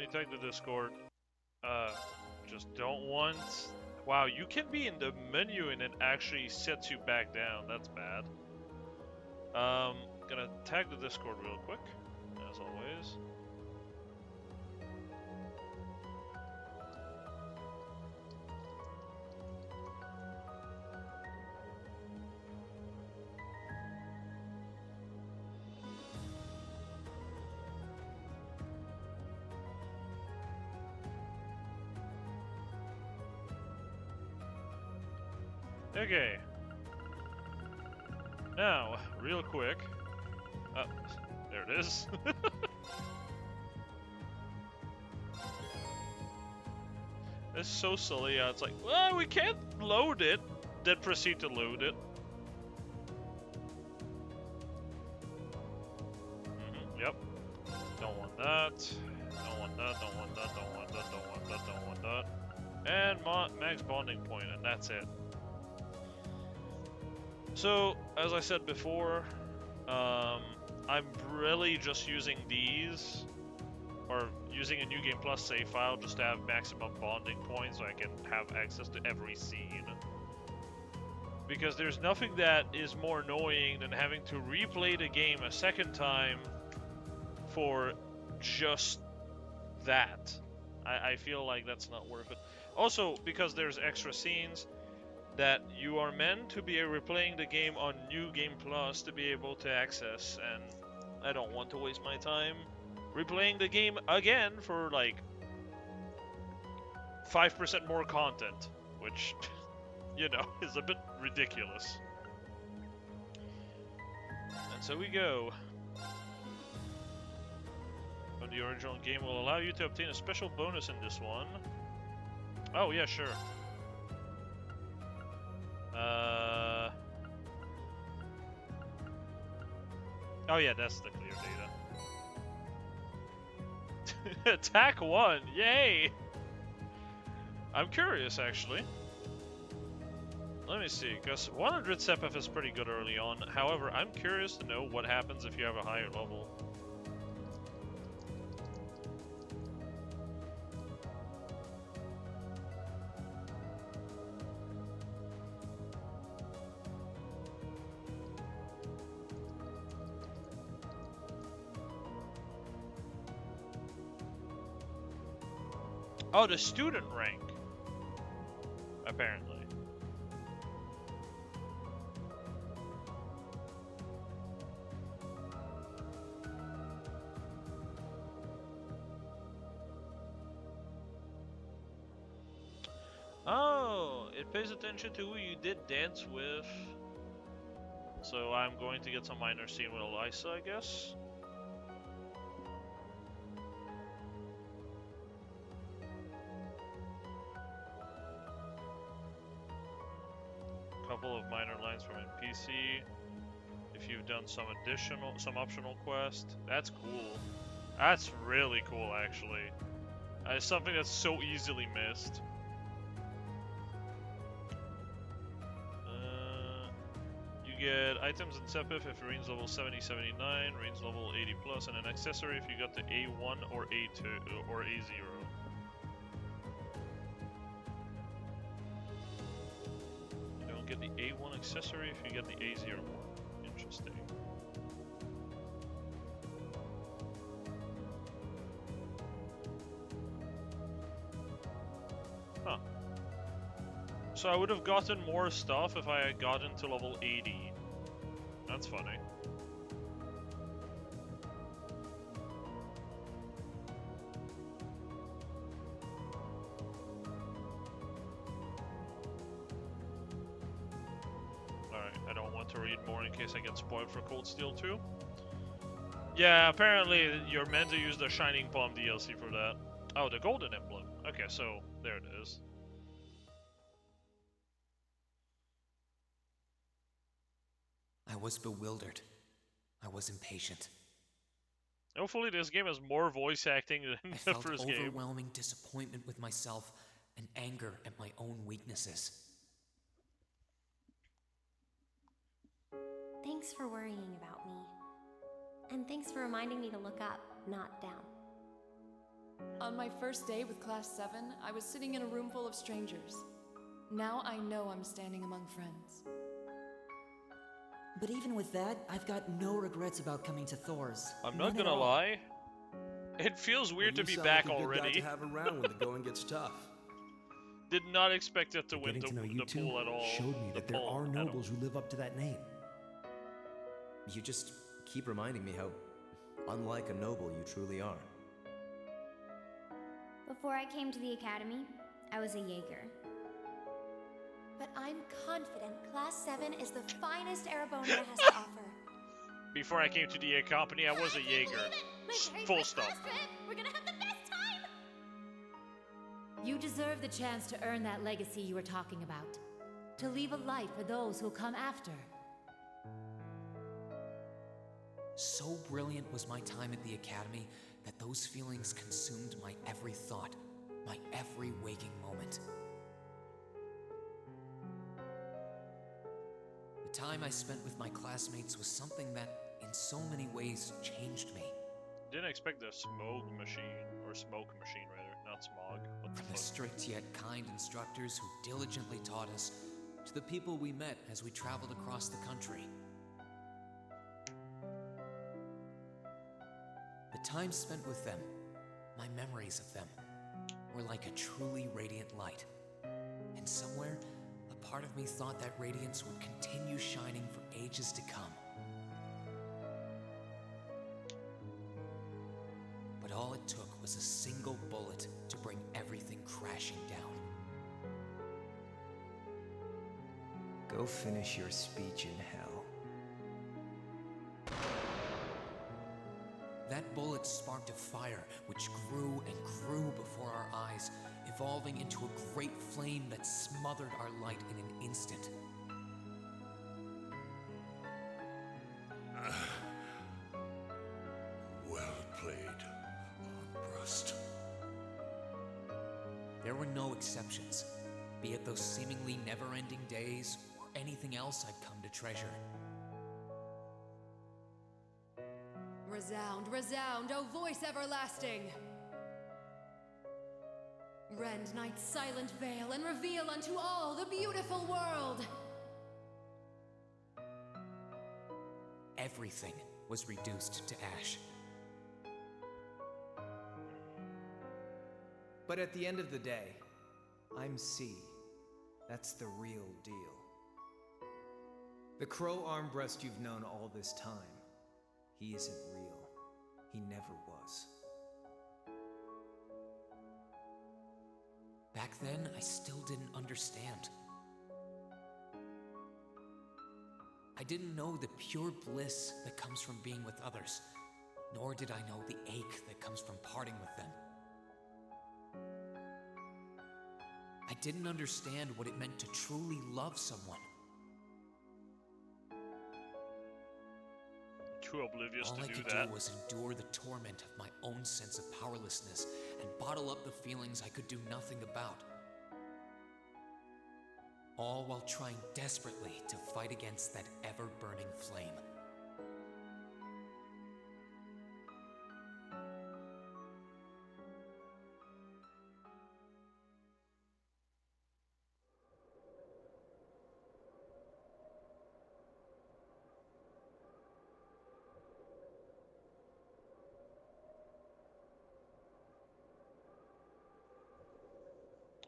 definitely tag the Discord. Just don't want... Wow, you can be in the menu and it actually sets you back down. That's bad. Gonna tag the Discord real quick, as always. Okay. Now, real quick. There it is. It's so silly. It's like, well, we can't load it. Then proceed to load it. Yep. Don't want that. Don't want that. Don't want that. Don't want that. Don't want that. Don't want that. And max bonding point, and that's it. So, as I said before, I'm really just using these, or using a New Game Plus save file just to have maximum bonding points so I can have access to every scene. Because there's nothing that is more annoying than having to replay the game a second time for just that. I feel like that's not worth it. Also, because there's extra scenes that you are meant to be replaying the game on New Game Plus to be able to access, and I don't want to waste my time replaying the game again for like 5% more content, which, you know, is a bit ridiculous. And so we go. From the original game will allow you to obtain a special bonus in this one. Oh yeah, sure. Oh yeah, that's the clear data. Attack 1, yay! I'm curious, actually. Let me see, because 100 Sepif is pretty good early on. However, I'm curious to know what happens if you have a higher level. Oh, the student rank. Apparently. Oh, it pays attention to who you did dance with. So I'm going to get some minor scene with Elisa, I guess. Couple of minor lines from NPC. If you've done some optional quest, that's cool. That's really cool, actually. It's something that's so easily missed. You get items in Sepif if range level 70-79, range level 80+, and an accessory if you got the A1 or A2 or A0. You don't get the A1 accessory if you get the A0 one. Interesting. Huh. So I would have gotten more stuff if I had gotten to level 80. That's funny. Alright, I don't want to read more in case I get spoiled for Cold Steel 2. Yeah, apparently you're meant to use the Shining Palm DLC for that. Oh, the Golden Emblem. Okay, so there it is. I was bewildered. I was impatient. Hopefully this game has more voice acting than I the felt first game. overwhelming disappointment with myself and anger at my own weaknesses. Thanks for worrying about me. And thanks for reminding me to look up, not down. On my first day with Class 7, I was sitting in a room full of strangers. Now I know I'm standing among friends. But even with that, I've got no regrets about coming to Thor's. I'm not None at gonna all. lie. It feels weird to be back already. You sound like a good guy to have around when the going gets tough. Did not expect it to win Getting to know you the two pool at all. showed me that there poll are at all. nobles who live up to that name. You just keep reminding me how unlike a noble you truly are. Before I came to the academy, I was a Jaeger. But I'm confident Class 7 is the finest Erebonia has to offer. Before I came to the company, I was a Jaeger. Full stop. We're gonna have the best time! You deserve the chance to earn that legacy you were talking about. To leave a light for those who'll come after. So brilliant was my time at the academy that those feelings consumed my every thought, my every waking moment. The time I spent with my classmates was something that, in so many ways, changed me. Didn't expect the smoke machine, rather, not smog. What the From the fuck? strict yet kind instructors who diligently taught us, to the people we met as we traveled across the country. The time spent with them, my memories of them, were like a truly radiant light. And somewhere, a part of me thought that radiance would continue shining for ages to come. But all it took was a single bullet to bring everything crashing down. Go finish your speech in hell. That bullet sparked a fire which grew and grew before our eyes, evolving into a great flame that smothered our light in an instant. Well played, Armbrust. There were no exceptions, be it those seemingly never-ending days or anything else I'd come to treasure. Resound, resound, O voice everlasting! Rend night's silent veil and reveal unto all the beautiful world! Everything was reduced to ash. But at the end of the day, I'm C. That's the real deal. The Crow Armbrust you've known all this time, he isn't real. He never was. Back then, I still didn't understand. I didn't know the pure bliss that comes from being with others, nor did I know the ache that comes from parting with them. I didn't understand what it meant to truly love someone. Too oblivious All to I do could that. do was endure the torment of my own sense of powerlessness and bottle up the feelings I could do nothing about. All while trying desperately to fight against that ever-burning flame.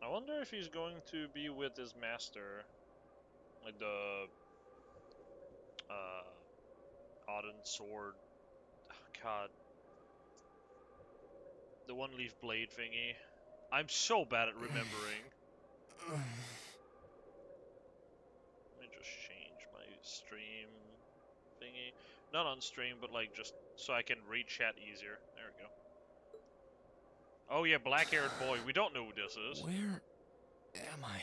I wonder if he's going to be with his master, like the Odin sword. Oh, God, the one-leaf blade thingy. I'm so bad at remembering. Let me just change my stream thingy. Not on stream, but like just so I can read chat easier. There we go. Oh yeah, black-haired boy. We don't know who this is. Where am I?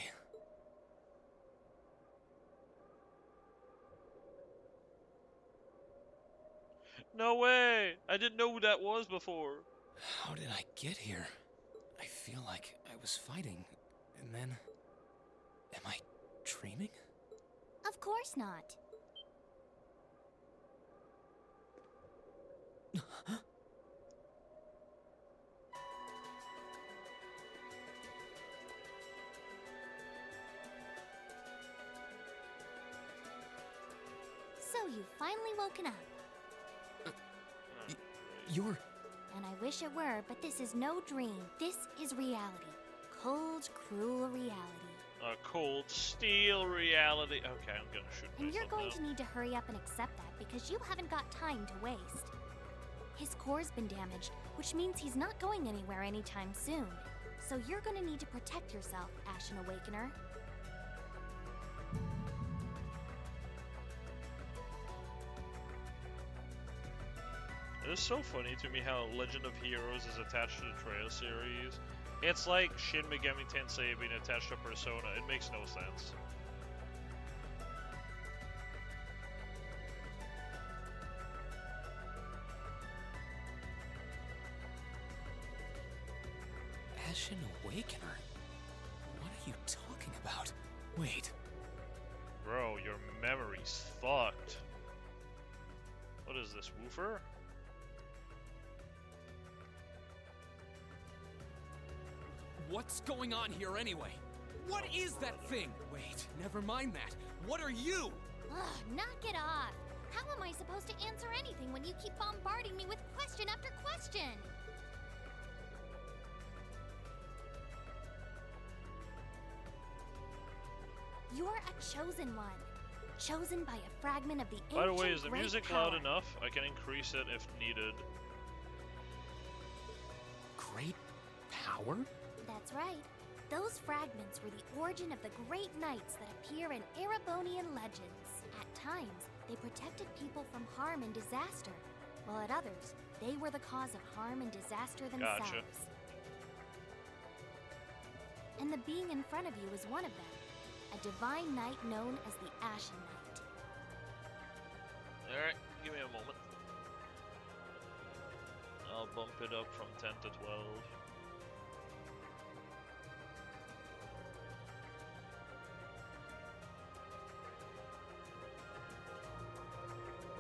No way! I didn't know who that was before. How did I get here? I feel like I was fighting, and then... Am I dreaming? Of course not. So you've finally woken up. You're... And I wish it were, but this is no dream. This is reality. Cold, cruel reality. A cold steel reality. Okay, I'm gonna shoot And you're myself going now. to need to hurry up and accept that because you haven't got time to waste. His core's been damaged, which means he's not going anywhere anytime soon. So you're gonna need to protect yourself, Ashen Awakener. It is so funny to me how Legend of Heroes is attached to the Trail series. It's like Shin Megami Tensei being attached to Persona. It makes no sense. Ashen Awakener? What are you talking about? Wait. Bro, your memory's fucked. What is this, Woofer? What's going on here anyway? What is that thing? Wait, never mind that. What are you? Ugh, knock it off! How am I supposed to answer anything when you keep bombarding me with question after question? You're a chosen one. Chosen by a fragment of the ancient By the way, is the great music power. loud enough? I can increase it if needed. Great power? That's right. Those fragments were the origin of the great knights that appear in Erebonian legends. At times, they protected people from harm and disaster, while at others, they were the cause of harm and disaster themselves. Gotcha. And the being in front of you is one of them, a divine knight known as the Ashen Knight. Alright, give me a moment. I'll bump it up from 10 to 12.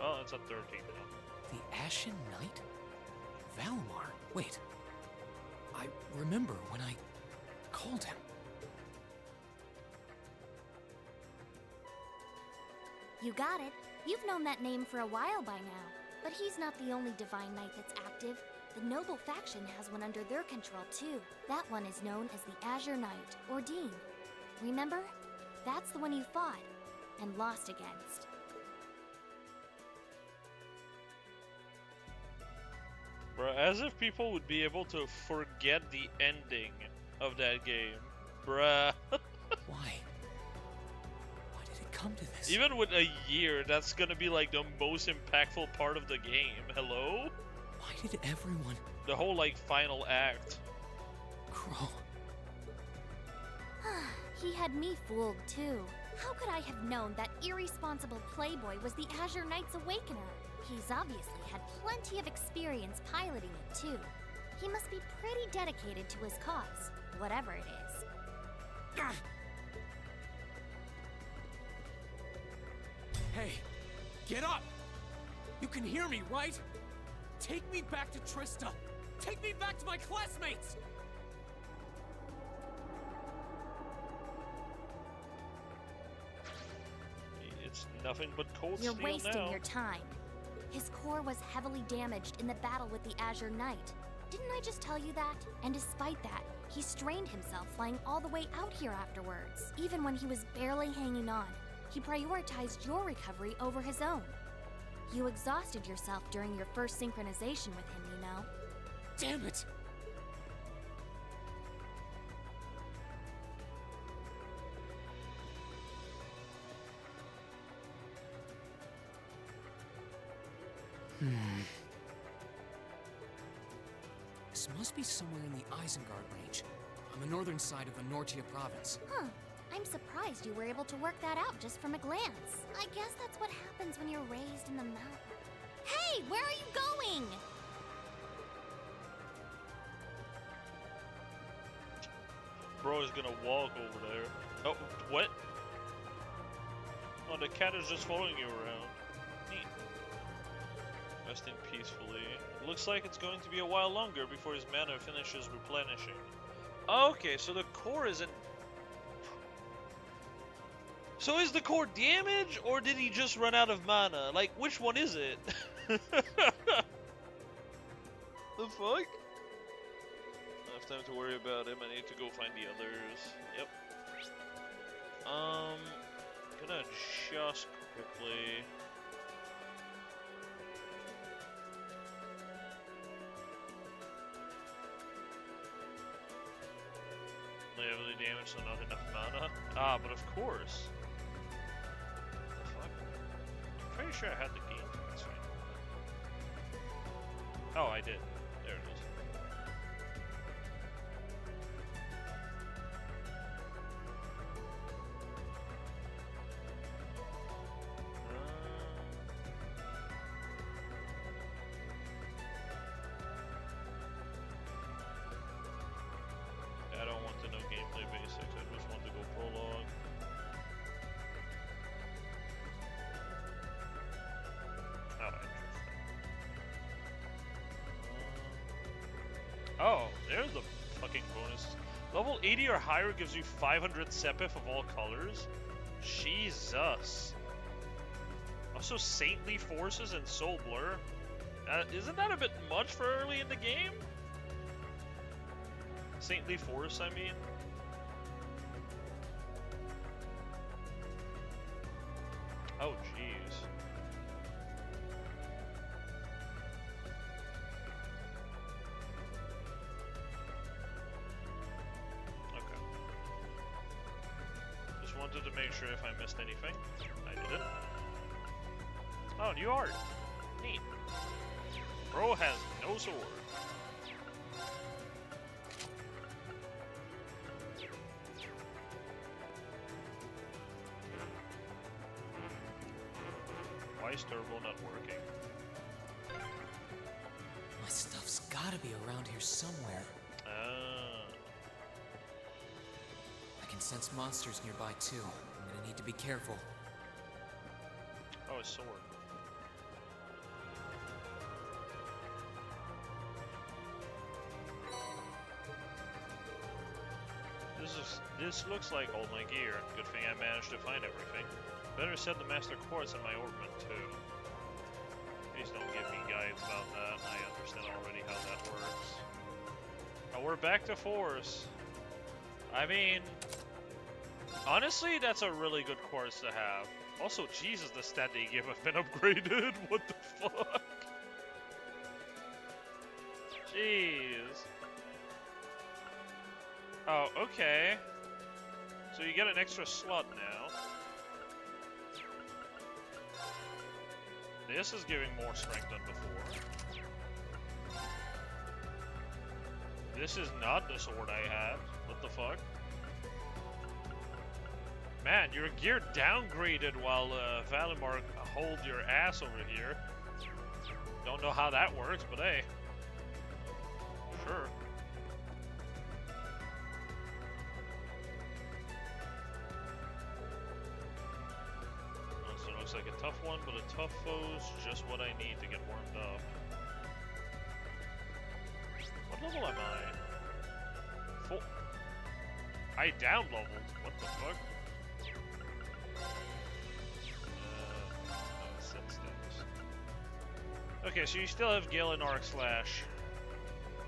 Oh, it's at 13 now. The Ashen Knight? Valmar? Wait. I remember when I called him. You got it. You've known that name for a while by now. But he's not the only divine knight that's active. The noble faction has one under their control too. That one is known as the Azure Knight, or Dean. Remember? That's the one you fought and lost against. Bro, as if people would be able to forget the ending of that game. Bruh. Why? Why did it come to this? Even with a year, that's gonna be like the most impactful part of the game. Hello? Why did everyone... The whole, like, final act. Crow... He had me fooled too. How could I have known that irresponsible playboy was the Azure Knight's Awakener? He's obviously had plenty of experience piloting it too. He must be pretty dedicated to his cause, whatever it is. Hey, get up! You can hear me, right? Take me back to Trista! Take me back to my classmates! It's nothing but cold You're steel wasting now. your time. His core was heavily damaged in the battle with the Azure Knight. Didn't I just tell you that? And despite that, he strained himself flying all the way out here afterwards. Even when he was barely hanging on, he prioritized your recovery over his own. You exhausted yourself during your first synchronization with him, you know. Damn it! This must be somewhere in the Isengard range, on the northern side of the Nortia province. Huh. I'm surprised you were able to work that out just from a glance. I guess that's what happens when you're raised in the mountain. Hey, where are you going? Bro is gonna walk over there. Oh, what? Oh, the cat is just following you around. Neat. Resting peacefully. Looks like it's going to be a while longer before his mana finishes replenishing. Okay, so the core isn't... So is the core damage, or did he just run out of mana? Like, which one is it? The fuck? I have time to worry about him. I need to go find the others. Yep. Gonna just quickly. Heavily damaged, so not enough mana. Ah, but of course. What the fuck? I'm pretty sure I had the game. That's fine. Oh, I did. There it is. I don't want to know gameplay basics, I just want to go prologue. Oh, interesting. Oh, there's the fucking bonus. Level 80 or higher gives you 500 Sepith of all colors? Jesus. Also, Saintly Forces and Soul Blur. Isn't that a bit much for early in the game? Saintly Force, I mean. Oh, jeez. Okay. Just wanted to make sure if I missed anything. I didn't. Oh, new art. Neat. Bro has no sword. Why is Turbo not working? My stuff's gotta be around here somewhere. I can sense monsters nearby too. I'm gonna need to be careful. Oh, a sword. This looks like all my gear. Good thing I managed to find everything. Better set the Master Quartz in my orbit too. Please don't give me guides about that. I understand already how that works. Now we're back to Force. I mean, honestly, that's a really good quartz to have. Also, Jesus, the stat they give have been upgraded. What the fuck? Jeez. Oh, okay. So you get an extra slot now. This is giving more strength than before. This is not the sword I had. What the fuck? Man, your gear downgraded while Valimar hold your ass over here. Don't know how that works, but hey. Sure. So it looks like a tough one, but a tough foe's just what I need to get warmed up. What level am I? 4. I down leveled. What the fuck? Okay, so you still have Gale and Arc Slash.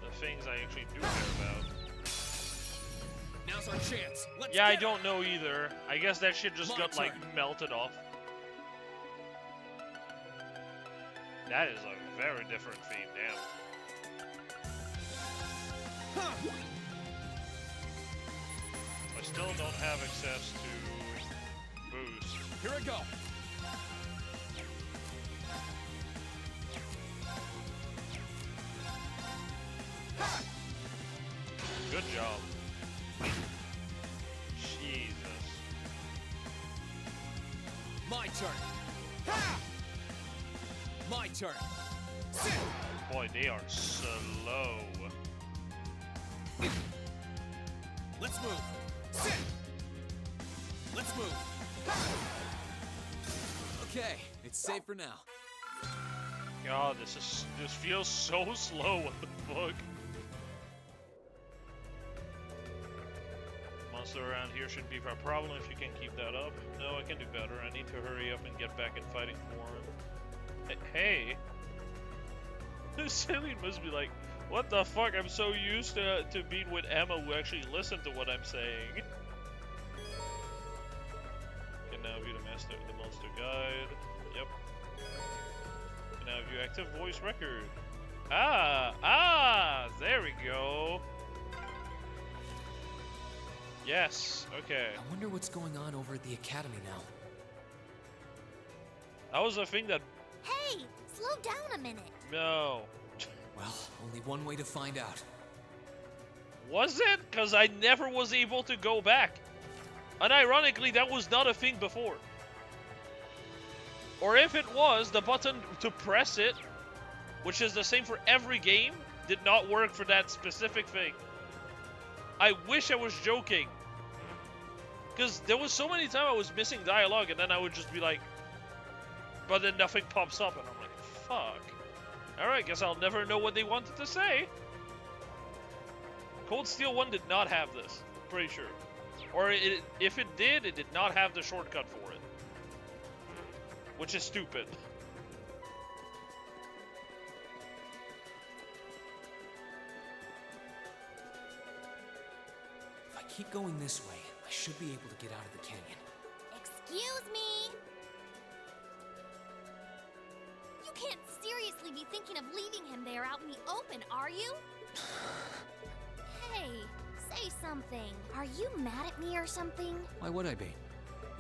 The things I actually do care about. Now's our chance. Let's yeah, I don't know either. I guess that shit just got like melted off. That is a very different theme, damn. I still don't have access to boost. Here I go. Good job. Jesus. My turn. My turn. Boy, they are slow. Let's move. Let's move. Okay, it's safe for now. God, this feels so slow. What the fuck? monster around here shouldn't be a problem if you can keep that up. No, I can do better. I need to hurry up and get back in fighting form. Hey! Celine must be like, what the fuck? I'm so used to being with Emma who actually listen to what I'm saying. Can now view the monster guide. Yep. Can now view active voice record. There we go. Yes, okay. I wonder what's going on over at the academy now. That was a thing that... Hey, slow down a minute. No. Well, only one way to find out. Was it? Because I never was able to go back. And ironically, that was not a thing before. Or if it was, the button to press it, which is the same for every game, did not work for that specific thing. I wish I was joking. Because there was so many times I was missing dialogue and then I would just be like, but then nothing pops up and I'm like, fuck. Alright, guess I'll never know what they wanted to say. Cold Steel 1 did not have this, pretty sure. Or if it did, it did not have the shortcut for it. Which is stupid. If I keep going this way, I should be able to get out of the canyon. Excuse me. You can't seriously be thinking of leaving him there out in the open, are you? Hey, say something. Are you mad at me or something? Why would I be?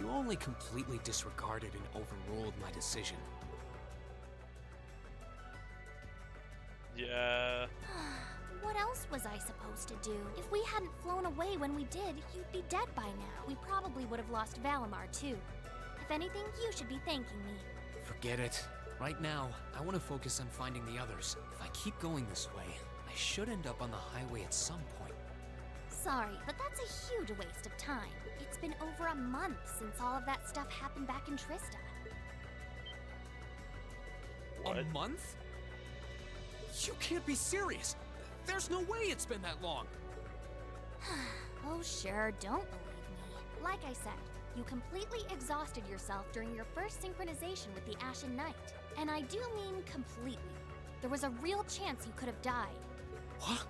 You only completely disregarded and overruled my decision. Yeah. What else was I supposed to do? If we hadn't flown away when we did, you'd be dead by now. We probably would have lost Valimar too. If anything, you should be thanking me. Forget it. Right now, I want to focus on finding the others. If I keep going this way, I should end up on the highway at some point. Sorry, but that's a huge waste of time. It's been over a month since all of that stuff happened back in Trista. What? A month? You can't be serious. There's no way it's been that long. Oh sure, don't believe me. Like I said, you completely exhausted yourself during your first synchronization with the Ashen Knight. And I do mean completely. There was a real chance you could have died. What?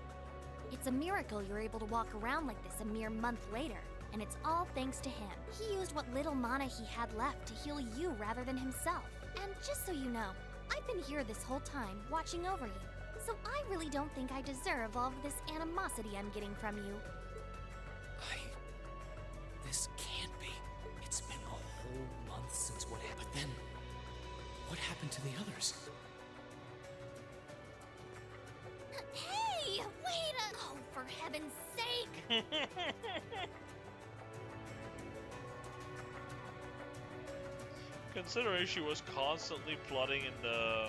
It's a miracle you're able to walk around like this a mere month later. And it's all thanks to him. He used what little mana he had left to heal you rather than himself. And just so you know, I've been here this whole time, watching over you. So I really don't think I deserve all of this animosity I'm getting from you. This can't be. It's been a whole month since what happened. But then, what happened to the others? Hey! Wait a... Oh, for heaven's sake! Considering she was constantly plotting in the...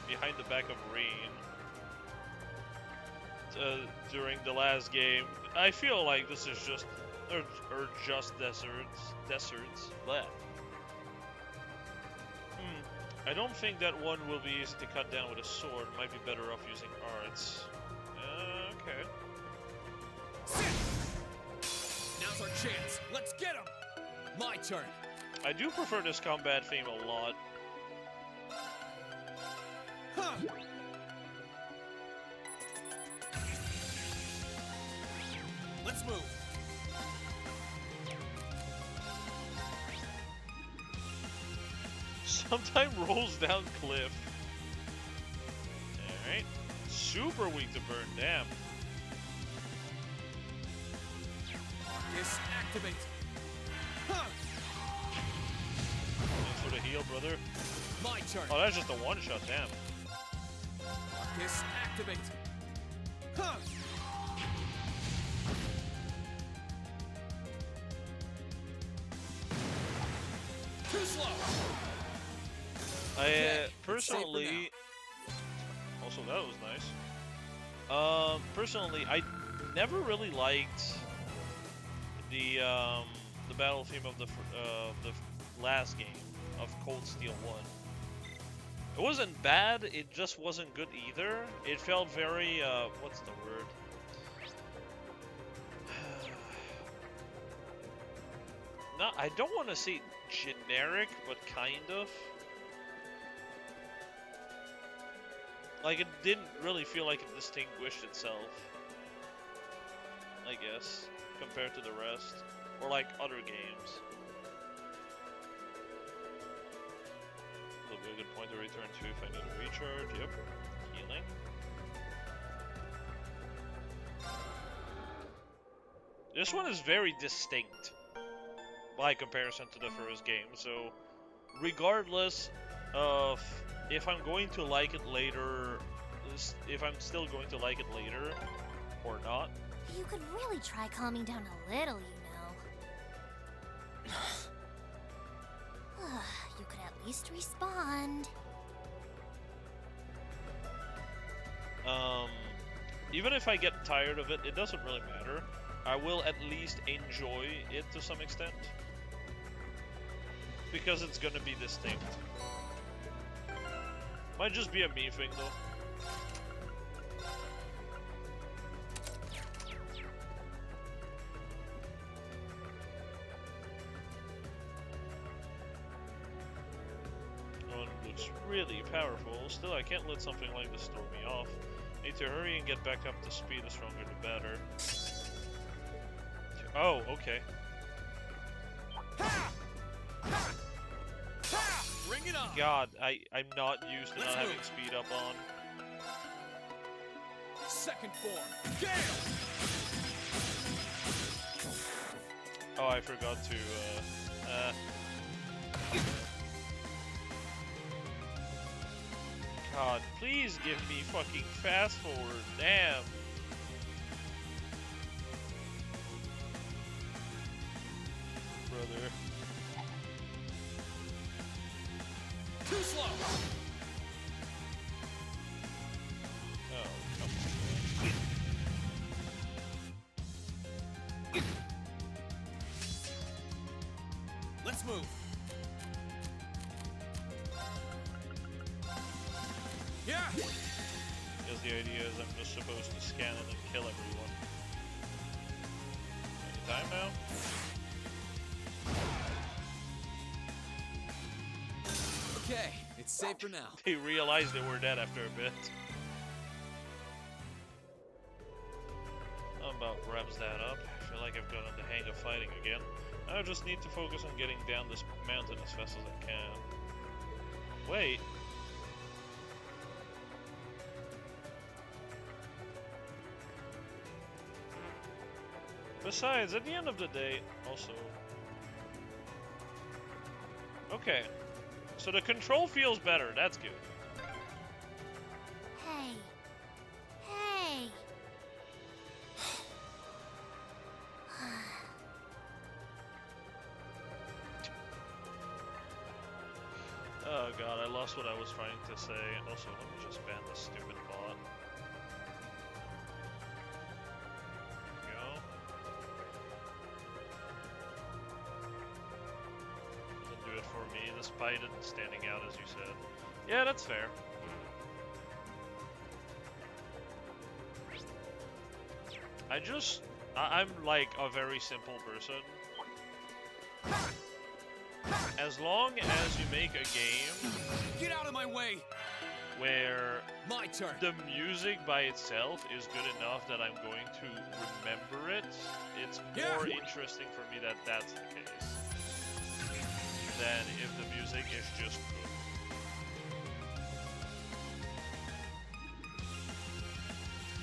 behind the back of Reen during the last game, I feel like this is just or just deserts. Bleh. I don't think that one will be easy to cut down with a sword. Might be better off using arts. Okay. Now's our chance. Let's get him. My turn. I do prefer this combat theme a lot. Huh. Let's move. Sometimes rolls down cliff. Alright. Super weak to burn, damn. Disactivate. Huh. Thanks for the heal, brother. My turn. Oh, that's just a one-shot, damn. Disactivate. Huh. Too slow. Personally, also that was nice. Personally, I never really liked the battle theme of the last game of Cold Steel 1. It wasn't bad, it just wasn't good either. It felt very, what's the word? No, I don't want to say generic, but kind of. Like, it didn't really feel like it distinguished itself, I guess, compared to the rest, or like other games. Will be a good point to return to if I need a recharge. Yep, healing. This one is very distinct by comparison to the first game, so regardless of if I'm going to like it later, if I'm still going to like it later or not. You could really try calming down a little, you know. You could at least respond. Even if I get tired of it, it doesn't really matter. I will at least enjoy it to some extent. Because it's gonna be distinct. Might just be a me thing though. One looks really powerful. Still, I can't let something like this throw me off. Need to hurry and get back up to speed. The stronger the better. Oh, okay. Bring it on. God, I'm not used to not having speed up on. Second form, Gale. Oh, I forgot to. God, please give me fucking fast forward. Damn. Brother. Too slow. Oh, come on. Let's move. Yeah. Because the idea is I'm just supposed to scan it and kill everyone. Any time now? Okay, it's safe for now. They realized they were dead after a bit. I'm about wraps that up. I feel like I've gotten the hang of fighting again. I just need to focus on getting down this mountain as fast as I can. Wait. Besides, at the end of the day, also... Okay. So the control feels better, that's good. Hey. Hey. Oh god, I lost what I was trying to say. Also, let me just ban this stupid bot. There we go. Doesn't do it for me, despite it standing out as you said. Yeah, that's fair. I'm like a very simple person. As long as you make a game... Get out of my way! Where my turn. The music by itself is good enough that I'm going to remember it, it's more interesting for me that that's the case than if the music is just good.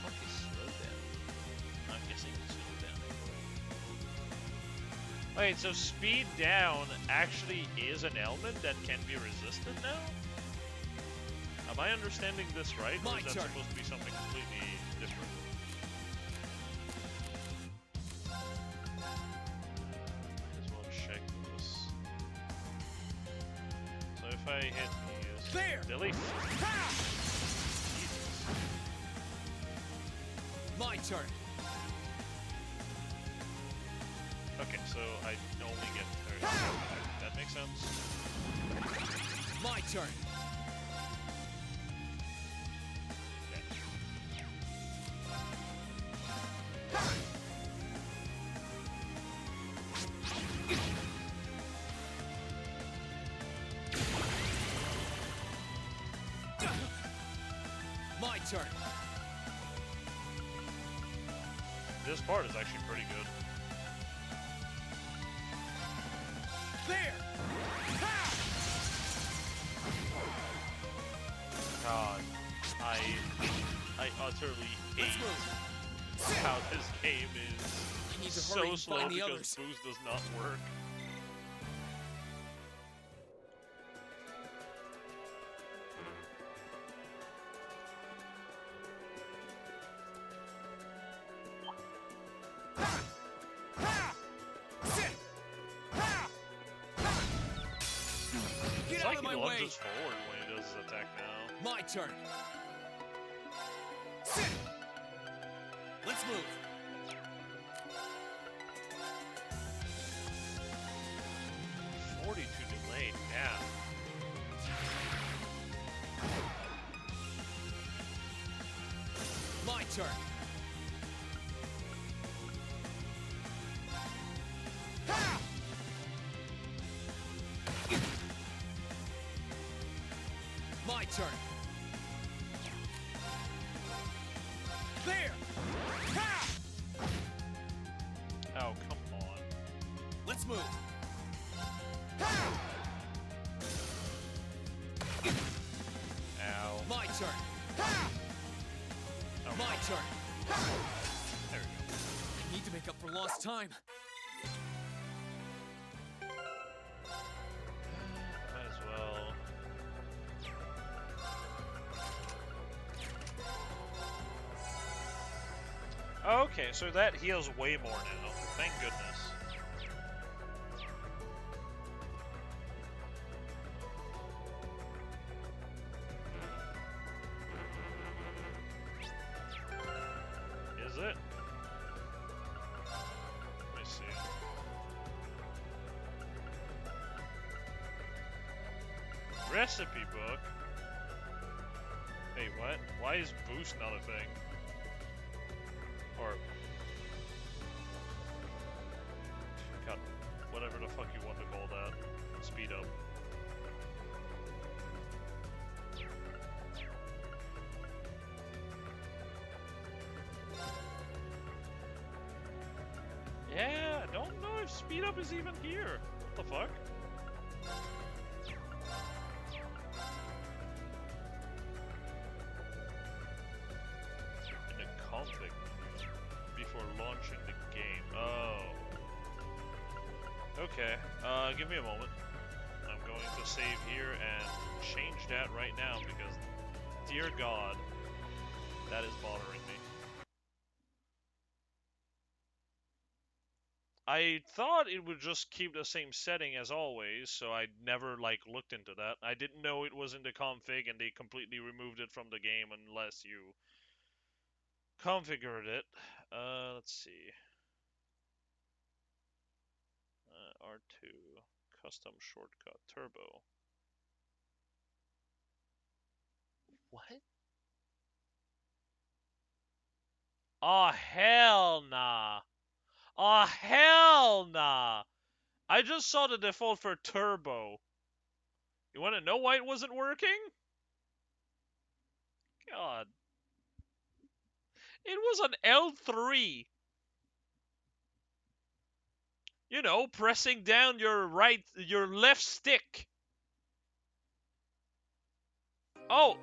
Fuck is slow down? I'm guessing it's slow down. Wait, so speed down actually is an element that can be resisted now? Am I understanding this right, or is that supposed to be something completely different? Might as well check this. So if I hit these... There! Delete. My turn. Okay, so I only get 30. That makes sense. My turn. My turn. This part is actually pretty good. There! Ha! God, I utterly hate how this game I need is to hurry so and slow find the because others. boost does not work. Get It's out like of he my way! lunges forward when he does his attack now. My turn. Sit. Let's move. Delayed, yeah. My turn. Ha! My turn. There. Ha! Oh, come on. Let's move. Ha! Ow. My turn. Ha! Oh, My turn. Ha! there we go. I need to make up for lost time. Might as well. Okay, so that heals way more now. Thank goodness. Is it? Let me see. Recipe book? Hey, what? Why is boost not a thing? Or... God, whatever the fuck you want to call that. Speed up. Yeah, I don't know if speed up is even here. What the fuck? In the config menu before launching the game. Oh. Okay, give me a moment. I'm going to save here and change that right now because, dear God, that is bothering me. I thought it would just keep the same setting as always, so I never looked into that. I didn't know it was in the config and they completely removed it from the game unless you configured it. Let's see. R2 custom shortcut turbo. What? Oh hell nah. Oh hell nah. I just saw the default for turbo. You want to know why it wasn't working? God. It was on L3. You know, pressing down your left stick. Oh,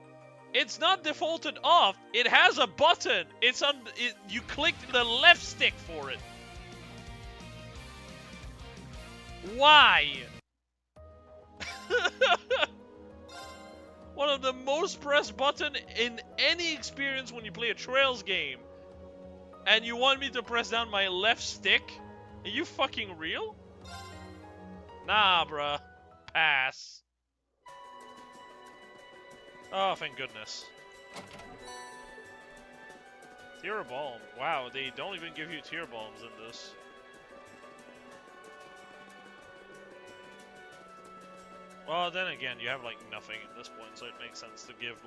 it's not defaulted off. It has a button. It's on. You clicked the left stick for it. Why? One of the most pressed button in any experience when you play a Trails game. And you want me to press down my left stick? Are you fucking real? Nah, bruh. Pass. Oh, thank goodness. Tear Balm. Wow, they don't even give you Tear Balms in this. Well, then again, you have nothing at this point, so it makes sense to give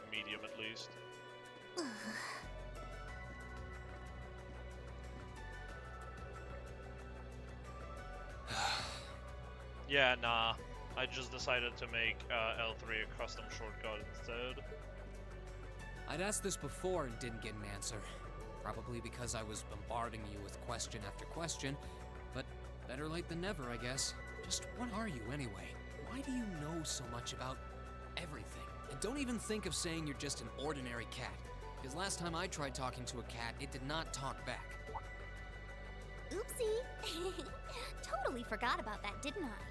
medium at least. Yeah, nah. I just decided to make L3 a custom shortcut instead. I'd asked this before and didn't get an answer. Probably because I was bombarding you with question after question, but better late than never, I guess. Just what are you anyway? Why do you know so much about everything? And don't even think of saying you're just an ordinary cat, because last time I tried talking to a cat, it did not talk back. Oopsie. Totally forgot about that, didn't I?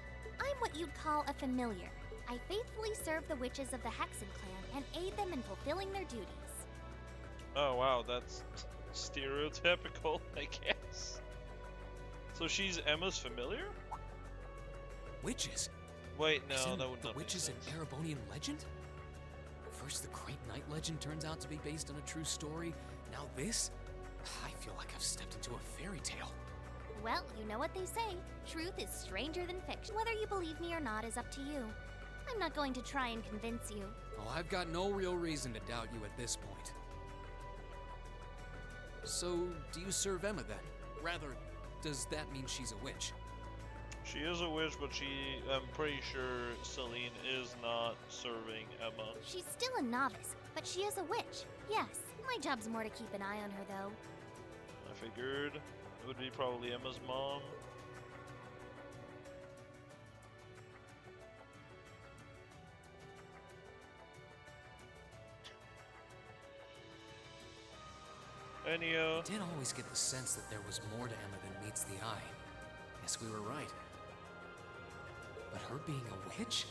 I'm what you'd call a familiar. I faithfully serve the witches of the Hexen clan and aid them in fulfilling their duties. Oh wow, that's stereotypical, I guess. So she's Emma's familiar? Witches? Wait, no, Isn't that would the not make witches an sense. Erebonian legend? First the Great Night legend turns out to be based on a true story. Now this? I feel like I've stepped into a fairy tale. Well, you know what they say. Truth is stranger than fiction. Whether you believe me or not is up to you. I'm not going to try and convince you. Oh, I've got no real reason to doubt you at this point. So, do you serve Emma then? Rather, does that mean she's a witch? She is a witch, but I'm pretty sure Celine is not serving Emma. She's still a novice, but she is a witch. Yes, my job's more to keep an eye on her, though. I figured it would be probably Emma's mom. I did always get the sense that there was more to Emma than meets the eye. Guess we were right. But her being a witch?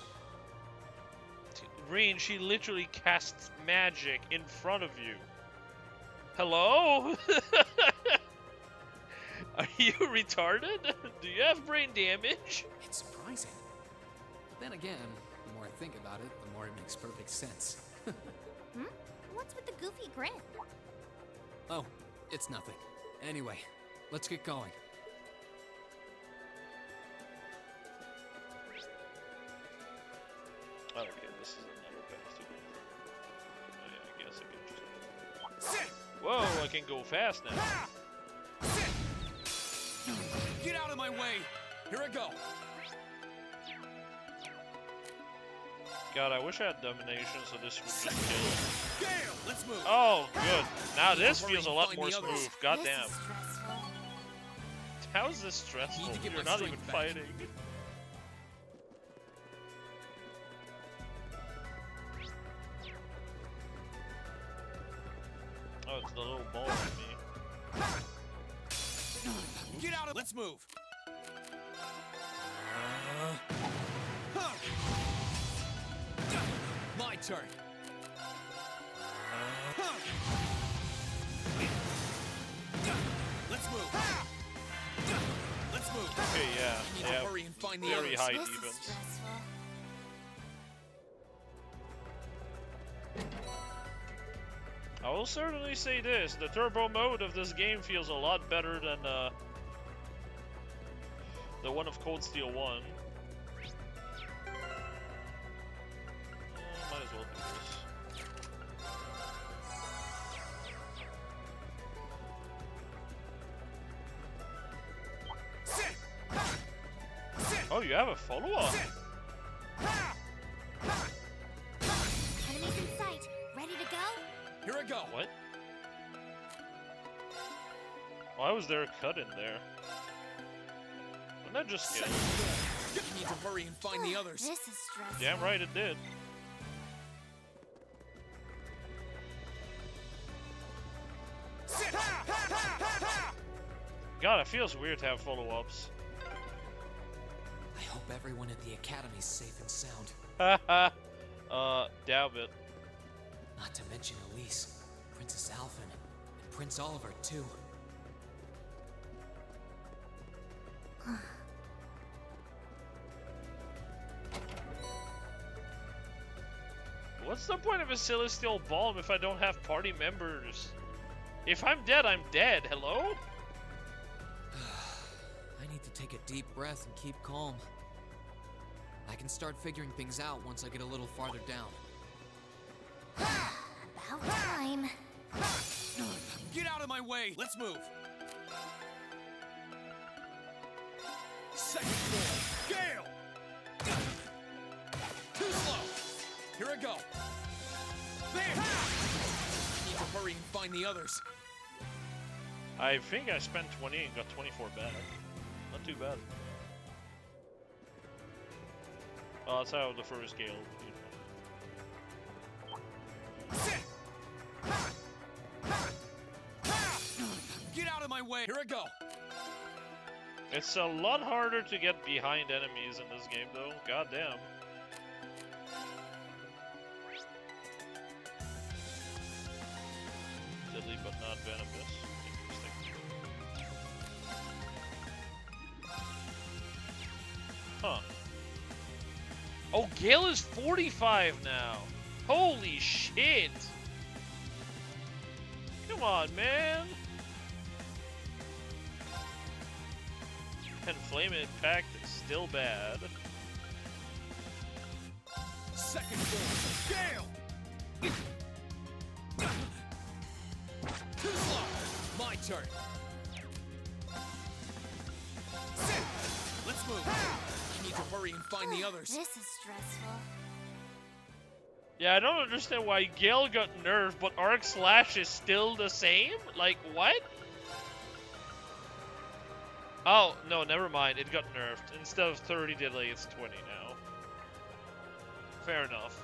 Rain, she literally casts magic in front of you. Hello? Are you retarded? Do you have brain damage? It's surprising. But then again, the more I think about it, the more it makes perfect sense. What's with the goofy grin? Oh, it's nothing. Anyway, let's get going. Okay, this is another path to go. Oh, yeah, I guess I can just... Whoa, I can go fast now. Get out of my way! Here I go! God, I wish I had domination so this would just kill him. Gale, let's move! Oh, good. Now this Hurry feels a and lot find more the others. smooth. Goddamn. This is stressful. How is this stressful? Need to get You're my not even strength back. fighting. Oh, it's the little ball at me. Get out of... Let's move! My turn! Let's move! Let's move! Okay, yeah. Need They to have hurry and find the very others. high This is defense. stressful. I will certainly say this, the turbo mode of this game feels a lot better than the one of Cold Steel 1. Might as well do this. Oh, you have a follow-up. Enemies in sight. Ready to go? Here I go! What? Why was there a cut in there? Wouldn't that just kill? Need to hurry and find the others. This is stressful. Damn right it did. God, it feels weird to have follow-ups. I hope everyone at the academy's safe and sound. Haha. Doubt it. Not to mention Elise, Princess Alphen, and Prince Oliver, too. What's the point of a Celestial Balm if I don't have party members? If I'm dead, I'm dead. Hello? I need to take a deep breath and keep calm. I can start figuring things out once I get a little farther down. About time. Get out of my way! Let's move! Second floor! Gale! Too slow! Here I go! There! find the others. I think I spent 20 and got 24 back. Not too bad. Oh, that's how the first Gale. Get out of my way! Here I go! It's a lot harder to get behind enemies in this game, though. God damn. Deadly but not venomous. Interesting. Huh. Oh, Gale is 45 now. Holy shit! Come on, man. And Flame Impact is still bad. Second form, Gale! Too slow! My turn! Let's move! I need to hurry and find the others. This is stressful. Yeah, I don't understand why Gale got nerfed, but Arc Slash is still the same? Like, what? Oh, no, never mind. It got nerfed. Instead of 30 deadly, it's 20 now. Fair enough.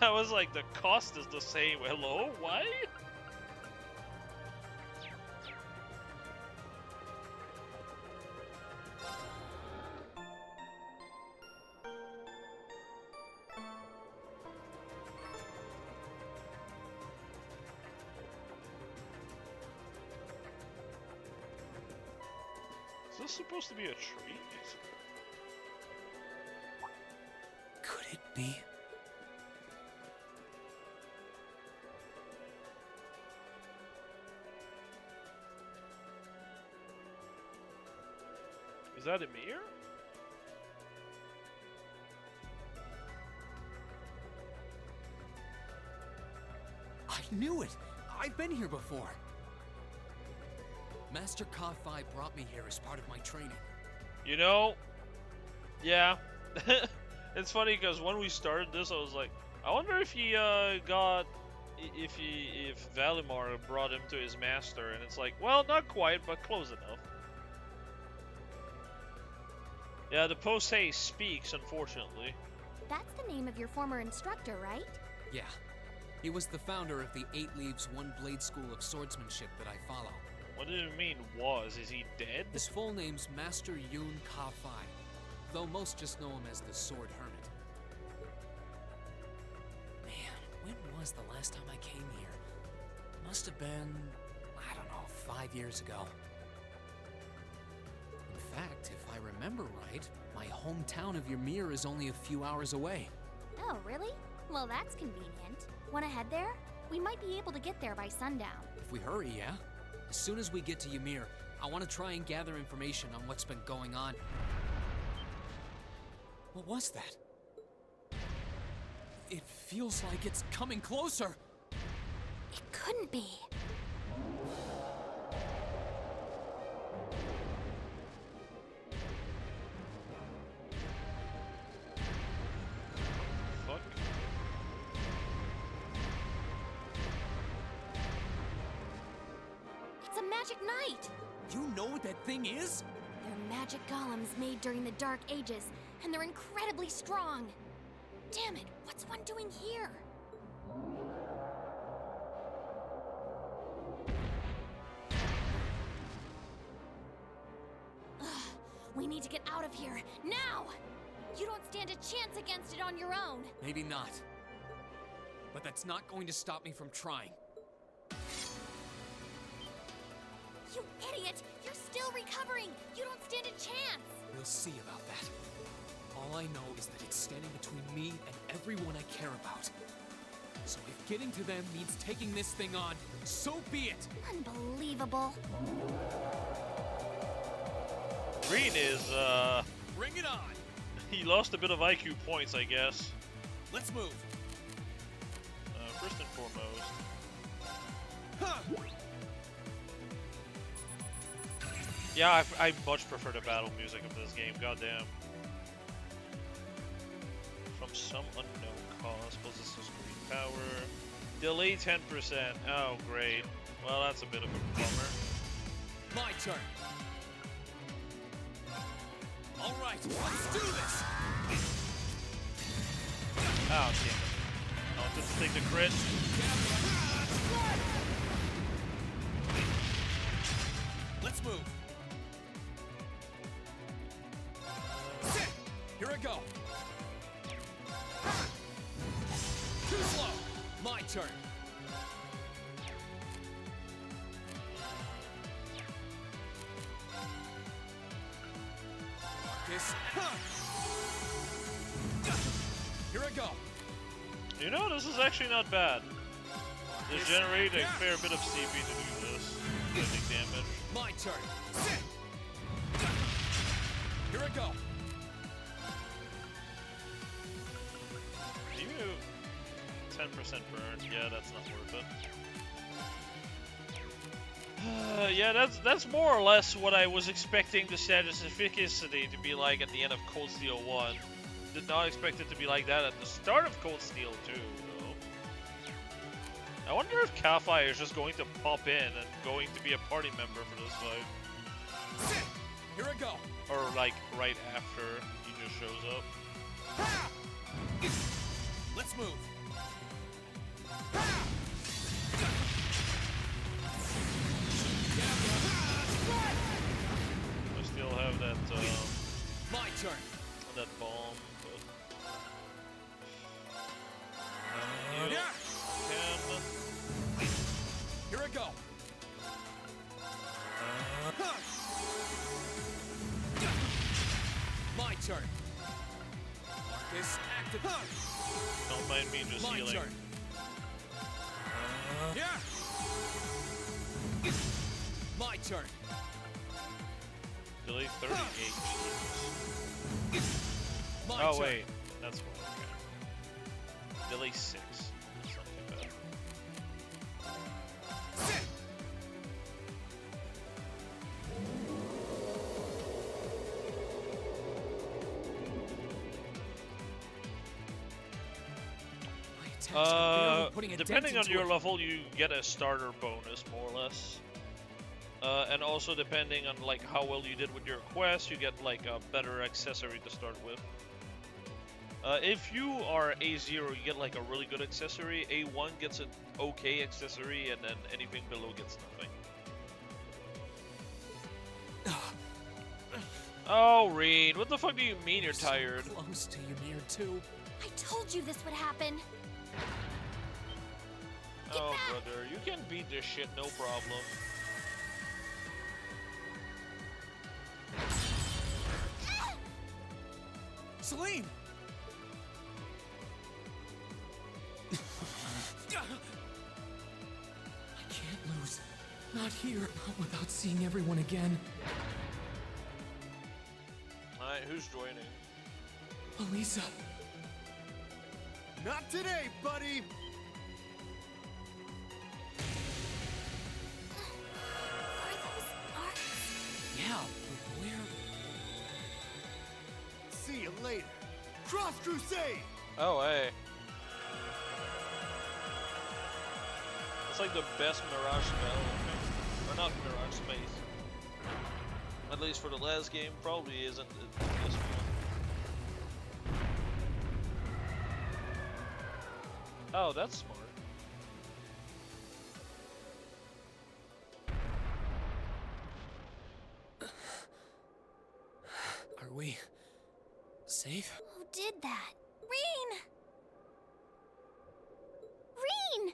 I was like, the cost is the same. Hello? Why? Is this supposed to be a tree? Could it be? Is that Ymir? I knew it! I've been here before! Master Ka-Fi brought me here as part of my training. You know, yeah. It's funny because when we started this, I was like, I wonder if he if Valimar brought him to his master, and it's like, well, not quite, but close enough. Yeah, the post-haste speaks, unfortunately. That's the name of your former instructor, right? Yeah. He was the founder of the 8 Leaves, 1 Blade School of Swordsmanship that I follow. What did it mean, was? Is he dead? His full name's Master Yun Ka-Fi, though most just know him as the Sword Hermit. Man, when was the last time I came here? Must have been, I don't know, 5 years ago. In fact, if I remember right, my hometown of Ymir is only a few hours away. Oh, really? Well, that's convenient. Wanna head there? We might be able to get there by sundown. If we hurry, yeah? As soon as we get to Ymir, I want to try and gather information on what's been going on. What was that? It feels like it's coming closer! It couldn't be. Fuck. It's a magic knight! You know what that thing is? They're magic golems made during the Dark Ages, and they're incredibly strong. Damn it, what's one doing here? Ugh, we need to get out of here, now! You don't stand a chance against it on your own. Maybe not. But that's not going to stop me from trying. You idiot! You're still recovering! You don't stand a chance! We'll see about that. All I know is that it's standing between me and everyone I care about. So if getting to them means taking this thing on, so be it! Unbelievable. Green is, Bring it on! he lost a bit of IQ points, I guess. Let's move! First and foremost. Huh. Yeah, I much prefer the battle music of this game, goddamn. From some unknown cause, possesses green power. Delay 10%. Oh, great. Well, that's a bit of a bummer. My turn. All right, let's do this. Oh, damn it. Oh, just take the crit. Let's move. Sit. Here I go. Too slow. My turn. This. Here I go. You know, this is actually not bad. They generate a fair bit of CP to do this. Getting damage. My turn. Sit. Here I go. Do you 10% burn? Yeah, that's not worth it. Yeah, that's more or less what I was expecting the status efficacy to be like at the end of Cold Steel 1. Did not expect it to be like that at the start of Cold Steel 2, though. I wonder if Kalphai is just going to pop in and going to be a party member for this fight. Sit. Here I go. Or like right after he just shows up. Let's move. I still have that My turn. that bomb, but Yeah. can Here I go. My turn. Marcus, active. don't mind me just My healing. turn. Yeah. My turn. Delay 38. My Oh turn. wait, that's one. Okay. Delay 6. That's not too bad. Sit. My attacks are barely putting a dent Depending on into your it. level, you get a starter bonus, more or less. And also depending on like how well you did with your quest, you get like a better accessory to start with. If you are A0, you get like a really good accessory. A1 gets an okay accessory, and then anything below gets nothing. Oh, Reed, what the fuck do you mean you're tired? So close to Ymir too. I told you this would happen. Oh, back. brother, you can beat this shit, no problem. Celine! I can't lose. Not here. Not without seeing everyone again. Alright, who's joining? Elisa. Not today, buddy! Are those arcs? Yeah, but where? See you later. Cross Crusade! Oh, hey. It's like the best Mirage spell, or not Mirage space. At least for the last game, probably isn't this one. Oh, that's smart. Are we safe? Who did that? Reen! Reen!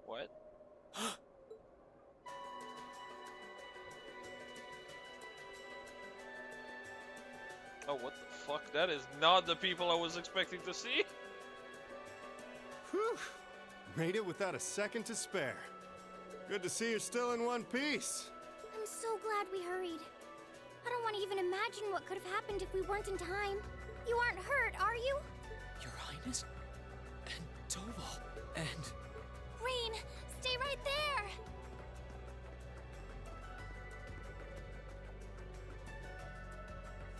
What? Oh, what the fuck? That is not the people I was expecting to see. Whew! Made it without a second to spare. Good to see you're still in one piece. I'm so glad we hurried. I don't want to even imagine what could have happened if we weren't in time. You aren't hurt, are you? Your Highness? And Toval. And... Reen, stay right there!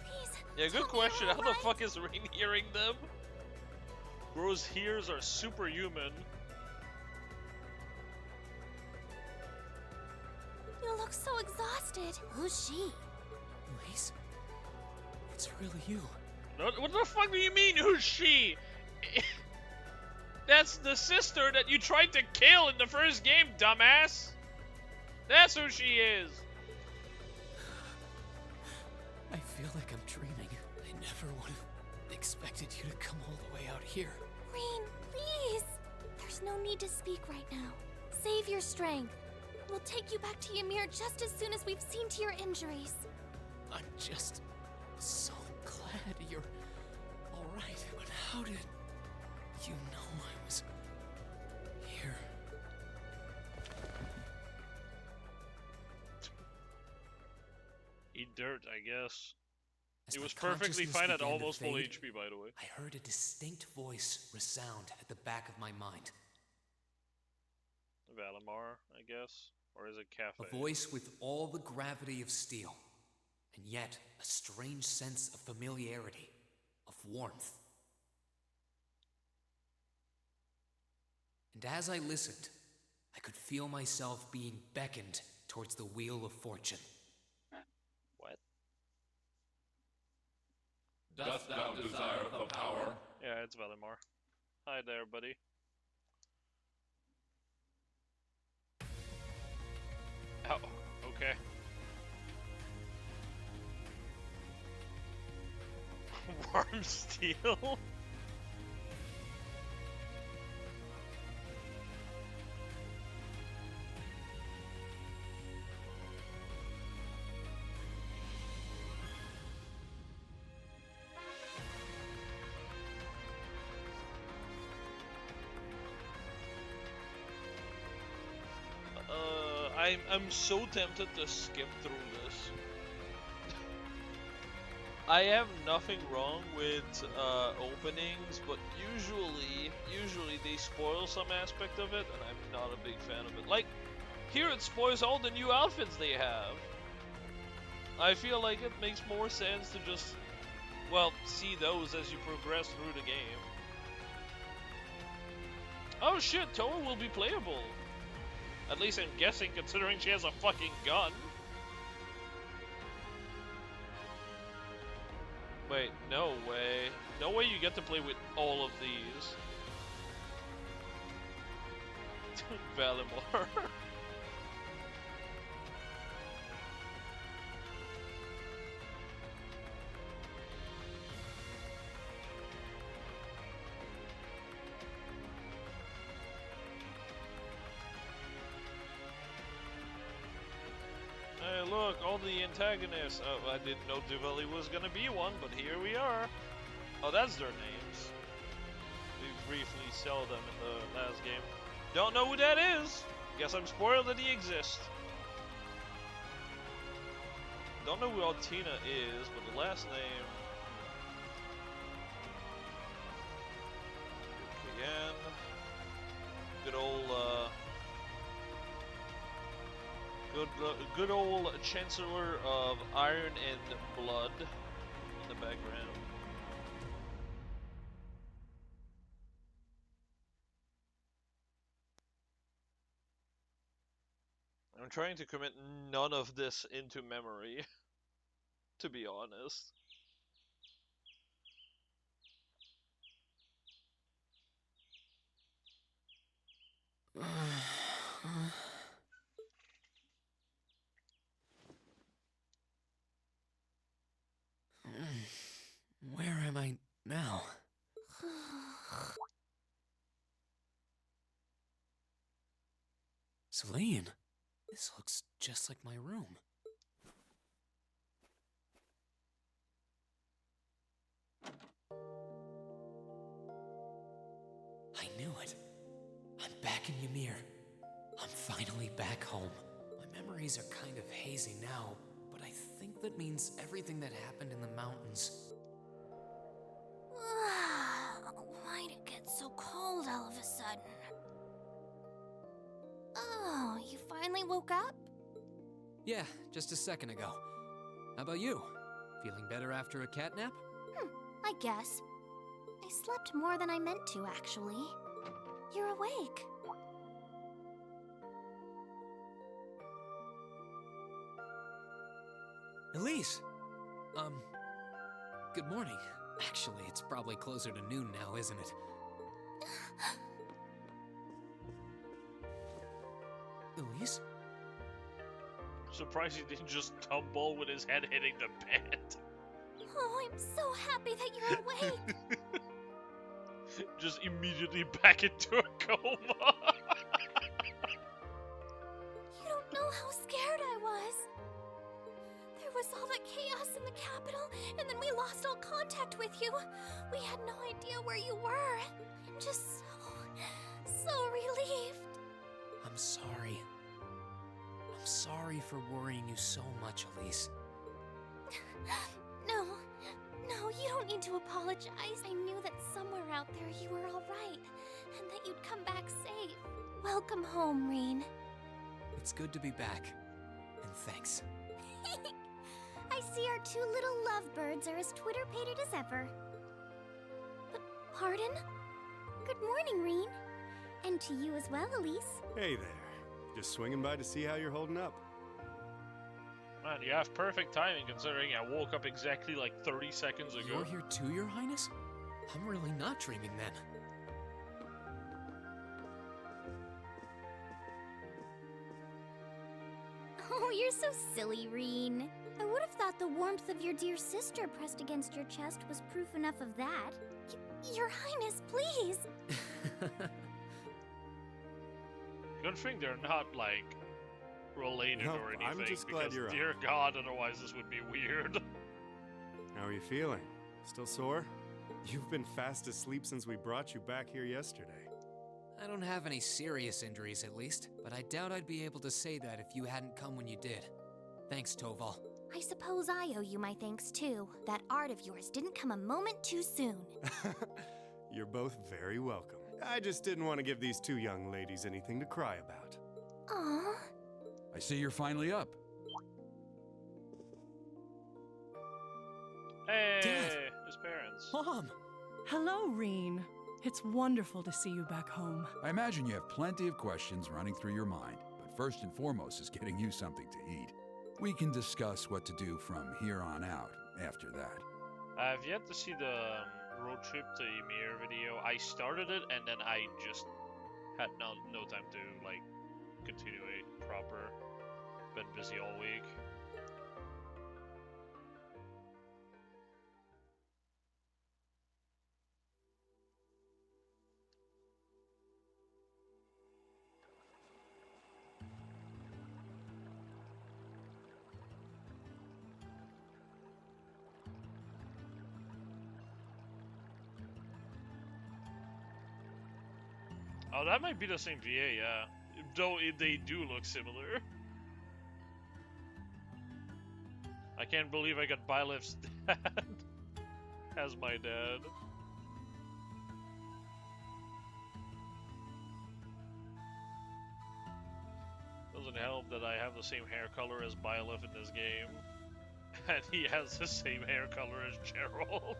Please. Yeah, tell good me you're question. How the alright. fuck is Rain hearing them? Bro's ears are superhuman. looks so exhausted. Who's she? Elise? It's really you. What the fuck do you mean, who's she? That's the sister that you tried to kill in the first game, dumbass! That's who she is! I feel like I'm dreaming. I never would have expected you to come all the way out here. Rean, please! There's no need to speak right now. Save your strength. We'll take you back to Ymir just as soon as we've seen to your injuries. I'm just so glad you're alright. But how did you know I was here? Eat dirt, I guess. As It my was perfectly consciousness fine at began to almost full fade, HP, by the way. I heard a distinct voice resound at the back of my mind. Valimar, I guess? Or is it Cafe? A voice with all the gravity of steel, and yet a strange sense of familiarity, of warmth. And as I listened, I could feel myself being beckoned towards the wheel of fortune. What? Dost thou desire the power? Yeah, it's Valimar. Hi there, buddy. Oh, okay. Worm steel? I'm so tempted to skip through this. I have nothing wrong with openings, but usually they spoil some aspect of it, and I'm not a big fan of it. Like, here it spoils all the new outfits they have. I feel like it makes more sense to just, well, see those as you progress through the game. Oh shit, Toa will be playable. At least I'm guessing, considering she has a fucking gun. Wait, no way. No way you get to play with all of these. Valimar. Hey, look, all the antagonists. Oh, I didn't know Duvali was gonna be one, but here we are. Oh, that's their names. We briefly saw them in the last game. Don't know who that is. Guess I'm spoiled that he exists. Don't know who Altina is, but the last name. Again. Good old, good old Chancellor of Iron and Blood in the background. I'm trying to commit none of this into memory, to be honest. Where am I now? Celine, this looks just like my room. I knew it. I'm back in Ymir. I'm finally back home. My memories are kind of hazy now, but I think that means everything that happened in the mountains. Why'd it get so cold all of a sudden? Oh, you finally woke up? Yeah, just a second ago. How about you? Feeling better after a cat nap? I guess. I slept more than I meant to, actually. You're awake. Elise! Good morning. Actually, it's probably closer to noon now, isn't it? Elise? Surprised he didn't just tumble with his head hitting the bed. Oh, I'm so happy that you're awake. Just immediately back into a coma. You don't know how scared I was. There was all that chaos in the capital, and then we lost all contact with you. We had no idea where you were. I'm just so relieved. I'm sorry. I'm sorry for worrying you so much, Elise. No, you don't need to apologize. I knew that somewhere out there you were all right, and that you'd come back safe. Welcome home, Rean. It's good to be back, and thanks. I see our two little lovebirds are as Twitter-pated as ever. But, pardon? Good morning, Rean. And to you as well, Elise. Hey there. Just swinging by to see how you're holding up. Man, you have perfect timing considering I woke up exactly like 30 seconds ago. You're here too, Your Highness? I'm really not dreaming then. Oh, you're so silly, Rean. I would have thought the warmth of your dear sister pressed against your chest was proof enough of that. Your Highness, please! Good thing they're not, like, related No, or anything. I'm just glad because, you're dear God, otherwise this would be weird. How are you feeling? Still sore? You've been fast asleep since we brought you back here yesterday. I don't have any serious injuries, at least, but I doubt I'd be able to say that if you hadn't come when you did. Thanks, Toval. I suppose I owe you my thanks, too. That art of yours didn't come a moment too soon. You're both very welcome. I just didn't want to give these two young ladies anything to cry about. Aww. I see you're finally up. Hey, Dad. his parents. Mom! Hello, Rean. It's wonderful to see you back home. I imagine you have plenty of questions running through your mind, but first and foremost is getting you something to eat. We can discuss what to do from here on out after that. I've yet to see the road trip to Ymir video. I started it and then I just had no time to like continue it proper. Been busy all week. Oh, that might be the same VA, yeah. Though they do look similar. I can't believe I got Byleth's dad as my dad. Doesn't help that I have the same hair color as Byleth in this game. And he has the same hair color as Gerald.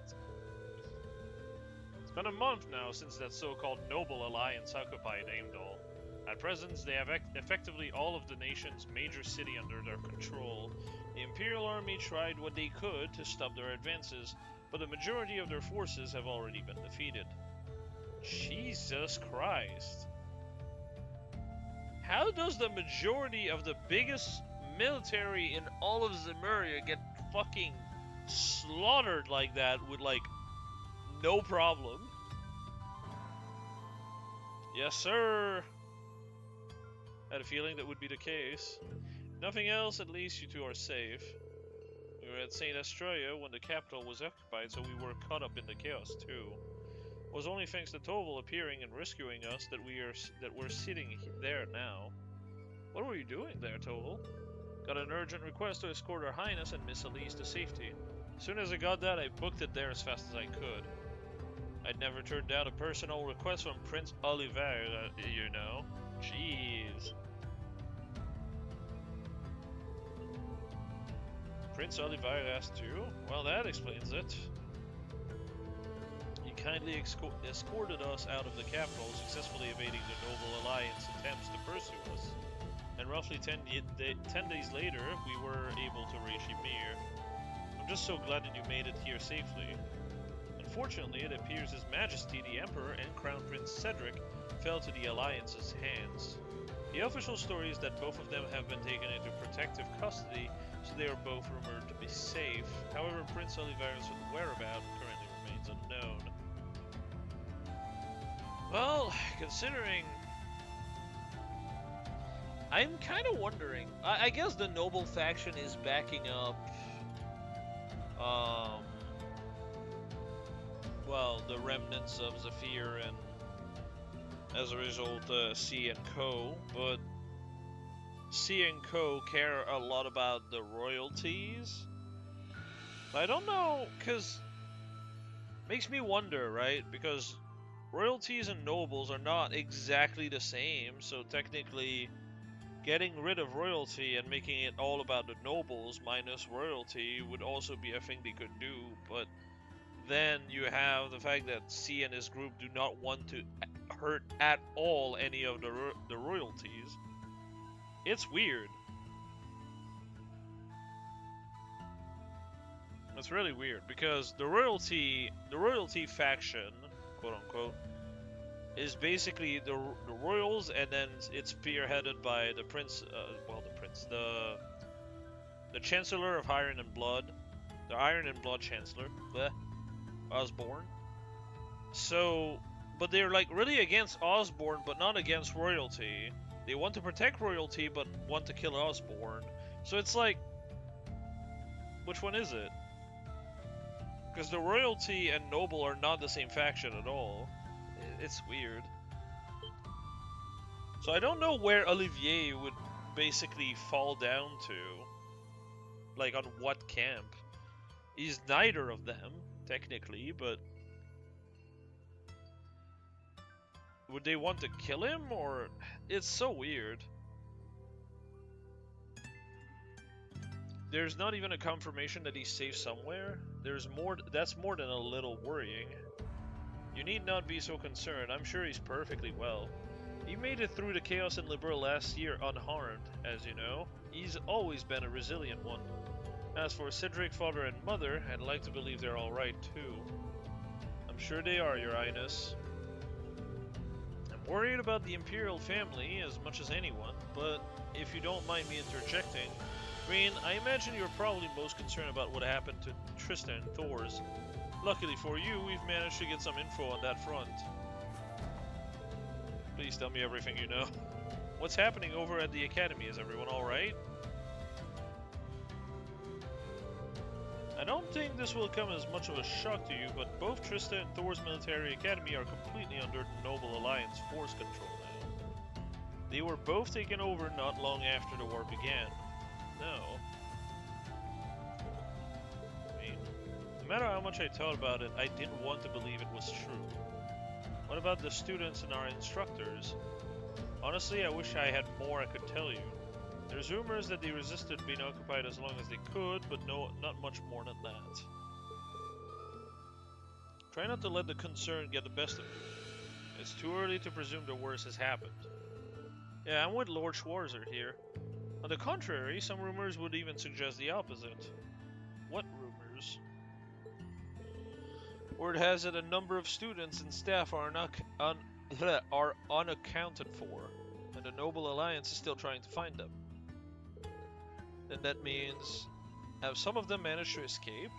It's been a month now since that so-called Noble Alliance occupied Heimdall. At present, they have effectively all of the nation's major city under their control. The Imperial Army tried what they could to stop their advances, but the majority of their forces have already been defeated. Jesus Christ. How does the majority of the biggest military in all of Zemuria get fucking slaughtered like that with, like, no problem? Yes, sir. Had a feeling that would be the case. Nothing else, at least you two are safe. We were at St. Astroia when the capital was occupied, so we were caught up in the chaos too. It was only thanks to Toval appearing and rescuing us that we're sitting there now. What were you doing there, Toval? Got an urgent request to escort Her Highness and Miss Elise to safety. As soon as I got that, I booked it there as fast as I could. I'd never turned down a personal request from Prince Oliver, you know. Jeez. Prince Oliver asked too? Well, that explains it. He kindly escorted us out of the capital, successfully evading the Noble Alliance attempts to pursue us. and roughly 10 days later, we were able to reach Ymir. I'm just so glad that you made it here safely. Unfortunately, it appears His Majesty the Emperor and Crown Prince Cedric fell to the Alliance's hands. The official story is that both of them have been taken into protective custody, so they are both rumored to be safe. However, Prince Olivares' whereabouts currently remains unknown. Well, considering... I'm kind of wondering. I guess the Noble faction is backing up... well, the remnants of Zephyr and as a result, C and Co. But C and Co. care a lot about the royalties. But I don't know, because makes me wonder, right? Because royalties and nobles are not exactly the same, so technically getting rid of royalty and making it all about the nobles minus royalty would also be a thing they could do, but then you have the fact that C and his group do not want to hurt at all any of the royalties. It's weird. It's really weird because the royalty faction, quote unquote, is basically the royals, and then it's spearheaded by the the Chancellor of Iron and Blood, the Iron and Blood Chancellor, Osborne. So, but they're like really against Osborne, but not against royalty. They want to protect royalty, but want to kill Osborne. So it's like, which one is it? Because the royalty and noble are not the same faction at all. It's weird. So I don't know where Olivier would basically fall down to. Like on what camp. He's neither of them, technically, but... would they want to kill him, or... It's so weird. There's not even a confirmation that he's safe somewhere. There's more. That's more than a little worrying. You need not be so concerned. I'm sure he's perfectly well. He made it through the chaos in Liberl last year unharmed, as you know. He's always been a resilient one. As for Cedric, father and mother, I'd like to believe they're alright too. I'm sure they are, Your Highness. I'm worried about the Imperial family as much as anyone, but if you don't mind me interjecting, Green, I imagine you're probably most concerned about what happened to Tristan and Thors. Luckily for you, we've managed to get some info on that front. Please tell me everything you know. What's happening over at the Academy? Is everyone alright? I don't think this will come as much of a shock to you, but both Tristan and Thor's military academy are completely under the Noble Alliance force control now. They were both taken over not long after the war began. No. I mean, no matter how much I thought about it, I didn't want to believe it was true. What about the students and our instructors? Honestly, I wish I had more I could tell you. There's rumors that they resisted being occupied as long as they could, but no, not much more than that. Try not to let the concern get the best of you. It's too early to presume the worst has happened. Yeah, I'm with Lord Schwarzer here. On the contrary, some rumors would even suggest the opposite. What rumors? Word has it a number of students and staff are unaccounted for, and the Noble Alliance is still trying to find them. Then that means, have some of them managed to escape?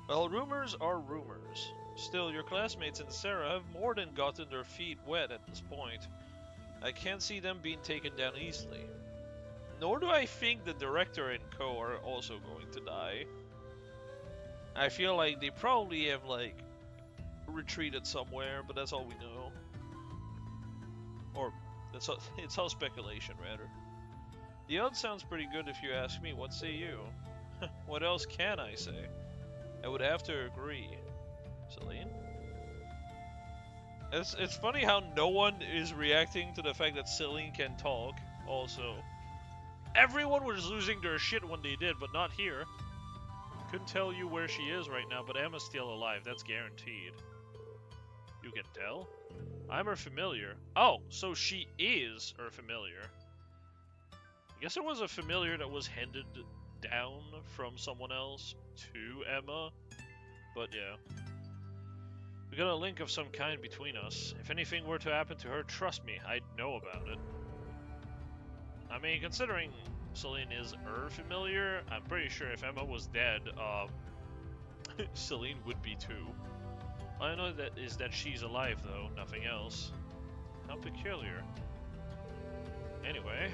Well, rumors are rumors. Still, your classmates and Sarah have more than gotten their feet wet at this point. I can't see them being taken down easily. Nor do I think the director and co are also going to die. I feel like they probably have, like, retreated somewhere, but that's all we know. Or, it's all speculation, rather. The odds sounds pretty good if you ask me. What say you? What else can I say? I would have to agree. Celine? It's funny how no one is reacting to the fact that Celine can talk, also. Everyone was losing their shit when they did, but not here. Couldn't tell you where she is right now, but Emma's still alive, that's guaranteed. You can tell? I'm her familiar. Oh, so she is her familiar. I guess it was a familiar that was handed down from someone else to Emma. But yeah. We got a link of some kind between us. If anything were to happen to her, trust me, I'd know about it. I mean, considering Celine is her familiar, I'm pretty sure if Emma was dead, Celine would be too. All I know is that she's alive though, nothing else. How peculiar. Anyway,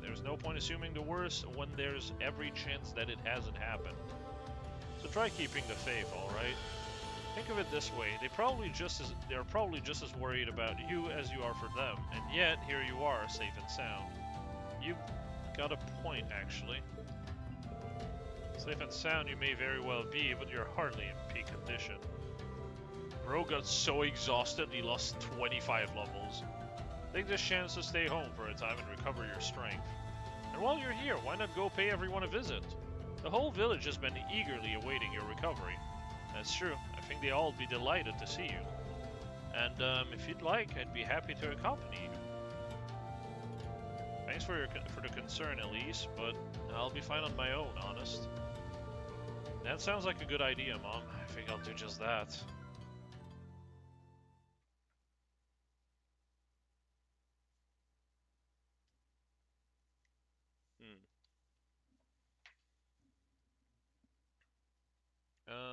there's no point assuming the worst when there's every chance that it hasn't happened. So try keeping the faith, alright? Think of it this way, they're probably just as worried about you as you are for them, and yet here you are, safe and sound. You've got a point, actually. Safe and sound you may very well be, but you're hardly in peak condition. Bro got so exhausted he lost 25 levels. Take this chance to stay home for a time and recover your strength. And while you're here, why not go pay everyone a visit? The whole village has been eagerly awaiting your recovery. That's true. I think they'll all be delighted to see you. And if you'd like, I'd be happy to accompany you. Thanks for the concern, Elise, but I'll be fine on my own, honest. That sounds like a good idea, Mom. I think I'll do just that.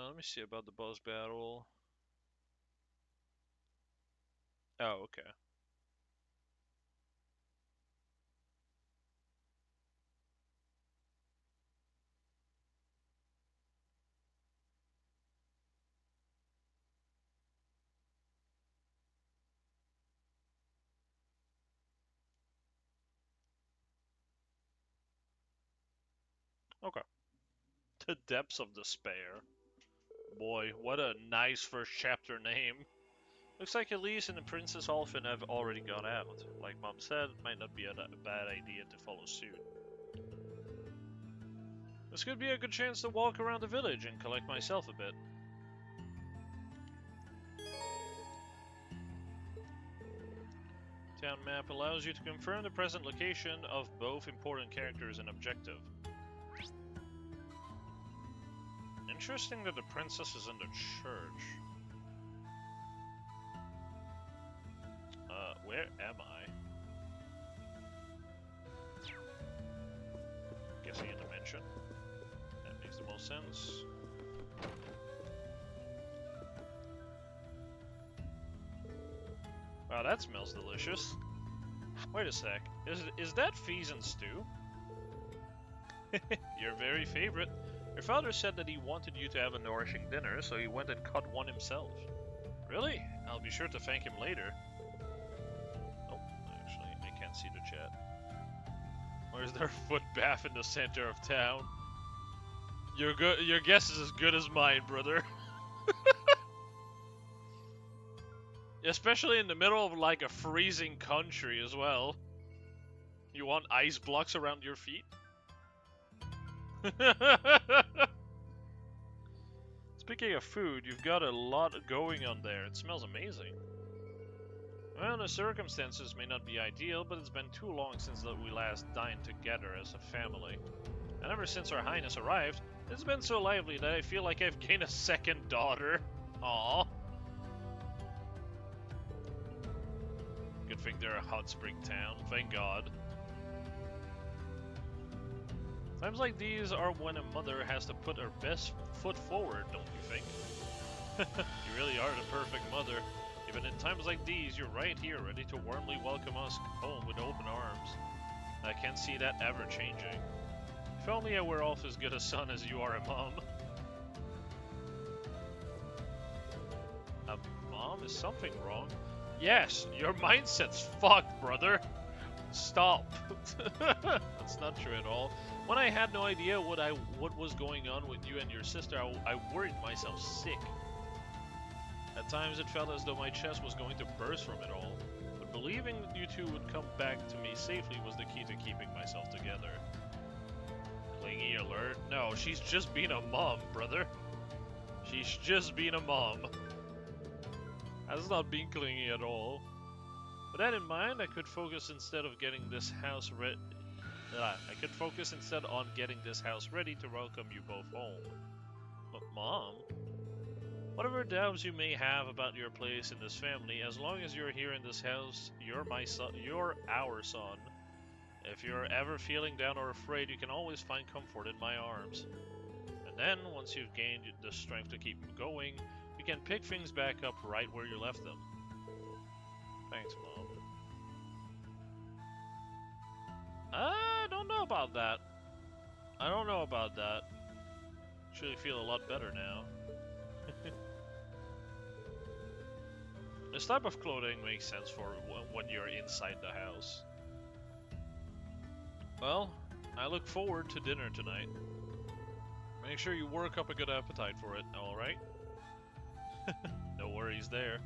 Let me see about the boss battle. Oh, okay. Okay. The Depths of Despair. Boy, what a nice first chapter name. Looks like Elise and the Princess Olphin have already gone out. Like Mom said, it might not be a bad idea to follow suit. This could be a good chance to walk around the village and collect myself a bit. Town map allows you to confirm the present location of both important characters and objective. Interesting that the princess is in the church. Where am I? Guessing a dimension. That makes the most sense. Wow, that smells delicious. Wait a sec. Is that Feason stew? Your very favorite. Your father said that he wanted you to have a nourishing dinner, so he went and cut one himself. Really? I'll be sure to thank him later. Oh, actually, I can't see the chat. Where's their foot bath in the center of town? Your guess is as good as mine, brother. Especially in the middle of like a freezing country as well. You want ice blocks around your feet? Speaking of food, you've got a lot going on there. It smells amazing. Well, the circumstances may not be ideal, but it's been too long since we last dined together as a family. And ever since Her Highness arrived, it's been so lively that I feel like I've gained a second daughter. Aww. Good thing they're a hot spring town, thank God. Times like these are when a mother has to put her best foot forward, don't you think? You really are the perfect mother. Even in times like these, you're right here, ready to warmly welcome us home with open arms. I can't see that ever changing. If only I were off as good a son as you are a mom. A mom? Is something wrong? Yes, your mindset's fucked, brother. Stop. That's not true at all. When I had no idea what was going on with you and your sister, I worried myself sick. At times it felt as though my chest was going to burst from it all. But believing that you two would come back to me safely was the key to keeping myself together. Clingy alert? No, she's just being a mom, brother. She's just being a mom. That's not being clingy at all. With that in mind, I could focus instead of getting this house I could focus instead on getting this house ready to welcome you both home. But Mom, whatever doubts you may have about your place in this family, as long as you're here in this house, you're my son. You're our son. If you're ever feeling down or afraid, you can always find comfort in my arms. And then, once you've gained the strength to keep going, you can pick things back up right where you left them. Thanks, Mom. I don't know about that. I don't know about that. Actually feel a lot better now. This type of clothing makes sense for when you're inside the house. Well, I look forward to dinner tonight. Make sure you work up a good appetite for it, alright? No worries there.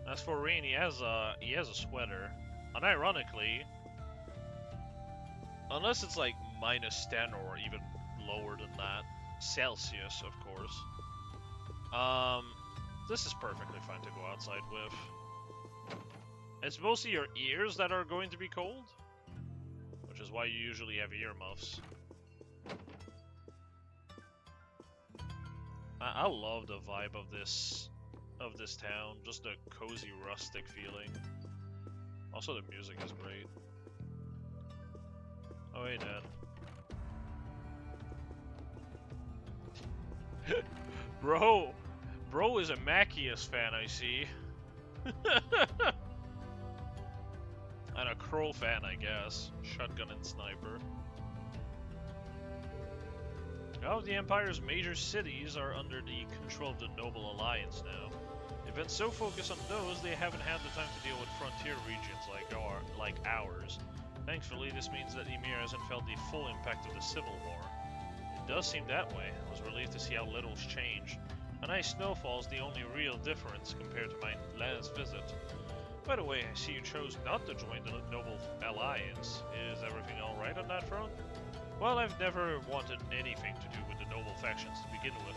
As for Rain, he has a sweater. Unironically, unless it's like -10 or even lower than that, Celsius, of course. This is perfectly fine to go outside with. It's mostly your ears that are going to be cold, which is why you usually have earmuffs. I love the vibe of this town, just a cozy, rustic feeling. Also, the music is great. Oh, hey, Dad. Bro is a Macchius fan, I see. And a Kroll fan, I guess. Shotgun and Sniper. All of the Empire's major cities are under the control of the Noble Alliance now. They've been so focused on those, they haven't had the time to deal with frontier regions like ours. Thankfully, this means that Ymir hasn't felt the full impact of the Civil War. It does seem that way. I was relieved to see how little's changed. A nice snowfall's the only real difference compared to my last visit. By the way, I see you chose not to join the Noble Alliance. Is everything alright on that front? Well, I've never wanted anything to do with the Noble factions to begin with.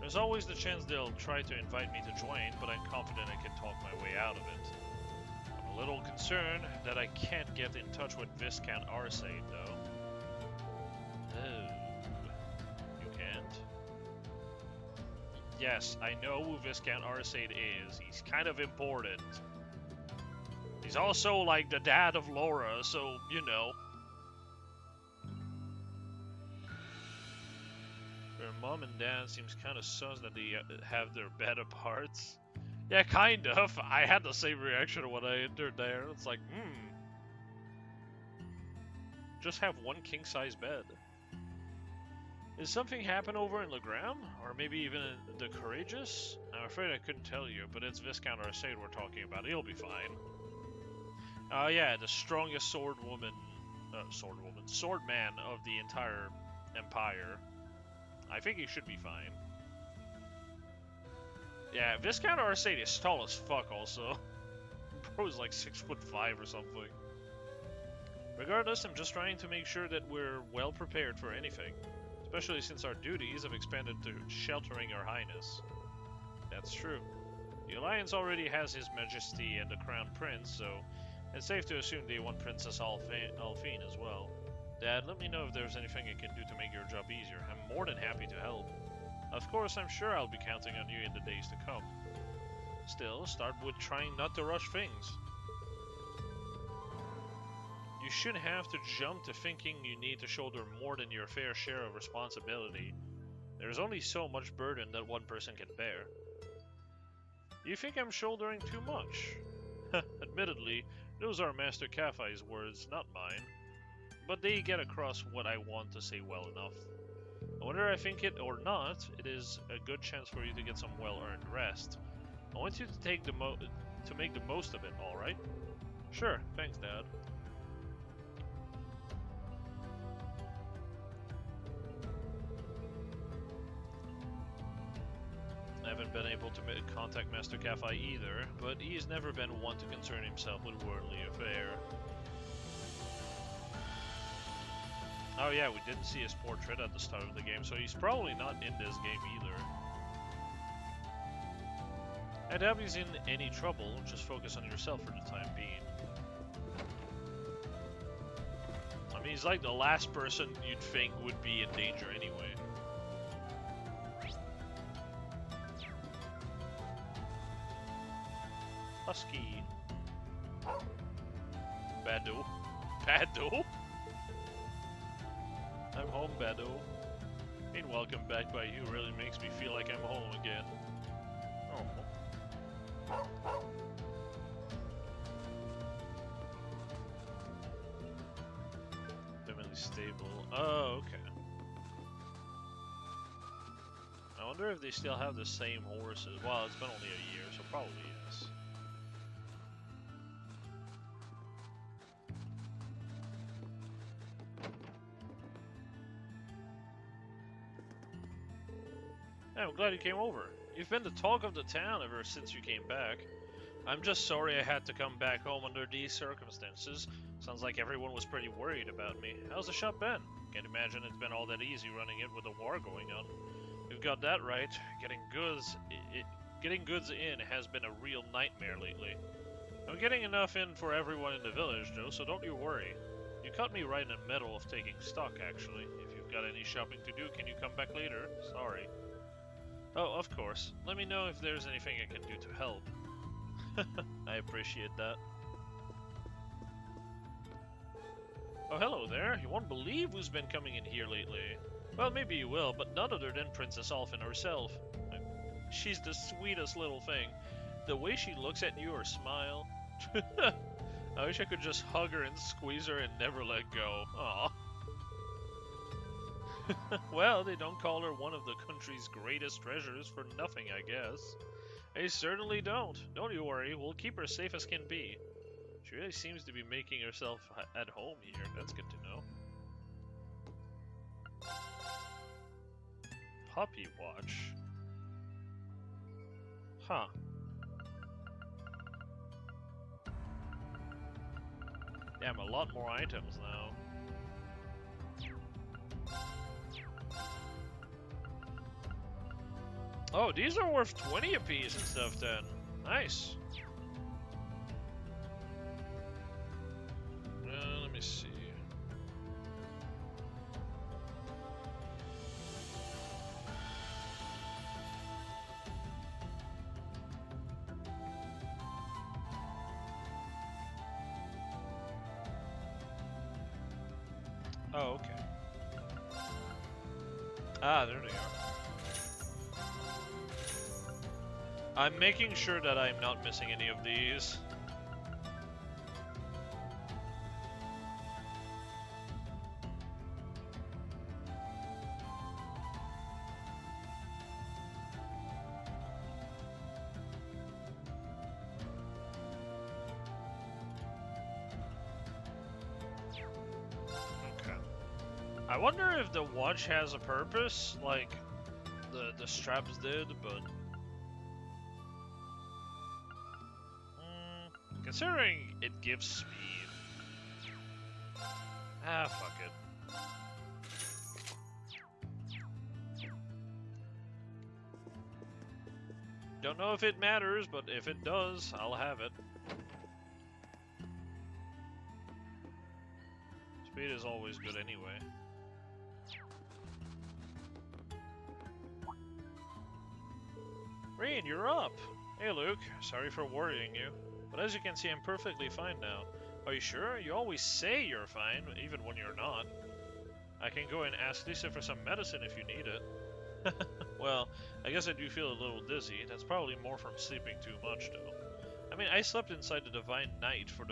There's always the chance they'll try to invite me to join, but I'm confident I can talk my way out of it. I'm a little concerned that I can't get in touch with Viscount Arcade, though. Oh, you can't? Yes, I know who Viscount Arcade is. He's kind of important. He's also like the dad of Laura, so, you know. Their mom and dad seems kind of sus that they have their bed apart. Yeah, kind of. I had the same reaction when I entered there. It's like, just have one king-size bed. Did something happen over in Legram? Or maybe even in the Courageous? I'm afraid I couldn't tell you, but it's Viscount Arcade we're talking about. He'll be fine. Yeah, the strongest swordman of the entire Empire. I think he should be fine. Yeah, Viscount Arcade is tall as fuck also. Bro's like 6'5" or something. Regardless, I'm just trying to make sure that we're well prepared for anything. Especially since our duties have expanded to sheltering Her Highness. That's true. The Alliance already has His Majesty and the Crown Prince, so it's safe to assume they want Princess Alphine as well. Dad, let me know if there's anything I can do to make your job easier. I'm more than happy to help. Of course, I'm sure I'll be counting on you in the days to come. Still, start with trying not to rush things. You shouldn't have to jump to thinking you need to shoulder more than your fair share of responsibility. There's only so much burden that one person can bear. You think I'm shouldering too much? Admittedly, those are Master Kafai's words, not mine. But they get across what I want to say well enough. Whether I think it or not, it is a good chance for you to get some well-earned rest. I want you to make the most of it, alright? Sure, thanks, Dad. I haven't been able to contact Master Kafai either, but he's never been one to concern himself with worldly affairs. Oh yeah, we didn't see his portrait at the start of the game, so he's probably not in this game either. I doubt he's in any trouble, just focus on yourself for the time being. I mean, he's like the last person you'd think would be in danger anyway. Husky. Bado. Bado? I'm home, Bado. Being welcomed back by you really makes me feel like I'm home again. Oh. Family stable. Oh, okay. I wonder if they still have the same horses. Well, it's been only a year, so probably yes. Yeah, I'm glad you came over. You've been the talk of the town ever since you came back. I'm just sorry I had to come back home under these circumstances. Sounds like everyone was pretty worried about me. How's the shop been? Can't imagine it's been all that easy running it with the war going on. You've got that right. Getting goods in has been a real nightmare lately. I'm getting enough in for everyone in the village, though, so don't you worry. You caught me right in the middle of taking stock, actually. If you've got any shopping to do, can you come back later? Sorry. Oh, of course. Let me know if there's anything I can do to help. I appreciate that. Oh, hello there. You won't believe who's been coming in here lately. Well, maybe you will, but none other than Princess Alphen herself. She's the sweetest little thing. The way she looks at you or smile. I wish I could just hug her and squeeze her and never let go. Aw. Well, they don't call her one of the country's greatest treasures for nothing, I guess. They certainly don't. Don't you worry, we'll keep her safe as can be. She really seems to be making herself at home here. That's good to know. Puppy watch. Huh. Damn, a lot more items now. Oh, these are worth 20 apiece and stuff then. Nice. Let me see. Oh, okay. Ah, there they are. I'm making sure that I'm not missing any of these. Okay. I wonder if the watch has a purpose, like the straps did, but considering it gives speed. Ah, fuck it. Don't know if it matters, but if it does, I'll have it. Speed is always good anyway. Rean, you're up! Hey Luke, sorry for worrying you. But as you can see, I'm perfectly fine now. Are you sure? You always say you're fine, even when you're not. I can go and ask Lisa for some medicine if you need it. Well, I guess I do feel a little dizzy. That's probably more from sleeping too much, though. I mean, I slept inside the Divine Night for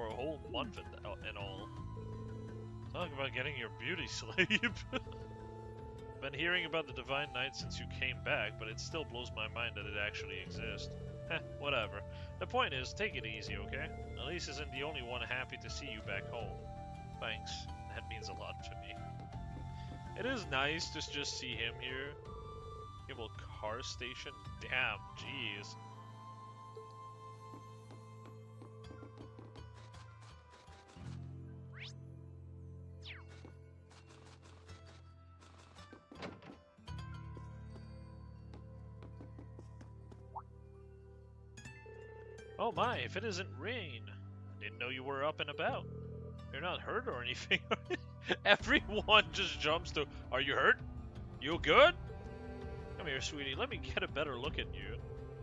a whole month and all. Talk about getting your beauty sleep. Been hearing about the Divine Night since you came back, but it still blows my mind that it actually exists. Whatever. The point is, take it easy, okay? Elise isn't the only one happy to see you back home. Thanks. That means a lot to me. It is nice to just see him here. Cable car station? Damn, jeez. Oh my, if it isn't rain. I didn't know you were up and about. You're not hurt or anything. Everyone just jumps to, are you hurt? You good? Come here, sweetie. Let me get a better look at you.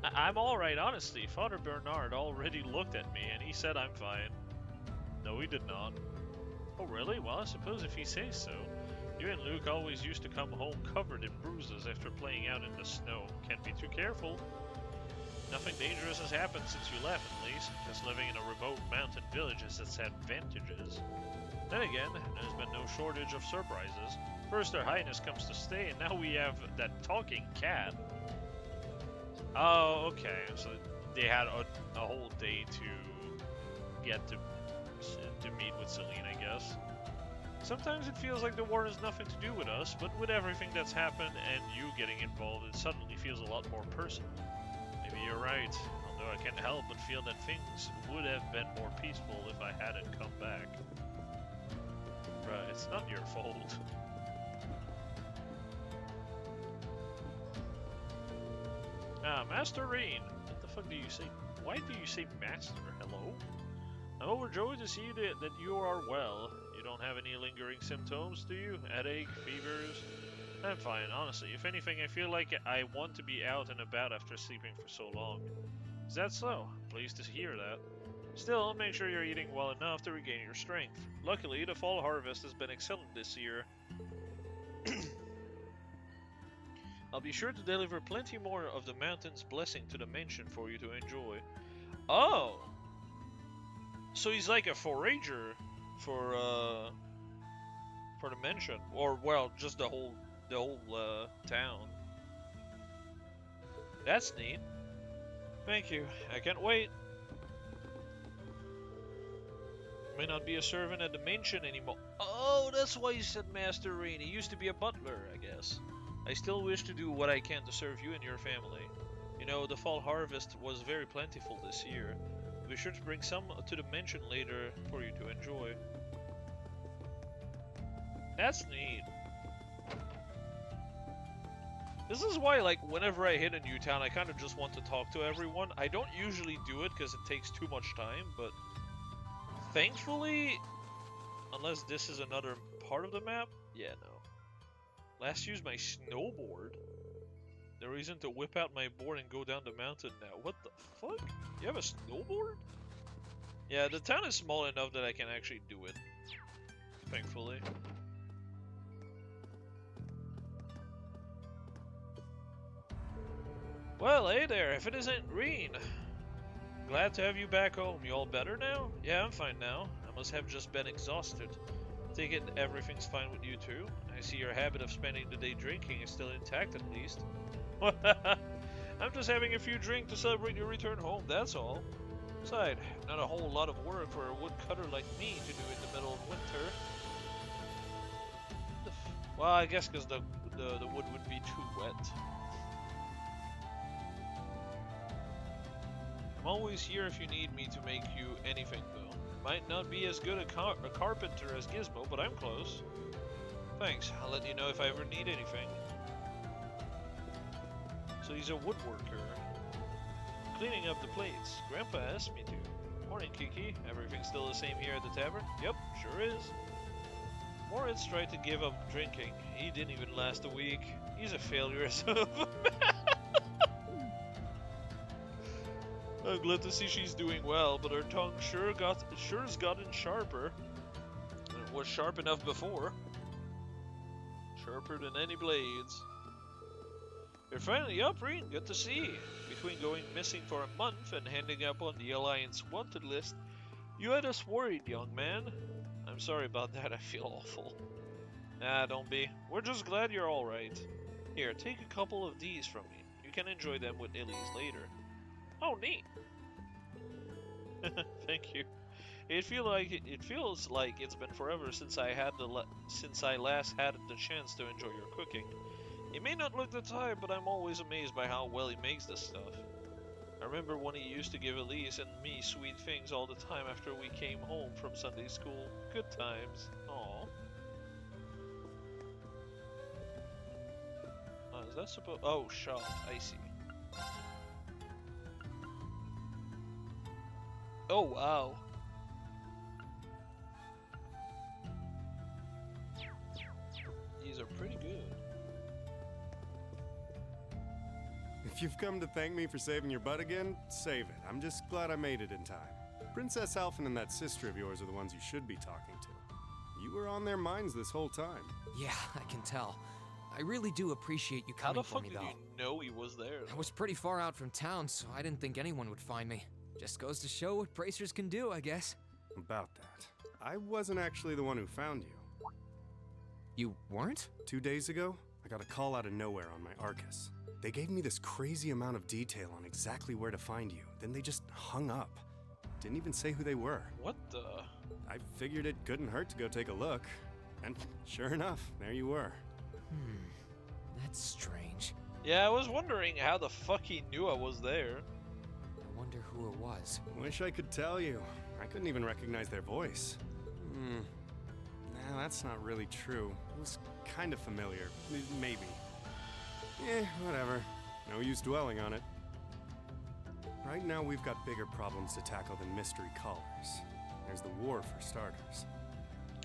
I'm alright, honestly. Father Bernard already looked at me and he said I'm fine. No, he did not. Oh, really? Well, I suppose if he says so. You and Luke always used to come home covered in bruises after playing out in the snow. Can't be too careful. Nothing dangerous has happened since you left, at least. Just living in a remote mountain village has its advantages. Then again, there's been no shortage of surprises. First, Her Highness comes to stay, and now we have that talking cat. Oh, okay. So they had a whole day to get to meet with Celine, I guess. Sometimes it feels like the war has nothing to do with us, but with everything that's happened and you getting involved, it suddenly feels a lot more personal. Maybe you're right, although I can't help but feel that things would have been more peaceful if I hadn't come back. Bruh, it's not your fault. Master Rain. What the fuck do you say? Why do you say Master? Hello? I'm overjoyed to see that you are well. You don't have any lingering symptoms, do you? Headache, fevers? I'm fine, honestly. If anything, I feel like I want to be out and about after sleeping for so long. Is that so? Pleased to hear that. Still, make sure you're eating well enough to regain your strength. Luckily, the fall harvest has been excellent this year. I'll be sure to deliver plenty more of the mountain's blessing to the mansion for you to enjoy. Oh! So he's like a forager for the mansion, or well, just the whole town. That's neat. Thank you. I can't wait. May not be a servant at the mansion anymore. Oh, that's why you said Master Rain. He used to be a butler, I guess. I still wish to do what I can to serve you and your family. You know, the fall harvest was very plentiful this year. Be sure to bring some to the mansion later for you to enjoy. That's neat. This is why, like, whenever I hit a new town, I kind of just want to talk to everyone. I don't usually do it because it takes too much time, but thankfully, unless this is another part of the map, yeah, no. Last used my snowboard. No reason to whip out my board and go down the mountain now. What the fuck? You have a snowboard? Yeah, the town is small enough that I can actually do it. Thankfully. Well, hey there, if it isn't Reen. Glad to have you back home. You all better now? Yeah, I'm fine now. I must have just been exhausted. Take it everything's fine with you too. I see your habit of spending the day drinking is still intact at least. I'm just having a few drinks to celebrate your return home, that's all. Besides, not a whole lot of work for a woodcutter like me to do in the middle of winter. Well, I guess because the wood would be too wet. I'm always here if you need me to make you anything though. Might not be as good a carpenter as Gizmo, but I'm close. Thanks, I'll let you know if I ever need anything. So he's a woodworker. Cleaning up the plates. Grandpa asked me to. Morning, Kiki. Everything still the same here at the tavern? Yep, sure is. Moritz tried to give up drinking. He didn't even last a week. He's a failure as a man. I'm glad to see she's doing well, but her tongue sure has gotten sharper. And it was sharp enough before. Sharper than any blades. You're finally up, Reen. Good to see. Between going missing for a month and ending up on the Alliance wanted list, you had us worried, young man. I'm sorry about that. I feel awful. Nah, don't be. We're just glad you're alright. Here, take a couple of these from me. You can enjoy them with Elise later. Oh, neat. Thank you. It feels like it's been forever since I last had the chance to enjoy your cooking. He may not look the type, but I'm always amazed by how well he makes this stuff. I remember when he used to give Elise and me sweet things all the time after we came home from Sunday school. Good times. Aww. Is that supposed? Oh, shop. I see. Oh, wow. If you've come to thank me for saving your butt again, save it. I'm just glad I made it in time. Princess Alphen and that sister of yours are the ones you should be talking to. You were on their minds this whole time. Yeah, I can tell. I really do appreciate you How coming the for fuck me, did though. you know he was there? I was pretty far out from town, so I didn't think anyone would find me. Just goes to show what bracers can do, I guess. About that, I wasn't actually the one who found you. You weren't? 2 days ago, I got a call out of nowhere on my Arcus. They gave me this crazy amount of detail on exactly where to find you, then they just hung up. Didn't even say who they were. What the? I figured it couldn't hurt to go take a look. And sure enough, there you were. That's strange. Yeah, I was wondering how the fuck he knew I was there. I wonder who it was. Wish I could tell you. I couldn't even recognize their voice. Nah, that's not really true. It was kind of familiar. Maybe. Whatever. No use dwelling on it. Right now, we've got bigger problems to tackle than mystery callers. There's the war, for starters.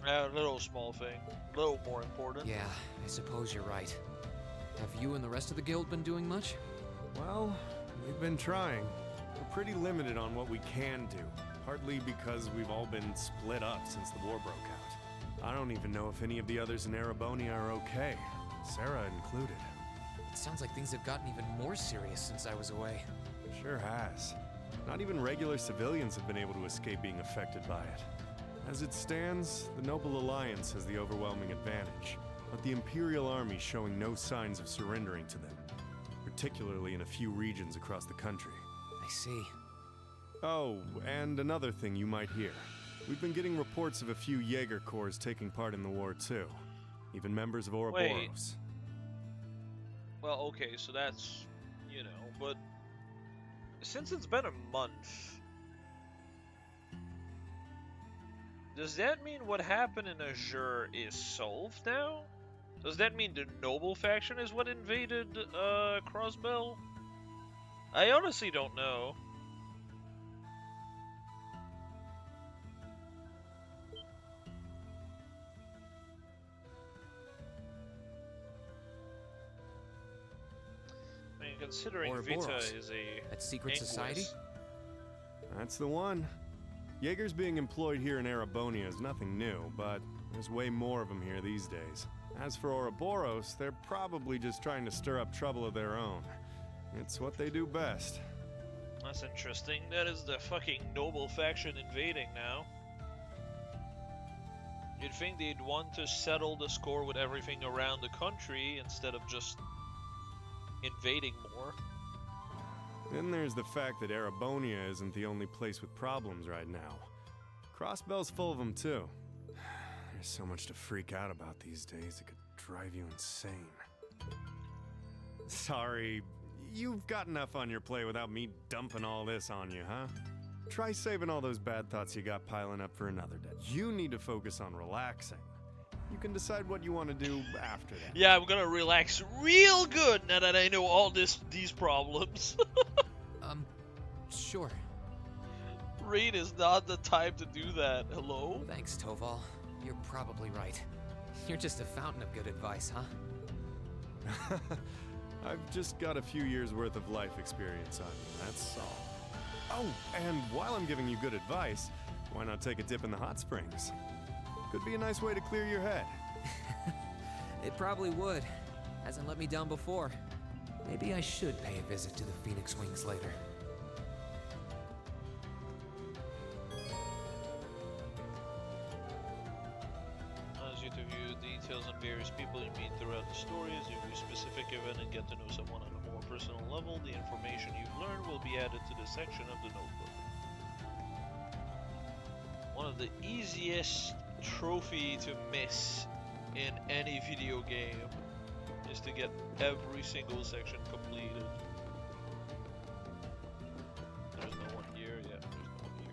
A little small thing. A little more important. Yeah, I suppose you're right. Have you and the rest of the guild been doing much? Well, we've been trying. We're pretty limited on what we can do, partly because we've all been split up since the war broke out. I don't even know if any of the others in Erebonia are okay, Sarah included. It sounds like things have gotten even more serious since I was away. Sure has. Not even regular civilians have been able to escape being affected by it. As it stands, the Noble Alliance has the overwhelming advantage, but the Imperial Army showing no signs of surrendering to them, particularly in a few regions across the country. I see. Oh, and another thing you might hear. We've been getting reports of a few Jaeger Corps taking part in the war too. Even members of Ouroboros. Well, okay, so that's, but since it's been a month, does that mean what happened in Azure is solved now? Does that mean the Noble faction is what invaded Crossbell? I honestly don't know. I mean, considering Vita Ouroboros. is a That secret society? That's the one. Jaegers being employed here in Erebonia is nothing new, but there's way more of them here these days. As for Ouroboros, they're probably just trying to stir up trouble of their own. It's what they do best. That's interesting. That is the fucking Noble faction invading now. You'd think they'd want to settle the score with everything around the country instead of just invading more. Then there's the fact that Erebonia isn't the only place with problems right now. Crossbell's full of them too. There's so much to freak out about these days, it could drive you insane. Sorry, you've got enough on your plate without me dumping all this on you, huh? Try saving all those bad thoughts you got piling up for another day. You need to focus on relaxing. You can decide what you want to do after that. Yeah, I'm gonna relax real good now that I know all these problems. Sure. Reed is not the type to do that. Hello? Thanks, Toval. You're probably right. You're just a fountain of good advice, huh? I've just got a few years worth of life experience on you, that's all. Oh, and while I'm giving you good advice, why not take a dip in the hot springs? Could be a nice way to clear your head. It probably would. Hasn't let me down before. Maybe I should pay a visit to the Phoenix Wings later. Allows you to view details on various people you meet throughout the stories. You view specific event and get to know someone on a more personal level. The information you've learned will be added to the section of the notebook. One of the easiest trophy to miss in any video game is to get every single section completed. There's no one here yet. There's no one here.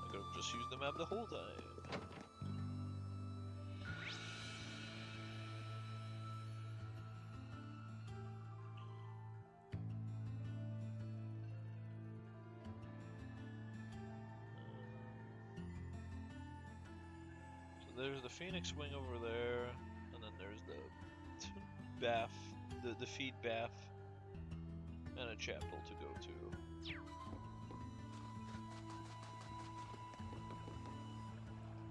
I could have just used the map the whole time. There's the Phoenix Wing over there, and then there's the bath, the feed bath. And a chapel to go to.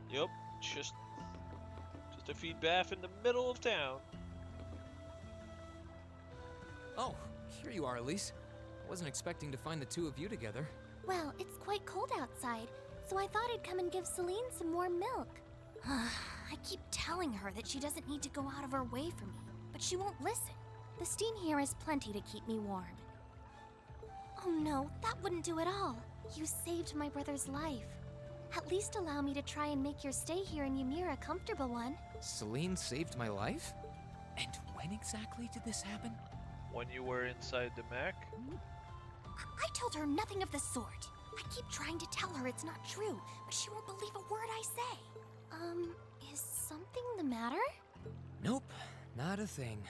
Yep, just defeat Baff in the middle of town. Oh, here you are, Elise. I wasn't expecting to find the two of you together. Well, it's quite cold outside, so I thought I'd come and give Celine some warm milk. I keep telling her that she doesn't need to go out of her way for me, but she won't listen. The steam here is plenty to keep me warm. Oh no, that wouldn't do at all. You saved my brother's life. At least allow me to try and make your stay here in Ymir a comfortable one. Celine saved my life? And when exactly did this happen? When you were inside the mech? I told her nothing of the sort. I keep trying to tell her it's not true, but she won't believe a word I say. Is something the matter? Nope, not a thing.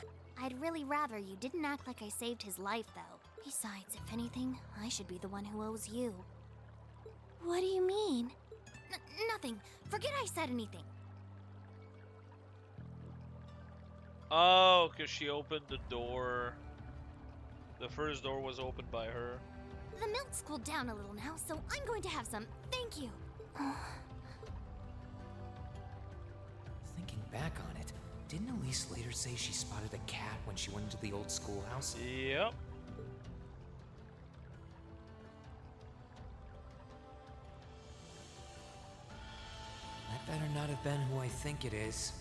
I'd really rather you didn't act like I saved his life, though. Besides, if anything, I should be the one who owes you. What do you mean? Nothing. Forget I said anything. Oh, because she opened the door. The first door was opened by her. The milk's cooled down a little now, so I'm going to have some. Thank you. Thinking back on it, didn't Elise later say she spotted a cat when she went into the old schoolhouse? Yep. That better not have been who I think it is.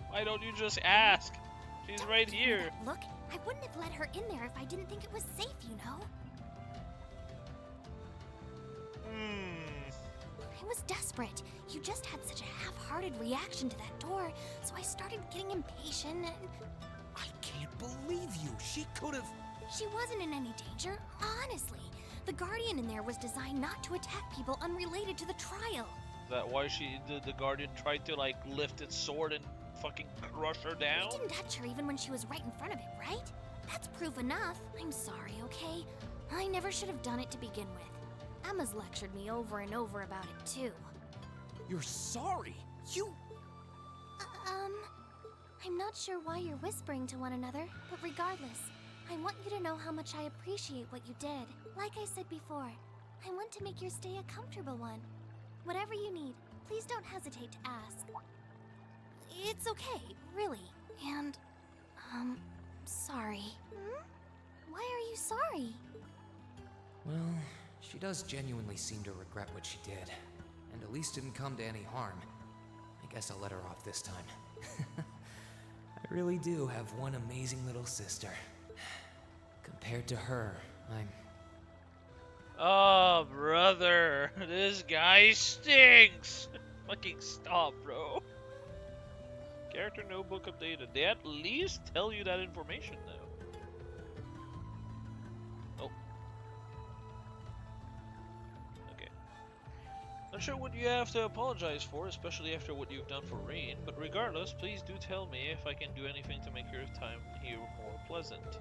Why don't you just ask? She's right here. Look, I wouldn't have let her in there if I didn't think it was safe, you know? I was desperate. You just had such a half-hearted reaction to that door, so I started getting impatient and... I can't believe you! She could've... She wasn't in any danger, honestly. The Guardian in there was designed not to attack people unrelated to the trial. Is that why the Guardian tried to, like, lift its sword and fucking crush her down? I didn't touch her even when she was right in front of it, right? That's proof enough. I'm sorry, okay? I never should have done it to begin with. Emma's lectured me over and over about it, too. You're sorry? You... I'm not sure why you're whispering to one another, but regardless, I want you to know how much I appreciate what you did. Like I said before, I want to make your stay a comfortable one. Whatever you need, please don't hesitate to ask. It's okay, really. And, sorry. Why are you sorry? Well, she does genuinely seem to regret what she did. And at least didn't come to any harm. I guess I'll let her off this time. I really do have one amazing little sister. Compared to her, I'm... Oh, brother. This guy stinks. Fucking stop, bro. Character notebook updated. They at least tell you that information, though. Oh. Okay. Not sure what you have to apologize for, especially after what you've done for Rain, but regardless, please do tell me if I can do anything to make your time here more pleasant.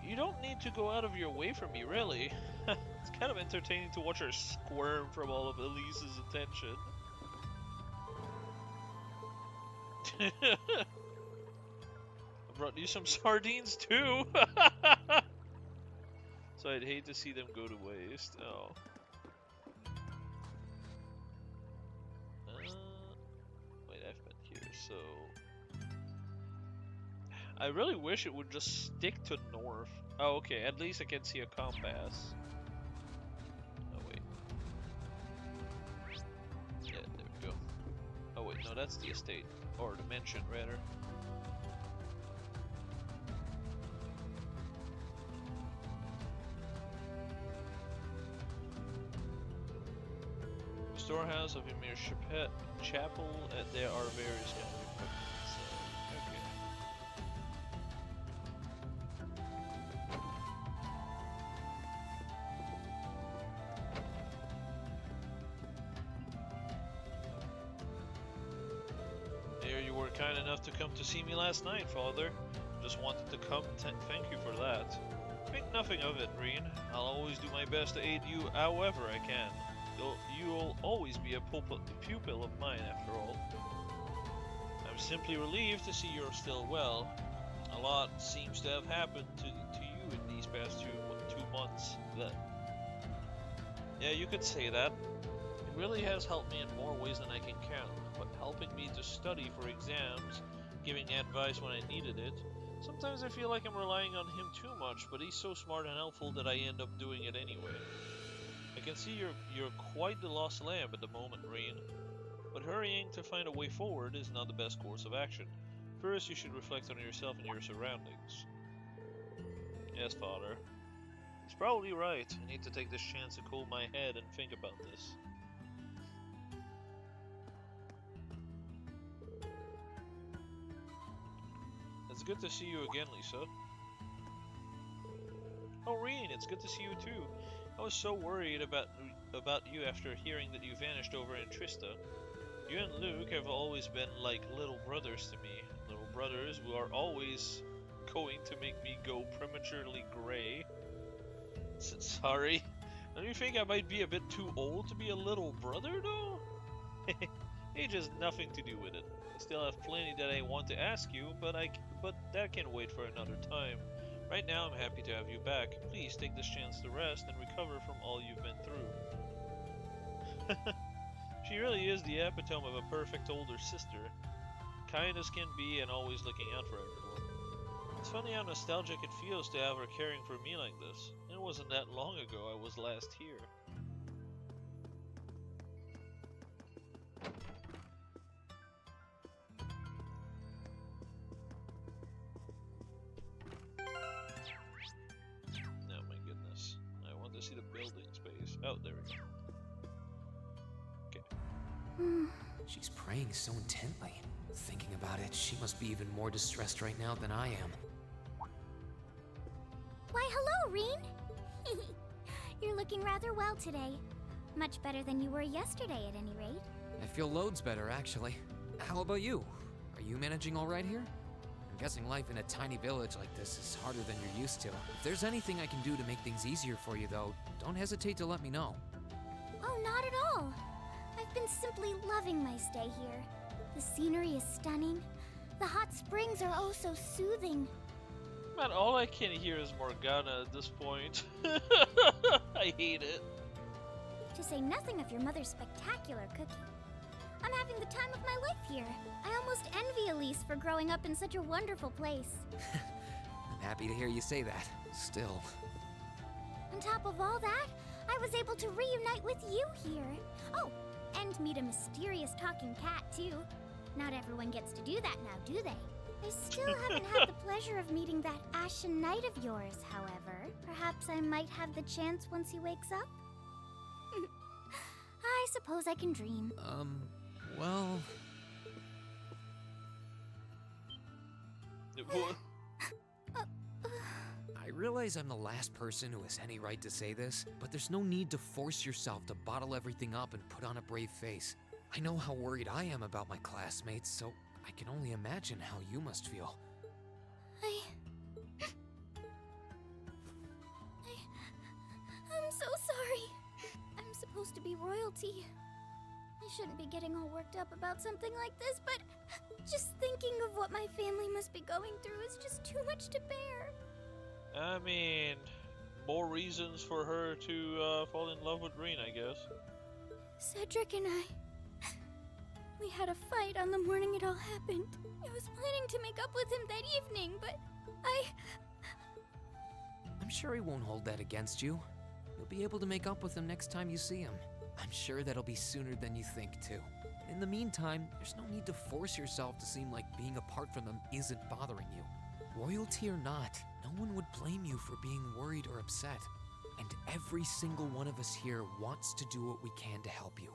You don't need to go out of your way for me, really. It's kind of entertaining to watch her squirm from all of Elise's attention. I brought you some sardines too! So I'd hate to see them go to waste. Oh. Wait, I've been here, so... I really wish it would just stick to north. Oh, okay, at least I can see a compass. Oh, wait. Yeah, there we go. Oh, wait, no, that's the estate. Or the mansion, rather. Storehouse of Ymir Chapel, and there are various kind of equipment, so, okay. Kind enough to come to see me last night, Father. Just wanted to come and thank you for that. Think nothing of it, Reen. I'll always do my best to aid you however I can. You'll always be a pupil of mine, after all. I'm simply relieved to see you're still well. A lot seems to have happened to you in these past two months. Yeah, you could say that. It really has helped me in more ways than I can count, but helping me to study for exams, giving advice when I needed it. Sometimes I feel like I'm relying on him too much, but he's so smart and helpful that I end up doing it anyway. I can see you're quite the lost lamb at the moment, Rean. But hurrying to find a way forward is not the best course of action. First, you should reflect on yourself and your surroundings. Yes, Father. He's probably right. I need to take this chance to cool my head and think about this. It's good to see you again, Lisa. Oh, Rean, it's good to see you too. I was so worried about you after hearing that you vanished over in Trista. You and Luke have always been like little brothers to me. Little brothers who are always going to make me go prematurely gray. Sorry. Don't you think I might be a bit too old to be a little brother, though? Age has nothing to do with it. I still have plenty that I want to ask you, but that can wait for another time. Right now, I'm happy to have you back. Please take this chance to rest and recover from all you've been through. She really is the epitome of a perfect older sister. Kind as can be and always looking out for everyone. It's funny how nostalgic it feels to have her caring for me like this. It wasn't that long ago I was last here. Oh my goodness. I want to see the building space. Oh, there we go. Okay. She's praying so intently. Thinking about it, she must be even more distressed right now than I am. Why, hello, Rean! You're looking rather well today. Much better than you were yesterday, at any rate. I feel loads better, actually. How about you? Are you managing all right here? I'm guessing life in a tiny village like this is harder than you're used to. If there's anything I can do to make things easier for you, though, don't hesitate to let me know. Oh, not at all. I've been simply loving my stay here. The scenery is stunning. The hot springs are oh so soothing. Man, all I can hear is Morgana at this point. I hate it. To say nothing of your mother's spectacular cooking. I'm having the time of my life here. I almost envy Elise for growing up in such a wonderful place. I'm happy to hear you say that. Still. On top of all that, I was able to reunite with you here. Oh, and meet a mysterious talking cat, too. Not everyone gets to do that now, do they? I still haven't had the pleasure of meeting that Ashen Knight of yours, however. Perhaps I might have the chance once he wakes up? I suppose I can dream. Well... I realize I'm the last person who has any right to say this, but there's no need to force yourself to bottle everything up and put on a brave face. I know how worried I am about my classmates, so I can only imagine how you must feel. I'm so sorry. I'm supposed to be royalty. I shouldn't be getting all worked up about something like this, but just thinking of what my family must be going through is just too much to bear. I mean, more reasons for her to fall in love with Rean, I guess. Cedric and we had a fight on the morning it all happened. I was planning to make up with him that evening, but I'm sure he won't hold that against you. You'll be able to make up with him next time you see him. I'm sure that'll be sooner than you think, too. In the meantime, there's no need to force yourself to seem like being apart from them isn't bothering you. Royalty or not, no one would blame you for being worried or upset. And every single one of us here wants to do what we can to help you.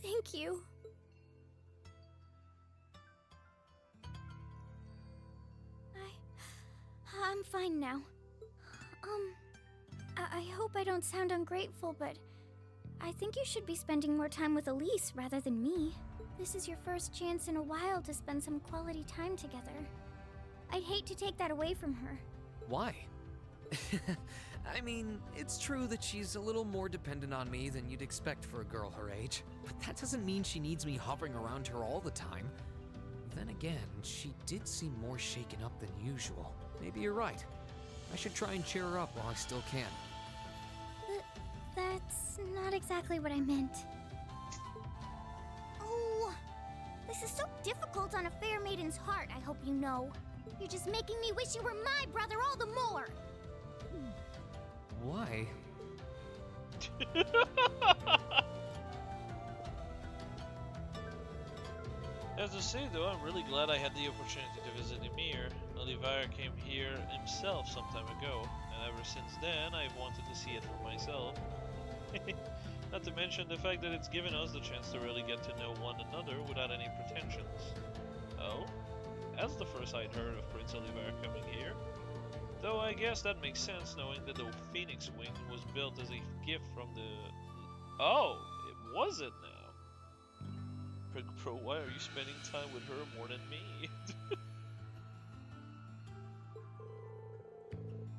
Thank you. I'm fine now. I hope I don't sound ungrateful, but I think you should be spending more time with Elise rather than me. This is your first chance in a while to spend some quality time together. I'd hate to take that away from her. Why? I mean, it's true that she's a little more dependent on me than you'd expect for a girl her age, but that doesn't mean she needs me hovering around her all the time. Then again, she did seem more shaken up than usual. Maybe you're right. I should try and cheer her up while I still can. That's not exactly what I meant. Oh, this is so difficult on a fair maiden's heart, I hope you know. You're just making me wish you were my brother all the more. Why? As to say though, I'm really glad I had the opportunity to visit Ymir. Olivaire came here himself some time ago, and ever since then I've wanted to see it for myself. Not to mention the fact that it's given us the chance to really get to know one another without any pretensions. Oh? That's the first I'd heard of Prince Olivaire coming here. Though I guess that makes sense knowing that the Phoenix Wing was built as a gift from the... Oh! It was it now! Pro, why are you spending time with her more than me?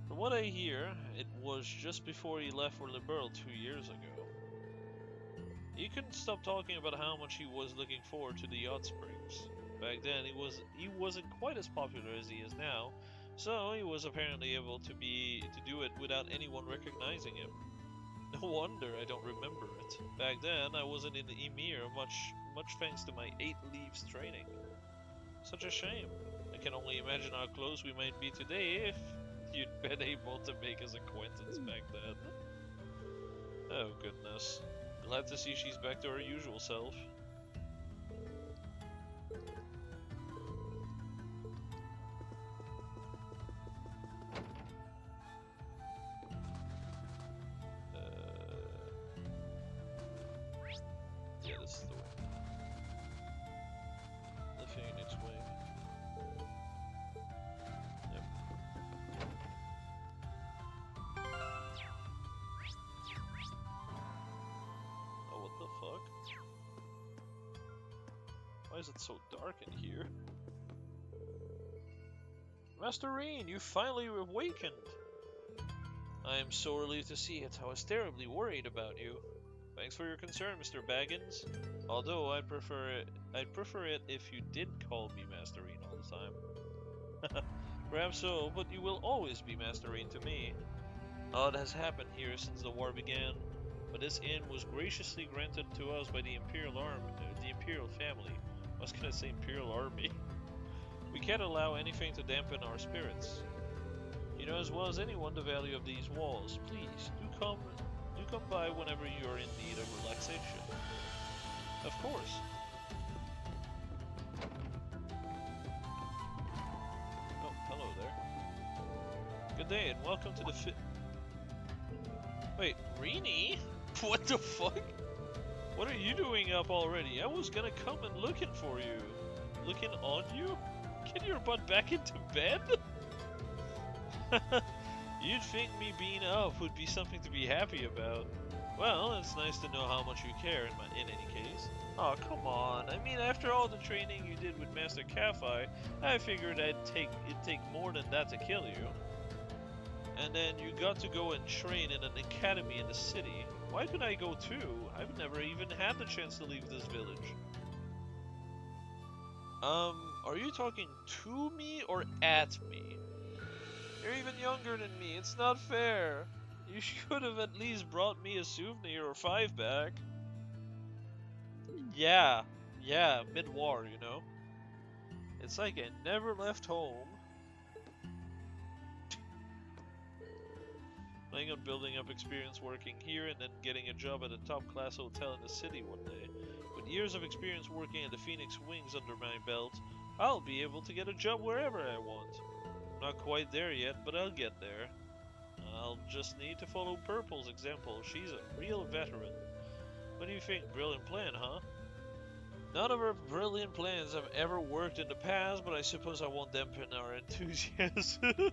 From what I hear, it was just before he left for Liberl 2 years ago. He couldn't stop talking about how much he was looking forward to the Yacht Springs. Back then, he wasn't quite as popular as he is now, so he was apparently able to do it without anyone recognizing him. No wonder I don't remember it. Back then, I wasn't in the Ymir much thanks to my 8 leaves training. Such a shame. I can only imagine how close we might be today if you'd been able to make his acquaintance back then. Oh goodness. Glad to see she's back to her usual self. Yeah, this is the way. The Phoenix Wing. Yep. Oh, what the fuck? Why is it so dark in here? Master Rean, you finally awakened! I am so relieved to see it. I was terribly worried about you. Thanks for your concern, Mr. Baggins. Although I'd prefer it if you didn't call me Master Rean all the time. Perhaps so, but you will always be Master Rean to me. A lot has happened here since the war began, but this inn was graciously granted to us by the Imperial family. I was gonna say Imperial Army. We can't allow anything to dampen our spirits. You know as well as anyone the value of these walls. Please, do come by whenever you are in need of relaxation. Of course. Oh, hello there. Good day and welcome to the Wait, Reenie? What the fuck? What are you doing up already? I was gonna come and looking for you. Looking on you? Get your butt back into bed? You'd think me being up would be something to be happy about. Well, it's nice to know how much you care in any case. Oh, come on. I mean, after all the training you did with Master Kafai, I figured it'd take more than that to kill you. And then you got to go and train in an academy in the city. Why could I go too? I've never even had the chance to leave this village. Are you talking to me or at me? You're even younger than me, it's not fair. You should have at least brought me a souvenir or 5 back. Yeah, mid-war, you know. It's like I never left home. Planning on building up experience working here and then getting a job at a top-class hotel in the city one day. With years of experience working at the Phoenix Wings under my belt, I'll be able to get a job wherever I want. Not quite there yet, but I'll get there. I'll just need to follow Purple's example. She's a real veteran. What do you think? Brilliant plan, huh? None of our brilliant plans have ever worked in the past, but I suppose I won't dampen our enthusiasm.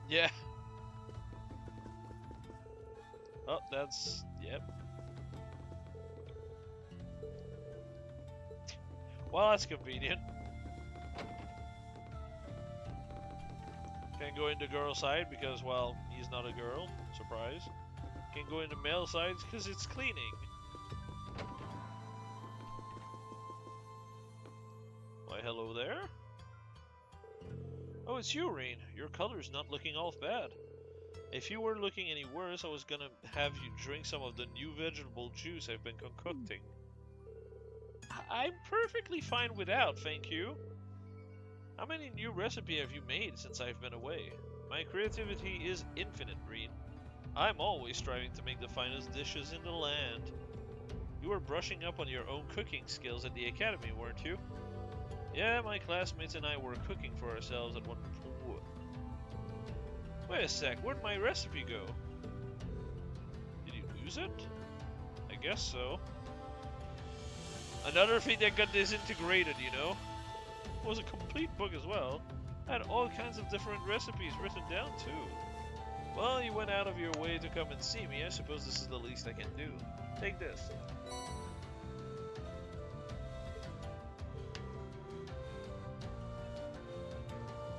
Yeah. Oh, that's... yep. Well, that's convenient. Can't go into girl side because, well, he's not a girl. Surprise. Can't go into male sides because it's cleaning. Why, hello there? Oh, it's you, Rean. Your color's not looking all bad. If you were looking any worse, I was gonna have you drink some of the new vegetable juice I've been concocting. I'm perfectly fine without, thank you. How many new recipes have you made since I've been away? My creativity is infinite, Rean. I'm always striving to make the finest dishes in the land. You were brushing up on your own cooking skills at the academy, weren't you? Yeah, my classmates and I were cooking for ourselves at one point. Wait a sec, where'd my recipe go? Did you lose it? I guess so. Another thing that got disintegrated, you know? It was a complete book as well. Had all kinds of different recipes written down too. Well, you went out of your way to come and see me. I suppose this is the least I can do. Take this.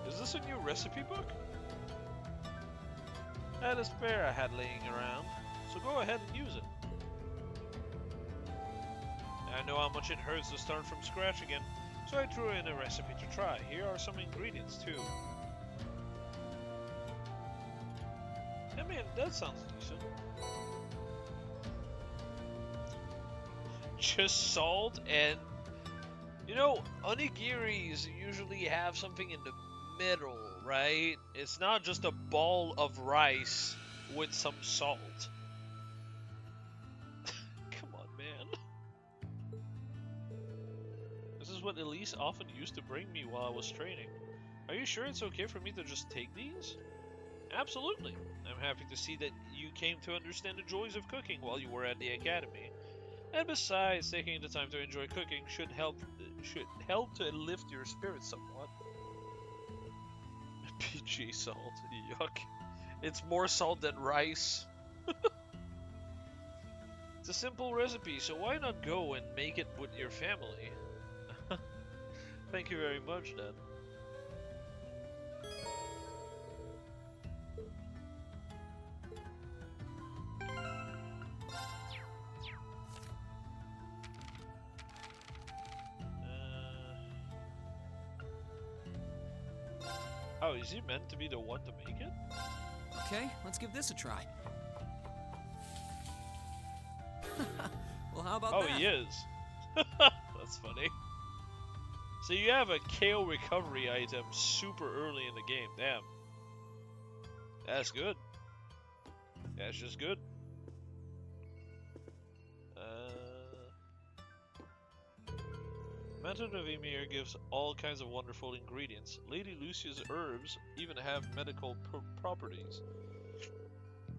Is this a new recipe book? I had a spare I had laying around, so go ahead and use it. I know how much it hurts to start from scratch again, so I threw in a recipe to try. Here are some ingredients too. I mean, that sounds decent. Just salt and... You know, onigiris usually have something in the middle, right? It's not just a ball of rice with some salt. Come on, man. This is what Elise often used to bring me while I was training. Are you sure it's okay for me to just take these? Absolutely. I'm happy to see that you came to understand the joys of cooking while you were at the academy. And besides, taking the time to enjoy cooking should help to lift your spirits somewhat. PG salt, yuck. It's more salt than rice. It's a simple recipe, so why not go and make it with your family? Thank you very much, then. Oh, is he meant to be the one to make it? Okay, let's give this a try. Well, how about that? Oh, he is. That's funny. So you have a KO recovery item super early in the game. Damn. That's good. That's just good. Method of Emir gives all kinds of wonderful ingredients. Lady Lucia's herbs even have medical properties.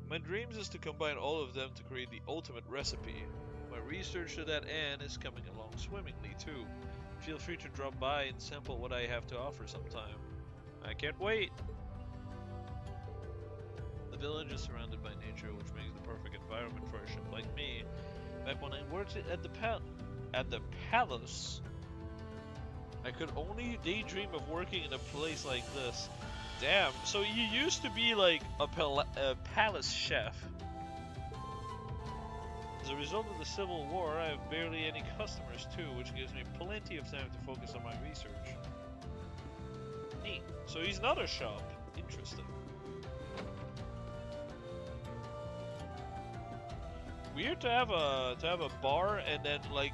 My dreams is to combine all of them to create the ultimate recipe. My research to that end is coming along swimmingly too. Feel free to drop by and sample what I have to offer sometime. I can't wait! The village is surrounded by nature, which makes the perfect environment for a ship like me. Back when I worked at the palace, I could only daydream of working in a place like this. Damn, so you used to be like a palace chef. As a result of the Civil War, I have barely any customers too, which gives me plenty of time to focus on my research. Neat. So he's not a shop. Interesting. Weird to have a bar and then like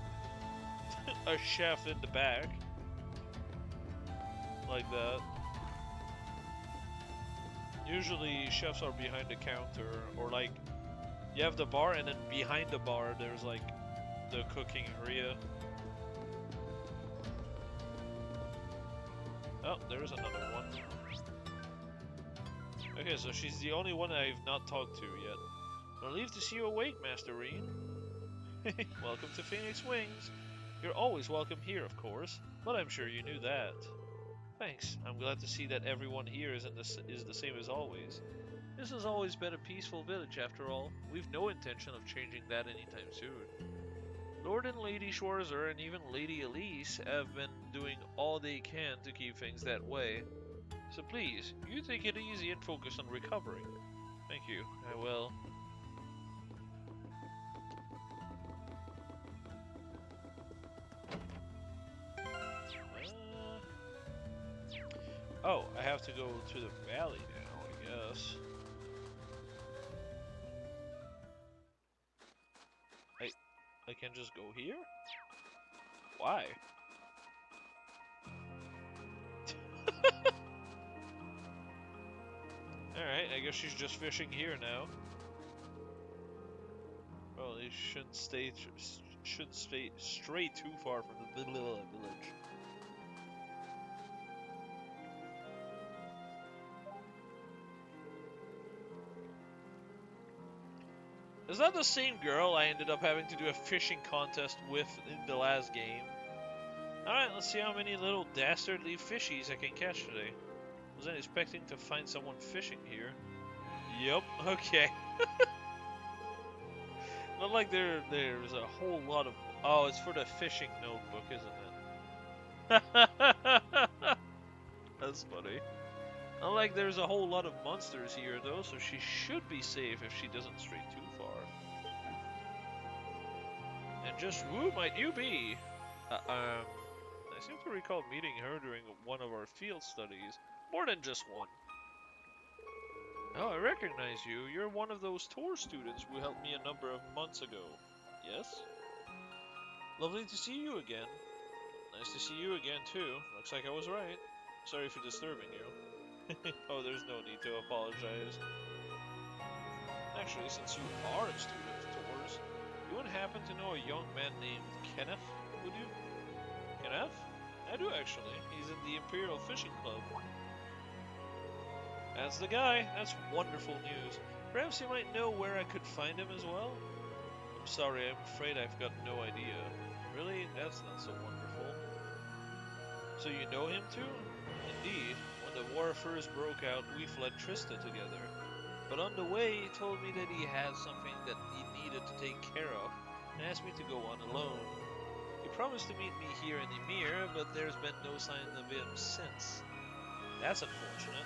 a chef in the back. Like that. Usually chefs are behind the counter, or like you have the bar and then behind the bar there's like the cooking area. Oh, there's another one. Okay, so she's the only one I've not talked to yet. Relieved to see you awake, Master Rean. Welcome to Phoenix Wings. You're always welcome here, of course, but I'm sure you knew that. Thanks. I'm glad to see that everyone here is the same as always. This has always been a peaceful village, after all. We've no intention of changing that anytime soon. Lord and Lady Schwarzer and even Lady Elise have been doing all they can to keep things that way. So please, you take it easy and focus on recovering. Thank you. I will. Oh, I have to go to the valley now, I guess. I can just go here? Why? Alright, I guess she's just fishing here now. Well, they shouldn't stray too far from the village. Is that the same girl I ended up having to do a fishing contest with in the last game? Alright, let's see how many little dastardly fishies I can catch today. Wasn't expecting to find someone fishing here. Yep, okay. Not like there's a whole lot of... Oh, it's for the fishing notebook, isn't it? That's funny. Not like there's a whole lot of monsters here, though, so she should be safe if she doesn't stray too far. And just who might you be? I seem to recall meeting her during one of our field studies. More than just one. Oh, I recognize you. You're one of those tour students who helped me a number of months ago. Yes? Lovely to see you again. Nice to see you again, too. Looks like I was right. Sorry for disturbing you. Oh, there's no need to apologize. Actually, since you are a student of tours, you wouldn't happen to know a young man named Kenneth, would you? Kenneth? I do, actually. He's in the Imperial Fishing Club. That's the guy. That's wonderful news. Perhaps you might know where I could find him as well? I'm sorry, I'm afraid I've got no idea. Really? That's not so wonderful. So you know him too? Indeed. When the war first broke out, we fled Trista together. But on the way, he told me that he had something that he needed to take care of, and asked me to go on alone. He promised to meet me here in Ymir, but there's been no sign of him since. That's unfortunate.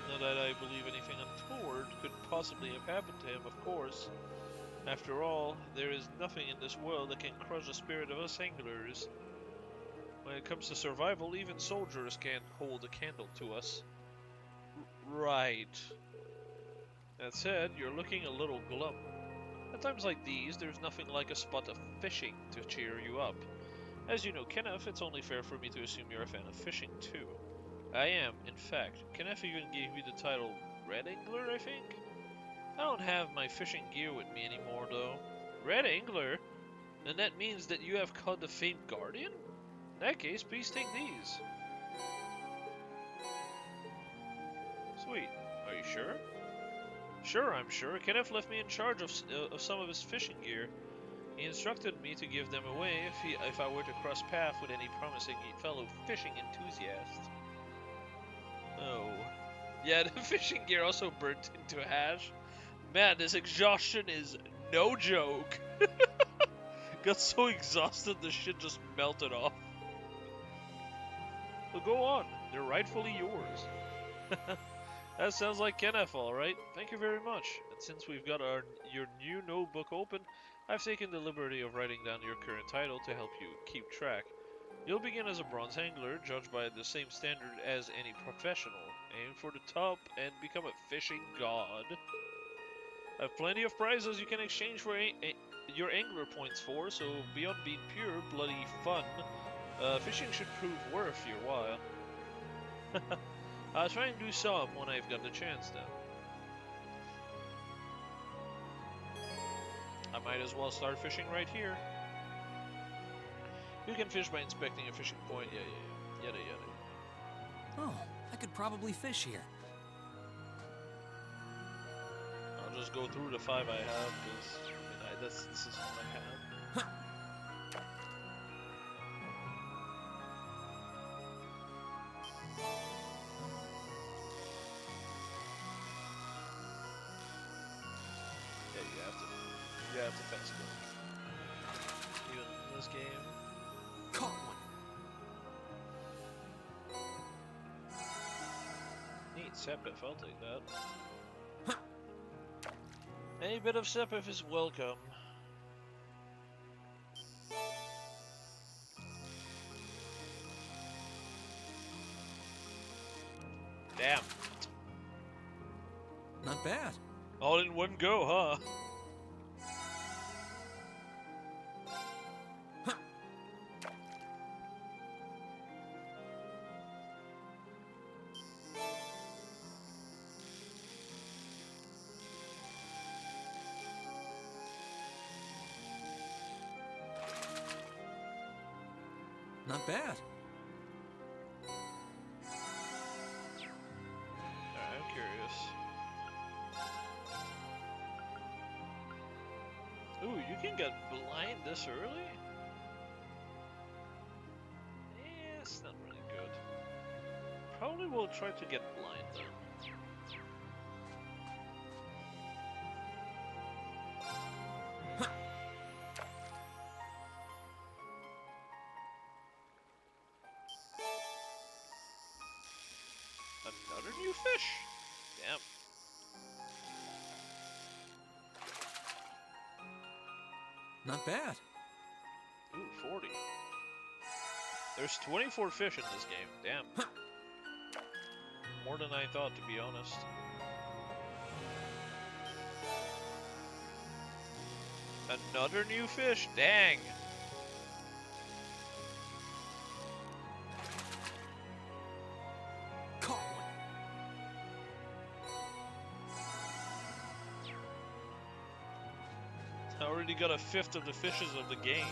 Not that I believe anything untoward could possibly have happened to him, of course. After all, there is nothing in this world that can crush the spirit of us anglers. When it comes to survival, even soldiers can't hold a candle to us. Right. That said, you're looking a little glum. At times like these, there's nothing like a spot of fishing to cheer you up. As you know, Kenneth, it's only fair for me to assume you're a fan of fishing too. I am, in fact. Kenneth even gave me the title Red Angler, I think? I don't have my fishing gear with me anymore, though. Red Angler? Then that means that you have caught the famed Guardian? In that case, please take these. Sweet. Are you sure? Sure, I'm sure. Kenneth left me in charge of some of his fishing gear. He instructed me to give them away if I were to cross paths with any promising fellow fishing enthusiasts. Oh. Yeah, the fishing gear also burnt into ash. Man, this exhaustion is no joke. Got so exhausted the shit just melted off. Well, go on. They're rightfully yours. That sounds like Kenneth, alright. Thank you very much. And since we've got your new notebook open, I've taken the liberty of writing down your current title to help you keep track. You'll begin as a bronze angler, judged by the same standard as any professional. Aim for the top and become a fishing god. I have plenty of prizes you can exchange for your angler points for, so beyond being pure, bloody fun, fishing should prove worth your while. I'll try and do some when I've got the chance then. I might as well start fishing right here. You can fish by inspecting a fishing point, yada yada. Oh, I could probably fish here. I'll just go through the 5 I have, because this is all I have. Yeah, you have to fence it. Even in this game. Caught one. Sweet, Sepif, I'll take that. Any bit of Sepif is welcome. Damn. Not bad. All in one go, huh? Not bad. I'm curious. Ooh, you can get blind this early? Yeah, it's not really good. Probably will try to get blind then. Another new fish! Damn. Not bad. Ooh, 40. There's 24 fish in this game. Damn. More than I thought, to be honest. Another new fish? Dang! I already got a fifth of the fishes of the game.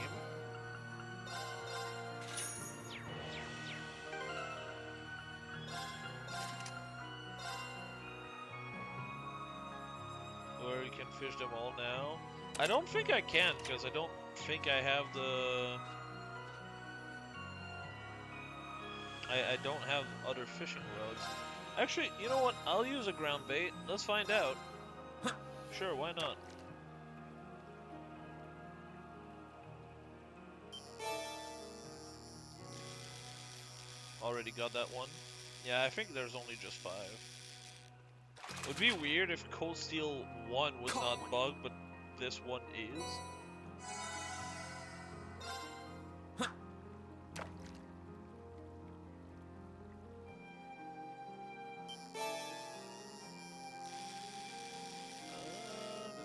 Where you can fish them all now? I don't think I can, because I don't think I have the... I don't have other fishing rods. Actually, you know what? I'll use a ground bait. Let's find out. Sure, why not? Already got that one. Yeah, I think there's only just 5. It would be weird if Cold Steel 1 was not bugged, but this one is.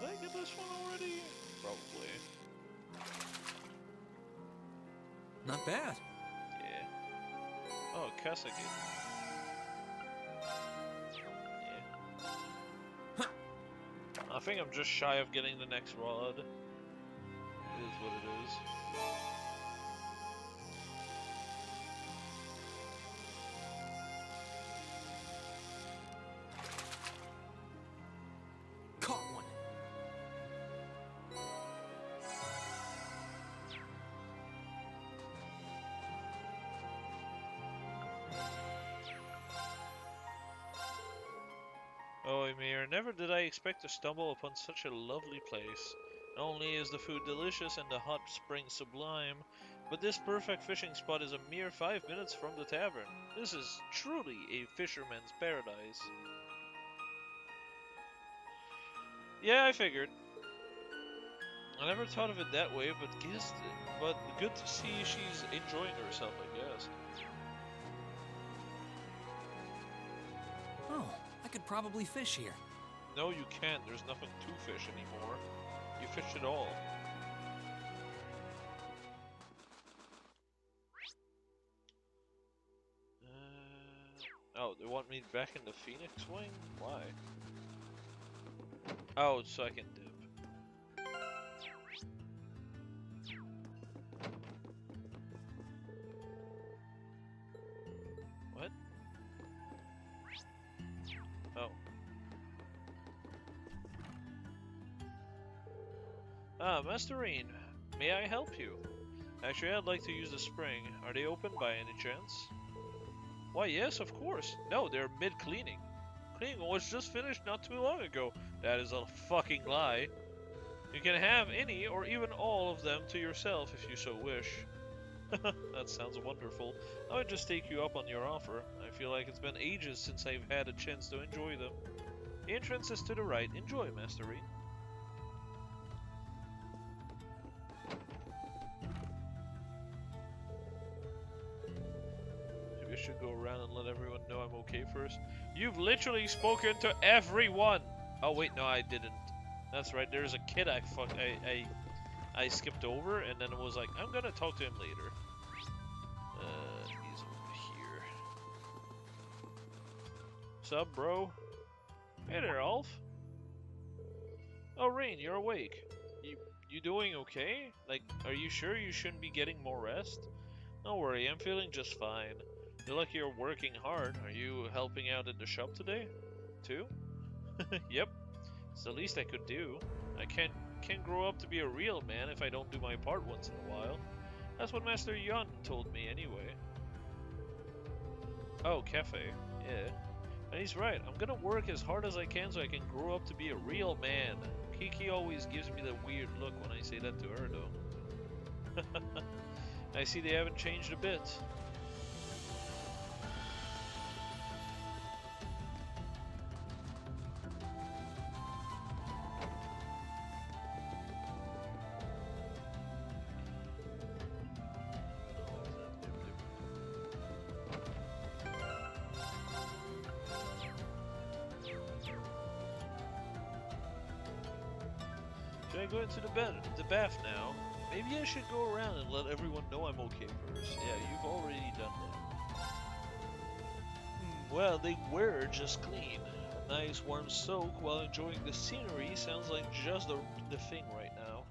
Did I get this one already? Probably. Not bad. Oh, Kasagi. Yeah. I think I'm just shy of getting the next rod. It is what it is. Caught one. Oh, Emir, never did I expect to stumble upon such a lovely place. Not only is the food delicious and the hot spring sublime, but this perfect fishing spot is a mere 5 minutes from the tavern. This is truly a fisherman's paradise. Yeah, I figured. I never thought of it that way, but good to see she's enjoying herself, I guess. Oh, I could probably fish here. No, you can't. There's nothing to fish anymore. You fished it all. Oh, they want me back in the Phoenix Wing? Why? Oh, so I can dip. What? Oh. Ah, Masterine, may I help you? Actually, I'd like to use the spring. Are they open by any chance? Why, yes, of course. No, they're mid-cleaning. Cleaning was just finished not too long ago. That is a fucking lie. You can have any or even all of them to yourself if you so wish. That sounds wonderful. I would just take you up on your offer. I feel like it's been ages since I've had a chance to enjoy them. The entrance is to the right. Enjoy, Master Reed. Maybe I should go around and let everyone know I'm okay first. You've literally spoken to everyone! Oh wait, no I didn't. That's right, there's a kid I skipped over, and then it was like, I'm gonna talk to him later. He's over here. Sup, bro? Hey there, Alf. Oh, Rain, you're awake. You doing okay? Like, are you sure you shouldn't be getting more rest? Don't worry, I'm feeling just fine. You're like you're working hard. Are you helping out at the shop today? Too? Yep. It's the least I could do. I can't grow up to be a real man if I don't do my part once in a while. That's what Master Yun told me anyway. Oh, cafe. Yeah. And he's right. I'm gonna work as hard as I can so I can grow up to be a real man. Kiki always gives me the weird look when I say that to her, though. I see they haven't changed a bit. Should I go into the bath now? Maybe I should go around and let everyone know I'm okay first. Yeah, you've already done that. Well, they were just clean. A nice warm soak while enjoying the scenery sounds like just the thing right now.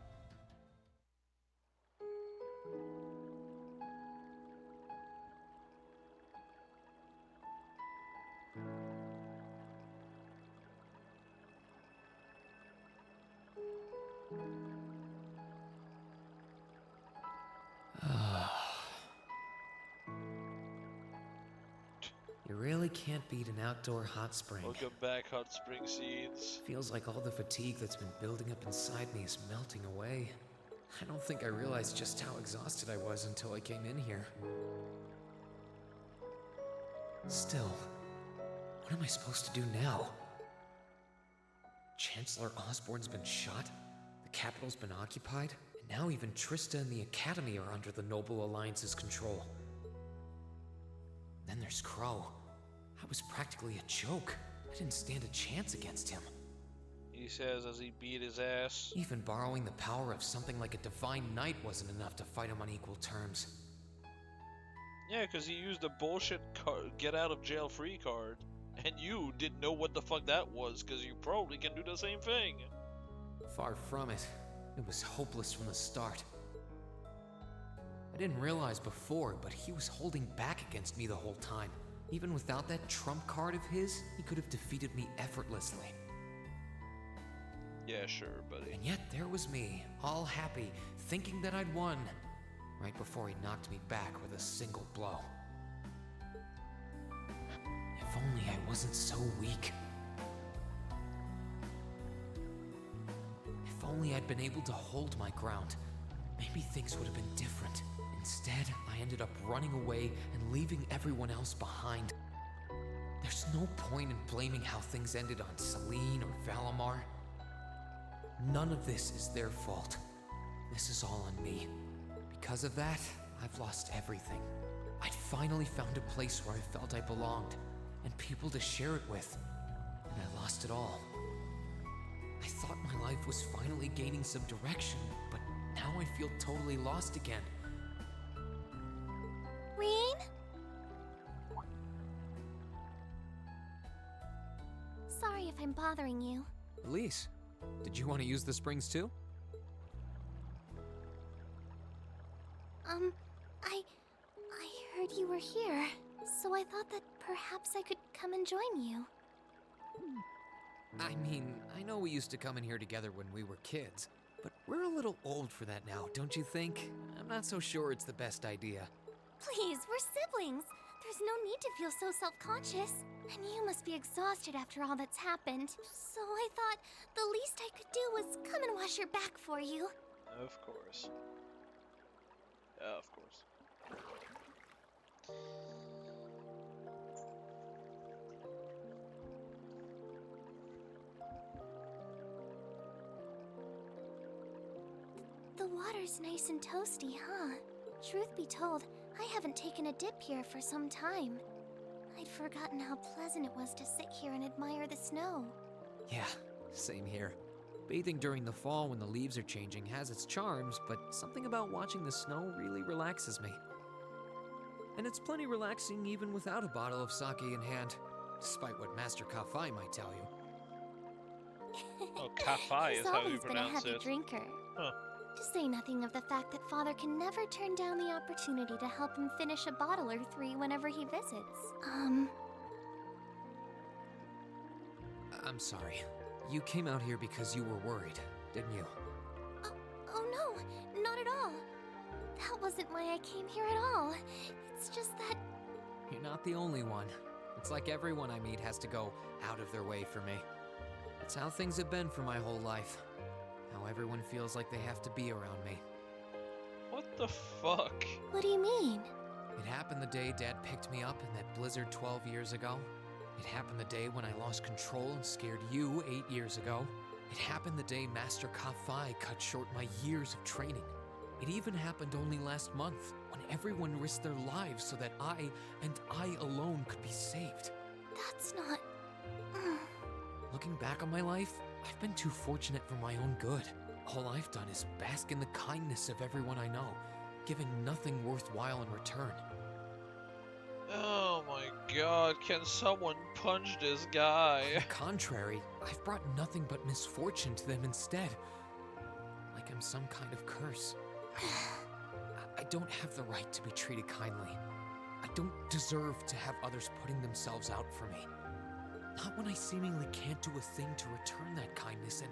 You really can't beat an outdoor hot spring. Welcome back, Hot Spring Seeds. Feels like all the fatigue that's been building up inside me is melting away. I don't think I realized just how exhausted I was until I came in here. Still, what am I supposed to do now? Chancellor Osborne's been shot, the capital's been occupied, and now even Trista and the Academy are under the Noble Alliance's control. Then there's Crow. I was practically a joke. I didn't stand a chance against him. He says as he beat his ass. Even borrowing the power of something like a Divine Knight wasn't enough to fight him on equal terms. Yeah, because he used a bullshit get out of jail free card. And you didn't know what the fuck that was, because you probably can do the same thing. Far from it. It was hopeless from the start. I didn't realize before, but he was holding back against me the whole time. Even without that trump card of his, he could have defeated me effortlessly. Yeah, sure, buddy. And yet there was me, all happy, thinking that I'd won, right before he knocked me back with a single blow. If only I wasn't so weak. If only I'd been able to hold my ground, maybe things would have been different. Instead, I ended up running away and leaving everyone else behind. There's no point in blaming how things ended on Celine or Valimar. None of this is their fault. This is all on me. Because of that, I've lost everything. I'd finally found a place where I felt I belonged, and people to share it with, and I lost it all. I thought my life was finally gaining some direction, but now I feel totally lost again. Rean? Sorry if I'm bothering you. Elise, did you want to use the springs too? I heard you were here, so I thought that perhaps I could come and join you. I mean, I know we used to come in here together when we were kids, but we're a little old for that now, don't you think? I'm not so sure it's the best idea. Please, we're siblings. There's no need to feel so self-conscious. And you must be exhausted after all that's happened. So I thought the least I could do was come and wash your back for you. Of course. Of course. The water's nice and toasty, huh? Truth be told, I haven't taken a dip here for some time. I'd forgotten how pleasant it was to sit here and admire the snow. Yeah, same here. Bathing during the fall when the leaves are changing has its charms, but something about watching the snow really relaxes me. And it's plenty relaxing even without a bottle of sake in hand, despite what Master Kafai might tell you. Oh, Kafai He's is how you always been a pronounce heavy it. drinker. Huh. To say nothing of the fact that Father can never turn down the opportunity to help him finish a bottle or three whenever he visits. I'm sorry. You came out here because you were worried, didn't you? Oh no, not at all. That wasn't why I came here at all. It's just that... You're not the only one. It's like everyone I meet has to go out of their way for me. It's how things have been for my whole life. How everyone feels like they have to be around me. What the fuck? What do you mean? It happened the day Dad picked me up in that blizzard 12 years ago. It happened the day when I lost control and scared you 8 years ago. It happened the day Master Kafai cut short my years of training. It even happened only last month, when everyone risked their lives so that I, and I alone, could be saved. That's not... Looking back on my life, I've been too fortunate for my own good. All I've done is bask in the kindness of everyone I know, giving nothing worthwhile in return. Oh my god, can someone punch this guy? On the contrary, I've brought nothing but misfortune to them instead. Like I'm some kind of curse. I don't have the right to be treated kindly. I don't deserve to have others putting themselves out for me. Not when I seemingly can't do a thing to return that kindness and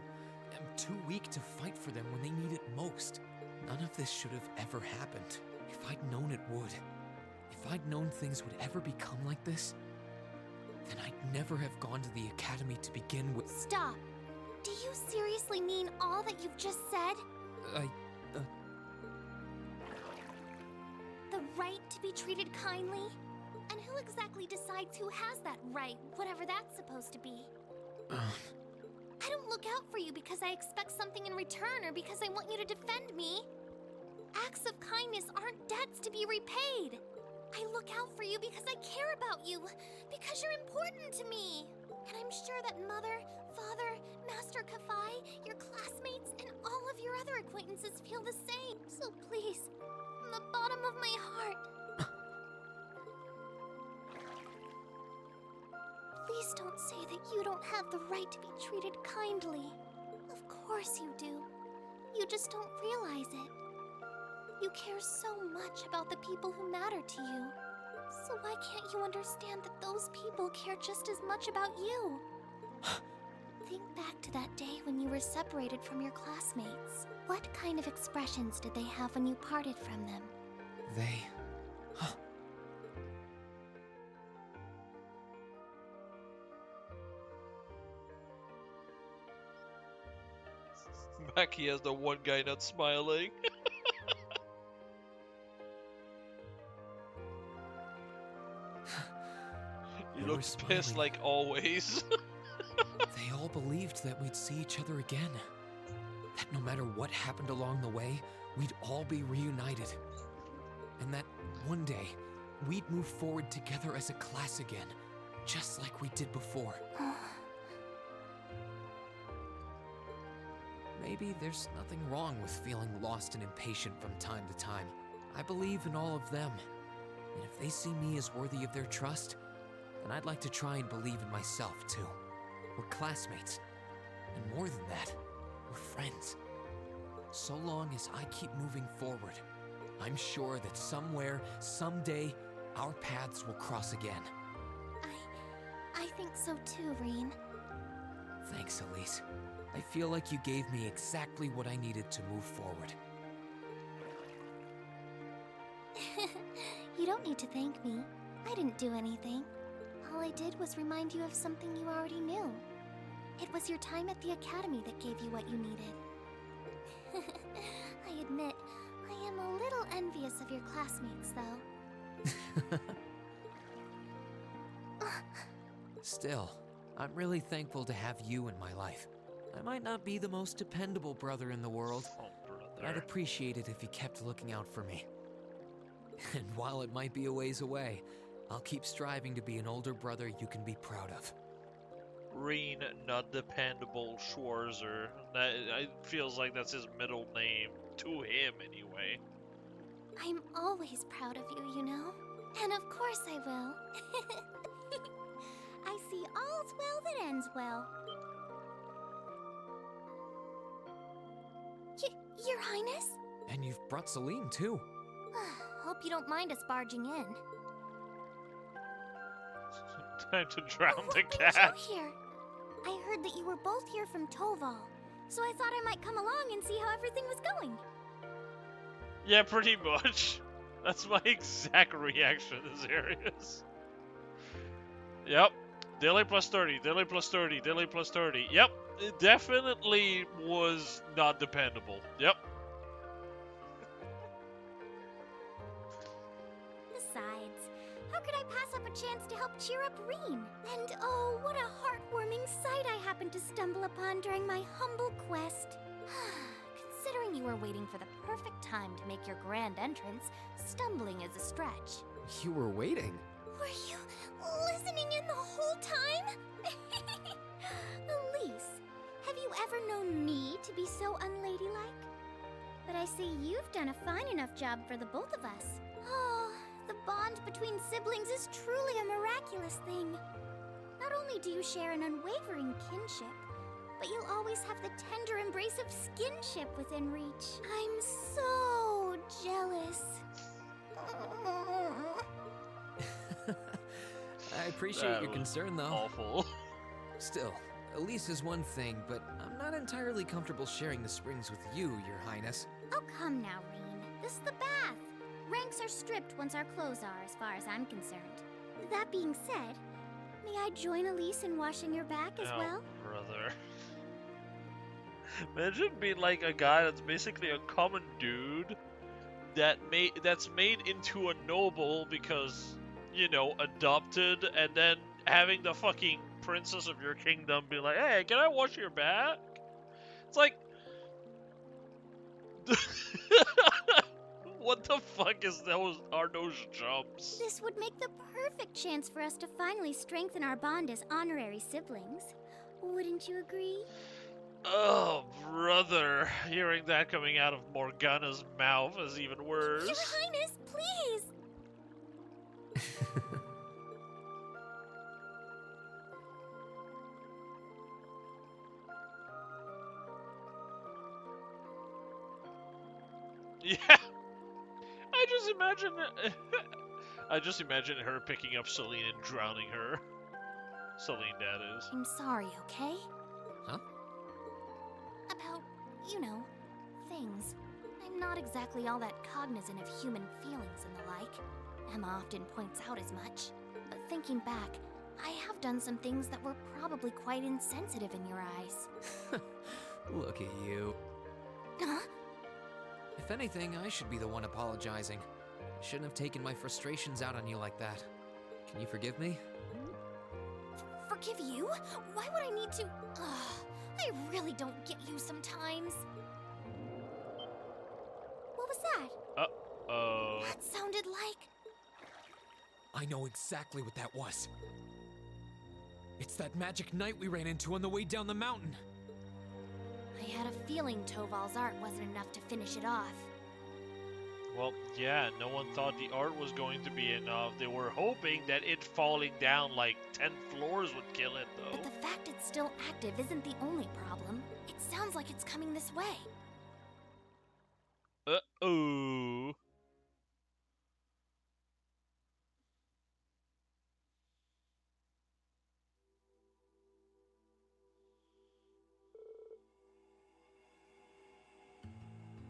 am too weak to fight for them when they need it most. None of this should have ever happened. If I'd known it would. If I'd known things would ever become like this, then I'd never have gone to the academy to begin with. Stop! Do you seriously mean all that you've just said? The right to be treated kindly? And who exactly decides who has that right, whatever that's supposed to be? I don't look out for you because I expect something in return or because I want you to defend me. Acts of kindness aren't debts to be repaid. I look out for you because I care about you, because you're important to me. And I'm sure that Mother, Father, Master Kafai, your classmates, and all of your other acquaintances feel the same. So please, from the bottom of my heart, please don't say that you don't have the right to be treated kindly. Of course you do. You just don't realize it. You care so much about the people who matter to you. So why can't you understand that those people care just as much about you? Think back to that day when you were separated from your classmates. What kind of expressions did they have when you parted from them? They... Maki as the one guy not smiling. He looks pissed like always. They all believed that we'd see each other again. That no matter what happened along the way, we'd all be reunited. And that one day, we'd move forward together as a class again, just like we did before. Maybe there's nothing wrong with feeling lost and impatient from time to time. I believe in all of them. And if they see me as worthy of their trust, then I'd like to try and believe in myself too. We're classmates. And more than that, we're friends. So long as I keep moving forward, I'm sure that somewhere, someday, our paths will cross again. I think so too, Rean. Thanks, Elise. I feel like you gave me exactly what I needed to move forward. You don't need to thank me. I didn't do anything. All I did was remind you of something you already knew. It was your time at the academy that gave you what you needed. I admit, I am a little envious of your classmates, though. Still, I'm really thankful to have you in my life. I might not be the most dependable brother in the world, but I'd appreciate it if you kept looking out for me. And while it might be a ways away, I'll keep striving to be an older brother you can be proud of. Reen, not dependable Schwarzer. That it feels like that's his middle name to him anyway. I'm always proud of you, you know? And of course I will. I see all's well that ends well. Your Highness? And you've brought Celine, too. Hope you don't mind us barging in. Time to drown the What cat. brings you here? I heard that you were both here from Toval, so I thought I might come along and see how everything was going. Yeah, pretty much. That's my exact reaction to this areas. Yep. Daily plus 30, daily plus 30, daily plus 30. Yep. It definitely was not dependable. Yep. Besides, how could I pass up a chance to help cheer up Reen? And oh, what a heartwarming sight I happened to stumble upon during my humble quest. Considering you were waiting for the perfect time to make your grand entrance, stumbling is a stretch. You were waiting? Were you listening in the whole time? Elise, have you ever known me to be so unladylike? But I see you've done a fine enough job for the both of us. Oh, the bond between siblings is truly a miraculous thing. Not only do you share an unwavering kinship, but you'll always have the tender embrace of skinship within reach. I'm so jealous. I appreciate your concern, though. Awful. Still, Elise is one thing, but I'm not entirely comfortable sharing the springs with you, Your Highness. Oh, come now, Reen. This is the bath. Ranks are stripped once our clothes are, as far as I'm concerned. That being said, may I join Elise in washing your back as well? Brother. Imagine being like a guy that's basically a common dude that's made into a noble because, you know, adopted, and then having the fucking princess of your kingdom be like, hey, can I wash your back? It's like, what the fuck are those jumps? This would make the perfect chance for us to finally strengthen our bond as honorary siblings. Wouldn't you agree? Oh, brother. Hearing that coming out of Morgana's mouth is even worse. Your Highness, please! Yeah. I just imagine her picking up Celine and drowning her. Celine, that is. I'm sorry, okay? Huh? About, you know, things. I'm not exactly all that cognizant of human feelings and the like. Emma often points out as much. But thinking back, I have done some things that were probably quite insensitive in your eyes. Look at you. Huh? If anything, I should be the one apologizing. I shouldn't have taken my frustrations out on you like that. Can you forgive me? Forgive you? Why would I need to? I really don't get you sometimes. What was that? Uh-oh. That sounded like... I know exactly what that was. It's that magic knight we ran into on the way down the mountain. I had a feeling Toval's art wasn't enough to finish it off. Well, yeah, no one thought the art was going to be enough. They were hoping that it falling down like 10 floors would kill it, though. But the fact it's still active isn't the only problem. It sounds like it's coming this way. Uh-oh.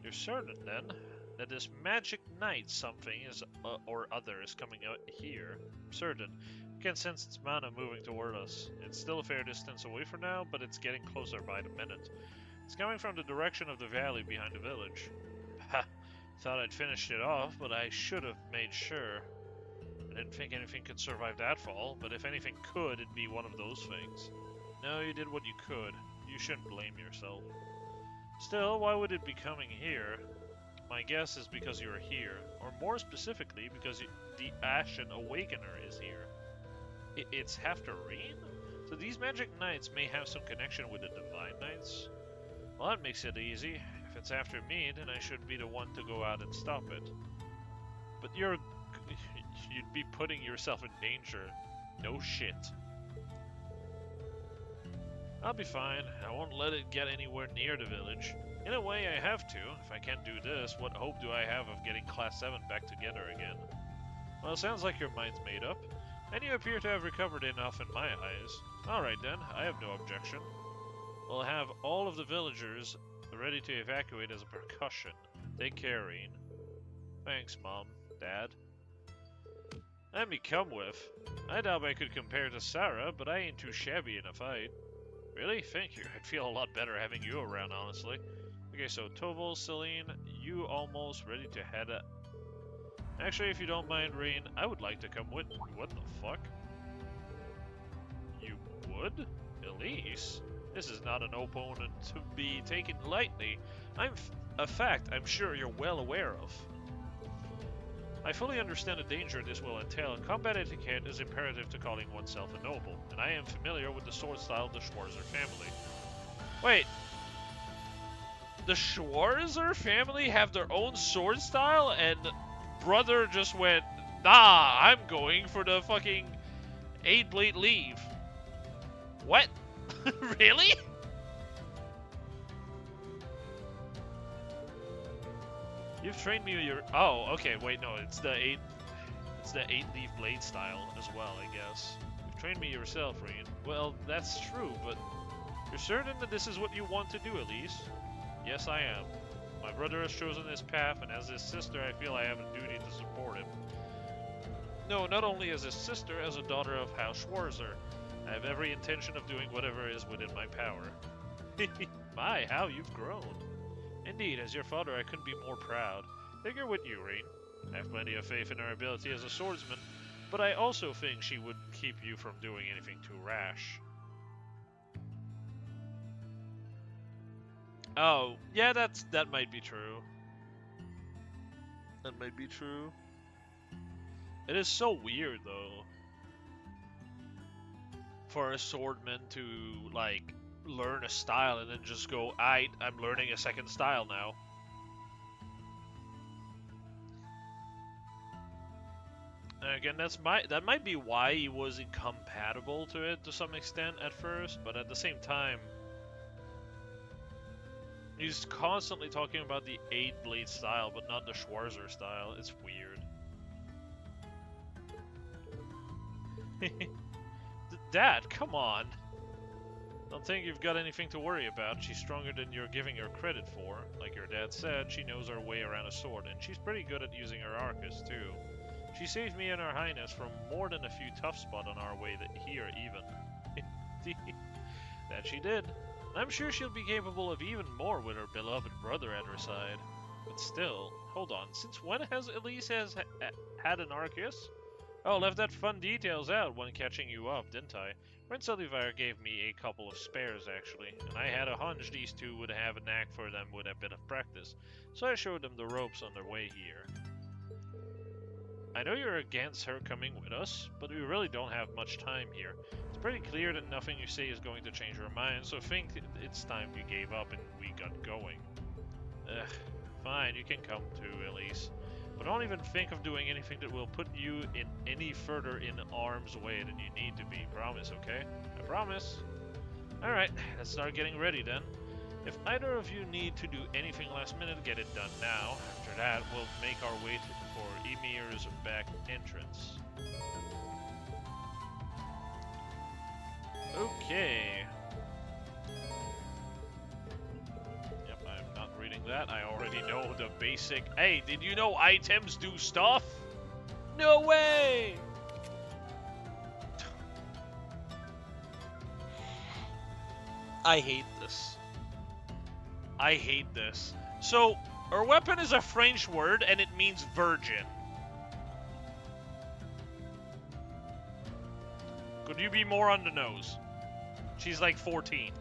You're certain, then, that this magic knight something is or other is coming out here? I'm certain. I can sense its mana moving toward us. It's still a fair distance away for now, but it's getting closer by the minute. It's coming from the direction of the valley behind the village. Ha! Thought I'd finished it off, but I should have made sure. didn't think anything could survive that fall, but if anything could, it'd be one of those things. No, you did what you could. You shouldn't blame yourself. Still, why would it be coming here? My guess is because you're here, or more specifically, because the Ashen Awakener is here. It's Haftarine? So these magic knights may have some connection with the Divine Knights? Well, that makes it easy. If it's after me, then I should be the one to go out and stop it. But you'd be putting yourself in danger. No shit. I'll be fine. I won't let it get anywhere near the village. In a way, I have to. If I can't do this, what hope do I have of getting Class 7 back together again? Well, it sounds like your mind's made up, and you appear to have recovered enough in my eyes. Alright then, I have no objection. We'll have all of the villagers ready to evacuate as a precaution. Take care, Rean. Thanks, Mom. Dad. Let me come with. I doubt I could compare to Sarah, but I ain't too shabby in a fight. Really? Thank you. I'd feel a lot better having you around, honestly. Okay, so Toval, Celine, you almost ready to head up. Actually, if you don't mind, Rean, I would like to come with. What the fuck? You would? Elise? This is not an opponent to be taken lightly. A fact I'm sure you're well aware of. I fully understand the danger this will entail, and combat etiquette is imperative to calling oneself a noble, and I am familiar with the sword style of the Schwarzer family. Wait. The Schwarzer family have their own sword style, and brother just went, nah, I'm going for the fucking 8-blade leave. What? Really? You've trained me your... Oh, okay, wait, no, it's the 8-leaf blade style as well, I guess. You've trained me yourself, Rean. Well, that's true, but you're certain that this is what you want to do, Elise? Yes, I am. My brother has chosen this path, and as his sister, I feel I have a duty to support him. No, not only as his sister, as a daughter of House Schwarzer. I have every intention of doing whatever is within my power. My, how you've grown. Indeed, as your father, I couldn't be more proud. Figure with you, Rean. I have plenty of faith in her ability as a swordsman, but I also think she would keep you from doing anything too rash. Oh, yeah, that might be true. That might be true. It is so weird, though, for a swordman to, like, learn a style and then just go, I'm learning a second style now. And again, that might be why he was incompatible to it to some extent at first, but at the same time, he's constantly talking about the 8-blade style, but not the Schwarzer style. It's weird. Dad, come on. Don't think you've got anything to worry about. She's stronger than you're giving her credit for. Like your dad said, she knows her way around a sword, and she's pretty good at using her Arcus, too. She saved me and her highness from more than a few tough spots on our way here, even. That she did. I'm sure she'll be capable of even more with her beloved brother at her side. But still, hold on, since when has Elise had an Arcus? Oh, left that fun details out when catching you up, didn't I? Prince Olivier gave me a couple of spares, actually, and I had a hunch these two would have a knack for them with a bit of practice, so I showed them the ropes on their way here. I know you're against her coming with us, but we really don't have much time here. It's pretty clear that nothing you say is going to change her mind, so I think it's time you gave up and we got going. Ugh, fine, you can come too, Elise. But don't even think of doing anything that will put you in any further in harm's way than you need to be. Promise, okay? I promise. Alright, let's start getting ready then. If either of you need to do anything last minute, get it done now. After that, we'll make our way for Emir's back entrance. Okay. Yep, I'm not reading that. I already know the basic... Hey, did you know items do stuff? No way! I hate this. I hate this. So, her weapon is a French word, and it means virgin. Could you be more on the nose? She's like 14.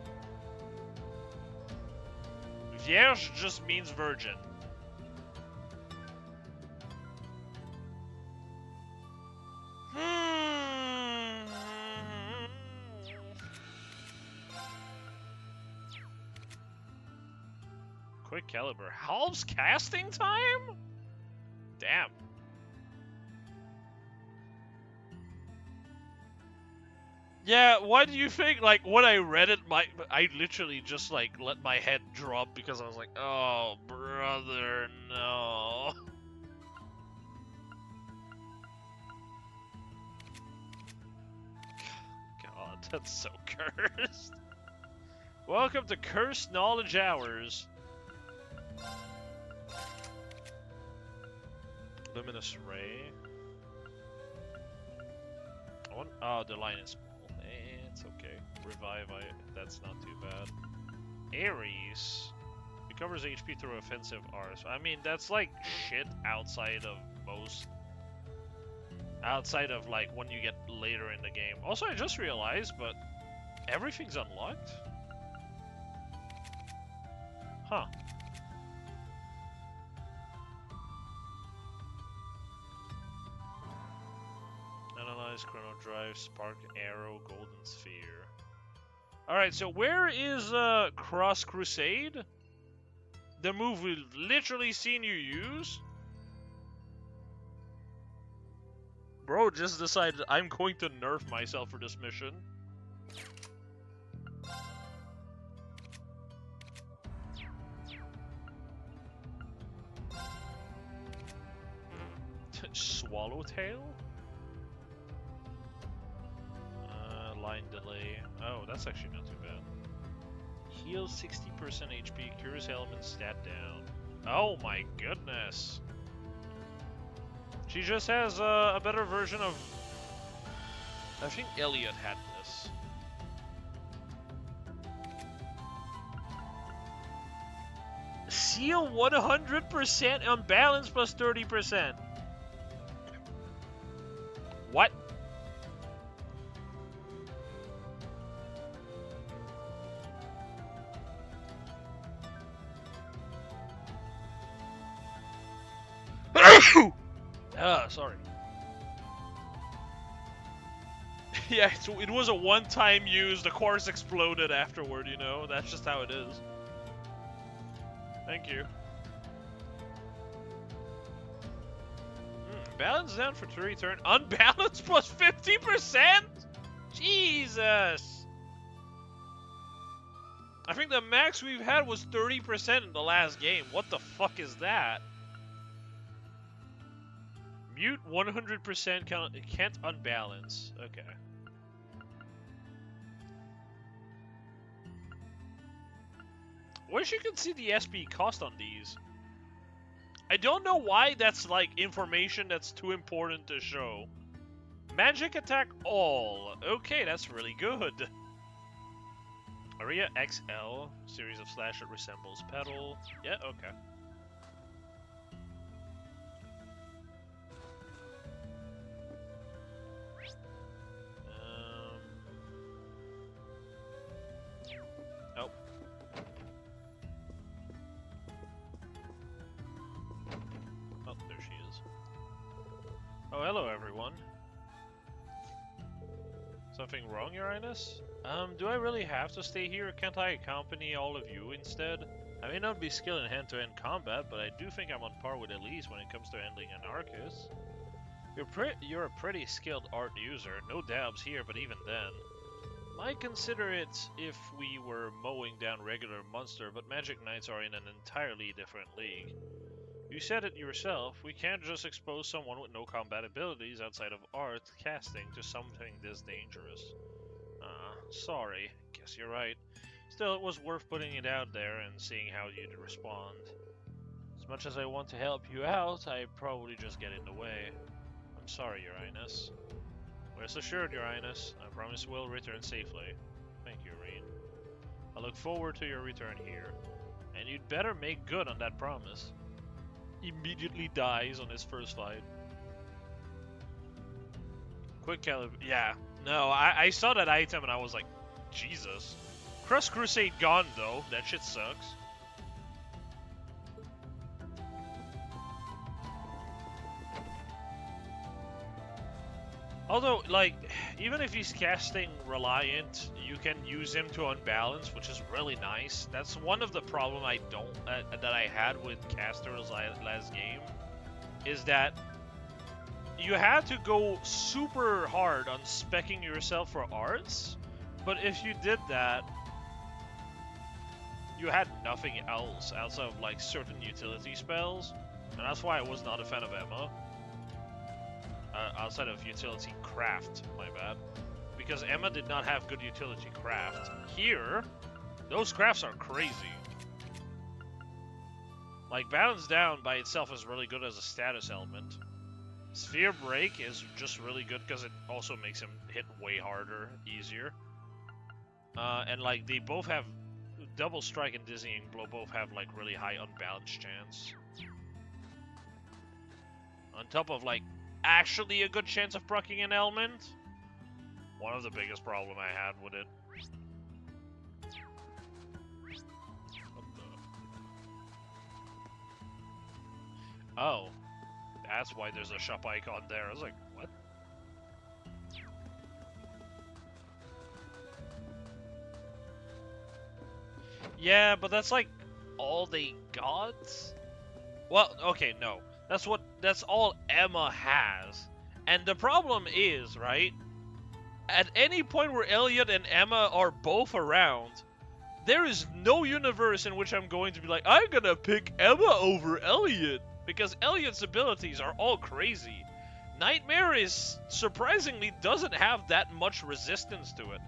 Vierge just means virgin. Quick caliber. Halves casting time? Damn. Yeah, why do you think, like, when I read it, I literally just, like, let my head drop because I was like, oh, brother, no. God, that's so cursed. Welcome to Cursed Knowledge Hours. Luminous Ray. Oh, the line is small. It's okay. Revive, that's not too bad. Ares recovers HP through offensive arts. I mean, that's like shit outside of like when you get later in the game. Also, I just realized, but everything's unlocked? Huh. Analyze, Chrono Drive, Spark, Arrow, Golden Sphere. Alright, so where is Cross Crusade? The move we've literally seen you use? Bro just decided I'm going to nerf myself for this mission. Swallowtail? Line delay. Oh, that's actually not too bad. Heals 60% HP, cures elements stat down. Oh my goodness. She just has a better version of... I think Elliot had this. Seal 100% on balance plus 30%. What? Sorry. Yeah, so it was a one-time use, the course exploded afterward, you know? That's just how it is. Thank you. Balance down for 3 turns. Unbalance plus 50%? Jesus! I think the max we've had was 30% in the last game. What the fuck is that? Mute 100% can't unbalance. Okay. Wish you could see the SP cost on these. I don't know why that's like information that's too important to show. Magic attack all. Okay, that's really good. Aria XL. Series of slash that resembles pedal. Yeah, okay. Oh. Oh, there she is. Oh, hello everyone. Something wrong, Your Highness? Do I really have to stay here? Can't I accompany all of you instead? I may not be skilled in hand-to-hand combat, but I do think I'm on par with Elise when it comes to handling an Arcus. You're a pretty skilled art user, no dabs here, but even then. Might consider it if we were mowing down regular monster, but Magic Knights are in an entirely different league. You said it yourself, we can't just expose someone with no combat abilities outside of art casting to something this dangerous. Sorry, guess you're right. Still, it was worth putting it out there and seeing how you'd respond. As much as I want to help you out, I probably just get in the way. I'm sorry, Your Highness. Rest assured, Your Highness, I promise we'll return safely. Thank you, Rean. I look forward to your return here. And you'd better make good on that promise. Immediately dies on his first fight. Quick caliber. Yeah, No, I saw that item and I was like, Jesus. Crust Crusade gone though. That shit sucks. Although, like, even if he's casting Reliant, you can use him to unbalance, which is really nice. That's one of the problem that I had with casters last game, is that you had to go super hard on speccing yourself for arts, but if you did that, you had nothing else outside of like certain utility spells, and that's why I was not a fan of Emma. Outside of utility craft, my bad. Because Emma did not have good utility craft. Here, those crafts are crazy. Like, Balance Down by itself is really good as a status element. Sphere Break is just really good because it also makes him hit way harder, easier. And like, they both have... Double Strike and Dizzying Blow both have like really high unbalanced chance. On top of like, actually a good chance of proccing an element. One of the biggest problem I had with it. Oh. That's why there's a shop icon there. I was like, what? Yeah, but that's like all they got? Well, okay, no. That's all Emma has. And the problem is, right? At any point where Elliot and Emma are both around, there is no universe in which I'm going to be like, I'm gonna pick Emma over Elliot. Because Elliot's abilities are all crazy. Nightmare is surprisingly doesn't have that much resistance to it.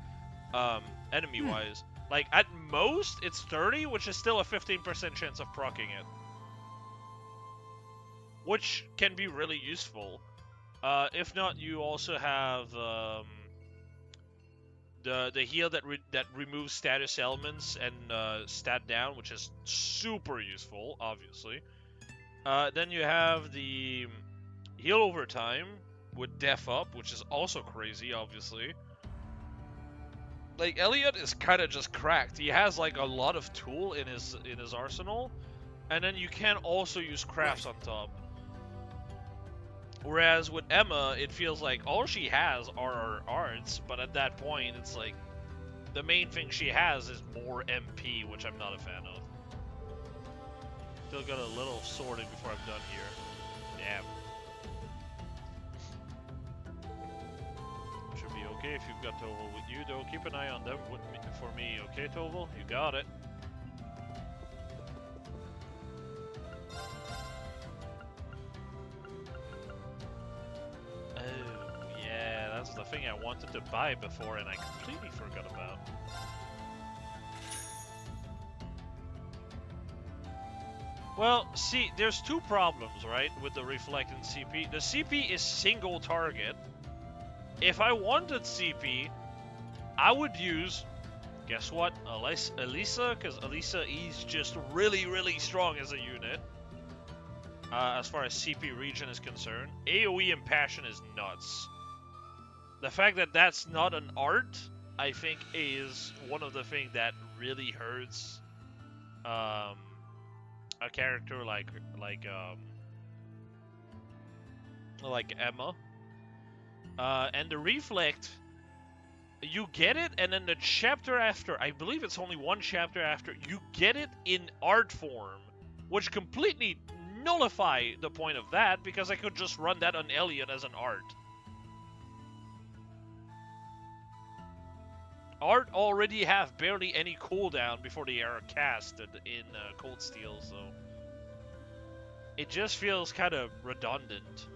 Enemy-wise. Like, at most, it's 30, which is still a 15% chance of proccing it. Which can be really useful. If not, you also have the heal that removes status elements and stat down, which is super useful, obviously. Then you have the heal over time with Def Up, which is also crazy, obviously. Like, Elliot is kind of just cracked. He has like a lot of tool in his arsenal, and then you can also use crafts on top. Whereas with Emma, it feels like all she has are her arts, but at that point, it's like the main thing she has is more MP, which I'm not a fan of. Still got a little sorting before I'm done here. Damn. Should be okay if you've got Toval with you, though. Keep an eye on them for me, okay, Toval? You got it. Oh, yeah, that's the thing I wanted to buy before and I completely forgot about. Well, see, there's two problems, right, with the Reflect and CP. The CP is single target. If I wanted CP, I would use, guess what, Elisa, because Elisa is just really, really strong as a unit. As far as CP region is concerned. AoE Impassion is nuts. The fact that that's not an art, I think, is one of the things that really hurts a character like Emma. And the Reflect, you get it, and then the chapter after, I believe it's only one chapter after, you get it in art form, which completely nullify the point of that, because I could just run that on Elliot as an art. Art already have barely any cooldown before they are casted in Cold Steel, so it just feels kind of redundant.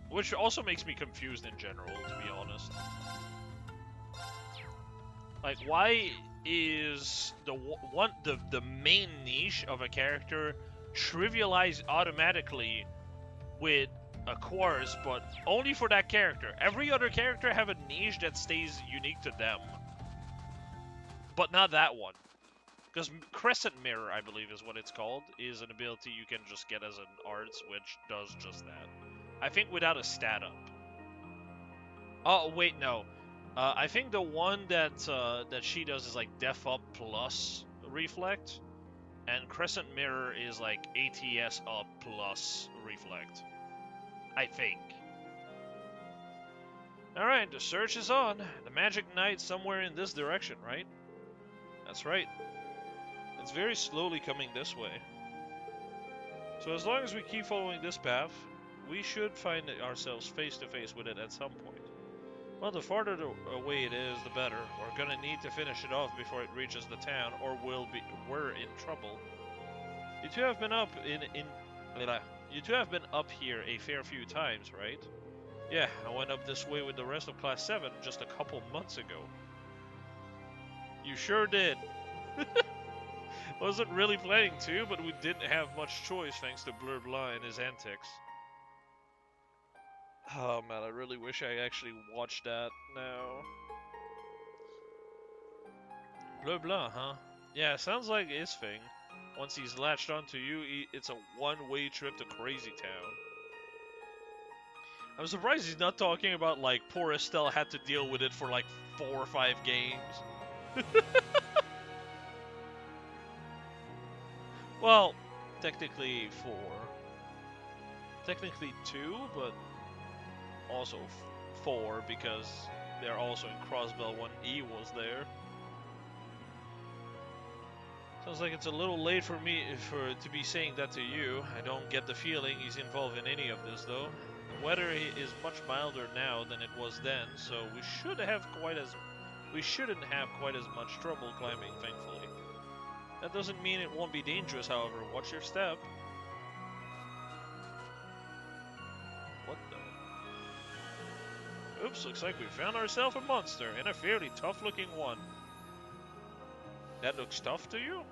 Which also makes me confused in general, to be honest. Like, why is the main niche of a character trivialized automatically with a course, but only for that character? Every other character have a niche that stays unique to them, but not that one. Because Crescent Mirror, I believe is what it's called, is an ability you can just get as an arts, which does just that. I think without a stat up. Oh wait, no. I think the one that that she does is like Def Up plus Reflect, and Crescent Mirror is like ATS up plus Reflect. I think. Alright, the search is on. The Magic Knight's somewhere in this direction, right? That's right. It's very slowly coming this way. So as long as we keep following this path, we should find ourselves face to face with it at some point. Well, the farther away it is, the better. We're gonna need to finish it off before it reaches the town, or we're in trouble. You two have been up you two have been up here a fair few times, right? Yeah, I went up this way with the rest of Class 7 just a couple months ago. You sure did. Wasn't really planning to, but we didn't have much choice thanks to Blur Blah and his antics. Oh man, I really wish I actually watched that now. Blur Blah, huh? Yeah, sounds like his thing. Once he's latched onto you, it's a one-way trip to Crazy Town. I'm surprised he's not talking about, like, poor Estelle had to deal with it for, like, 4 or 5 games. Well, technically 4. Technically 2, but also 4 because they're also in Crossbell when E was there. Sounds like it's a little late for me to be saying that to you. I don't get the feeling he's involved in any of this, though. The weather is much milder now than it was then, so we shouldn't have quite as much trouble climbing, thankfully. That doesn't mean it won't be dangerous, however. Watch your step. What the? Oops, looks like we found ourselves a monster, and a fairly tough-looking one. That looks tough to you?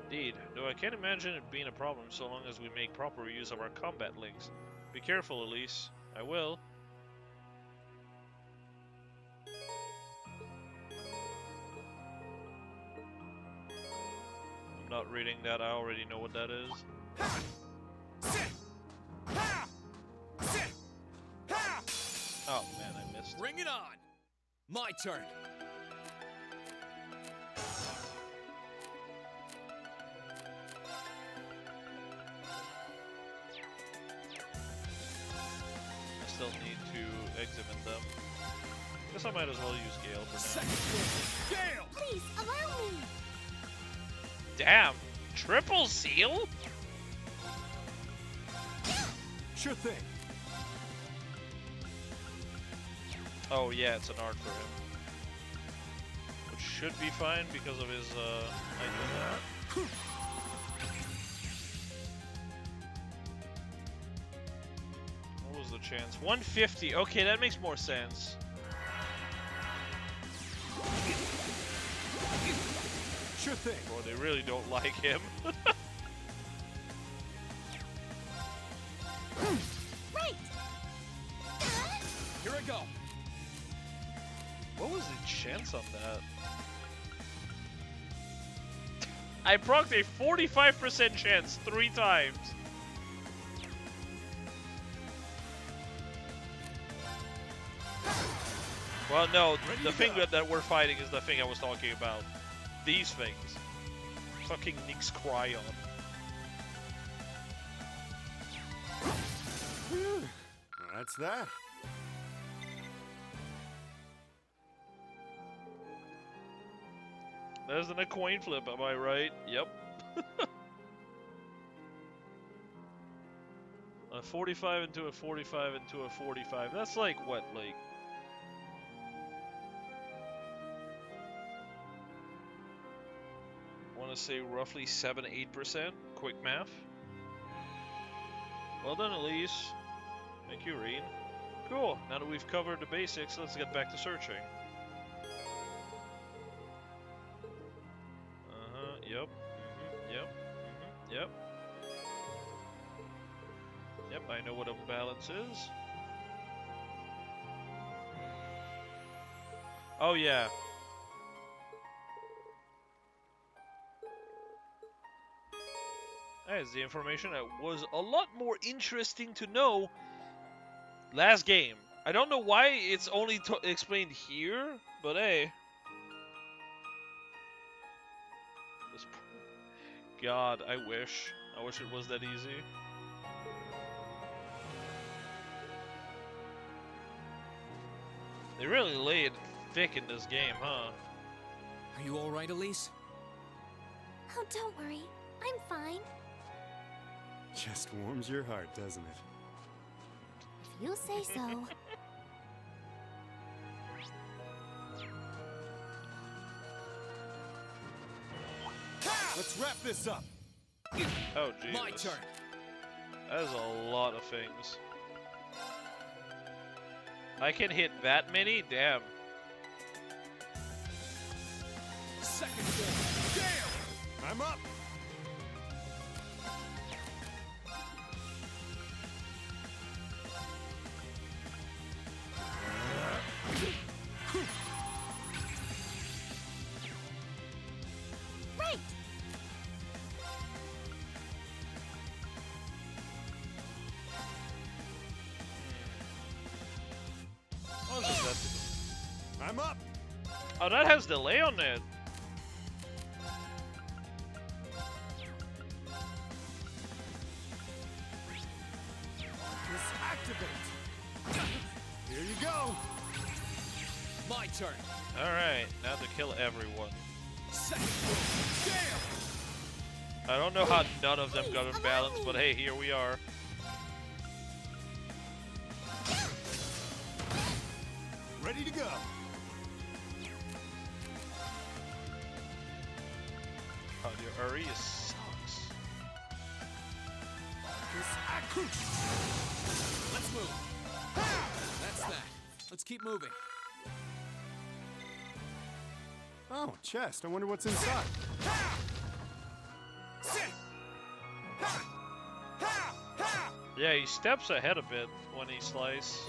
Indeed, though I can't imagine it being a problem so long as we make proper use of our combat links. Be careful, Elise. I will. I'm not reading that, I already know what that is. Oh man, I missed. Bring it on! My turn! I still need to examine them. Guess I might as well use Gale for now. Gale! Please, allow me! Damn! Triple seal? Sure thing. Oh yeah, it's an art for him. Which should be fine because of his item. What was the chance? 150. Okay, that makes more sense. Sure thing. Boy, they really don't like him. Right. Here I go. What was the chance on that? I procced a 45% chance 3 times. Well, no, the thing that we're fighting is the thing I was talking about. These things. Fucking Nyx Cryon. That's that. There's a coin flip, am I right? Yep. A 45 into a 45 into a 45. That's like, what, like... I want to say roughly 7-8%. Quick math. Well done, Elise. Thank you, Reen. Cool. Now that we've covered the basics, let's get back to searching. Yep. Yep. Yep. Yep, I know what unbalance is. Oh, yeah. That is the information that was a lot more interesting to know last game. I don't know why it's only explained here, but hey. God, I wish it was that easy. They really laid thick in this game, huh? Are you all right, Elise? Oh, don't worry. I'm fine. Just warms your heart, doesn't it? If you say so. Let's wrap this up. Oh, Jesus. My turn. That is a lot of things. I can hit that many? Damn. Second floor. Damn! I'm up. Right. What is that? I'm up. Oh, that has delay on it. Activate. Here you go. My turn. Alright, now to kill everyone. Second floor. Damn! I don't know how none of them got in balance, but hey, here we are. Ready to go. Oh, your Uri sucks. Let's move. That's that. Let's keep moving. Oh, chest. I wonder what's inside. Yeah, he steps ahead a bit when he slice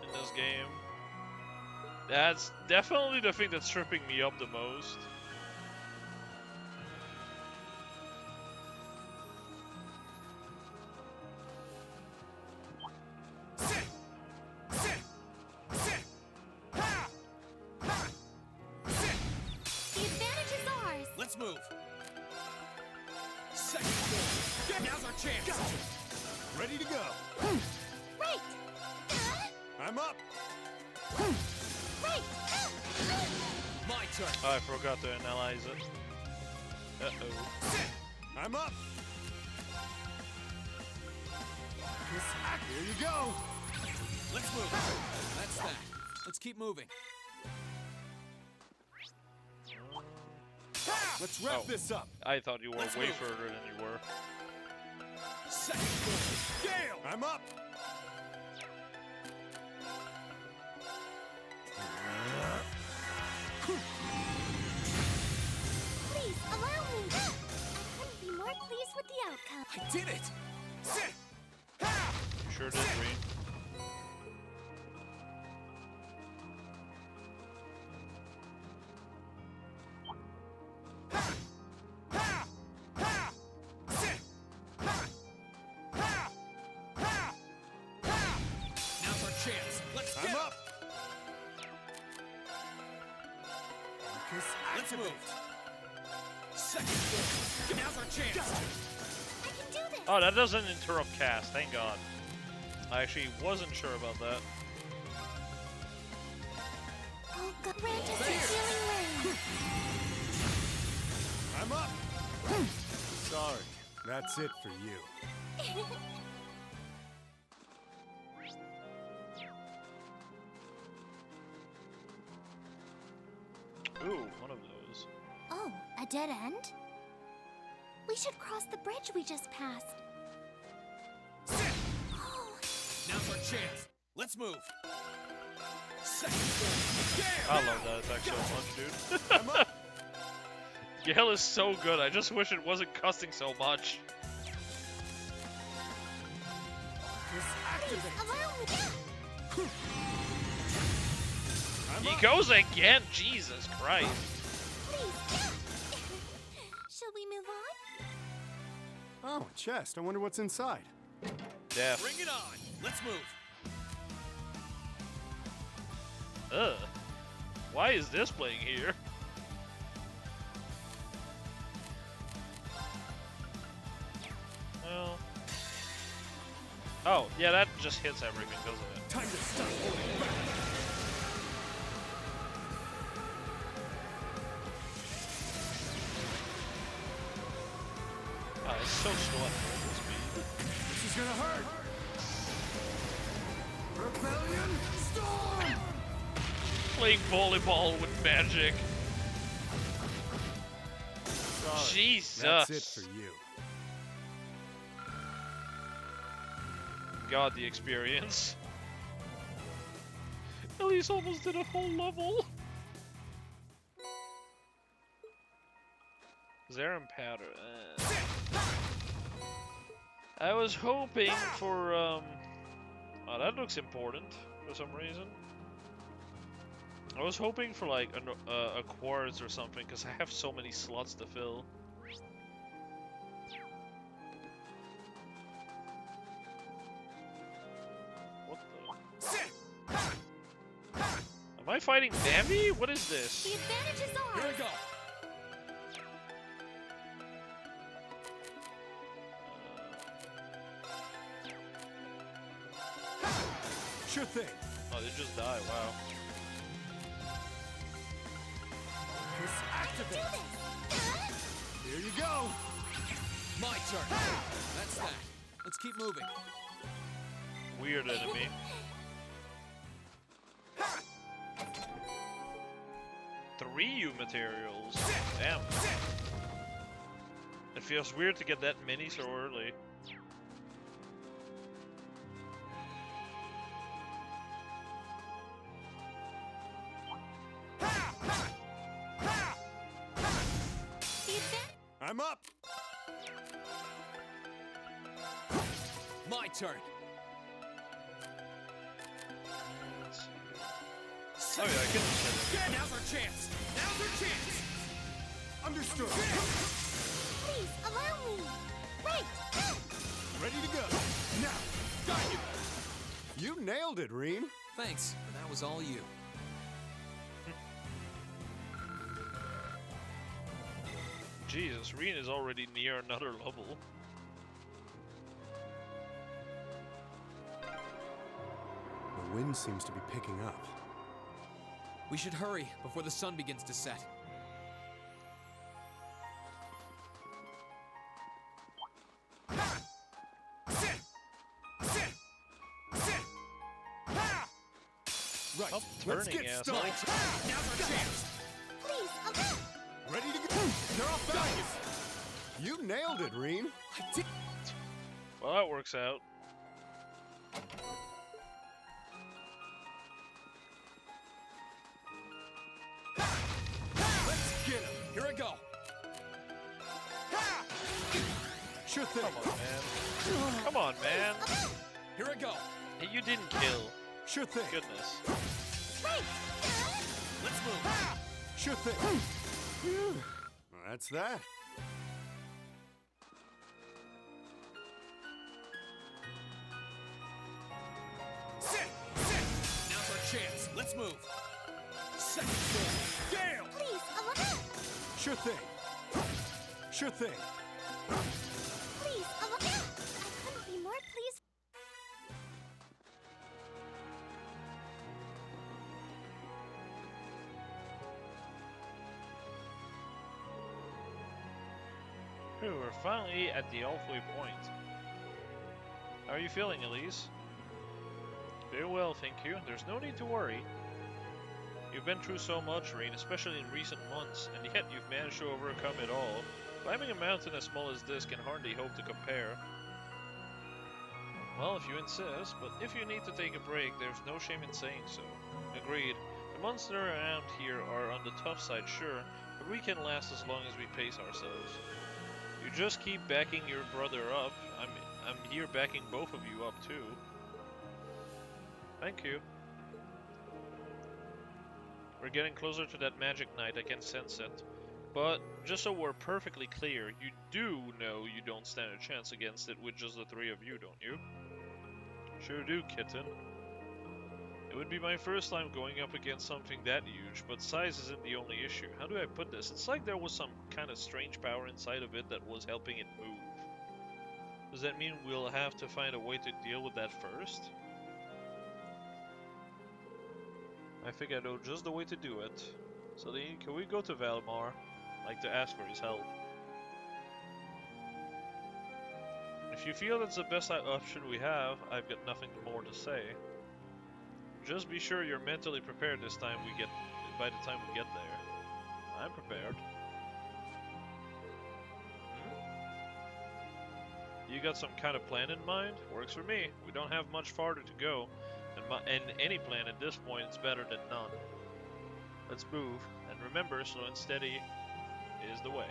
in this game. That's definitely the thing that's tripping me up the most. The advantage is ours. Let's move. Second floor. Now's our chance. Ready to go. Right. I'm up. Right. My turn. Oh, I forgot to analyze it. Uh-oh. I'm up. Here you go. Let's move. That's that. Let's keep moving. Let's wrap Oh. this up. I thought you were Let's way move. further than you were. Second floor. Gale. I'm up. Please allow me. I couldn't be more pleased with the outcome. I did it. You sure did, Green. Now's our chance. Let's I'm get up. Let's move. Second floor. Now's our chance. I can do this. Oh, that doesn't interrupt cast, thank God. I actually wasn't sure about that. Oh, God. Grant us a healing ray. I'm up. Sorry. That's it for you. Ooh, one of those. Oh, a dead end? We should cross the bridge we just passed. Oh, Now's our chance. Let's move. Second floor. I love that attack so much, dude. Gale is so good, I just wish it wasn't costing so much. please allow me. He goes again, Jesus Christ. Please. Shall we move on? Oh, a chest. I wonder what's inside. Death. Bring it on! Let's move! Ugh. Why is this playing here? Well. Oh, yeah, that just hits everything, doesn't it? Time to stop holding back. Oh, it's so slow at normal speed. This is gonna hurt. Rebellion storm. Playing volleyball with magic. Sorry. Jesus. That's it for you. God, the experience. Elise almost did a whole level. Zaren powder. I was hoping for oh, that looks important for some reason. I was hoping for like a quartz or something because I have so many slots to fill. What the? Am I fighting Bambi? What is this? The advantage is ours. Here we go! Sure thing. Oh, they just die. Wow. Activate. Here you go. My turn! That's that. Let's keep moving. Weird enemy. Three U materials. Damn. It feels weird to get that many so early. I'm up. My turn. Oh yeah, I can just hit it. Now's our chance! Now's our chance! Understood. Please, allow me. Right. Ready to go. Now. Got you! You nailed it, Reen. Thanks, but that was all you. Jesus, Reen is already near another level. The wind seems to be picking up. We should hurry before the sun begins to set. Right. I'm Let's turning get ass. started. Now's our chance! Please, allow. Ready to go. You're off balance. You nailed it, Reen. I did. Well, that works out. Let's get him! Here I go! Sure thing. Come on, man. Come on, man. Here I go! Hey, you didn't kill. Sure thing. Goodness. Right. Let's move! Sure thing. Phew. Well, that's that. Sit! Sit! Now's our chance. Let's move. Second floor. Gale! Please, allow. Sure thing. Sure thing. Please, allow. I couldn't be more pleased. Ooh, we're finally at the halfway point. How are you feeling, Elise? Very well, thank you. There's no need to worry. You've been through so much, Reen, especially in recent months, and yet you've managed to overcome it all. Climbing a mountain as small as this can hardly hope to compare. Well, if you insist, but if you need to take a break, there's no shame in saying so. Agreed. The monsters around here are on the tough side, sure, but we can last as long as we pace ourselves. You just keep backing your brother up. I'm here backing both of you up too. Thank you. We're getting closer to that magic night, I can sense it. But just so we're perfectly clear, you do know you don't stand a chance against it with just the three of you, don't you? Sure do, kitten. It would be my first time going up against something that huge, but size isn't the only issue. How do I put this? It's like there was some kind of strange power inside of it that was helping it move. Does that mean we'll have to find a way to deal with that first? I think I know just the way to do it. So then, can we go to Valmar? I'd like to ask for his help. If you feel that's the best option we have, I've got nothing more to say. Just be sure you're mentally prepared this time by the time we get there. I'm prepared. You got some kind of plan in mind? Works for me. We don't have much farther to go, and any plan at this point is better than none. Let's move, and remember, slow and steady is the way.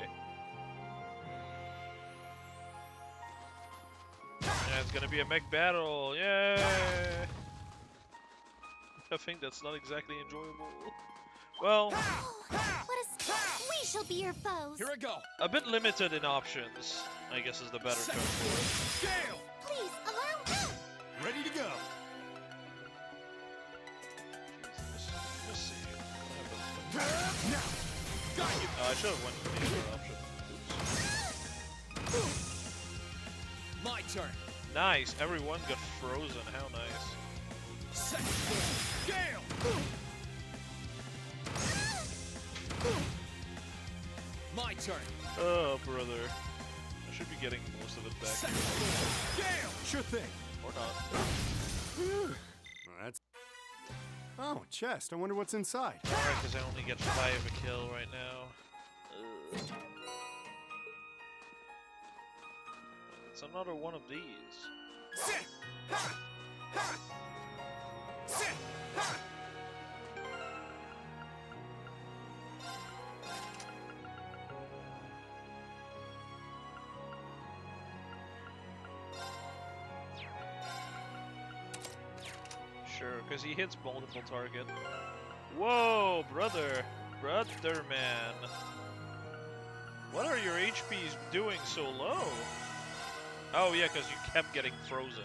Yeah, it's gonna be a mech battle! Yay! I think that's not exactly enjoyable. Well, we shall be your foes. Here I go. A bit limited in options, I guess is the better term for it. Gale! Please, alarm! Ready to go. Let's see. Now. Got you. I should have went for the other option. Oops. My turn. Nice. Everyone got frozen. How nice. Gale! My turn. Oh, brother. I should be getting most of it back here. Gale! Sure thing. Or not. Whew. Well, that's... Oh, a chest. I wonder what's inside. Alright, because I only get 5 a kill right now. Ugh. It's another one of these. Sit! Ha! Ha! Sit! Ha! Sure, because he hits multiple target. Whoa, brother! Brother man! What are your HPs doing so low? Oh yeah, because you kept getting frozen.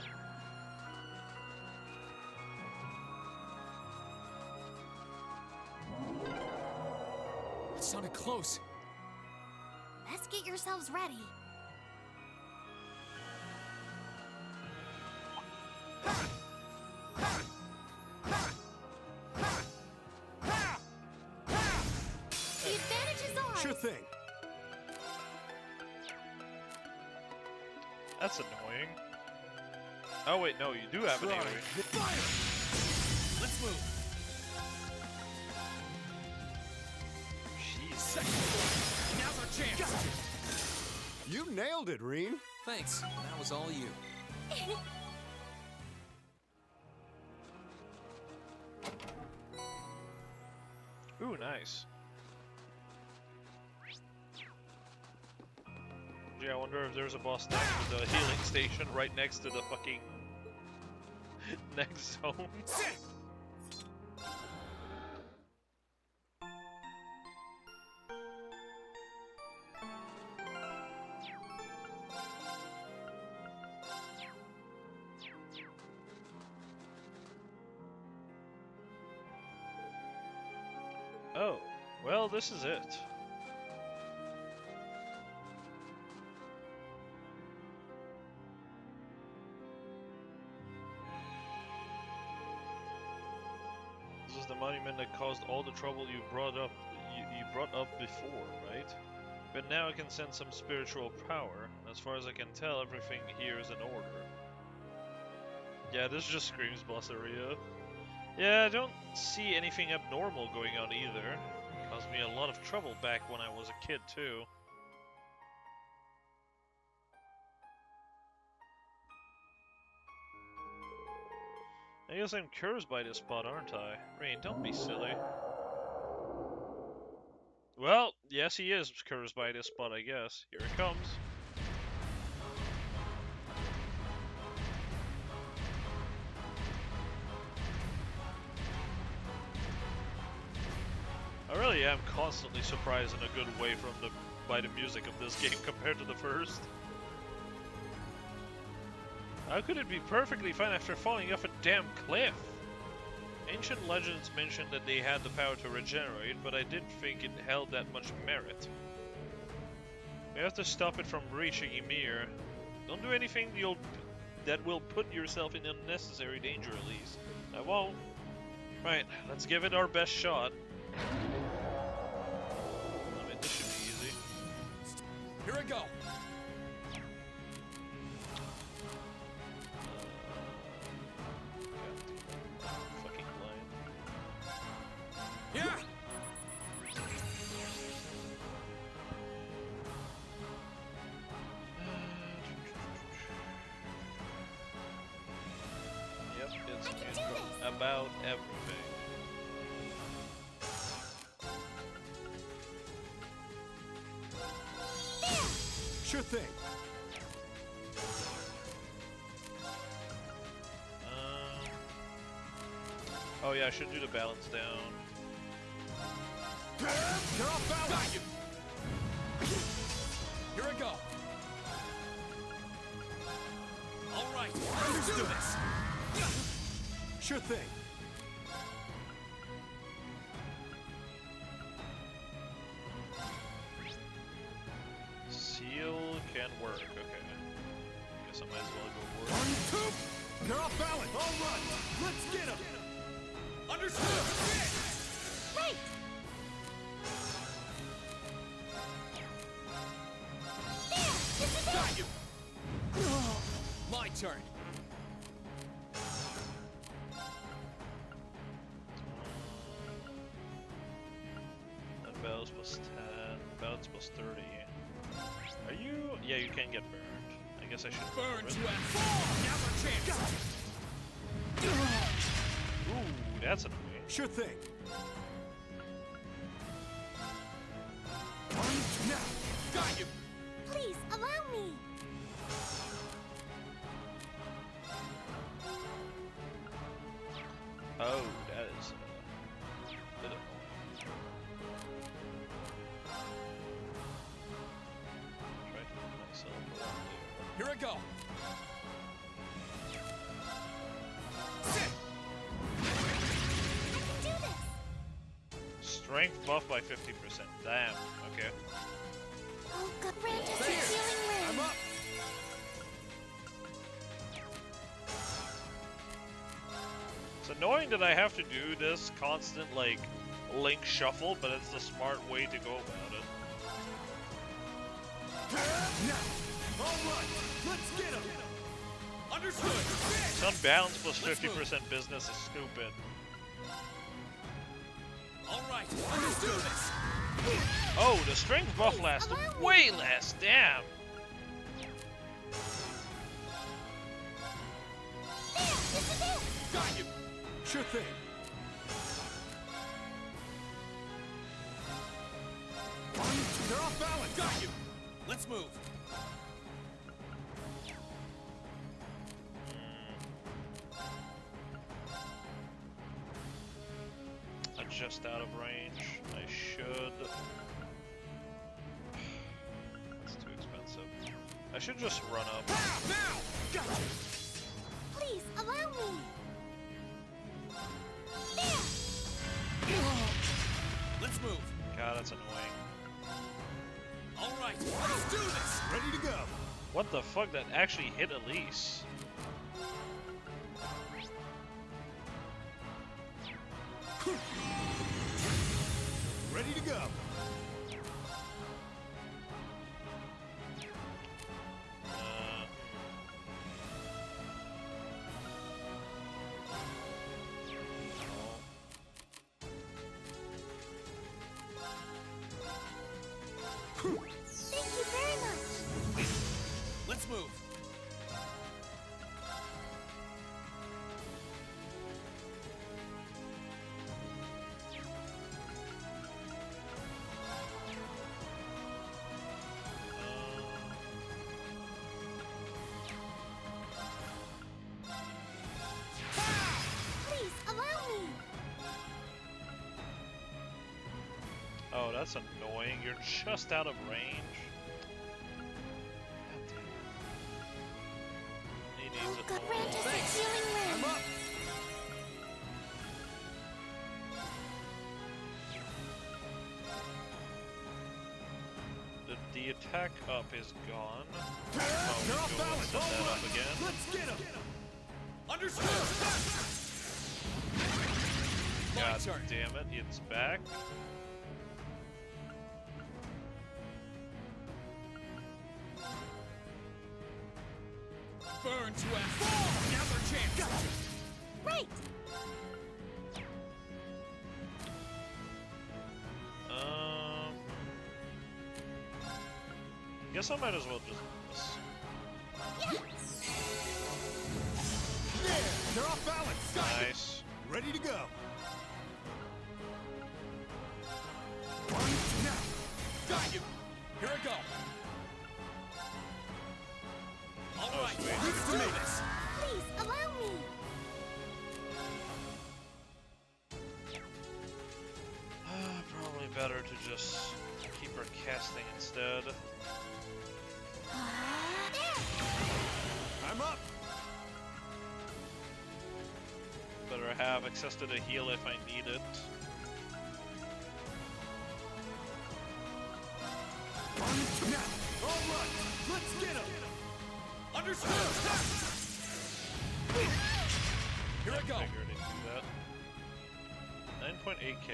It sounded close. Let's get yourselves ready. The advantage is ours. Sure thing. That's annoying. Oh wait, no, you do have an AoE. Fire! Let's move. Jeez. Now's our chance. Gotcha. You nailed it, Reen. Thanks. That was all you. Ooh, nice. Gee, I wonder if there's a boss next to the healing station right next to the fucking next zone. Oh, well, this is it. This is the monument that caused all the trouble you brought up before, right? But now it can sense some spiritual power. As far as I can tell, everything here is in order. Yeah, this just screams Bosseria. Yeah, I don't see anything abnormal going on either. It caused me a lot of trouble back when I was a kid, too. I guess I'm cursed by this spot, aren't I? Rain, don't be silly. Well, yes he is cursed by this spot, I guess. Here it comes. Oh really? really am constantly surprised in a good way by the music of this game compared to the first. How could it be perfectly fine after falling off a damn cliff? Ancient legends mentioned that they had the power to regenerate, but I didn't think it held that much merit. We have to stop it from reaching Ymir. Don't do anything that will put yourself in unnecessary danger, at least. I won't. Right, let's give it our best shot. I mean, this should be easy. Here I go. Fucking blind. Yeah. Yep, it's about everything. Sure thing. Oh yeah, I should do the balance down. You're off balance. Got you. Here I go. All right, let's do this. Sure thing. Seal can work, okay. Guess I might as well go for it. 1, 2. You're off balance. All right. Let's get him. Understood. Wait! There! This is Got it! you. My turn. That balance plus 10, balance plus 30. Are you? Yeah, you can get burned. I guess I should Burn to it. at 4. Never chance. Ooh, that's annoying. Sure thing. On now. Got you. Please, allow me! Oh, that is a bit annoying. Try to move myself around there. Here I go. Strength buff by 50%. Damn. Okay. Oh, God, grant us a healing ring! I'm up. It's annoying that I have to do this constant, like, link shuffle, but it's the smart way to go about it. Now. All right. Let's get him. Understood. Some balance plus 50% business is stupid. All right, let's do this. Oh, the strength buff lasted way less. Damn. There! This is it! Got you. Sure thing. You're off balance. Got you. Let's move. I'm just out of range. I should. That's too expensive. I should just run up. Now! Got you. Please, allow me! There! Let's move. God, that's annoying. All right, let's do this. Ready to go. What the fuck? That actually hit Elise. Ready to go. Thank you very much! Let's move. Oh, that's annoying. You're just out of range. He needs it more. Thanks. I'm up. The attack up is gone. Oh, we'll set that up again. Let's get him! Understood! God damn it, it's back. Burn to ash! Now's our chance! Right! Guess I might as well just... Yeah, they're off balance. Nice. Ready to go. One now. Got you! Here I go! Alright, let's do this! Please, allow me! Probably better to just keep her casting instead. I'm up! Better have access to the heal if I need it. Now, all right, let's get him! Understood! Here I go! Figured it'd do that. 9.8k.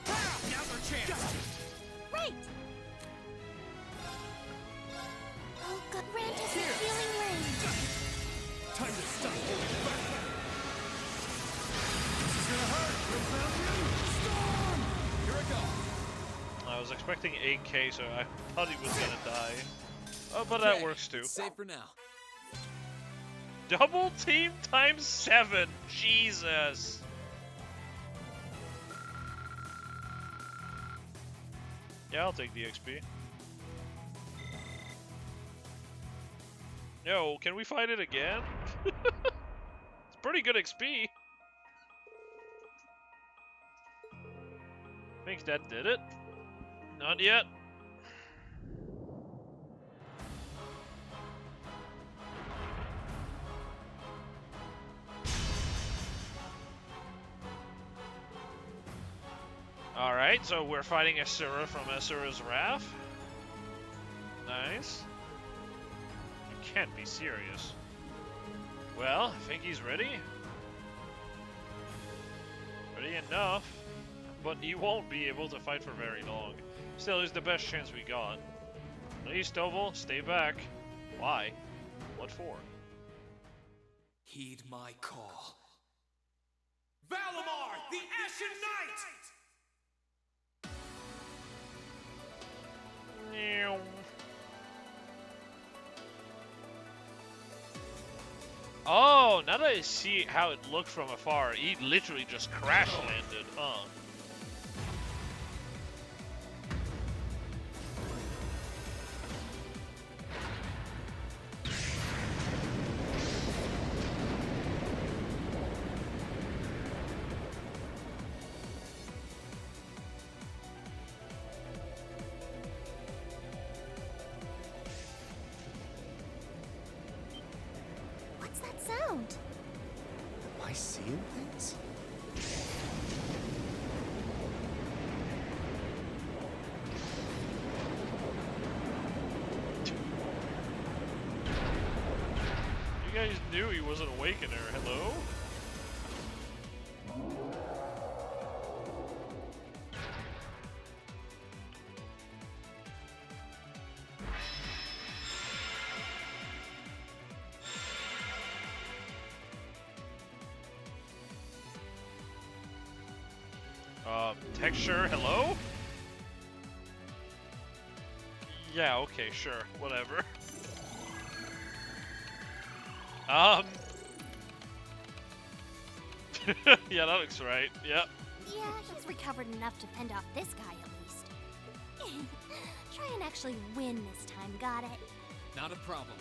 Now's our chance! Right! Oh, God, Rand is in healing range! Time to stop holding back! This is gonna hurt! Storm! Here I go! I was expecting 8k, so I thought he was gonna die. Oh, but that works too. Safe for now. Double team times 7! Jesus! Yeah, I'll take the XP. Yo, can we fight it again? It's pretty good XP. Think that did it? Not yet. Alright, so we're fighting Asura from Asura's Wrath. Nice. You can't be serious. Well, I think he's ready. Ready enough. But he won't be able to fight for very long. Still, he's the best chance we got. Please, Stovall, stay back. Why? What for? Heed my call. Valimar, the Ashen Knight! Oh, now that I see how it looked from afar, he literally just crash landed, huh? What's that sound? Am I seeing things? You guys knew he was an Awakener, hello? Texture, hello? Yeah, okay, sure, whatever. Yeah, that looks right, yep. Yeah, he's recovered enough to fend off this guy at least. Try and actually win this time, got it? Not a problem.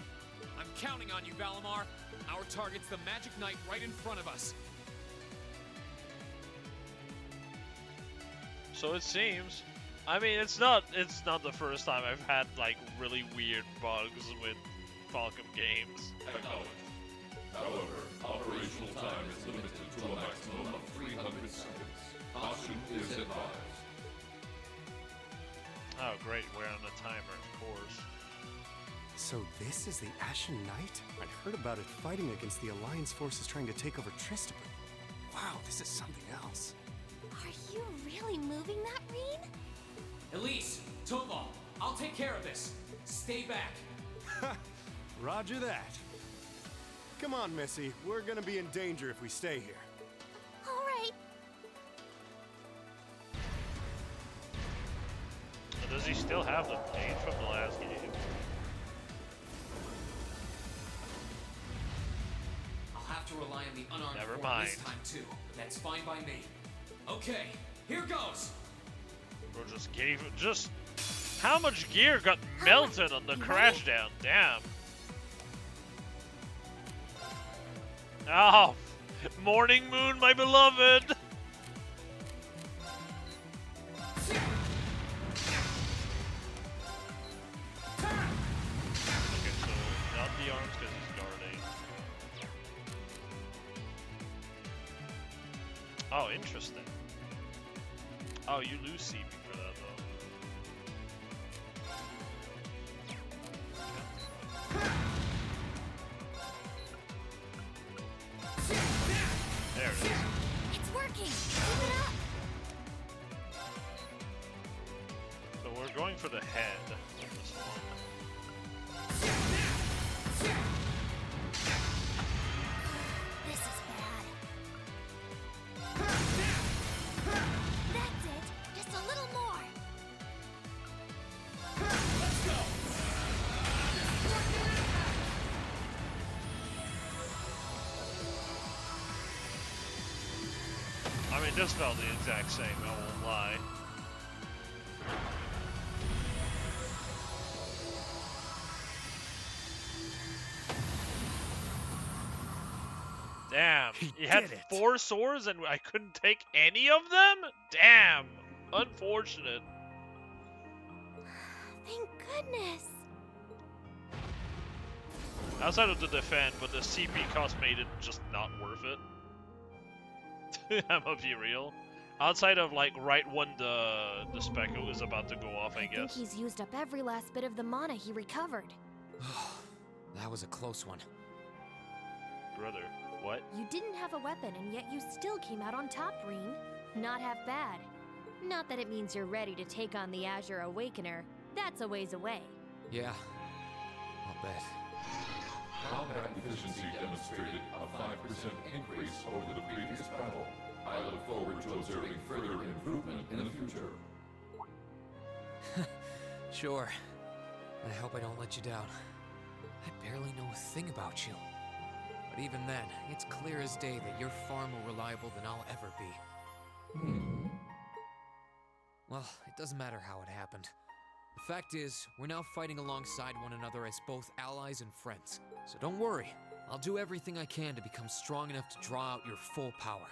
I'm counting on you, Valimar. Our target's the Magic Knight right in front of us. So it seems. I mean, it's not the first time I've had like really weird bugs with Falcom games. Acknowledged. However, operational time is limited to a maximum of 300 seconds. Caution is advised. Oh great, we're on the timer, of course. So this is the Ashen Knight? I'd heard about it fighting against the Alliance forces trying to take over Trista, but wow, this is something else. Are you really moving that, Reen? Elise, Topal, I'll take care of this. Stay back. Roger that. Come on, Missy. We're gonna be in danger if we stay here. All right. So does he still have the blade from the last game? I'll have to rely on the unarmed Never form mind. this time too. That's fine by me. Okay, here goes. Bro just gave just how much gear got melted on the crash down? Damn. Oh, Morning Moon, my beloved. Okay, so not the arms because he's guarding. Oh, interesting. Oh, you lose CP for that though. There it is. It's working. Keep it up. So we're going for the head on this one. This is bad. That's it. Just a little more. Let's go. I mean, this felt the exact same, I won't lie. Damn, he had 4 swords and I couldn't take any of them? Damn, unfortunate. Thank goodness. Outside of the defend, but the CP cost made it just not worth it. I'm gonna be real. Outside of like right when the Speckle is about to go off, I I think guess. he's used up every last bit of the mana he recovered. That was a close one. Brother, what? You didn't have a weapon, and yet you still came out on top, Reen. Not half bad. Not that it means you're ready to take on the Azure Awakener. That's a ways away. Yeah, I'll bet. Combat efficiency demonstrated a 5% increase over the previous battle. I look forward to observing further improvement in the future. Sure. I hope I don't let you down. I barely know a thing about you. But even then, it's clear as day that you're far more reliable than I'll ever be. Well, it doesn't matter how it happened. The fact is, we're now fighting alongside one another as both allies and friends. So don't worry, I'll do everything I can to become strong enough to draw out your full power.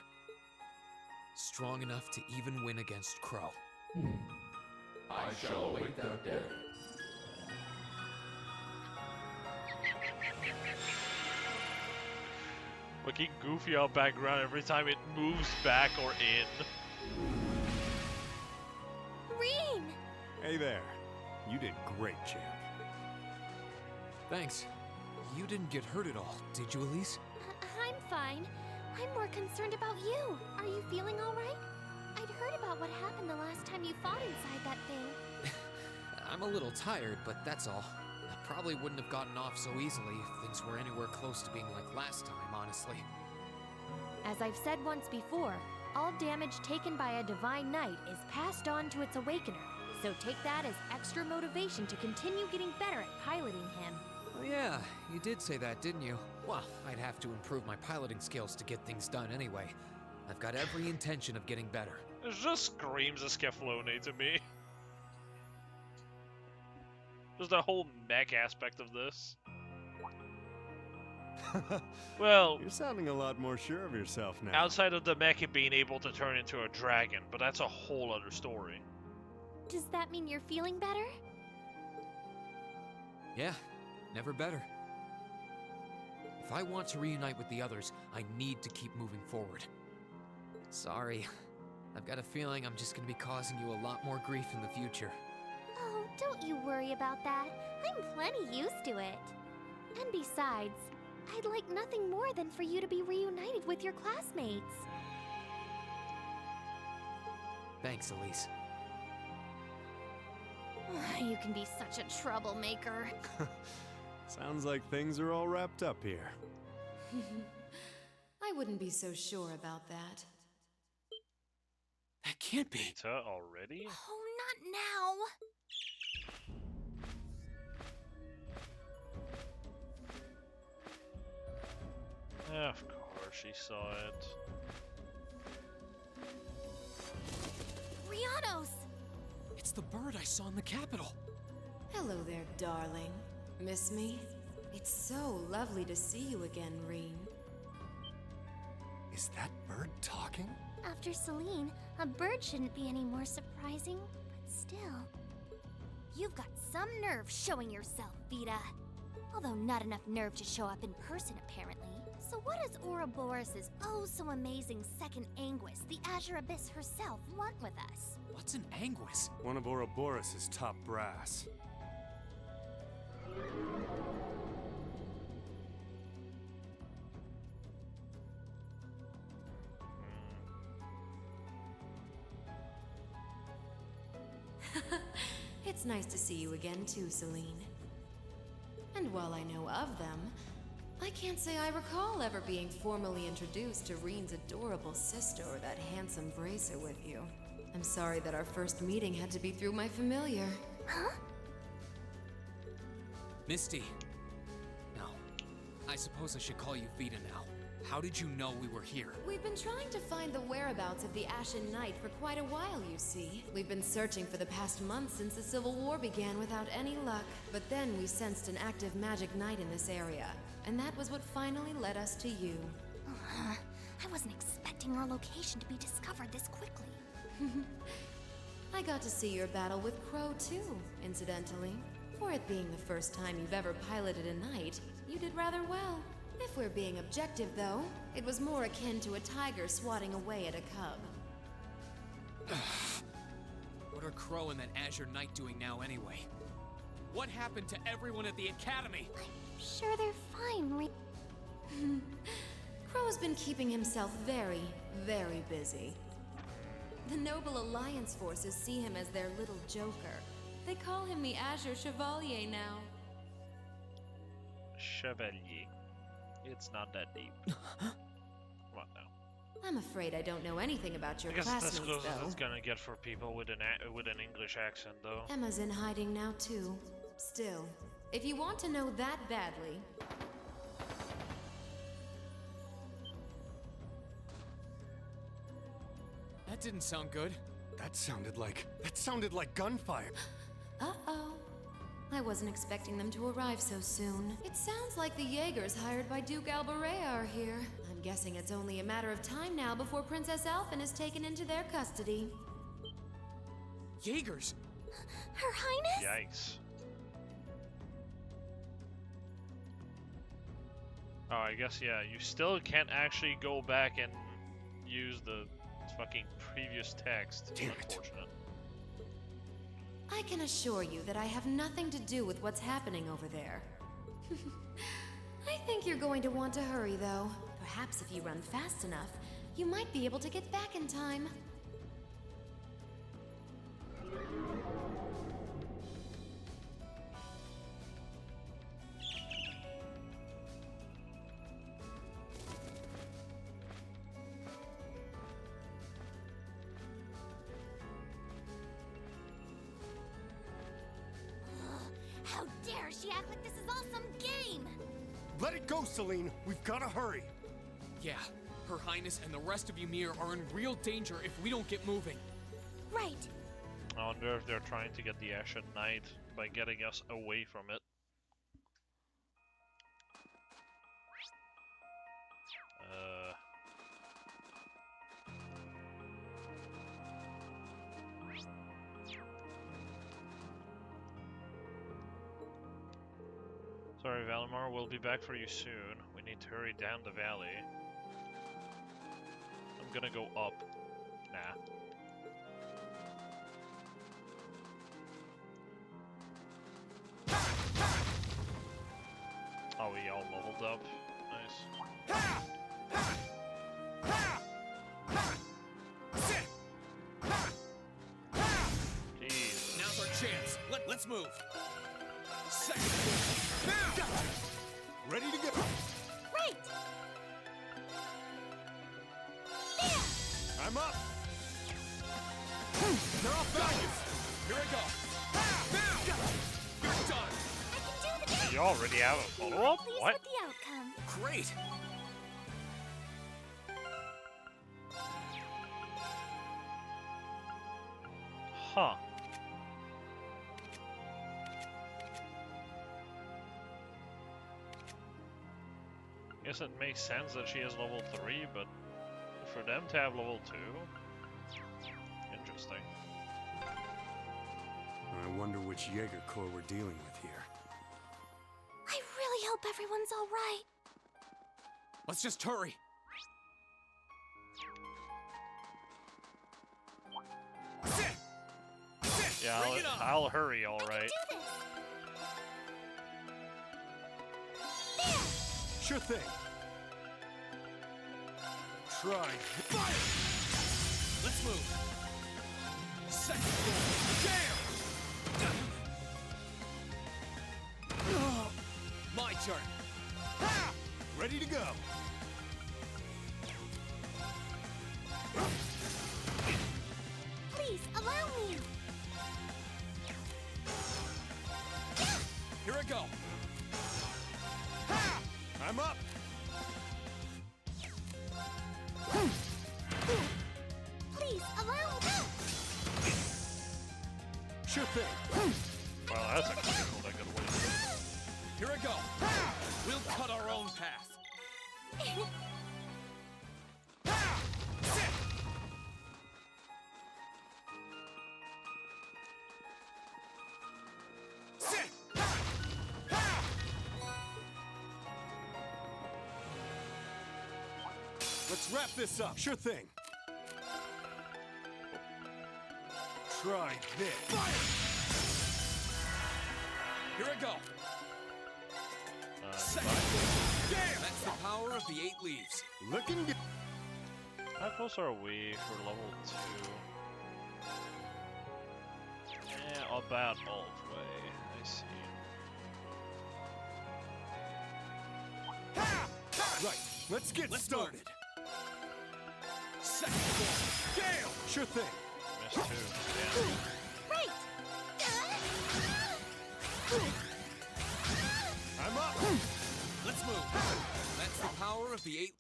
Strong enough to even win against Crow. I shall await that day. Looking goofy out background every time it moves back or in. Reen! Hey there. You did great, champ. Thanks. You didn't get hurt at all, did you, Elise? I'm fine. I'm more concerned about you. Are you feeling all right? I'd heard about what happened the last time you fought inside that thing. I'm a little tired, but that's all. I probably wouldn't have gotten off so easily if things were anywhere close to being like last time, honestly. As I've said once before, all damage taken by a Divine Knight is passed on to its Awakener. So take that as extra motivation to continue getting better at piloting him. Oh yeah, you did say that, didn't you? Well, I'd have to improve my piloting skills to get things done anyway. I've got every intention of getting better. It just screams Escaflowne to me. Just the whole mech aspect of this. Well, you're sounding a lot more sure of yourself now. outside of the mecha being able to turn into a dragon, but that's a whole other story. Does that mean you're feeling better? Yeah, never better. If I want to reunite with the others, I need to keep moving forward. Sorry, I've got a feeling I'm just gonna be causing you a lot more grief in the future. Oh, don't you worry about that. I'm plenty used to it. And besides, I'd like nothing more than for you to be reunited with your classmates. Thanks, Elise. You can be such a troublemaker. Sounds like things are all wrapped up here. I wouldn't be so sure about that. That can't be. Pizza already? Oh, not now. Of course she saw it. Rianos! It's the bird I saw in the Capitol. Hello there, darling. Miss me? It's so lovely to see you again, Reen. Is that bird talking? After Celine, a bird shouldn't be any more surprising, but still. You've got some nerve showing yourself, Vita. Although not enough nerve to show up in person, apparently. So what does Ouroboros' oh-so-amazing second Anguis, the Azure Abyss herself, want with us? What's an Anguis? One of Ouroboros' top brass. It's nice to see you again too, Celine. And while I know of them, I can't say I recall ever being formally introduced to Reen's adorable sister or that handsome bracer with you. I'm sorry that our first meeting had to be through my familiar. Huh? Misty. No. I suppose I should call you Vita now. How did you know we were here? We've been trying to find the whereabouts of the Ashen Knight for quite a while, you see. We've been searching for the past month since the Civil War began without any luck. But then we sensed an active magic knight in this area, and that was what finally led us to you. I wasn't expecting our location to be discovered this quickly. I got to see your battle with Crow too, incidentally. For it being the first time you've ever piloted a knight, you did rather well. If we're being objective, though, it was more akin to a tiger swatting away at a cub. What are Crow and that Azure Knight doing now anyway? What happened to everyone at the Academy? I'm sure they're fine, Crow's been keeping himself very, very busy. The Noble Alliance forces see him as their little joker. They call him the Azure Chevalier now. Chevalier. It's not that deep. Come on now. I'm afraid I don't know anything about your I guess that's classmates, close as though. it's gonna get for people with an English accent, though. Emma's in hiding now, too. Still, if you want to know that badly... That didn't sound good. That sounded like gunfire. Uh-oh. I wasn't expecting them to arrive so soon. It sounds like the Jaegers hired by Duke Alberea are here. I'm guessing it's only a matter of time now before Princess Alphen is taken into their custody. Jaegers! Her Highness? Yikes. Oh, I guess, yeah, you still can't actually go back and use the fucking previous text. Damn it. Unfortunate. I can assure you that I have nothing to do with what's happening over there. I think you're going to want to hurry, though. Perhaps if you run fast enough, you might be able to get back in time. How dare she act like this is all some game? Let it go, Celine. We've got to hurry. Yeah, Her Highness and the rest of Ymir are in real danger if we don't get moving. Right. I wonder if they're trying to get the Ashen Knight by getting us away from it. Sorry, Valimar, we'll be back for you soon. We need to hurry down the valley. I'm gonna go up. Nah. Oh, we all leveled up. Nice. Jeez. Now's our chance. Let's move. Second. Ready to go. Right! I'm up. They're off balance. Here I go. You're done. You already have a follow-up? What? With the outcome. Great. Huh. Guess it makes sense that she has level 3, but for them to have level 2? Interesting. I wonder which Jaeger Corps we're dealing with here. I really hope everyone's all right. Let's just hurry. Yeah, I'll hurry, alright. Sure thing. Try. Fire! Let's move. Second floor. Damn! My turn. Ready to go. Please, allow me. Here I go. I'm up. Please, allow me. Sure thing. Wow, that's actually cool. That good way. Here I go. We'll cut our own path. Let's wrap this up. Sure thing. Try this. Fire! Here I go. Second. Damn! That's the power of the 8 leaves. Looking good. How close are we for level 2? Yeah, about halfway. I see. Right. Let's get started. Second floor. Gale! Sure thing. Missed 2. Damn. Right! I'm up. Let's move. That's the power of the 8.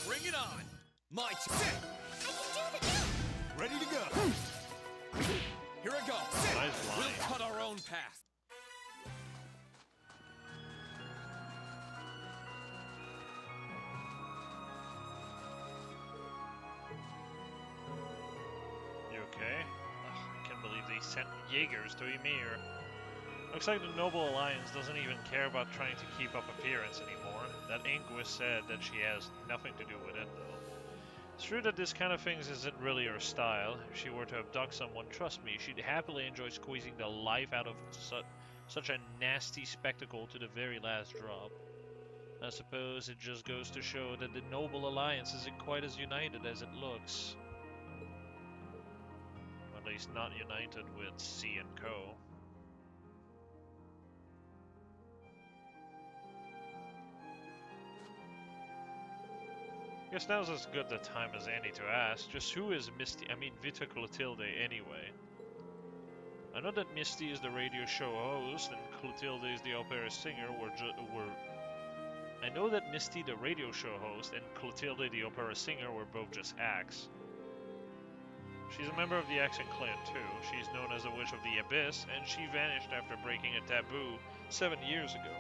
Bring it on. My turn. Ready to go. Here I go. Nice line. We'll cut our own path. You okay? Ugh, I can't believe they sent Jaegers to Ymir. Looks like the Noble Alliance doesn't even care about trying to keep up appearance anymore. That Inquis said that she has nothing to do with it, though. It's true that this kind of things isn't really her style. If she were to abduct someone, trust me, she'd happily enjoy squeezing the life out of such a nasty spectacle to the very last drop. I suppose it just goes to show that the Noble Alliance isn't quite as united as it looks. At least not united with C and Co. Guess now's as good a time as any to ask, just who is Vita Clotilde anyway? I know that Misty is the radio show host and Clotilde is the opera singer, I know that Misty the radio show host and Clotilde the opera singer were both just acts. She's a member of the Axon clan too. She's known as a witch of the Abyss, and she vanished after breaking a taboo 7 years ago.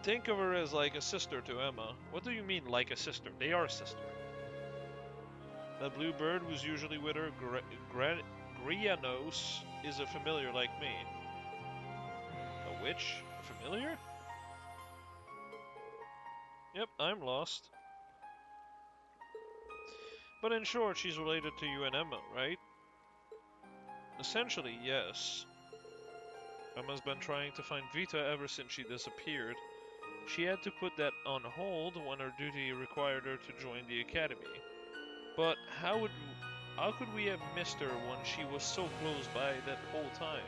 Think of her as like a sister to Emma. What do you mean, like a sister? They are a sister. The blue bird was usually with her. Grianos is a familiar like me. A witch? A familiar? Yep, I'm lost. But in short, she's related to you and Emma, right? Essentially, yes. Emma's been trying to find Vita ever since she disappeared. She had to put that on hold when her duty required her to join the academy. But how could we have missed her when she was so close by that whole time?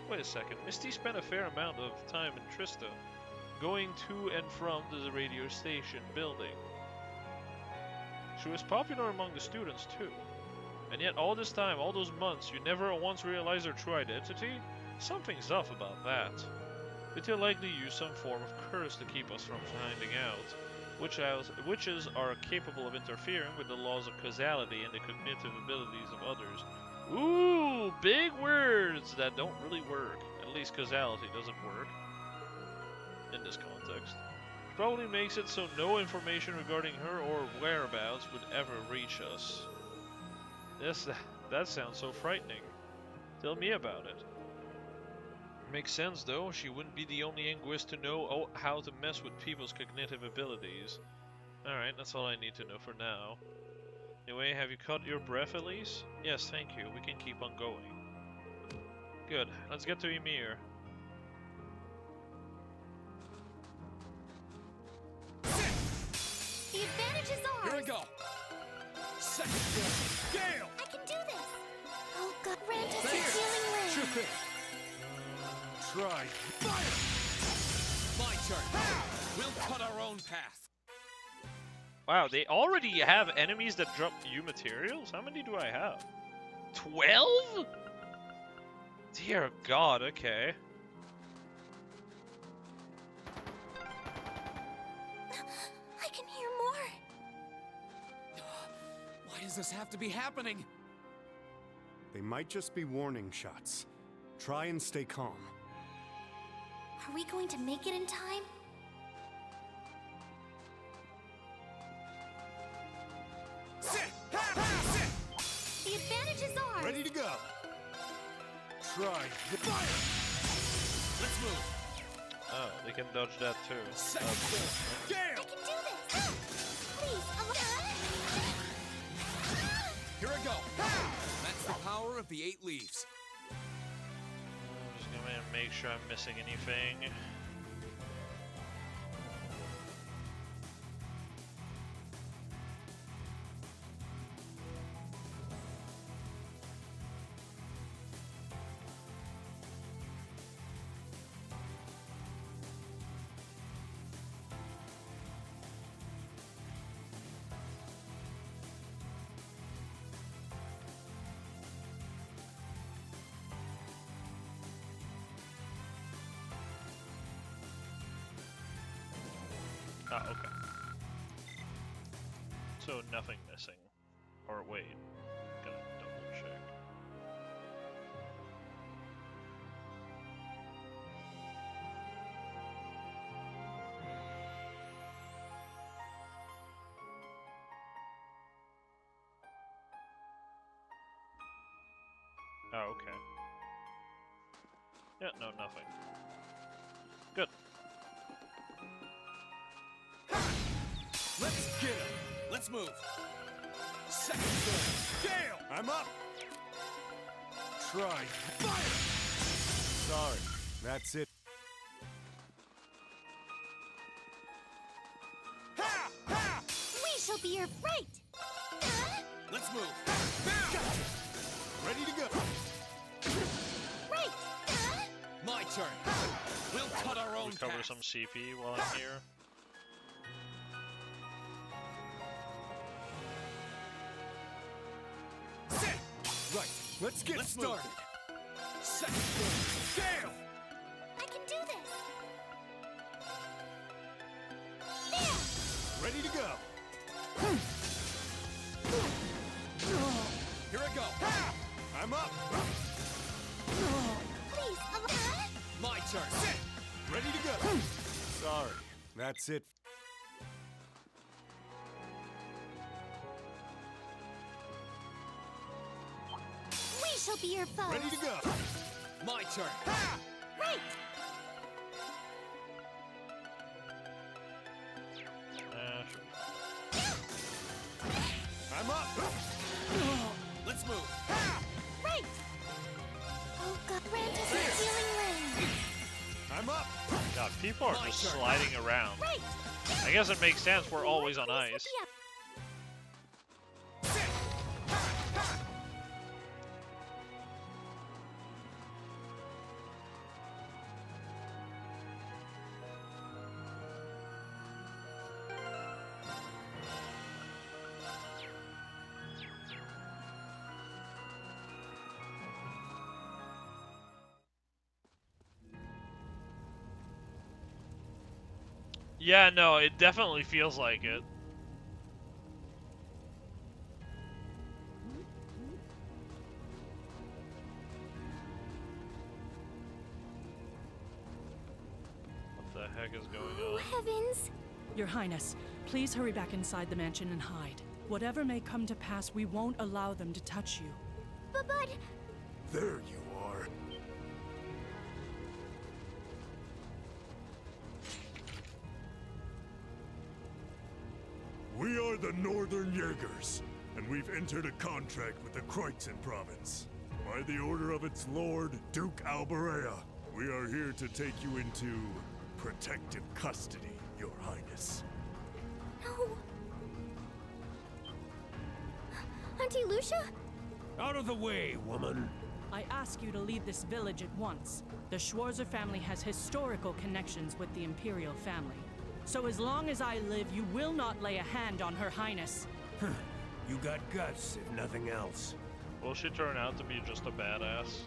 Wait a second, Misty spent a fair amount of time in Trista, going to and from the radio station building. She was popular among the students too. And yet all this time, all those months, you never once realized her true identity? Something's off about that. Vita likely used some form of curse to keep us from finding out. Witches are capable of interfering with the laws of causality and the cognitive abilities of others. Ooh, big words that don't really work. At least causality doesn't work in this context. Probably makes it so no information regarding her or whereabouts would ever reach us. That sounds so frightening. Tell me about it. Makes sense though, she wouldn't be the only linguist to know how to mess with people's cognitive abilities. Alright, that's all I need to know for now. Anyway, have you caught your breath, Elise? Yes, thank you. We can keep on going. Good. Let's get to Ymir. The advantage is ours! Here we go! Second floor! Gale! I can do this! Oh god, Rantis is healing ring! Shoot it! Try. Fire! My turn! We'll cut our own path! Wow, they already have enemies that drop new materials? How many do I have? 12? Dear God, okay. I can hear more! Why does this have to be happening? They might just be warning shots. Try and stay calm. Are we going to make it in time? The advantage is ours! Ready to go. Try. Fire! Let's move. Oh, they can dodge that too. Second floor! Gale! I can do this! Please, Here I go! That's the power of the 8 leaves. I'm just gonna make sure I'm missing anything. Ah, okay. So nothing missing. Or wait, gotta double check. Oh, okay. Yeah, no, nothing. Good. Let's get him! Let's move! Second floor! Gale! I'm up! Try. Fire! Sorry, that's it. Ha! Ha! We shall be your fright! Let's move! Gotcha. Ready to go. Right! My turn! We'll cut our own Recover path. some CP while I'm here. Right, let's get started. Second floor! Gale! I can do this! There! Ready to go. Here I go! I'm up. Please, My turn! Ready to go. Sorry, that's it. We shall be your foes. Ready to go. My turn. Right. I'm up. Let's move. Right. Oh God, grant us a healing ring. I'm up. God, people are just sliding around. Right. I guess it makes sense. We're always on ice. Yeah, no, it definitely feels like it. What the heck is going Oh, on? heavens. Your Highness, please hurry back inside the mansion and hide. Whatever may come to pass, we won't allow them to touch you. But... There you are. We are the Northern Jaegers, and we've entered a contract with the Kreutzen province. By the order of its lord, Duke Alberea, we are here to take you into protective custody, Your Highness. No. Auntie Lucia? Out of the way, woman. I ask you to leave this village at once. The Schwarzer family has historical connections with the Imperial family. So as long as I live, you will not lay a hand on Her Highness. You got guts, if nothing else. Will she turn out to be just a badass?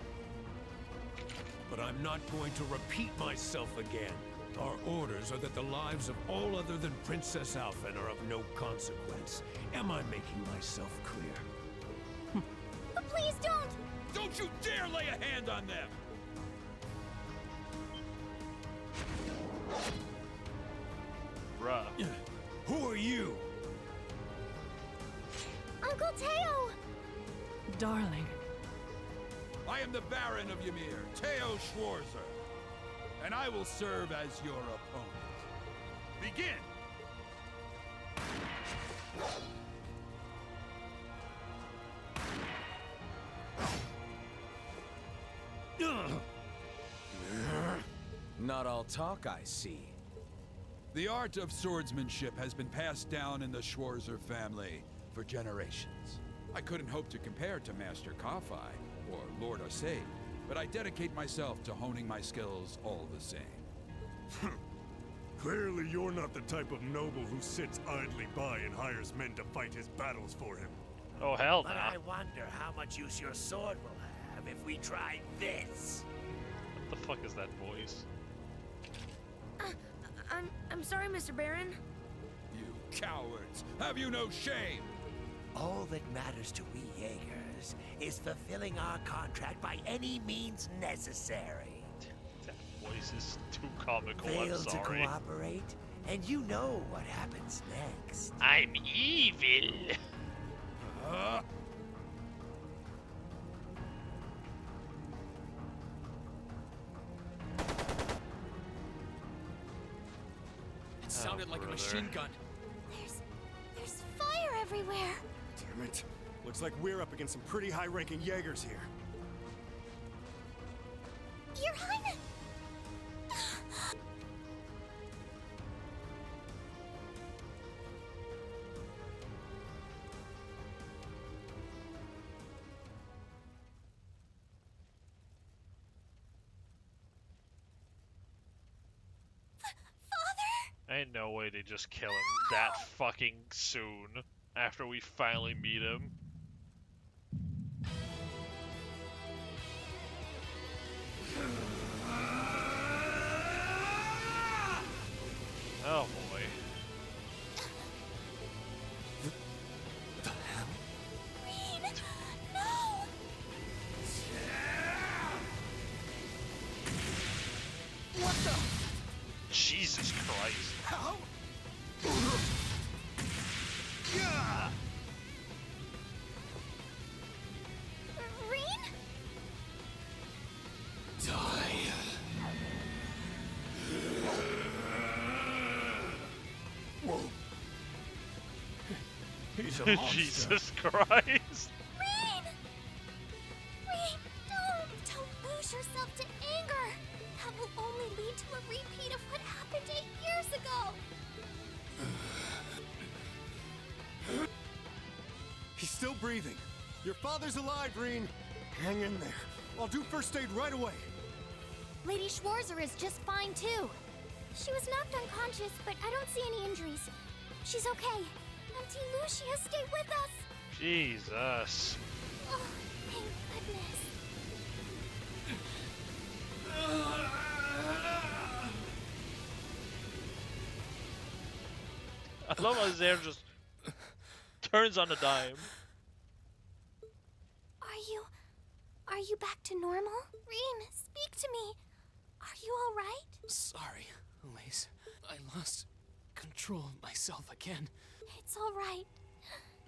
But I'm not going to repeat myself again. Our orders are that the lives of all other than Princess Alphen are of no consequence. Am I making myself clear? But please don't! Don't you dare lay a hand on them! Bruh. Who are you? Uncle Teo! Darling. I am the Baron of Ymir, Teo Schwarzer, and I will serve as your opponent. Begin! Not all talk, I see. The art of swordsmanship has been passed down in the Schwarzer family for generations. I couldn't hope to compare to Master Kafai or Lord Oseid, but I dedicate myself to honing my skills all the same. Clearly you're not the type of noble who sits idly by and hires men to fight his battles for him. Oh, hell no. But I wonder how much use your sword will have if we try this. What the fuck is that voice? I'm sorry, Mr. Baron. You cowards! Have you no shame? All that matters to we Jaegers is fulfilling our contract by any means necessary. That voice is too comical, Fail I'm sorry. to cooperate, and you know what happens next. I'm evil! It sounded like a machine gun. There's fire everywhere. Damn it. Looks like we're up against some pretty high-ranking Jaegers here. Your Highness! Ain't no way they just kill him that fucking soon after we finally meet him. Oh boy. The hell? Rean! No! What the? Jesus Christ. How? Reen? Die. Whoa. He's a monster. Jesus Christ. Reen! Reen, don't lose yourself to anger. That will only lead to a repeat of what happened 8 years ago. He's still breathing. Your father's alive, Reen. Hang in there. I'll do first aid right away. Lady Schwarzer is just fine too. She was knocked unconscious, but I don't see any injuries. She's okay. Auntie Lucia, stay with us. Jesus. Oh, thank goodness. I love how Zare just turns on a dime. Are you back to normal? Reen, speak to me. Are you all right? Sorry, Elise. I lost control of myself again. It's all right.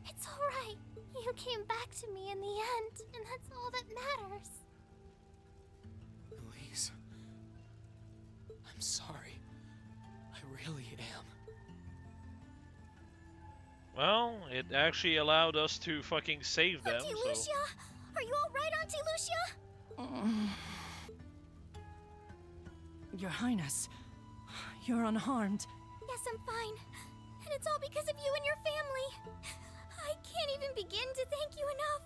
It's all right. You came back to me in the end, and that's all that matters. Elise, I'm sorry. I really am. Well, it actually allowed us to fucking save them, Auntie so... Lucia? Are you all right, Auntie Lucia? Your Highness, you're unharmed. Yes, I'm fine. And it's all because of you and your family. I can't even begin to thank you enough.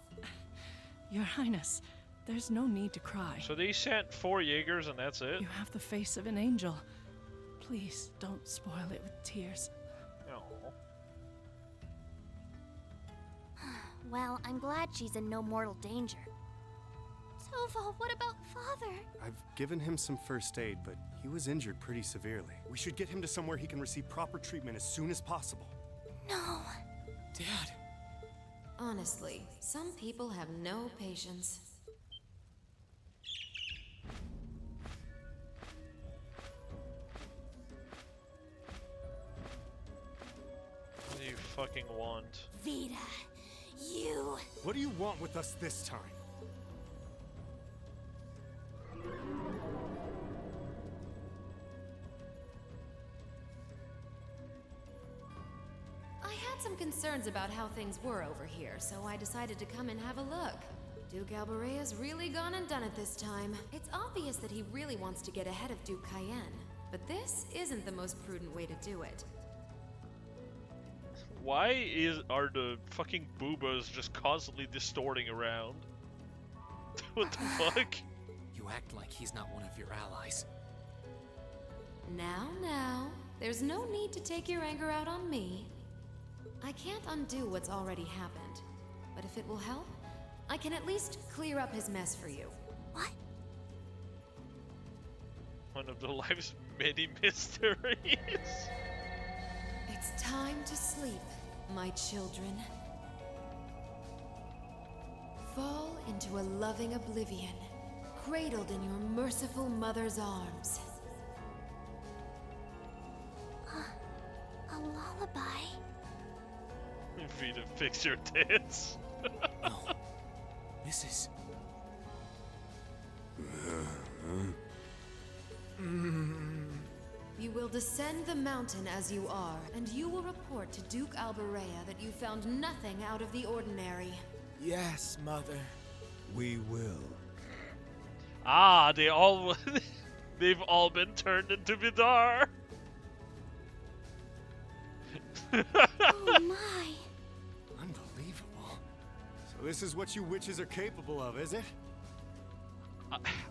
Your Highness, there's no need to cry. So they sent 4 Jaegers and that's it? You have the face of an angel. Please don't spoil it with tears. No. Well, I'm glad she's in no mortal danger. Toval, what about Father? I've given him some first aid, but he was injured pretty severely. We should get him to somewhere he can receive proper treatment as soon as possible. No. Dad. Honestly, some people have no patience. What do you fucking want? Vita, you... What do you want with us this time? I had some concerns about how things were over here, so I decided to come and have a look. Duke Alberea's really gone and done it this time. It's obvious that he really wants to get ahead of Duke Cayenne, but this isn't the most prudent way to do it. Why are the fucking boobas just constantly distorting around? What the fuck? You act like he's not one of your allies. Now, there's no need to take your anger out on me. I can't undo what's already happened, but if it will help, I can at least clear up his mess for you. What? One of the life's many mysteries. It's time to sleep, my children. Fall into a loving oblivion, cradled in your merciful mother's arms. A lullaby? Vita, fix your tits. No. This is... You will descend the mountain as you are, and you will report to Duke Alberea that you found nothing out of the ordinary. Yes, Mother. We will. Ah, they've all been turned into Vidar. Oh my. Unbelievable. So this is what you witches are capable of, is it?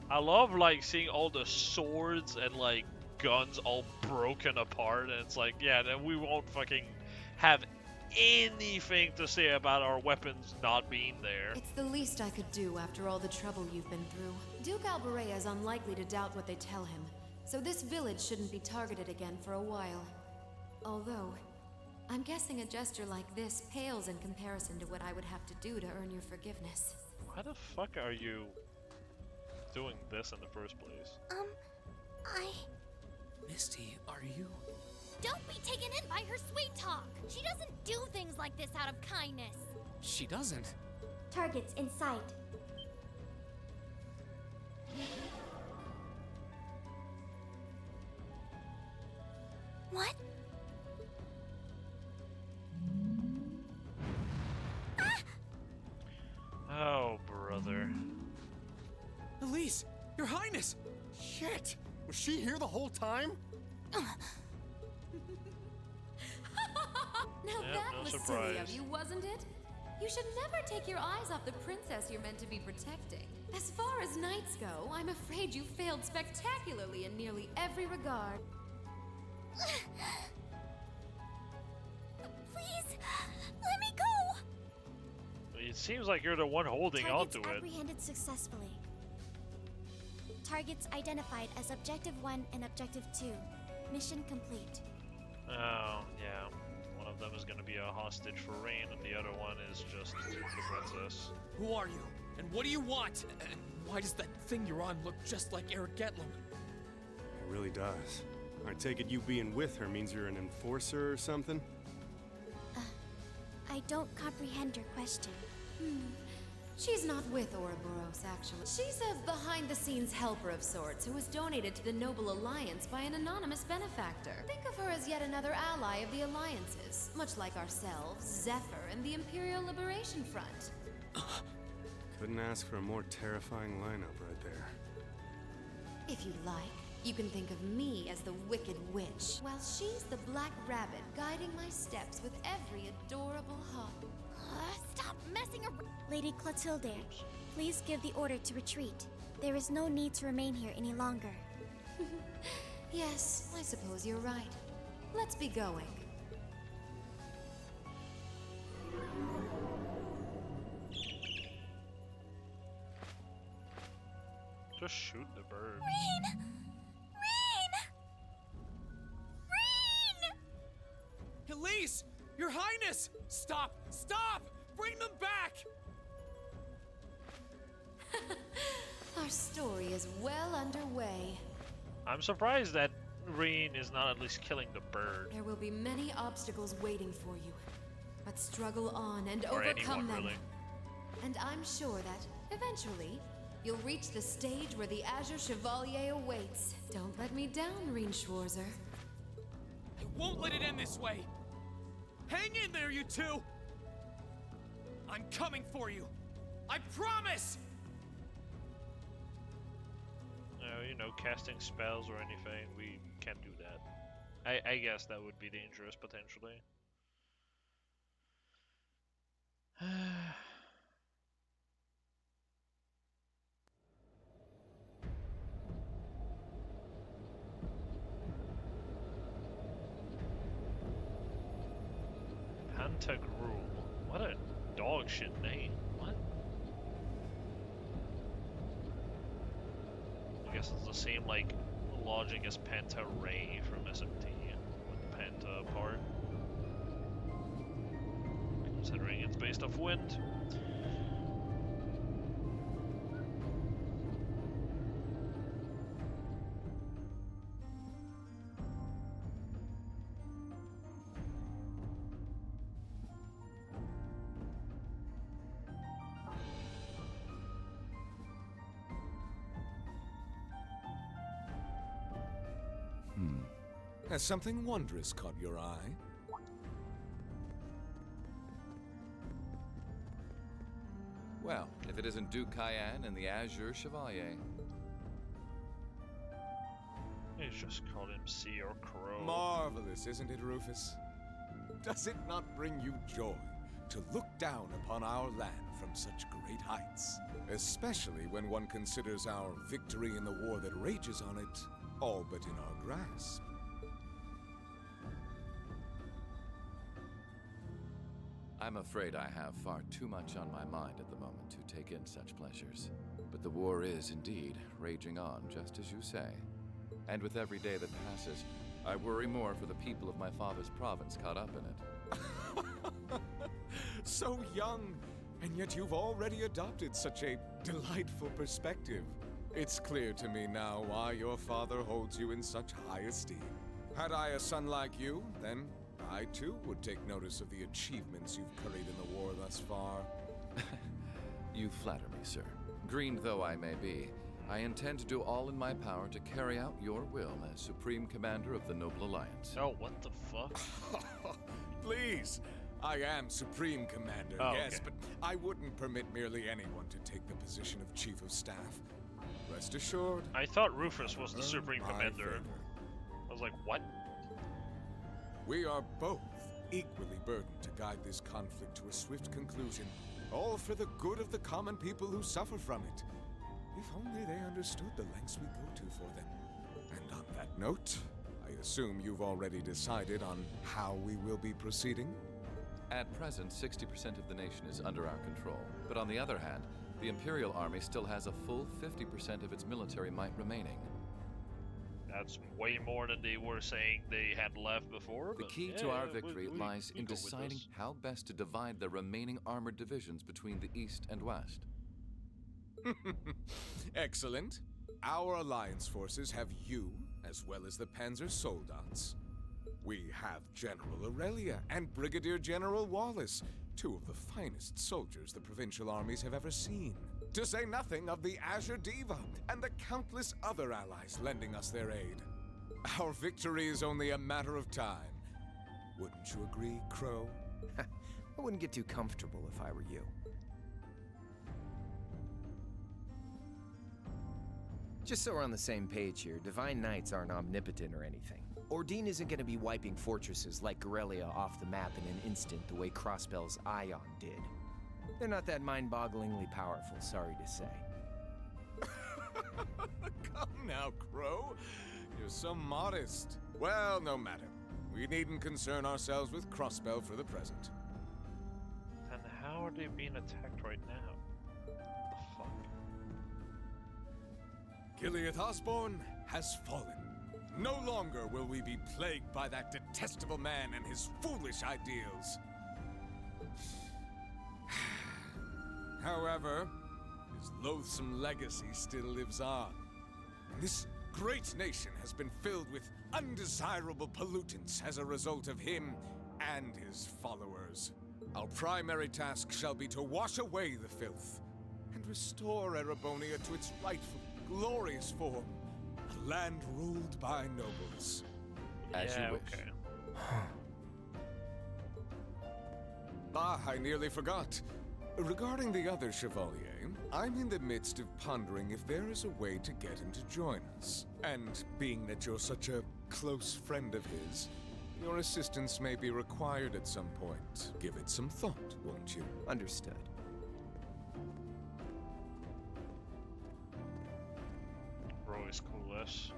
I love like seeing all the swords and like guns all broken apart, and it's like, yeah, then we won't fucking have anything to say about our weapons not being there. It's the least I could do after all the trouble you've been through. Duke Alberea is unlikely to doubt what they tell him, so this village shouldn't be targeted again for a while. Although, I'm guessing a gesture like this pales in comparison to what I would have to do to earn your forgiveness. Why the fuck are you doing this in the first place? Misty, are you? Don't be taken in by her sweet talk. She doesn't do things like this out of kindness. She doesn't. Targets in sight. What? Oh, brother. Elise, Your Highness! Shit! Was she here the whole time? Now Yep, that no was surprise. silly of you, wasn't it? You should never take your eyes off the princess you're meant to be protecting. As far as knights go, I'm afraid you failed spectacularly in nearly every regard. Please, let me go! It seems like you're the one holding Targets onto it. apprehended successfully. Targets identified as Objective 1 and Objective 2. Mission complete. Oh, yeah. One of them is going to be a hostage for Rain, and the other one is just the princess. Who are you? And what do you want? And why does that thing you're on look just like Eric Getlum? It really does. I take it you being with her means you're an enforcer or something? I don't comprehend your question. She's not with Ouroboros, actually. She's a behind-the-scenes helper of sorts who was donated to the Noble Alliance by an anonymous benefactor. Think of her as yet another ally of the Alliances, much like ourselves, Zephyr, and the Imperial Liberation Front. Couldn't ask for a more terrifying lineup right there. If you like, you can think of me as the Wicked Witch, while she's the Black Rabbit guiding my steps with every adorable hop. Stop messing around! Lady Clotilde, please give the order to retreat. There is no need to remain here any longer. Yes, I suppose you're right. Let's be going. Just shoot the bird. Rain! Rain! Rain! Elise! Your Highness! Stop! Stop! Bring them back! Our story is well underway. I'm surprised that Rain is not at least killing the bird. There will be many obstacles waiting for you, but struggle on and Or overcome anyone, them. really. And I'm sure that, eventually, you'll reach the stage where the Azure Chevalier awaits. Don't let me down, Reen Schwarzer. I won't let it end this way! Hang in there, you two! I'm coming for you! I promise! You know, casting spells or anything, we can't do that. I guess that would be dangerous, potentially. Pantagruel. What a dog shit name. What? I guess it's the same, like, logic as Panta Ray from SMT, with the Panta part. Considering it's based off wind. Has something wondrous caught your eye? Well, if it isn't Duke Cayenne and the Azure Chevalier. He's just called him Sea or Crow. Marvelous, isn't it, Rufus? Does it not bring you joy to look down upon our land from such great heights? Especially when one considers our victory in the war that rages on it all but in our grasp. I'm afraid I have far too much on my mind at the moment to take in such pleasures. But the war is indeed raging on, just as you say. And with every day that passes, I worry more for the people of my father's province caught up in it. So young, and yet you've already adopted such a delightful perspective. It's clear to me now why your father holds you in such high esteem. Had I a son like you, then I too would take notice of the achievements you've curried in the war thus far. You flatter me, sir. Green though I may be, I intend to do all in my power to carry out your will as Supreme Commander of the Noble Alliance. Oh, what the fuck? Please! I am Supreme Commander, Oh, yes, okay. but I wouldn't permit merely anyone to take the position of Chief of Staff. Rest assured. I thought Rufus was the Earn Supreme my Commander. favor. I was like, what? We are both equally burdened to guide this conflict to a swift conclusion, all for the good of the common people who suffer from it. If only they understood the lengths we go to for them. And on that note, I assume you've already decided on how we will be proceeding? At present, 60% of the nation is under our control. But on the other hand, the Imperial Army still has a full 50% of its military might remaining. That's way more than they were saying they had left before. The but key yeah, to our we- victory we- lies we in go with deciding this. how best to divide the remaining armored divisions between the East and West. Excellent. Our Alliance forces have you, as well as the Panzer Soldats. We have General Aurelia and Brigadier General Wallace, two of the finest soldiers the provincial armies have ever seen. To say nothing of the Azure Diva and the countless other allies lending us their aid. Our victory is only a matter of time. Wouldn't you agree, Crow? I wouldn't get too comfortable if I were you. Just so we're on the same page here, Divine Knights aren't omnipotent or anything. Ordine isn't going to be wiping fortresses like Gorelia off the map in an instant the way Crossbell's Ion did. They're not that mind-bogglingly powerful, sorry to say. Come now, Crow. You're so modest. Well, no matter. We needn't concern ourselves with Crossbell for the present. And how are they being attacked right now? The fuck? Gilead Osborne has fallen. No longer will we be plagued by that detestable man and his foolish ideals. However, his loathsome legacy still lives on. And this great nation has been filled with undesirable pollutants as a result of him and his followers. Our primary task shall be to wash away the filth and restore Erebonia to its rightful, glorious form. A land ruled by nobles. As you Yeah, wish. okay. Ah, I nearly forgot. Regarding the other Chevalier, I'm in the midst of pondering if there is a way to get him to join us. And being that you're such a close friend of his, your assistance may be required at some point. Give it some thought, won't you? Understood. Roy's coolest.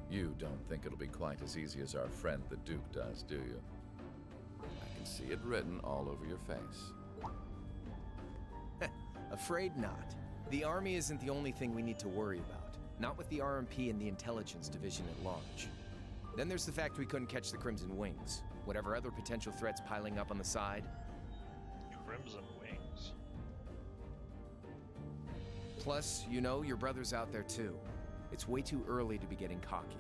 You don't think it'll be quite as easy as our friend the Duke does, do you? I can see it written all over your face. Afraid not. The army isn't the only thing we need to worry about. Not with the RMP and the intelligence division at large. Then there's the fact we couldn't catch the Crimson Wings. Whatever other potential threats piling up on the side. Crimson Wings. Plus, you know, your brother's out there too. It's way too early to be getting cocky.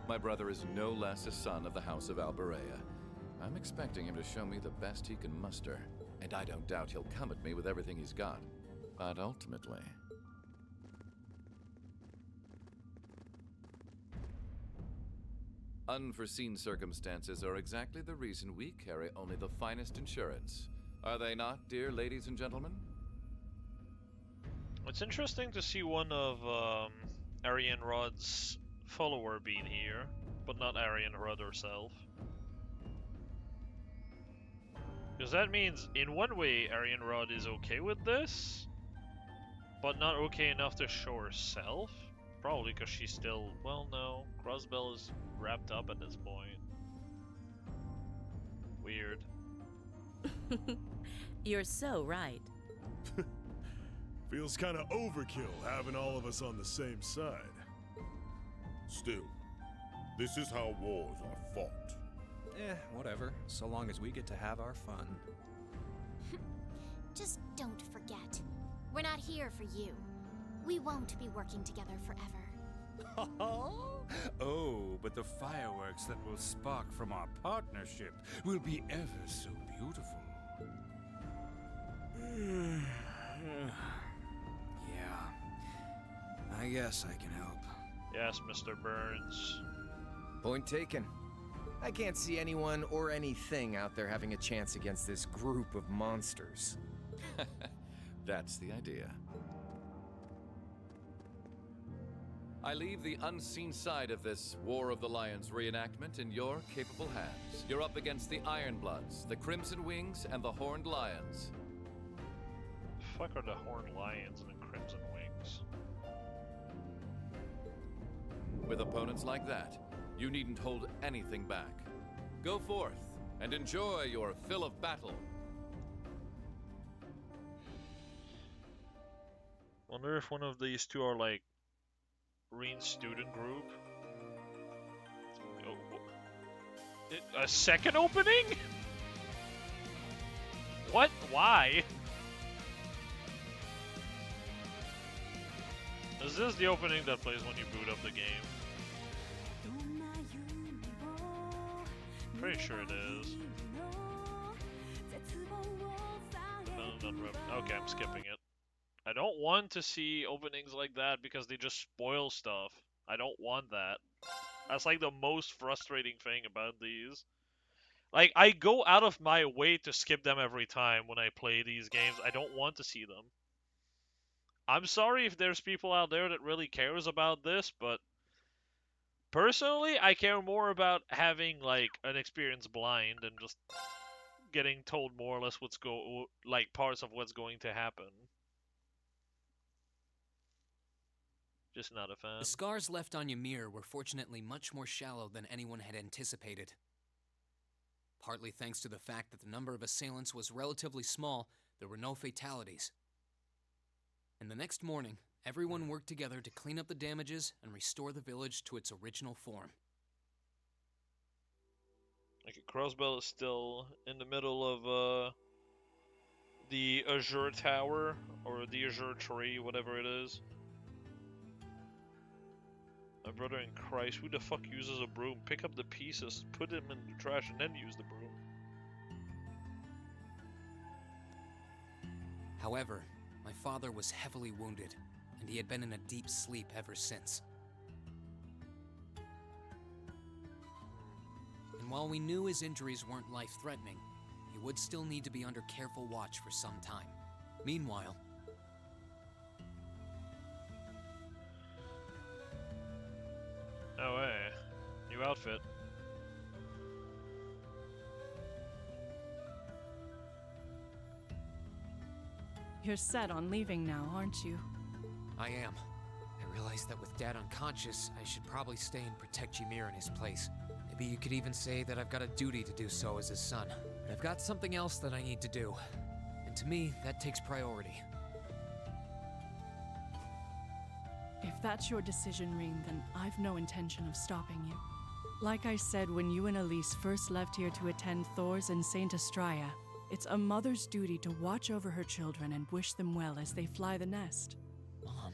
My brother is no less a son of the House of Alberea. I'm expecting him to show me the best he can muster, and I don't doubt he'll come at me with everything he's got. But ultimately... Unforeseen circumstances are exactly the reason we carry only the finest insurance. Are they not, dear ladies and gentlemen? It's interesting to see one of Arian Rod's follower being here, but not Arian Rod herself. Because that means, in one way, Arian Rod is okay with this, but not okay enough to show herself. Probably because she's still, well, no, Crossbell is wrapped up at this point. Weird. You're so right. Feels kind of overkill having all of us on the same side. Still, this is how wars are fought. Whatever, so long as we get to have our fun. Just here for you. We won't be working together forever. Oh, but the fireworks that will spark from our partnership will be ever so beautiful. Yeah. I guess I can help. Yes, Mr. Burns. Point taken. I can't see anyone or anything out there having a chance against this group of monsters. That's the idea. I leave the unseen side of this War of the Lions reenactment in your capable hands. You're up against the Ironbloods, the Crimson Wings, and the Horned Lions. Fuck are the Horned Lions and the Crimson Wings? With opponents like that, you needn't hold anything back. Go forth and enjoy your fill of battle. Wonder if one of these two are like Reen's student group. Oh, a second opening? What? Why? Is this the opening that plays when you boot up the game? Pretty sure it is. Okay, I'm skipping it. I don't want to see openings like that because they just spoil stuff. I don't want that. That's like the most frustrating thing about these. Like, I go out of my way to skip them every time when I play these games. I don't want to see them. I'm sorry if there's people out there that really cares about this, but personally, I care more about having like an experience blind and just getting told more or less parts of what's going to happen. Just not a fan. The scars left on Ymir were fortunately much more shallow than anyone had anticipated. Partly thanks to the fact that the number of assailants was relatively small, there were no fatalities. And the next morning, everyone worked together to clean up the damages and restore the village to its original form. Okay, Crossbell is still in the middle of the Azure Tower, or the Azure Tree, whatever it is. My brother in Christ, who the fuck uses a broom? Pick up the pieces, put them in the trash, and then use the broom. However, my father was heavily wounded, and he had been in a deep sleep ever since. And while we knew his injuries weren't life-threatening, he would still need to be under careful watch for some time. Meanwhile, no way. New outfit. You're set on leaving now, aren't you? I am. I realized that with Dad unconscious, I should probably stay and protect Ymir in his place. Maybe you could even say that I've got a duty to do so as his son. But I've got something else that I need to do. And to me, that takes priority. If that's your decision, Reen, then I've no intention of stopping you. Like I said when you and Elise first left here to attend Thors and Saint Astraea, it's a mother's duty to watch over her children and wish them well as they fly the nest. Mom.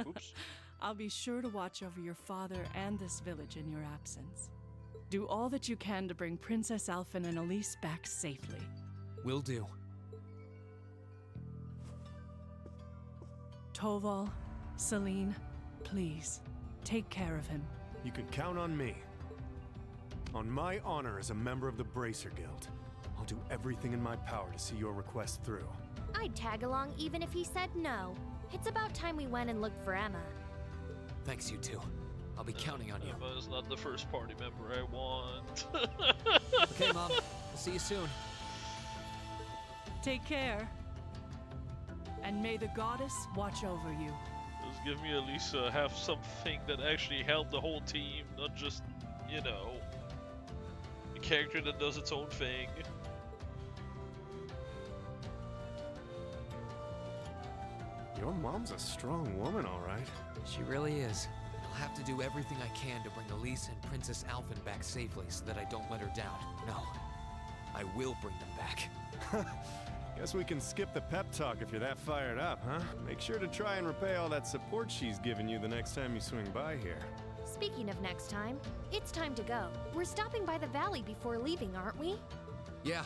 Oops. I'll be sure to watch over your father and this village in your absence. Do all that you can to bring Princess Alphen and Elise back safely. Will do. Toval, Celine, please, take care of him. You can count on me. On my honor as a member of the Bracer Guild. I'll do everything in my power to see your request through. I'd tag along even if he said no. It's about time we went and looked for Emma. Thanks, you two. I'll be counting on you. Emma's not the first party member I want. Okay, Mom. I'll see you soon. Take care. And may the goddess watch over you. Just give me at least have something that actually helped the whole team, not just, you know, a character that does its own thing. Your mom's a strong woman, all right. She really is. I'll have to do everything I can to bring Elise and Princess Alphen back safely so that I don't let her down. No, I will bring them back. Guess we can skip the pep talk if you're that fired up, huh? Make sure to try and repay all that support she's given you the next time you swing by here. Speaking of next time, it's time to go. We're stopping by the valley before leaving, aren't we? Yeah.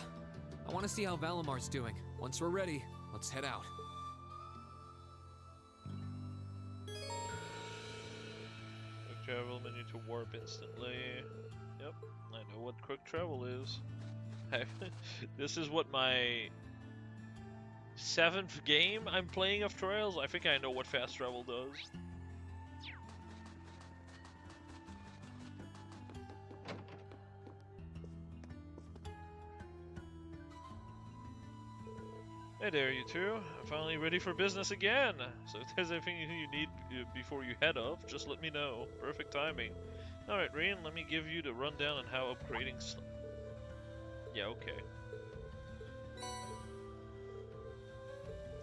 I want to see how Valamar's doing. Once we're ready, let's head out. Quick travel menu to warp instantly. Yep, I know what quick travel is. This is what my 7th game I'm playing of Trails. I think I know what fast travel does. Hey there, you two. I'm finally ready for business again. So if there's anything you need before you head off, just let me know. Perfect timing. Alright, Reen, let me give you the rundown on how upgrading... Yeah, okay.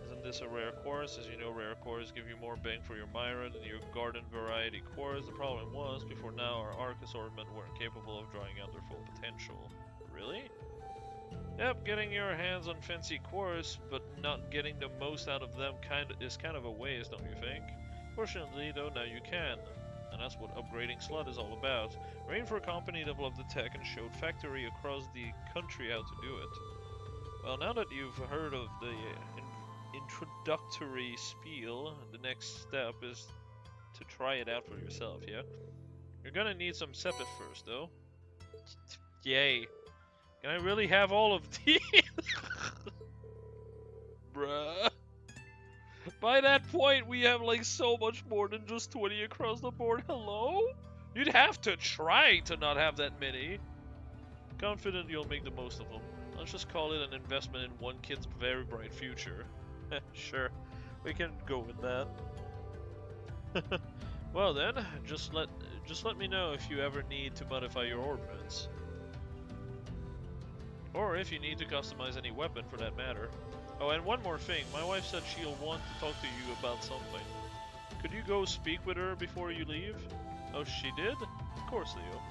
Isn't this a rare course? As you know, rare cores give you more bang for your Myra than your garden variety cores. The problem was, before now, our Arc assortment weren't capable of drawing out their full potential. Really? Yep, getting your hands on fancy cores, but not getting the most out of them is kind of a waste, don't you think? Fortunately, though, now you can. And that's what upgrading Slud is all about. Rainford Company developed the tech and showed factory across the country how to do it. Well, now that you've heard of the introductory spiel, the next step is to try it out for yourself, yeah? You're gonna need some Sepith first, though. Yay. Can I really have all of these? Bruh. By that point, we have like so much more than just 20 across the board. Hello? You'd have to try to not have that many. Confident you'll make the most of them. Let's just call it an investment in one kid's very bright future. Sure, we can go with that. Well then, just let me know if you ever need to modify your ordnance. Or if you need to customize any weapon for that matter. Oh, and one more thing. My wife said she'll want to talk to you about something. Could you go speak with her before you leave? Oh, she did? Of course, Leo.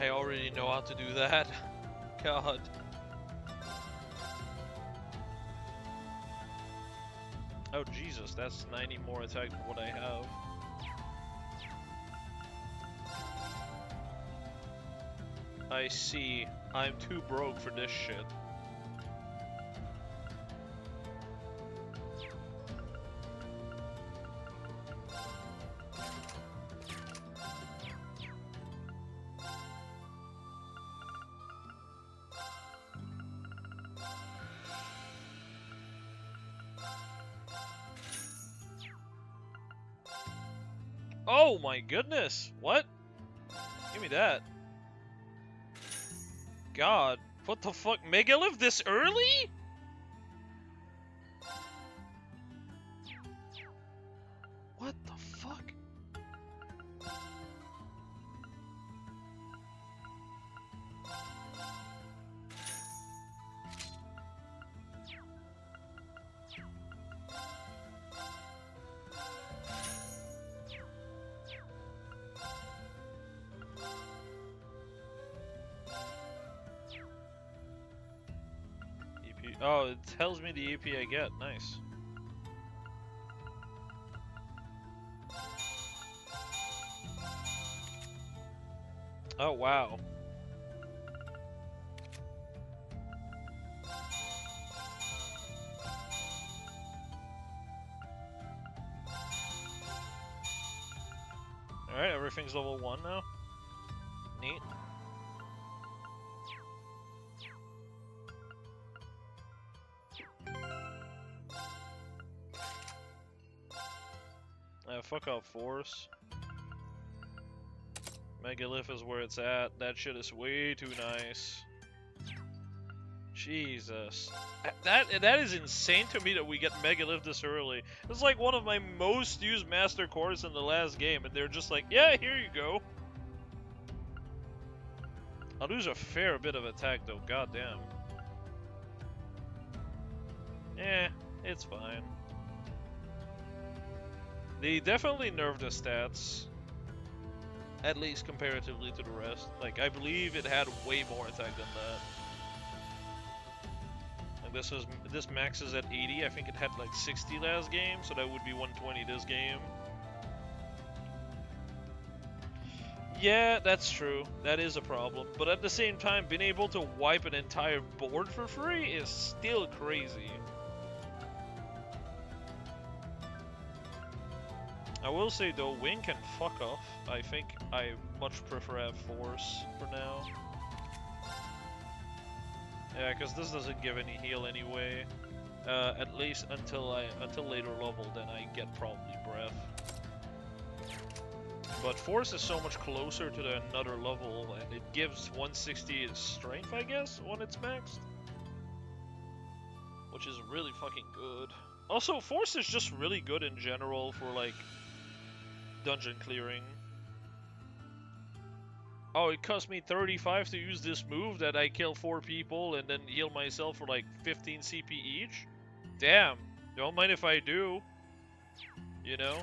I already know how to do that. God. Oh Jesus, that's 90 more attack than what I have. I see. I'm too broke for this shit. Oh my goodness! What? Give me that. God, what the fuck? Megalith this early? What the fuck? Oh, it tells me the EP I get. Nice. Oh, wow. Alright, everything's level 1 now. Neat. Fuck off, Force. Megalith is where it's at. That shit is way too nice. Jesus. That is insane to me that we get Megalith this early. It's like one of my most used master cores in the last game, and they're just like, yeah, here you go. I'll lose a fair bit of attack though, goddamn. Eh, it's fine. They definitely nerfed the stats. At least comparatively to the rest. Like, I believe it had way more attack than that. Like, this maxes at 80. I think it had like 60 last game, so that would be 120 this game. Yeah, that's true. That is a problem. But at the same time, being able to wipe an entire board for free is still crazy. I will say though, Wing can fuck off. I think I much prefer have Force for now. Yeah, because this doesn't give any heal anyway. At least until later level, then I get probably Breath. But Force is so much closer to the another level, and it gives 160 strength, I guess, when it's maxed. Which is really fucking good. Also, Force is just really good in general for, like, dungeon clearing. Oh, it cost me 35 to use this move that I kill 4 people and then heal myself for like 15 CP each? Damn, don't mind if I do. You know?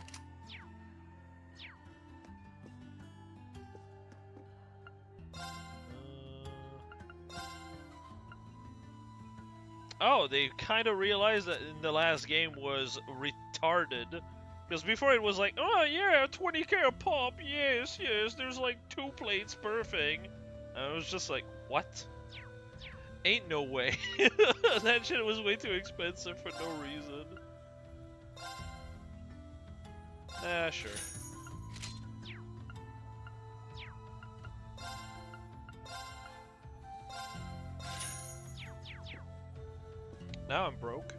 Oh, they kind of realized that in the last game was retarded. Because before it was like, oh yeah, 20k a pop, yes, there's like 2 plates per thing. And I was just like, what? Ain't no way. That shit was way too expensive for no reason. Ah, sure. Now I'm broke.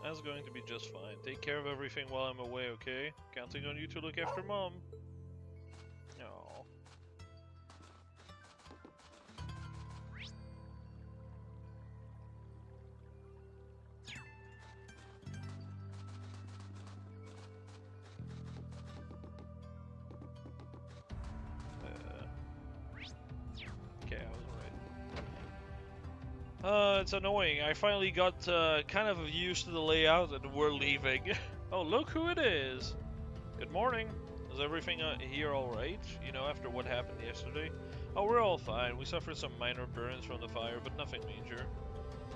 That's going to be just fine. Take care of everything while I'm away, okay? Counting on you to look after Mom. Aww. Okay, I was right. It's annoying. I finally got kind of used to the layout and we're leaving. Oh, look who it is. Good morning. Is everything here alright? You know, after what happened yesterday? Oh, we're all fine. We suffered some minor burns from the fire, but nothing major.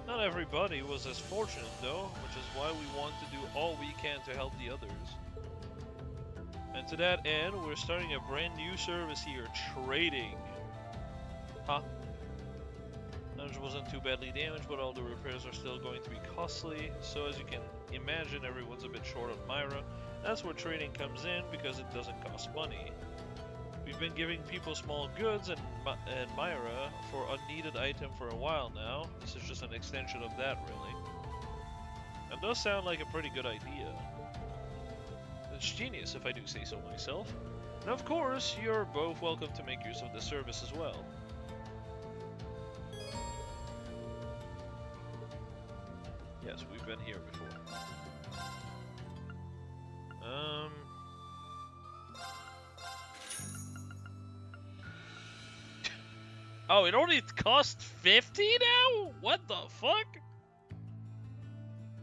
Not everybody was as fortunate though, which is why we want to do all we can to help the others. And to that end, we're starting a brand new service here, trading. Huh? Nudge wasn't too badly damaged, but all the repairs are still going to be costly, so as you can imagine, everyone's a bit short on Myra. That's where trading comes in, because it doesn't cost money. We've been giving people small goods and Myra for unneeded item for a while now. This is just an extension of that, really. It does sound like a pretty good idea. It's genius, if I do say so myself. And of course, you're both welcome to make use of the service as well. Yes, we've been here before. Oh, it only costs 50 now? What the fuck?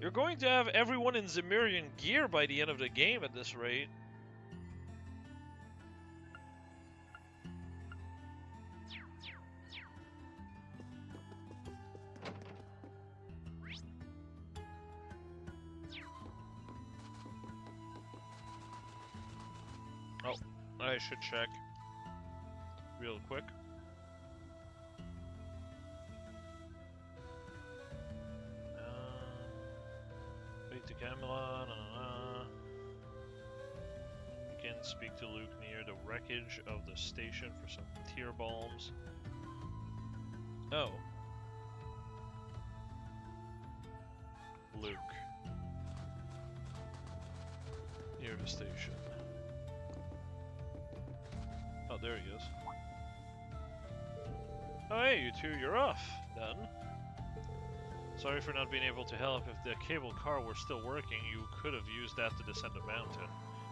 You're going to have everyone in Zemurian gear by the end of the game at this rate. Oh, I should check real quick. Wait to Camelot. You can speak to Luke near the wreckage of the station for some tear balms. Oh. Luke. Near the station. Oh, there he is. Oh, hey, you two, you're off. Done. Sorry for not being able to help. If the cable car were still working, you could have used that to descend the mountain.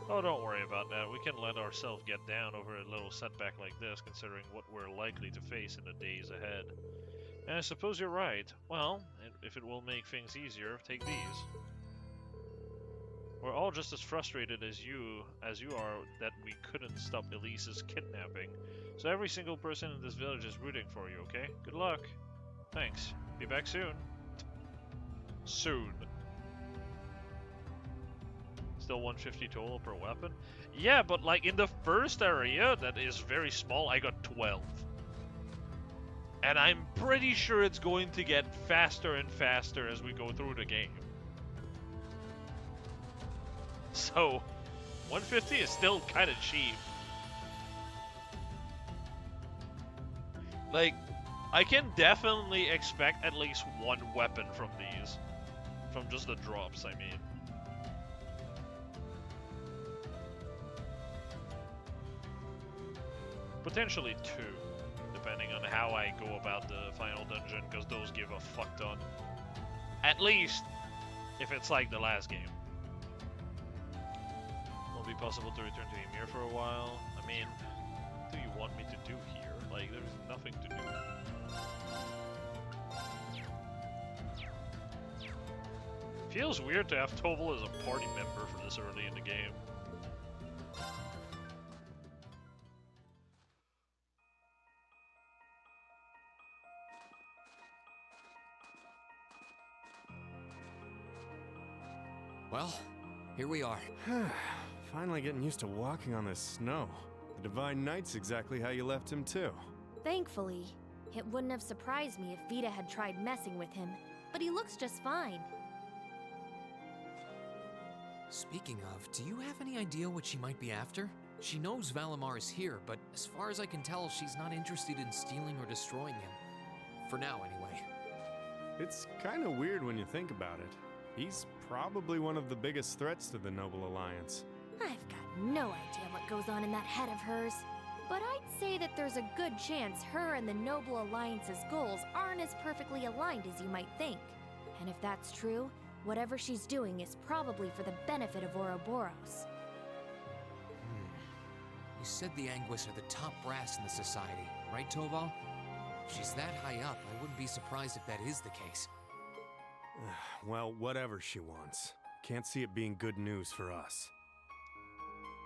Oh, don't worry about that. We can let ourselves get down over a little setback like this, considering what we're likely to face in the days ahead. And I suppose you're right. Well, if it will make things easier, take these. We're all just as frustrated as you are that we couldn't stop Elise's kidnapping. So every single person in this village is rooting for you, okay? Good luck. Thanks. Be back soon. Soon. Still 150 total per weapon? Yeah, but like in the first area that is very small, I got 12. And I'm pretty sure it's going to get faster and faster as we go through the game. So, 150 is still kind of cheap. Like, I can definitely expect at least one weapon from these. From just the drops, I mean. Potentially 2, depending on how I go about the final dungeon, because those give a fuck ton. At least, if it's like the last game. Will it be possible to return to Ymir for a while? I mean, what do you want me to do here? Like, there's nothing to do. Feels weird to have Toval as a party member for this early in the game. Well, here we are. Finally getting used to walking on this snow. The Divine Knight's exactly how you left him too. Thankfully. It wouldn't have surprised me if Vita had tried messing with him, but he looks just fine. Speaking of, do you have any idea what she might be after? She knows Valimar is here, but as far as I can tell, she's not interested in stealing or destroying him. For now, anyway. It's kind of weird when you think about it. He's probably one of the biggest threats to the Noble Alliance. I've got no idea what goes on in that head of hers, but I'd say that there's a good chance her and the Noble Alliance's goals aren't as perfectly aligned as you might think. And if that's true, whatever she's doing is probably for the benefit of Ouroboros. You said the Anguis are the top brass in the society, right, Toval? If she's that high up, I wouldn't be surprised if that is the case. Well, whatever she wants. Can't see it being good news for us.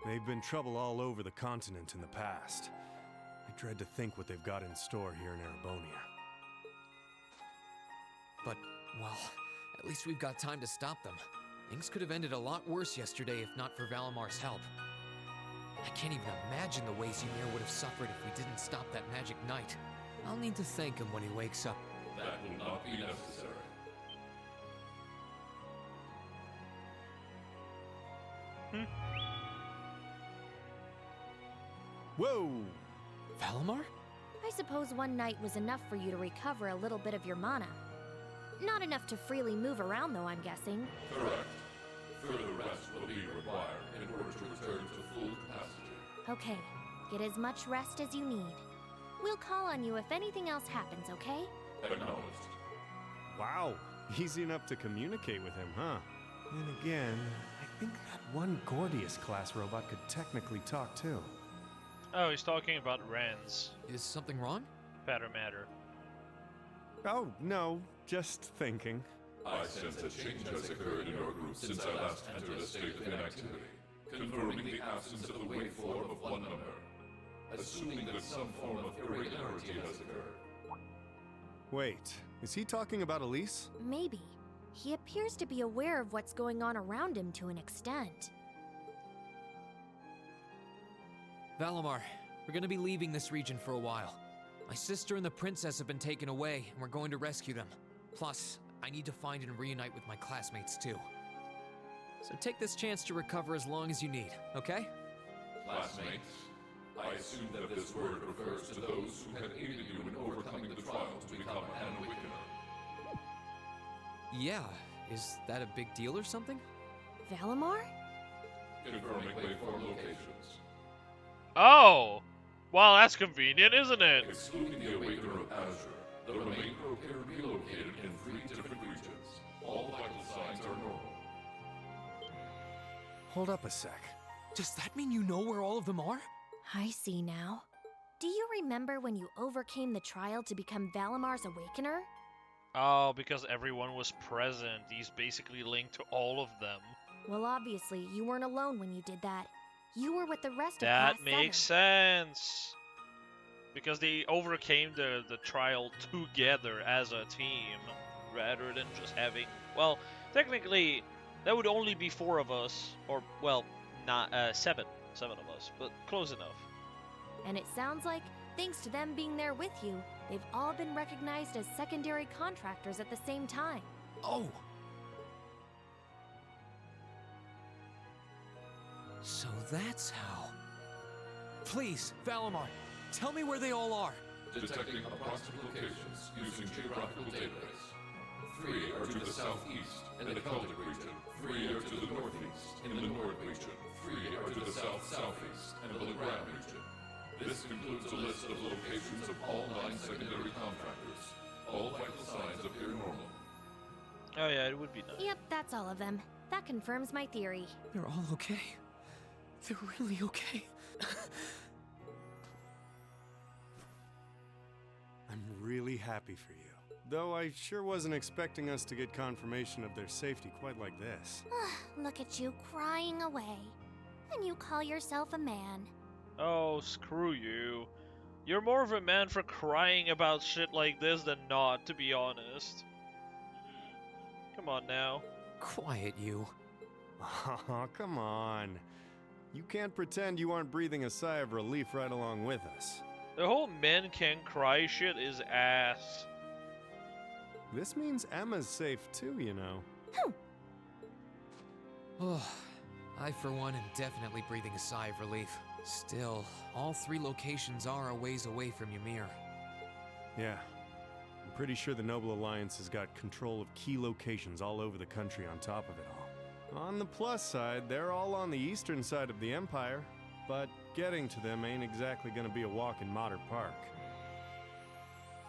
They've been trouble all over the continent in the past. I dread to think what they've got in store here in Erebonia. But, well, at least we've got time to stop them. Things could have ended a lot worse yesterday if not for Valimar's help. I can't even imagine the ways Ymir would have suffered if we didn't stop that magic knight. I'll need to thank him when he wakes up. That will not be necessary. Whoa! Valimar? I suppose one night was enough for you to recover a little bit of your mana. Not enough to freely move around, though, I'm guessing. Correct. Further rest will be required in order to return to full capacity. Okay, get as much rest as you need. We'll call on you if anything else happens, okay? Acknowledged. Wow, easy enough to communicate with him, huh? Then again, I think that one Gordius-class robot could technically talk too. Oh, he's talking about Rens. Is something wrong? Patter matter. Oh, no, just thinking. I sense a change has occurred in your group since I last entered a state of inactivity, confirming the absence of the waveform of one number, assuming that some form of irregularity has occurred. Wait, is he talking about Elise? Maybe. He appears to be aware of what's going on around him to an extent. Valimar, we're gonna be leaving this region for a while. My sister and the princess have been taken away, and we're going to rescue them. Plus, I need to find and reunite with my classmates too. So take this chance to recover as long as you need, okay? Classmates? I assume that this word refers to those who had aided you in overcoming the trial to become an Awakener. Yeah, is that a big deal or something? Valimar? Confirming waveform locations. Oh! Well, that's convenient, isn't it? Excluding the Awakener of Azure, the remainder appear relocated in 3 different regions. All vital signs are normal. Hold up a sec. Does that mean you know where all of them are? I see now. Do you remember when you overcame the trial to become Valamar's Awakener? Oh, because everyone was present. He's basically linked to all of them. Well, obviously, you weren't alone when you did that. You were with the rest That of Class makes 7. sense. Because they overcame the trial together as a team, rather than just having... Well, technically, that would only be 4 of us. Or, well, not 7. 7 of us, but close enough. And it sounds like, thanks to them being there with you, they've all been recognized as secondary contractors at the same time. Oh! So that's how... Please, Valamar, tell me where they all are. Detecting approximate locations using geographical database. 3 are to the southeast in the Celtic region. 3 are to the northeast in the Nord region. 3 are to the south-southeast in the Legram region. This includes a list of locations of all 9 secondary contractors. All vital signs appear normal. Oh yeah, it would be nice. Yep, that's all of them. That confirms my theory. They're all okay. They're really okay. I'm really happy for you. Though I sure wasn't expecting us to get confirmation of their safety quite like this. Look at you crying away. And you call yourself a man. Oh, screw you. You're more of a man for crying about shit like this than not, to be honest. Come on now. Quiet, you. Oh, come on. You can't pretend you aren't breathing a sigh of relief right along with us. The whole men can cry shit is ass. This means Emma's safe too, you know. Oh, I for one am definitely breathing a sigh of relief. Still, all 3 locations are a ways away from Ymir. Yeah. I'm pretty sure the Noble Alliance has got control of key locations all over the country on top of it all. On the plus side, they're all on the eastern side of the Empire, but getting to them ain't exactly gonna be a walk in Motter Park.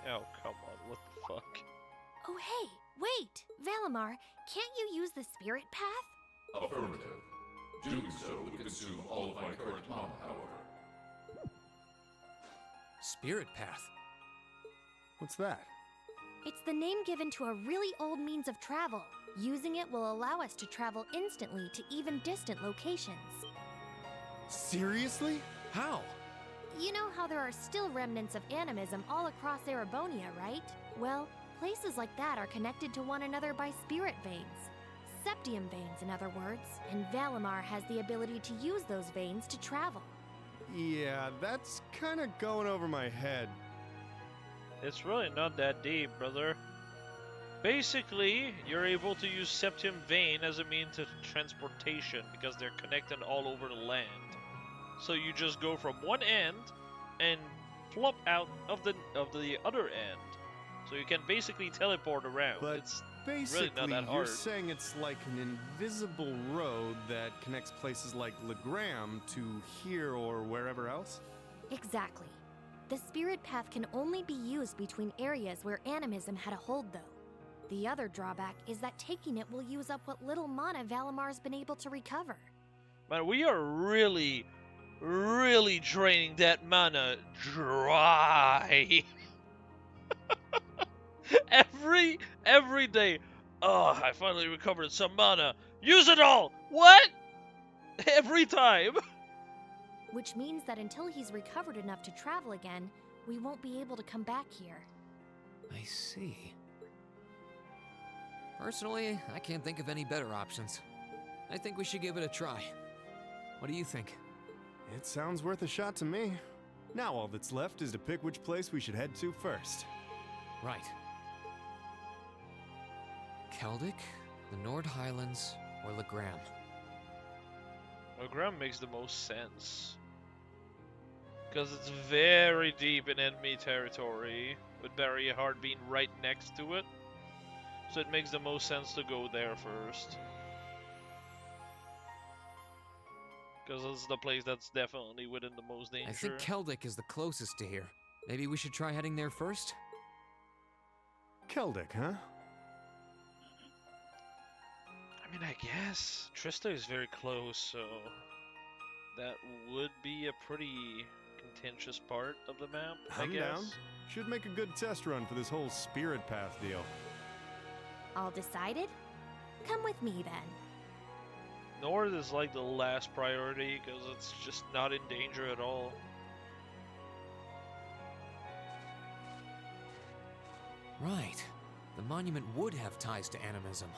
Oh, come on, what the fuck? Oh, hey, wait! Valamar, can't you use the spirit path? Affirmative. Doing so would consume all of my current mana, however. Spirit path? What's that? It's the name given to a really old means of travel. Using it will allow us to travel instantly to even distant locations. Seriously? How? You know how there are still remnants of animism all across Erebonia, right? Well, places like that are connected to one another by spirit veins. Septium veins, in other words. And Valamar has the ability to use those veins to travel. Yeah, that's kinda going over my head. It's really not that deep, brother. Basically, you're able to use Septium Vein as a means of transportation because they're connected all over the land. So you just go from one end and plop out of the other end. So you can basically teleport around. But it's basically, really not that hard. you're saying it's like an invisible road that connects places like Legram to here or wherever else? Exactly. The spirit path can only be used between areas where animism had a hold, though. The other drawback is that taking it will use up what little mana Valamar's been able to recover. Man, we are really, really draining that mana dry. every day. Oh, I finally recovered some mana. Use it all. What? Every time. Which means that until he's recovered enough to travel again, we won't be able to come back here. I see. Personally, I can't think of any better options. I think we should give it a try. What do you think? It sounds worth a shot to me. Now all that's left is to pick which place we should head to first. Right. Celtic, the Nord Highlands, or Legram? Legram makes the most sense. Because it's very deep in enemy territory, with Barrierheart being right next to it. So it makes the most sense to go there first. Because it's the place that's definitely within the most danger. I think Celtic is the closest to here. Maybe we should try heading there first? Celtic, huh? I mean, I guess. Trista is very close, so... That would be a pretty contentious part of the map, I I'm guess. down. Should make a good test run for this whole spirit path deal. All decided? Come with me then. North is like the last priority because it's just not in danger at all. Right. The monument would have ties to animism.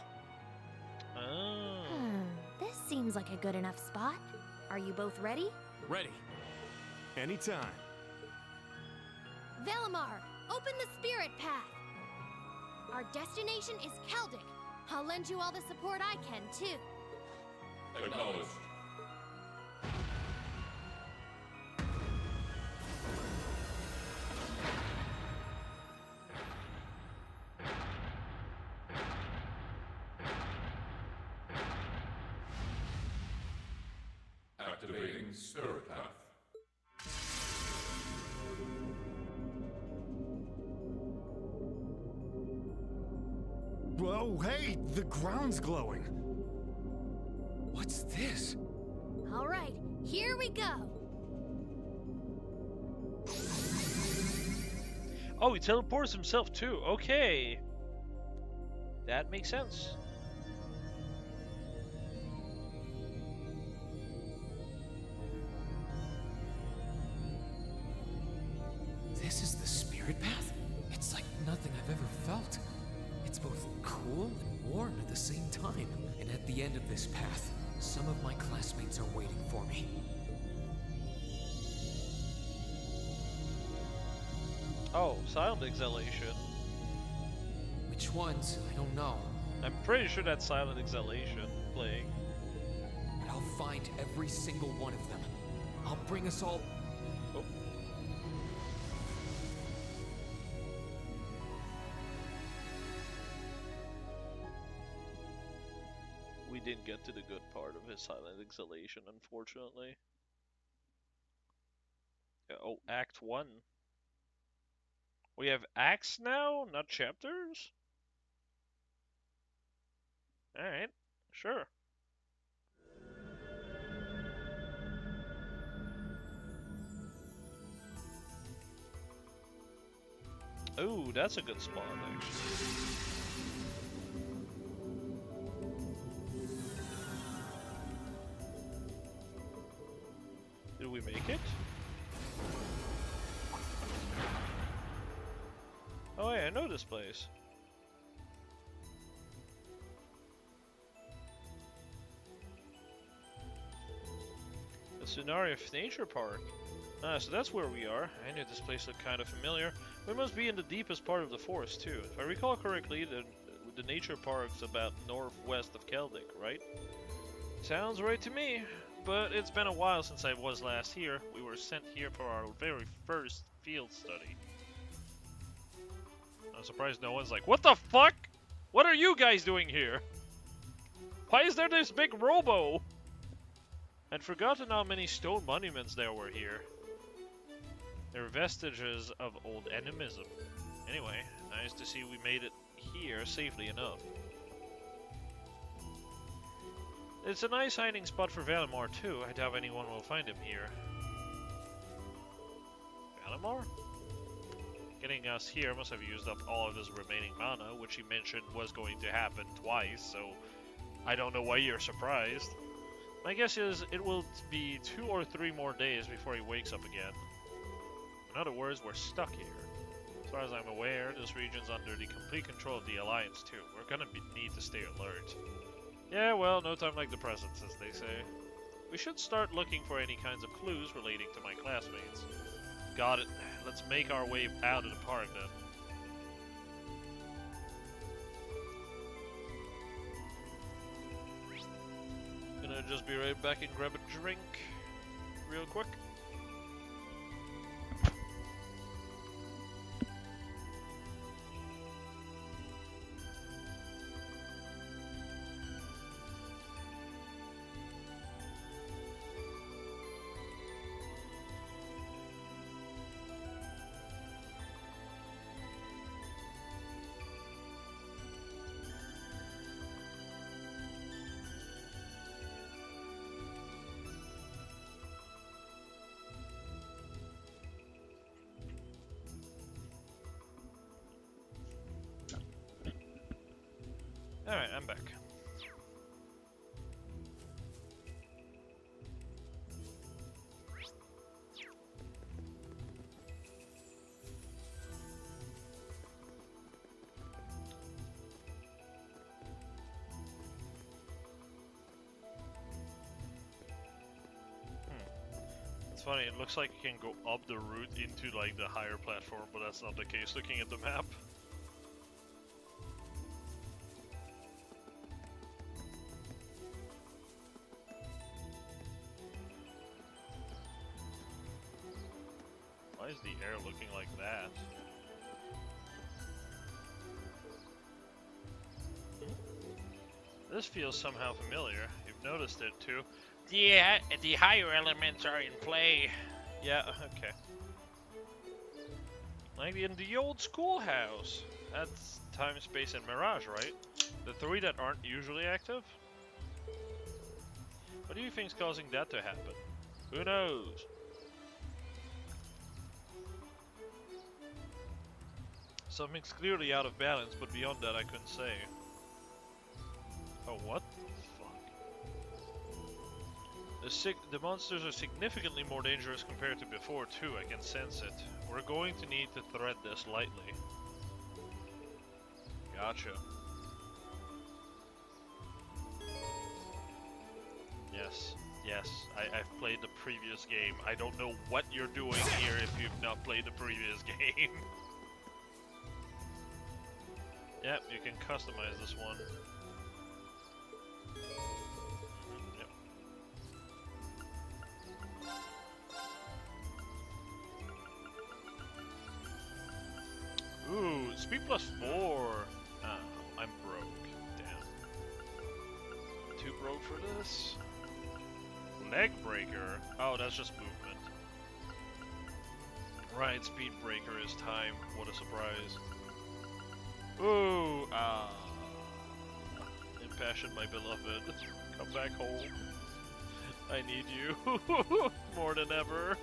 Oh. This seems like a good enough spot. Are you both ready? Ready. Anytime. Valimar, open the spirit path. Our destination is Keldic. I'll lend you all the support I can, too. Acknowledged. Activating Spirit Path. Whoa, hey, the ground's glowing. What's this? All right, here we go. Oh, he teleports himself too. Okay. That makes sense. This is the spirit path? It's like nothing I've ever felt. It's both cool and warm at the same time. And at the end of this path, some of my classmates are waiting for me. Oh, silent exhalation. Which ones? I don't know. I'm pretty sure that's silent exhalation playing. But I'll find every single one of them. I'll bring us all... Oh. We didn't get to the good part of his silent exhalation, unfortunately. Oh, Act 1. We have acts now, not chapters? Alright, sure. Ooh, that's a good spot, actually. Did we make it? Oh yeah, I know this place. The Sunarif Nature Park. Ah, so that's where we are. I knew this place looked kind of familiar. We must be in the deepest part of the forest too. If I recall correctly, the nature park's about northwest of Keldic, right? Sounds right to me. But it's been a while since I was last here. We were sent here for our very first field study. I'm surprised no one's like, what the fuck? What are you guys doing here? Why is there this big robo? I'd forgotten how many stone monuments there were here. They're vestiges of old animism. Anyway, nice to see we made it here safely enough. It's a nice hiding spot for Valimar too. I doubt anyone will find him here. Valimar? Getting us here must have used up all of his remaining mana, which he mentioned was going to happen twice, so I don't know why you're surprised. My guess is it will be 2 or 3 more days before he wakes up again. In other words, we're stuck here. As far as I'm aware, this region's under the complete control of the Alliance too. We're gonna need to stay alert. Yeah, well, no time like the present, as they say. We should start looking for any kinds of clues relating to my classmates. Got it. Let's make our way out of the park then. Gonna just be right back and grab a drink real quick. Alright, I'm back. It's funny, it looks like you can go up the route into like the higher platform, but that's not the case looking at the map. Why is the air looking like that? This feels somehow familiar. You've noticed it too. Yeah, the higher elements are in play. Yeah, okay. Like in the old schoolhouse. That's time, space, and mirage, right? The three that aren't usually active? What do you think's causing that to happen? Who knows? Something's clearly out of balance, but beyond that I couldn't say. Oh, what? The monsters are significantly more dangerous compared to before too, I can sense it. We're going to need to thread this lightly. Gotcha. Yes, yes, I've played the previous game. I don't know what you're doing here if you've not played the previous game. Yep, you can customize this one. Ooh, speed +4. Oh, I'm broke. Damn. Too broke for this? Leg breaker. Oh, that's just movement. Right, speed breaker is time. What a surprise. Ooh, Impassion, my beloved. Come back home. I need you more than ever.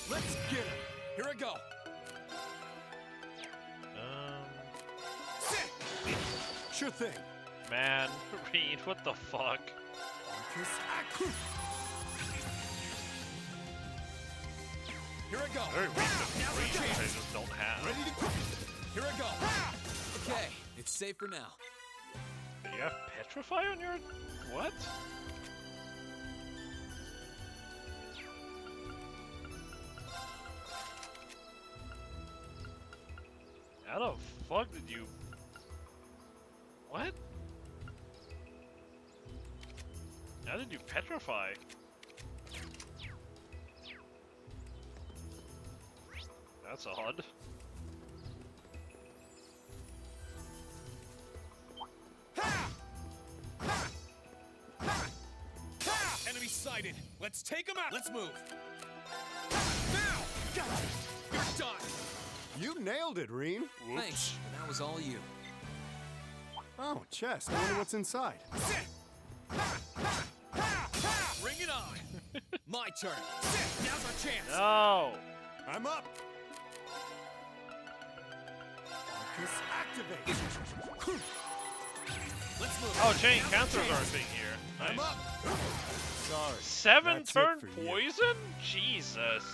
Let's get it. Here I go. Sure thing. Man, Reed, what the fuck? Here I go. Very weak I just don't have. Ready to go. Here I go. Okay, it's safe for now. You have Petrify on your... what? How the fuck did you... what? How did you Petrify? That's odd. Enemy sighted. Let's take him out. Let's move. Now! Got you. You're done. You nailed it, Reem. Thanks, and that was all you. Oh, chest. I wonder what's inside. Bring it on. My turn. Now's our chance. No! I'm up. Arcus activate. Let's move. Oh, chain counters are a thing here. Nice. I'm up. Sorry. 7-turn That's it for you. poison? Jesus.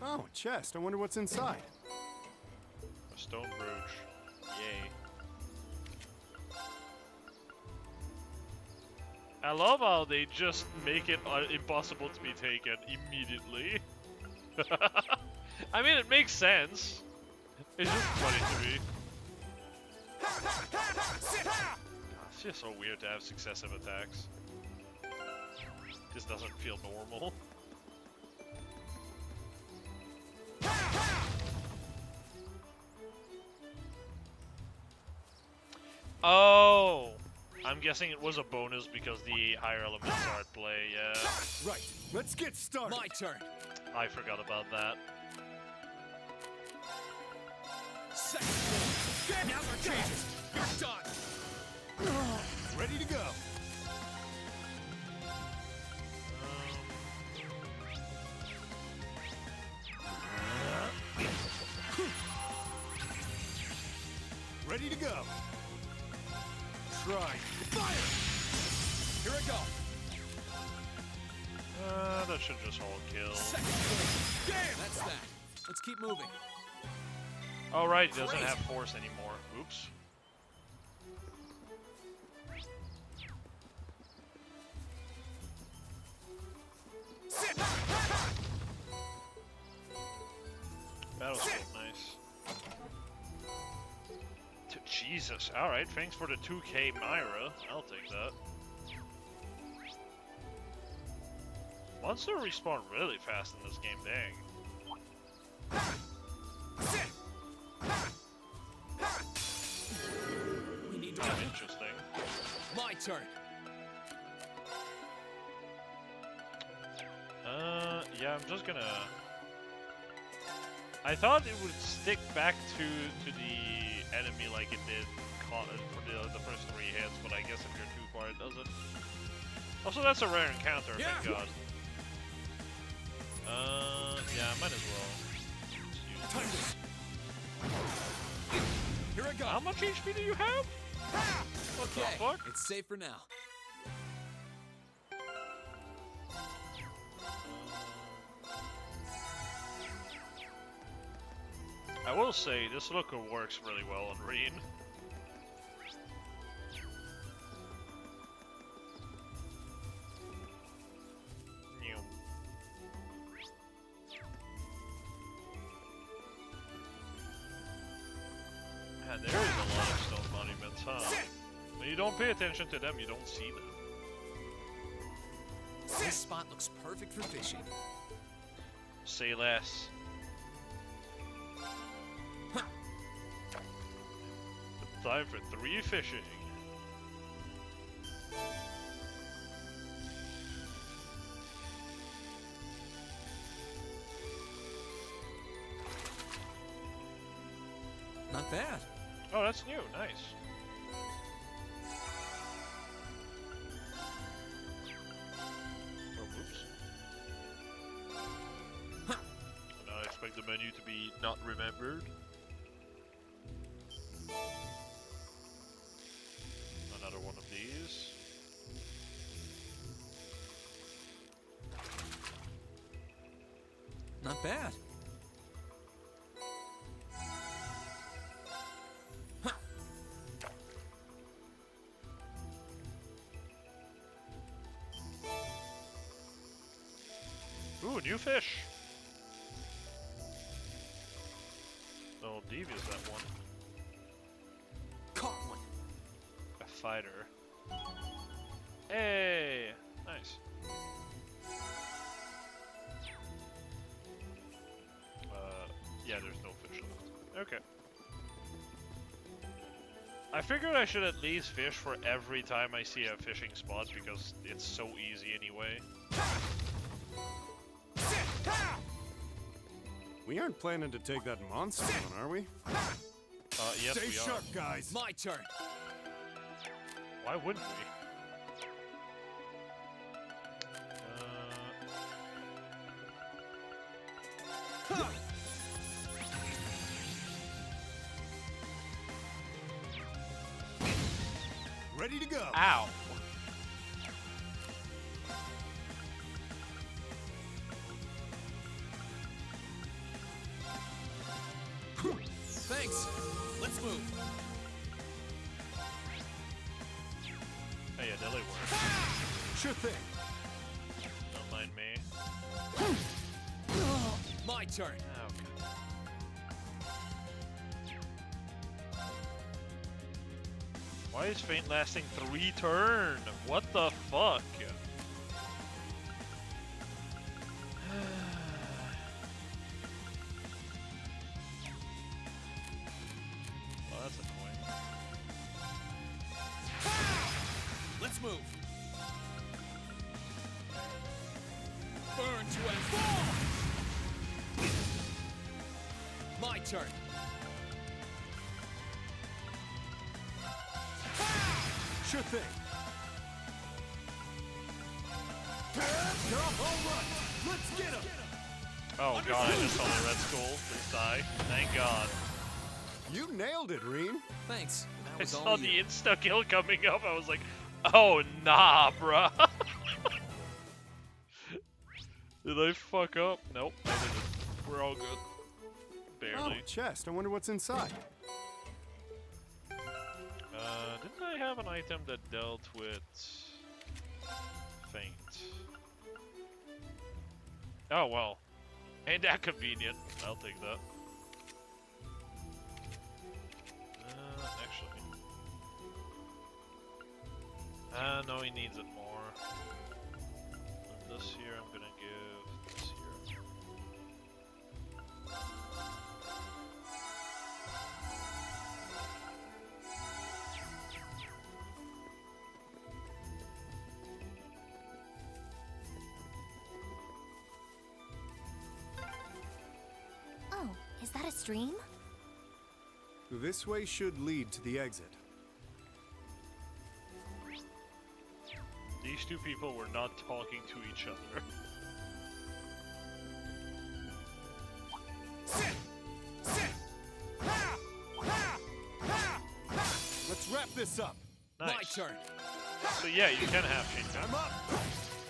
Oh, chest. I wonder what's inside. A stone brooch. Yay. I love how they just make it impossible to be taken immediately. I mean, it makes sense. It's just funny to me. It's just so weird to have successive attacks. This doesn't feel normal. Oh! I'm guessing it was a bonus because the higher elements are at play, yeah. Right, let's get started. My turn. I forgot about that. Second. Now's our chance. You're done. Ready to go. Ready to go. Try. Fire! Here I go. That should just hold kill. Damn! That's that. Let's keep moving. Oh right, he doesn't have force anymore. Oops. That was so nice. Jesus. Alright, thanks for the 2K Myra. I'll take that. Monster respawn really fast in this game, dang. We need to interesting. My turn. Yeah, I'm just gonna... I thought it would stick back to the enemy like it did for the first 3 hits, but I guess if you're too far, it doesn't. Also, that's a rare encounter, thank God. Yeah, might as well. Here I go. How much HP do you have? Okay, it's safe for now. I will say, this looker works really well on Reen. Man, there is a lot of stone monuments, huh? When you don't pay attention to them, you don't see them. This spot looks perfect for fishing. Say less. Time for 3 fishing. Not bad. Oh, that's new. Nice. Oh, oops. Now I expect the menu to be not remembered. Another one of these. Not bad. Ooh, new fish. Oh, devious that one. Caught one. A fighter. Hey, nice. Yeah, there's no fish left. Okay. I figured I should at least fish for every time I see a fishing spot because it's so easy anyway. We aren't planning to take that monster on, are we? Yes, Stay we sharp, are. guys. My turn. Why wouldn't we? Ready to go. Ow. Thanks. Let's move. Oh yeah, Dilly works. Sure thing. Don't mind me. My turn. Okay. Why is Feint lasting 3 turns? What the fuck? Well, that's annoying. Let's move. Burn to a fall. My turn. Sure thing. All right. Let's get him. Oh god, I just saw the red skull. Please die. Thank god. You nailed it, Reem. Thanks. That I was saw all the you. insta kill coming up. I was like, oh nah, bruh. Did I fuck up? Nope, I didn't. We're all good. Oh, Barely. chest. I wonder what's inside. Didn't I have an item that dealt with faint? Oh well. Ain't that convenient? I'll take that. Actually. No, he needs it more. And this here I'm gonna give this here. Oh, is that a stream? This way should lead to the exit. These two people were not talking to each other. Let's wrap this up. Nice. My turn. So yeah, you can have chain battle. I'm up.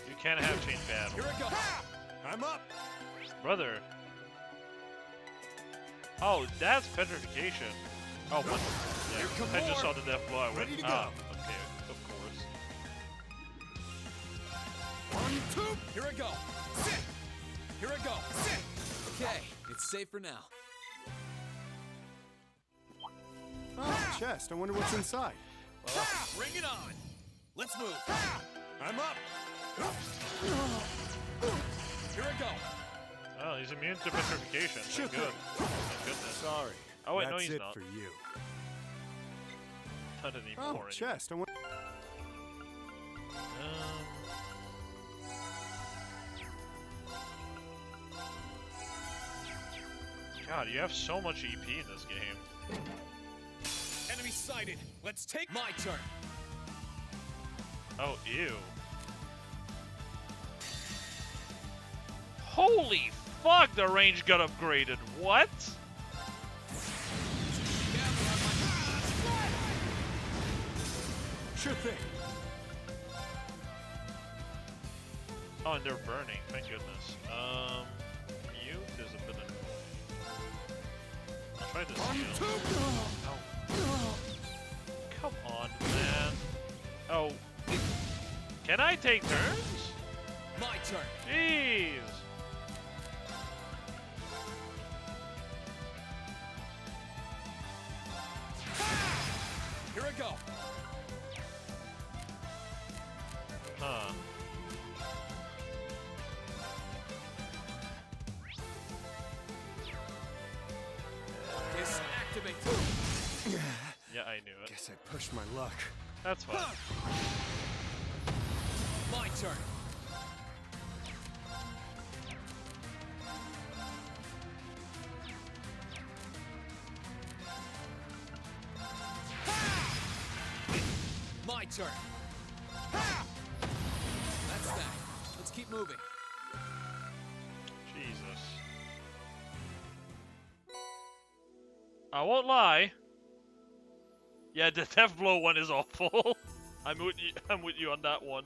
You can have chain battle. Here I go. I'm up. Brother. Oh, that's petrification. Oh, what? Yeah, I just saw the death blow. I went, Ready to ah, go. okay, of course. 1, 2. Here I go. Sit. Here I go. Sit. Okay, it's safe for now. Oh, chest. I wonder what's inside. Bring it on. Let's move. I'm up. Here I go. Oh, he's immune to petrification. Sure Thank good. thing. Thank goodness. Sorry. Oh wait, no, That's he's it not. for you. Not anymore. Oh, chest. I wonder. God, you have so much EP in this game. Enemy sighted. Let's take my turn. Oh, ew. Holy fuck, the range got upgraded. What? Sure thing. Oh, and they're burning. Thank goodness. Mute is a bit annoying. I'll try this skill. Oh. Come on, man. Oh. Can I take turns? My turn. Jeez. Here I go. Huh. Disactivate. Yeah, I knew it. Guess I pushed my luck. That's fine. My turn. My turn. That's that. Let's keep moving. Jesus. I won't lie. Yeah, the Death Blow one is awful. I'm with you on that one.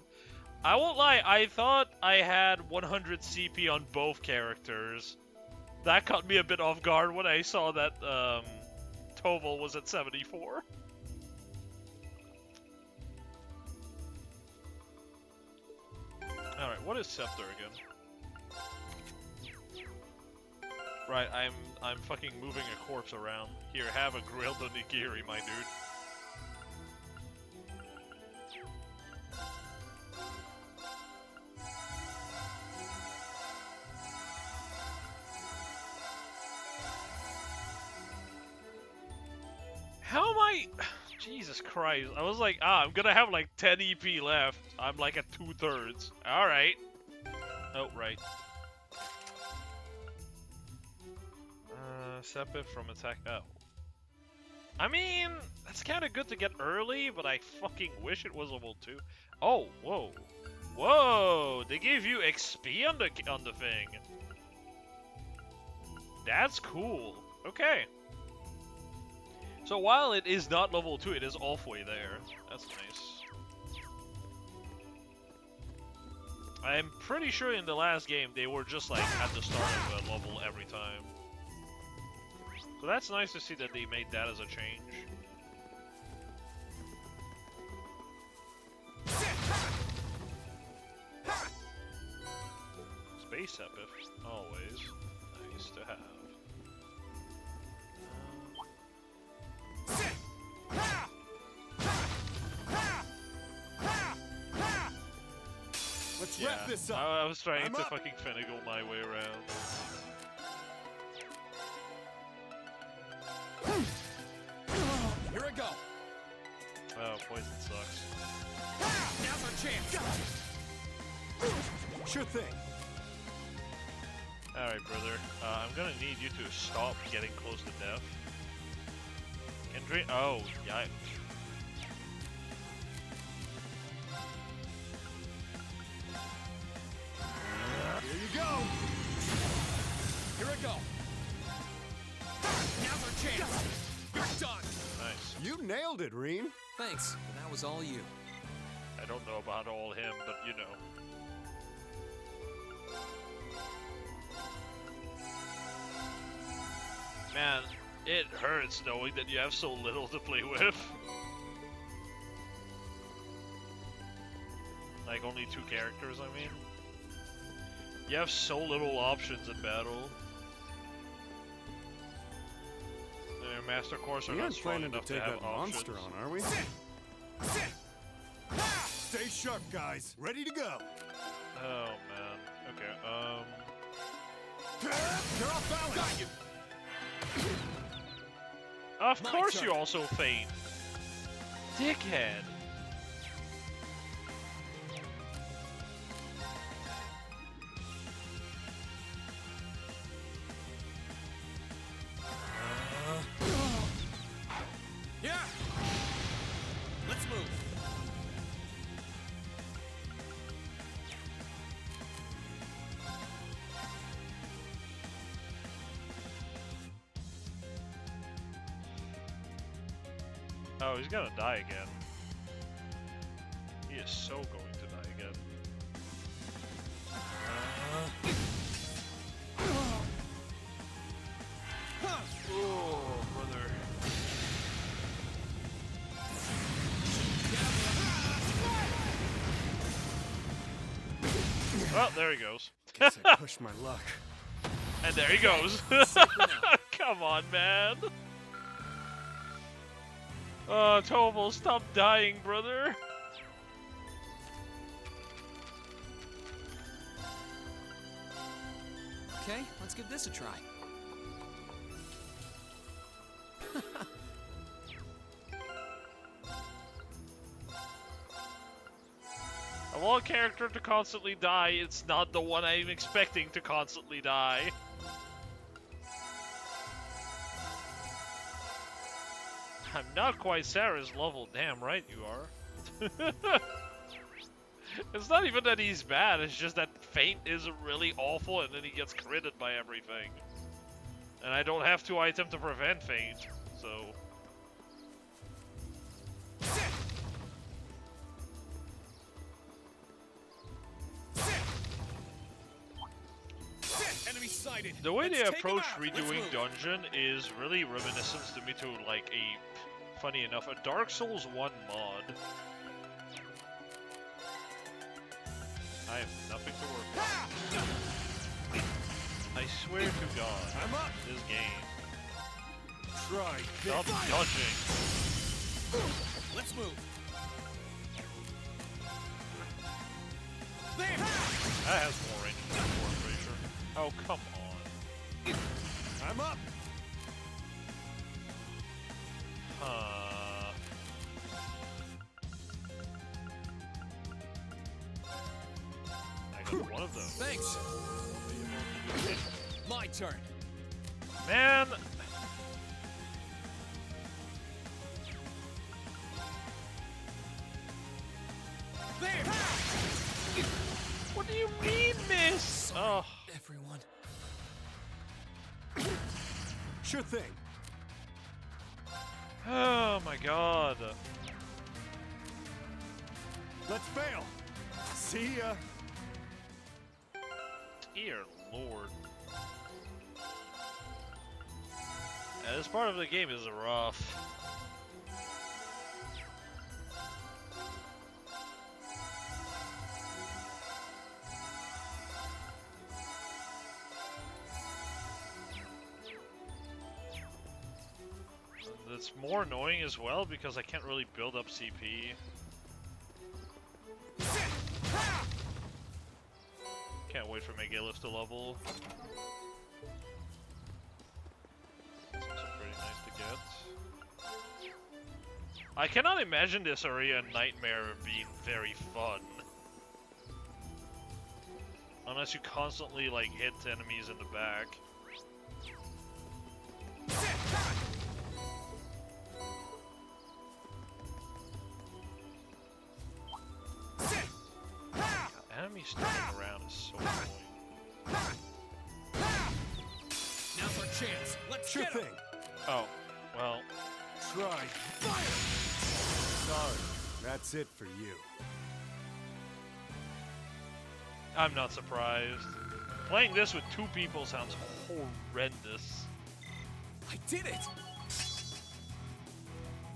I won't lie, I thought I had 100 CP on both characters. That caught me a bit off guard when I saw that Toval was at 74. Alright, what is Scepter again? Right, I'm fucking moving a corpse around. Here, have a grilled onigiri, my dude. How am I... Jesus Christ. I was like, I'm gonna have like 10 EP left. I'm like at 2/3. Alright. Oh, right. Sepip from attack... Oh. I mean, that's kind of good to get early, but I fucking wish it was level 2. Oh, whoa. Whoa! They gave you XP on the thing. That's cool. Okay. So while it is not level 2, it is halfway there. That's nice. I'm pretty sure in the last game they were just like at the start of the level every time. So that's nice to see that they made that as a change. Space Epith, always nice to have. Let's Yeah, wrap this up. I was trying I'm to up. fucking finagle my way around. Here I go. Oh, poison sucks. Now's our chance. Sure thing. Alright, brother. I'm gonna need you to stop getting close to death. Kendrick? Oh, yikes. Here you go. Here I go. Now's our chance. You're done. Nice. You nailed it, Reen. Thanks, but that was all you. I don't know about all him, but you know. Man, it hurts knowing that you have so little to play with. Like, only 2 characters, I mean. You have so little options in battle. Their Master Course are We not aren't strong planning to enough to take have that options. monster on, are we? Stay sharp, guys. Ready to go. Oh, man. Okay, You're off balance. Got you. Of My course turn. you also faint. Dickhead. Yeah. Let's move. Oh, he's gonna die again. He is so going to die again. Oh, brother. Well, there he goes. Guess I pushed my luck. And there he goes. Come on, man. Oh, Toval, stop dying, brother. Okay, let's give this a try. Of all character to constantly die, it's not the one I'm expecting to constantly die. I'm not quite Sarah's level. Damn right you are. It's not even that he's bad, it's just that Feint is really awful and then he gets critted by everything. And I don't have 2 items to prevent Feint, so... Enemy sighted. The way Let's they take 'em approach out. Let's redoing move. Dungeon is really reminiscent to me to, like, funny enough, a Dark Souls 1 mod. I have nothing to work with. I swear to God, I'm up. this game. Try Stop this. dodging. Let's move. There. That has more range than before, I'm pretty sure. Oh, come on. I'm up. I got one of those. Thanks. My turn. Man! There. What do you mean, miss? Oh. Everyone. Sure thing. Oh my god. Let's bail. See ya. Dear lord. Yeah, this part of the game is rough. It's more annoying as well because I can't really build up CP. Can't wait for Megalith to level. It's also pretty nice to get. I cannot imagine this area Nightmare being very fun. Unless you constantly like hit enemies in the back. Enemy standing around is so annoying. Now's our chance. Let's Sure get 'em. thing. Oh, well. Try. Fire! Sorry, that's it for you. I'm not surprised. Playing this with 2 people sounds horrendous. I did it!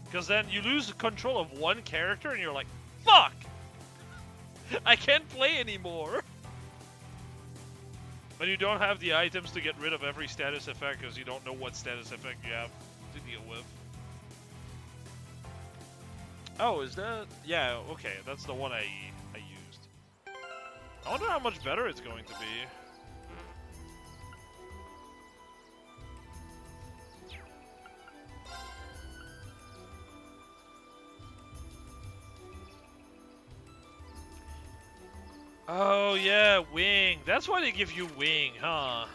Because then you lose control of one character and you're like, fuck! I can't play anymore! But you don't have the items to get rid of every status effect because you don't know what status effect you have to deal with. Oh, is that? Yeah, okay, that's the one I used. I wonder how much better it's going to be. Oh yeah, wing. That's why they give you wing, huh?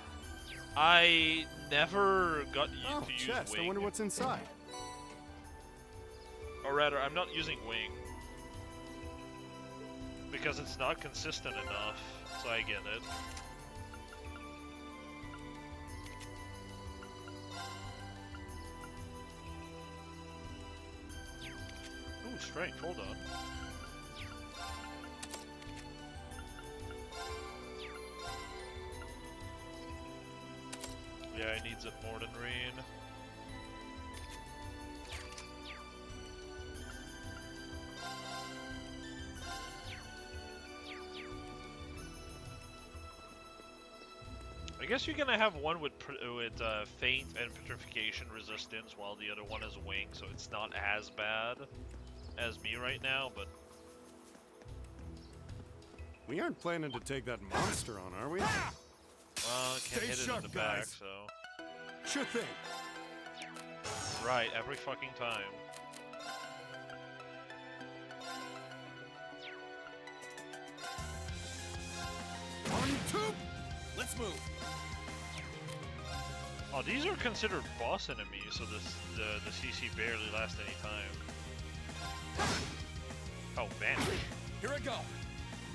I never got to use chest. wing. I wonder what's inside. Or rather, I'm not using wing. Because it's not consistent enough, so I get it. Ooh, strength, hold on. Yeah, he needs it more than Reen. I guess you're gonna have one with feint and petrification resistance, while the other one has wing, so it's not as bad as me right now. But We aren't planning to take that monster on, are we? well, I can't Stay hit it in sharp, the back, guys. so Sure thing. right every fucking time. On two. Let's move. Oh, these are considered boss enemies, so the CC barely lasts any time. Oh, vanish. Here I go.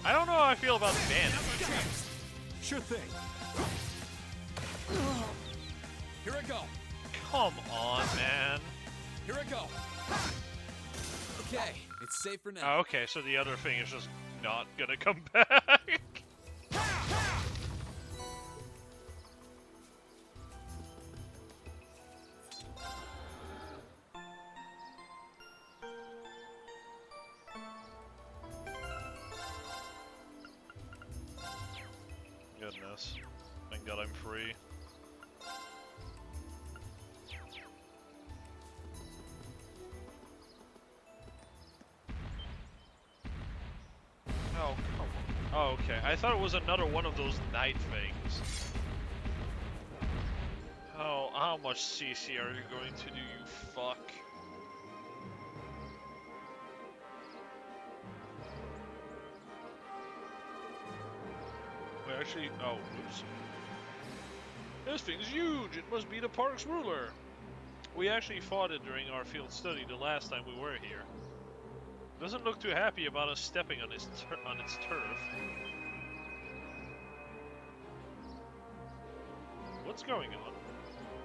I don't know how I feel about vanish. Sure thing. Here I go. Come on, man. Here I go. Okay, it's safe for now. Oh, okay, so the other thing is just not gonna come back. Goodness. Thank God I'm free. Oh, come on. Oh, okay. I thought it was another one of those night things. Oh, how much CC are you going to do, you fuck? We actually... Oh, oops. This thing's huge! It must be the park's ruler! We actually fought it during our field study the last time we were here. Doesn't look too happy about us stepping on its turf. What's going on?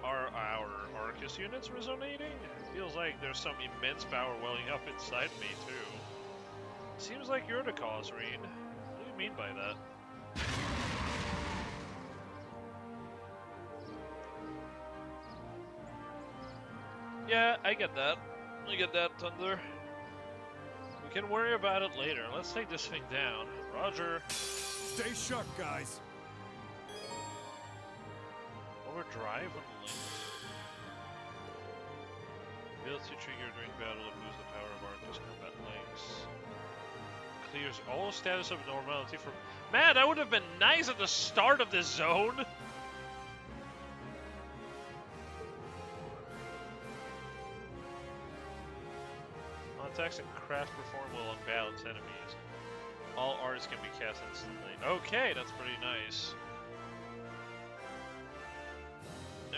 Are our Arcus units resonating? Feels like there's some immense power welling up inside me, too. Seems like you're the cause, Reen. What do you mean by that? Yeah, I get that. I get that, Thunder. We can worry about it later. Let's take this thing down. Roger. Stay sharp, guys. Overdrive unlinked. Ability trigger during battle to boost the power of Arcus combat links. Clears all status of normality from. Man, that would have been nice at the start of this zone! Attacks and craft perform will unbalance enemies. All arts can be cast instantly. Okay, that's pretty nice.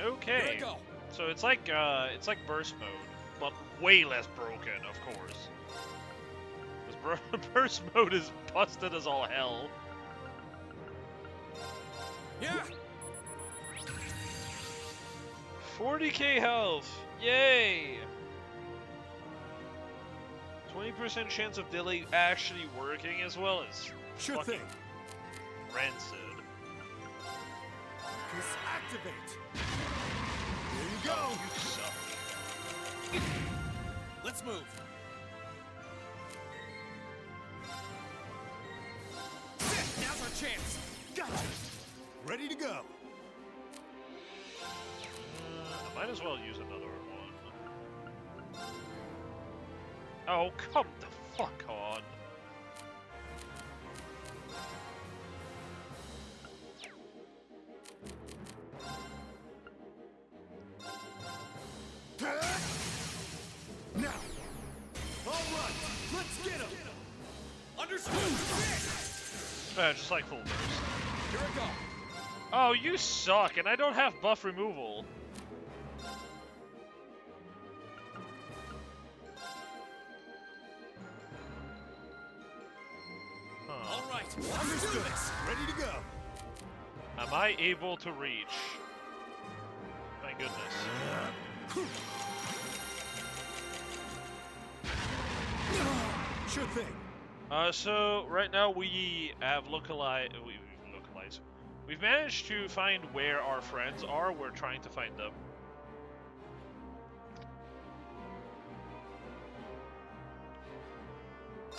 Okay, so it's like burst mode, but way less broken, of course. Because burst mode is busted as all hell. Yeah. 40k health, yay! 20% chance of delay actually working as well as sure thing. Rancid. Just activate. There you go. You suck. Let's move. Now's our chance. Gotcha. Ready to go. I might as well use another one. Oh, come the fuck on. Now. All right. Let's get him. Understood. Just like full burst. Here I go. Oh, you suck, and I don't have buff removal. Understood. Ready to go. Am I able to reach? My goodness. Sure thing. So right now we have localized. We've managed to find where our friends are. We're trying to find them.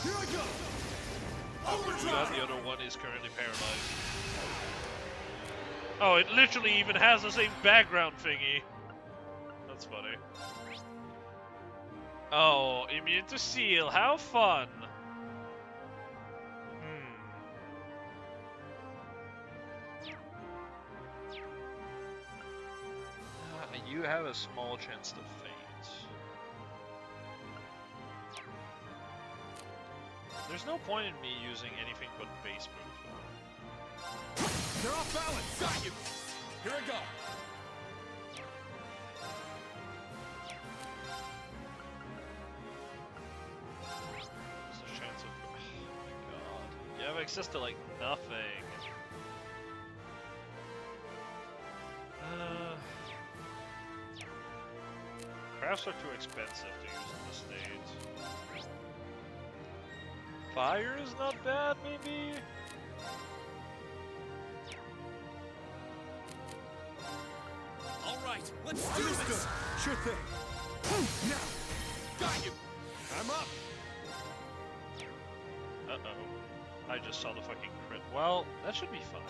Here I go. The other one is currently paralyzed. Oh, it literally even has the same background thingy. That's funny. Oh, immune to seal. How fun. You have a small chance to faint. There's no point in me using anything but base move. They're off balance. Got you. Here I go. There's a chance of. Oh my god. You have access to like nothing. Crafts are too expensive to use in this state. Fire is not bad, maybe? All right, let's do this. Sure thing. Now. Got you. I'm up. Uh-oh. I just saw the fucking crit. Well, that should be fine.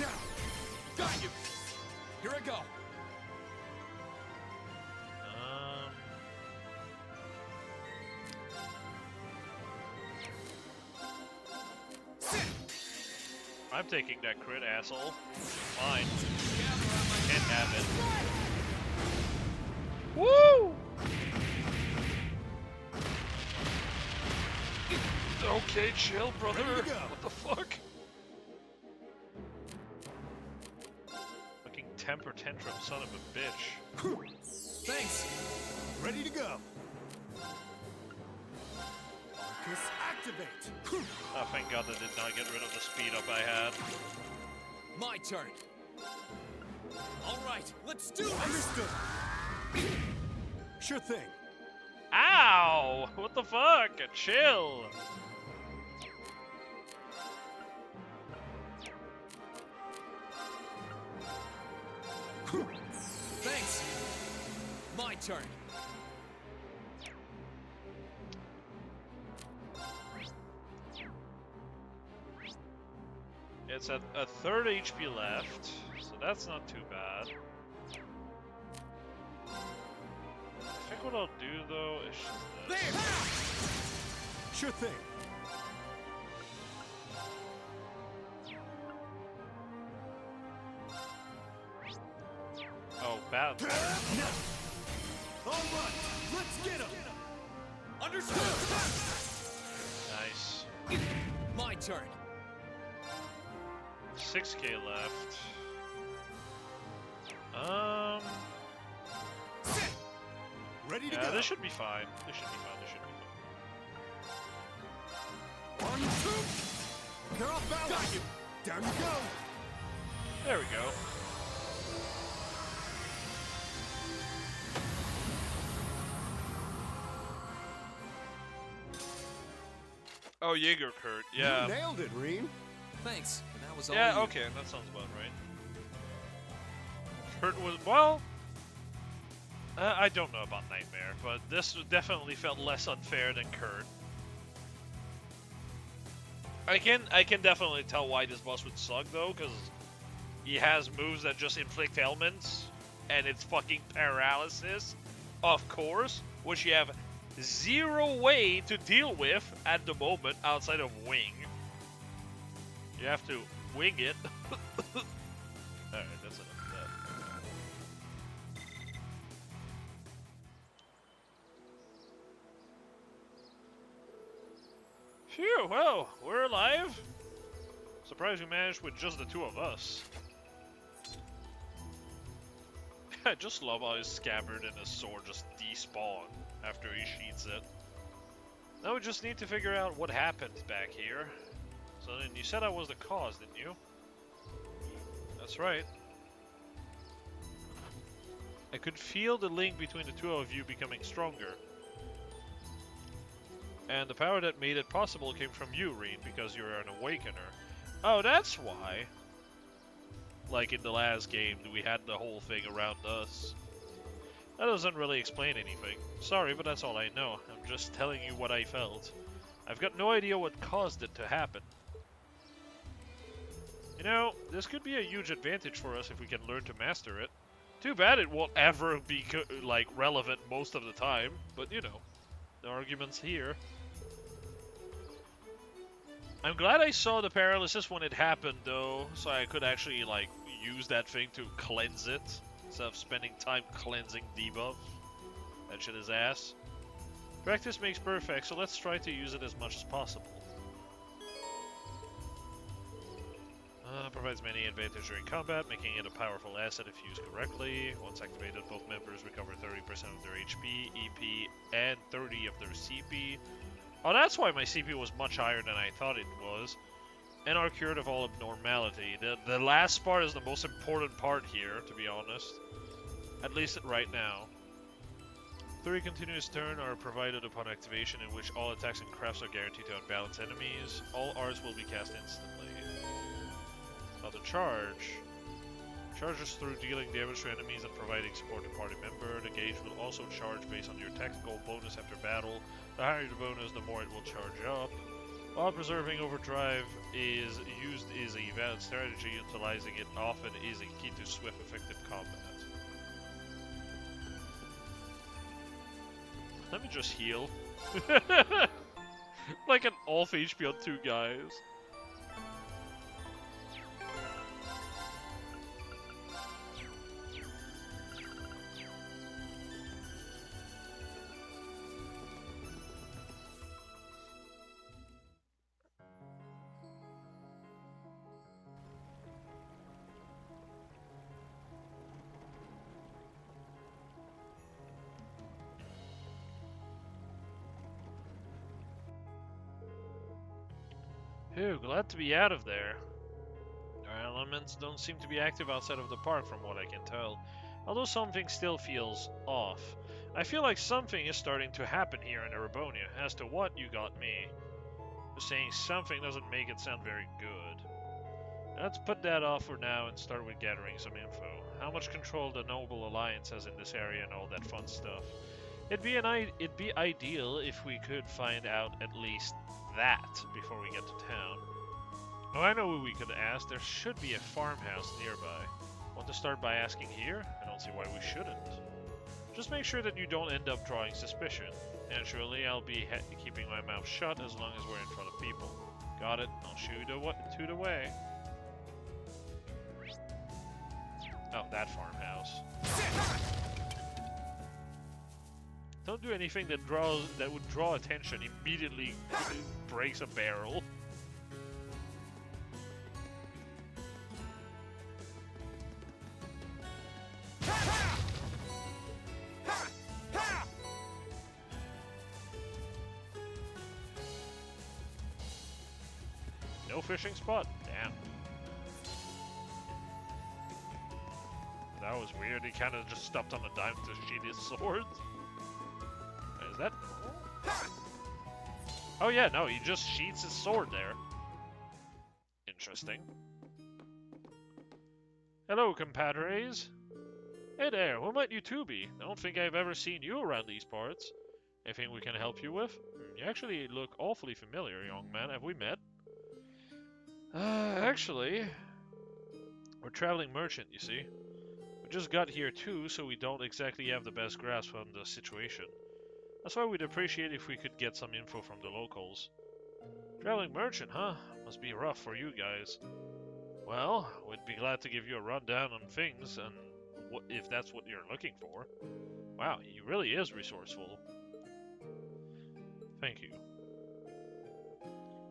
Now. Got you. Here I go. I'm taking that crit, asshole. Fine. Can't have it. Woo! Okay, chill, brother. What the fuck? Fucking temper tantrum, son of a bitch. Thanks. Ready to go. Arcus Activate! Oh, thank God that did not get rid of the speed up I had. My turn. All right, let's do this. Understood. Sure thing. Ow! What the fuck? Chill. Thanks. My turn. It's at a third HP left, so that's not too bad. I think what I'll do though is just this. There! Sure thing. Oh, bad. All right, let's get him. Understood. Nice. My turn. 6k left. Ready to Yeah, go. this should be fine. This should be fine. This should be fine. 1, 2. They're off balance. Got you. Down you go. There we go. Oh, Jaeger Kurt. Yeah. You nailed it, Reen. Thanks. And that was all Yeah, you. okay, that sounds about right. Kurt was, well, I don't know about Nightmare, but this definitely felt less unfair than Kurt. I can definitely tell why this boss would suck though, because he has moves that just inflict ailments, and it's fucking paralysis, of course, which you have zero way to deal with at the moment outside of wing. You have to wing it. Alright, that's enough of that. Phew, well, we're alive. Surprised we managed with just the two of us. I just love how his scabbard and his sword just despawn after he sheaths it. Now we just need to figure out what happened back here. So then you said I was the cause, didn't you? That's right. I could feel the link between the two of you becoming stronger. And the power that made it possible came from you, Reen, because you're an awakener. Oh, that's why. Like in the last game, we had the whole thing around us. That doesn't really explain anything. Sorry, but that's all I know. I'm just telling you what I felt. I've got no idea what caused it to happen. You know, this could be a huge advantage for us if we can learn to master it. Too bad it won't ever be, like, relevant most of the time, but you know, the argument's here. I'm glad I saw the paralysis when it happened, though, so I could actually, like, use that thing to cleanse it, instead of spending time cleansing debuff. That shit is ass. Practice makes perfect, so let's try to use it as much as possible. Provides many advantages during combat, making it a powerful asset if used correctly. Once activated, both members recover 30% of their HP, EP, and 30 of their CP. Oh, that's why my CP was much higher than I thought it was. And are cured of all abnormality. The last part is the most important part here, to be honest. At least right now. 3 continuous turns are provided upon activation, in which all attacks and crafts are guaranteed to unbalance enemies. All arts will be cast instantly. Now the charge. Charges through dealing damage to enemies and providing support to party member. The gauge will also charge based on your tactical bonus after battle. The higher the bonus, the more it will charge up. While preserving overdrive is used is a valid strategy, utilizing it often is a key to swift, effective combat. Let me just heal. Like an off HP on 2 guys. Phew, glad to be out of there. Our elements don't seem to be active outside of the park from what I can tell, although something still feels off. I feel like something is starting to happen here in Erebonia. As to what, you got me. Just saying something doesn't make it sound very good. Let's put that off for now and start with gathering some info. How much control the Noble Alliance has in this area and all that fun stuff. It'd be ideal if we could find out at least that before we get to town. Oh, I know who we could ask. There should be a farmhouse nearby. Want to start by asking here? I don't see why we shouldn't. Just make sure that you don't end up drawing suspicion. Naturally, I'll be keeping my mouth shut as long as we're in front of people. Got it? I'll toot away. Oh, that farmhouse. Don't do anything that would draw attention. Immediately breaks a barrel. No fishing spot? Damn. That was weird. He kind of just stopped on a dime to sheath his sword. Is that... Oh yeah, no, he just sheaths his sword there. Interesting. Hello, compadres. Hey there, who might you two be? I don't think I've ever seen you around these parts. Anything we can help you with? You actually look awfully familiar, young man. Have we met? Actually... We're a traveling merchant, you see. We just got here too, so we don't exactly have the best grasp on the situation. That's why we'd appreciate if we could get some info from the locals. Traveling merchant, huh? Must be rough for you guys. Well, we'd be glad to give you a rundown on things, and if that's what you're looking for. Wow, he really is resourceful. Thank you.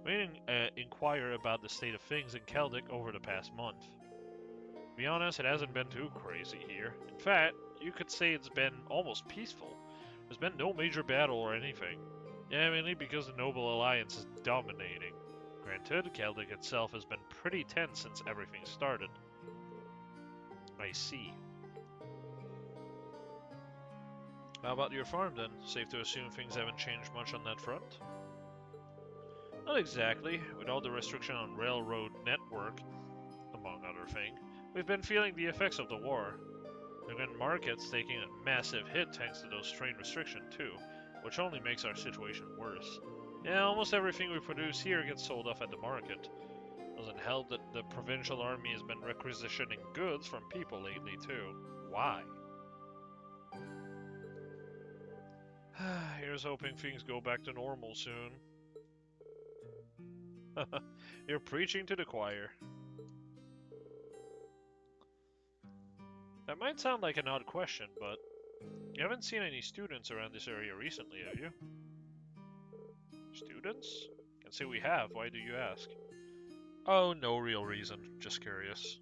We didn't inquire about the state of things in Keldic over the past month. To be honest, it hasn't been too crazy here. In fact, you could say it's been almost peaceful. There's been no major battle or anything. Yeah, mainly because the Noble Alliance is dominating. Granted, Keldic itself has been pretty tense since everything started. I see. How about your farm then? Safe to assume things haven't changed much on that front? Not exactly. With all the restriction on railroad network, among other things, we've been feeling the effects of the war. The grand market's taking a massive hit thanks to those train restrictions too, which only makes our situation worse. Yeah, almost everything we produce here gets sold off at the market. Doesn't help that the provincial army has been requisitioning goods from people lately too. Why? Here's hoping things go back to normal soon. You're preaching to the choir. That might sound like an odd question, but you haven't seen any students around this area recently, have you? Students? Can't say we have. Why do you ask? Oh, no real reason. Just curious.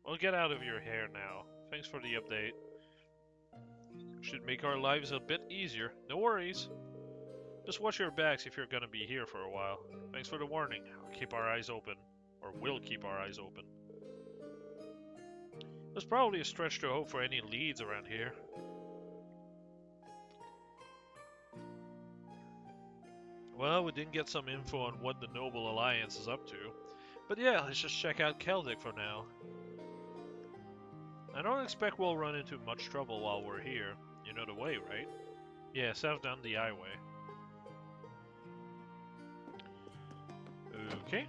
Well, get out of your hair now. Thanks for the update. Should make our lives a bit easier. No worries. Just watch your backs if you're gonna be here for a while. Thanks for the warning. I'll keep our eyes open. Or will keep our eyes open. There's probably a stretch to hope for any leads around here. Well, we didn't get some info on what the Noble Alliance is up to. But yeah, let's just check out Keldic for now. I don't expect we'll run into much trouble while we're here. You know the way, right? Yeah, south down the highway. Okay.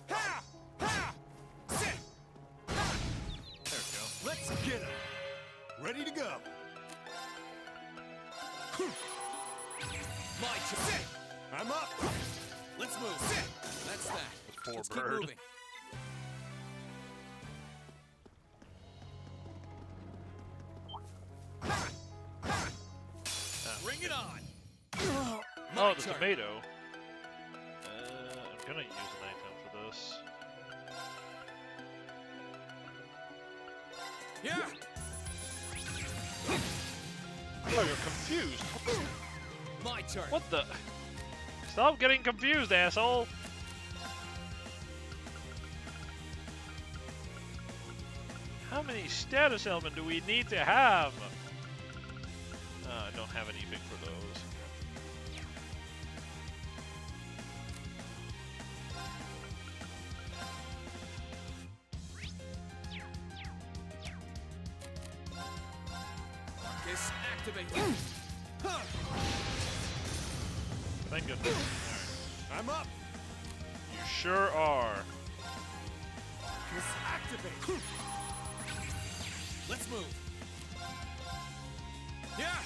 There we go. Let's get him. Ready to go. My turn. I'm up. Let's move. That's that. Let's keep moving. Bring it on. Oh, the tomato. I'm gonna use an item for this. Yeah. Oh, you're confused. My turn. What the? Stop getting confused, asshole. How many status elements do we need to have? I don't have anything for those. Marcus, activate. Thank goodness. Alright. I'm up. You sure are. Marcus, activate. Let's move. Yeah.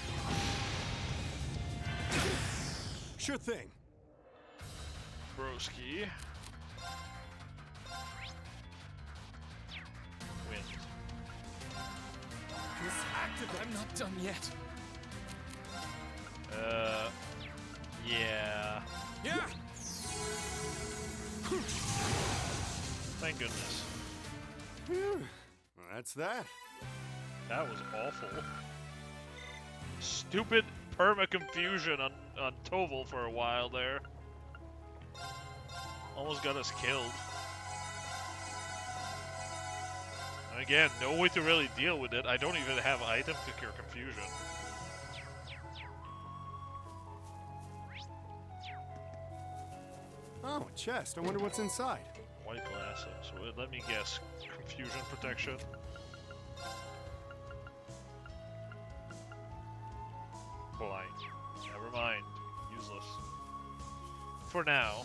Sure thing. Broski. Wins. Marcus, activate. I'm not done yet. Yeah. Yeah. Thank goodness. Well, that's that. That was awful. Stupid perma-confusion on Toval for a while there. Almost got us killed. And again, no way to really deal with it. I don't even have item to cure confusion. Oh, a chest. I wonder what's inside. White glasses. Well, let me guess. Confusion protection. Blind. Never mind. Useless. For now.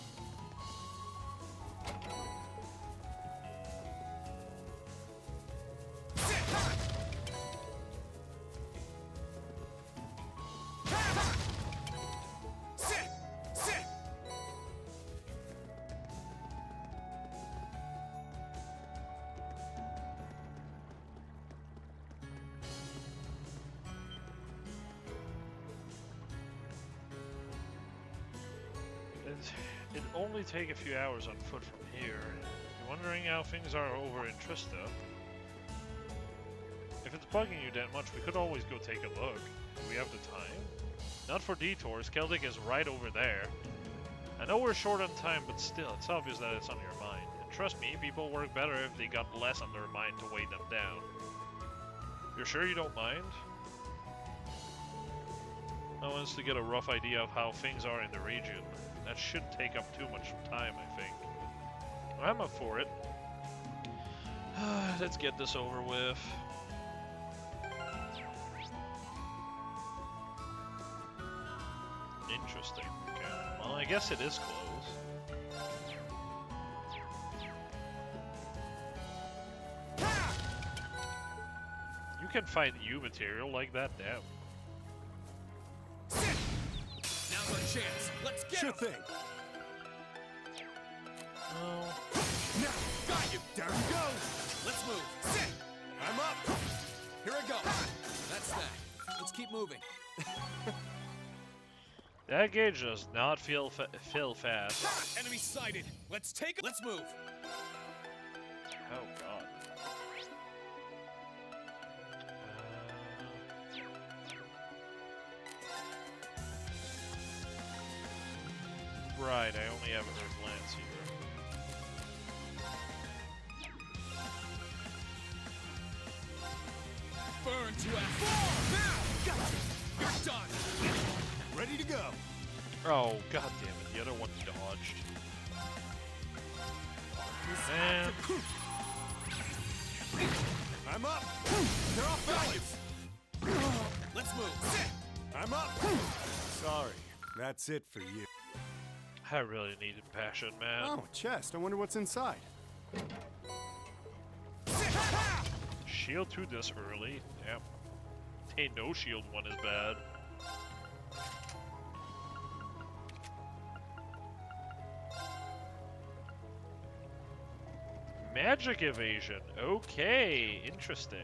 It'd only take a few hours on foot from here. You're wondering how things are over in Trista? If it's bugging you that much, we could always go take a look. Do we have the time? Not for detours, Celtic is right over there. I know we're short on time, but still, it's obvious that it's on your mind. And trust me, people work better if they got less on their mind to weigh them down. You're sure you don't mind? I want us to get a rough idea of how things are in the region. That shouldn't take up too much time, I think. I'm up for it. Let's get this over with. Interesting. Okay. Well, I guess it is close. You can find U material like that, damn. Now's our chance. Let's get Sure him. thing. Oh. Now, got you. Down you go. Let's move. Sit. I'm up. Here I go. That's that. Let's keep moving. That gauge does not fill fast. Enemy sighted. Let's take it. Let's move. Oh god. Right, I only have Earth Lance here. Burn to F4. Now. Got you. You're done. Ready to go. Oh, god damn it, the other one dodged. Man. I'm up. They're off balance. Let's move. I'm up. Sorry. That's it for you. I really needed passion, man. Oh, a chest. I wonder what's inside. Shield 2 this early? Damn. Hey, no shield 1 is bad. Magic evasion. Okay, interesting.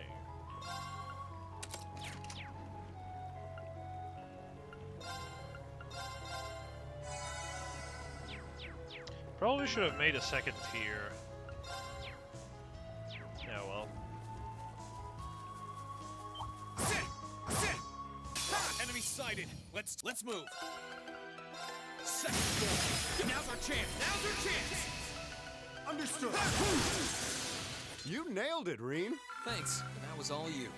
Probably should have made a second tier. Yeah, well. sighted. Let's move. Second floor. Now's our chance. Now's our chance. Understood. You nailed it, Reen. Thanks. That was all you.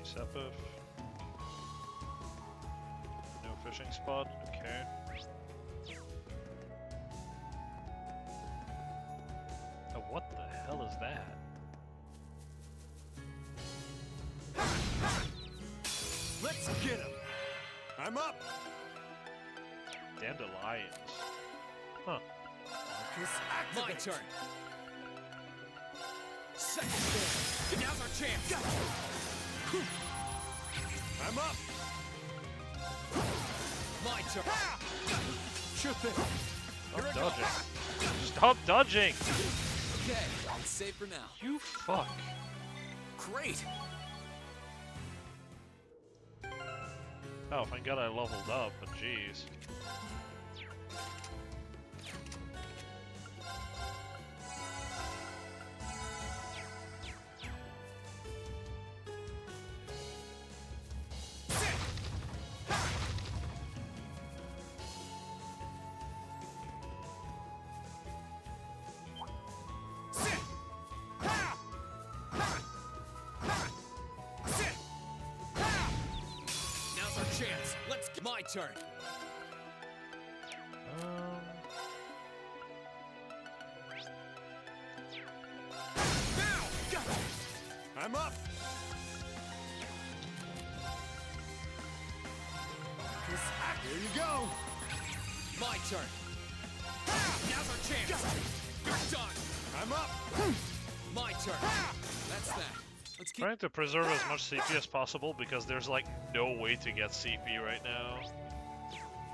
Sepif. No fishing spot. Okay. Oh, what the hell is that? Let's get him. I'm up. Dandelions. Huh. My turn. Second floor. Now's our chance. I'm up. My turn. Sure thing. Stop dodging. Stop dodging! Okay, it's safe for now. You fuck. Great. Oh, thank God I leveled up, but jeez. Now's our chance. Let's get my turn. I'm up. Here you go. My turn. Now's our chance. You're done. I'm up. My turn. That's that. Let's keep Trying to preserve as much CP as possible because there's like no way to get CP right now.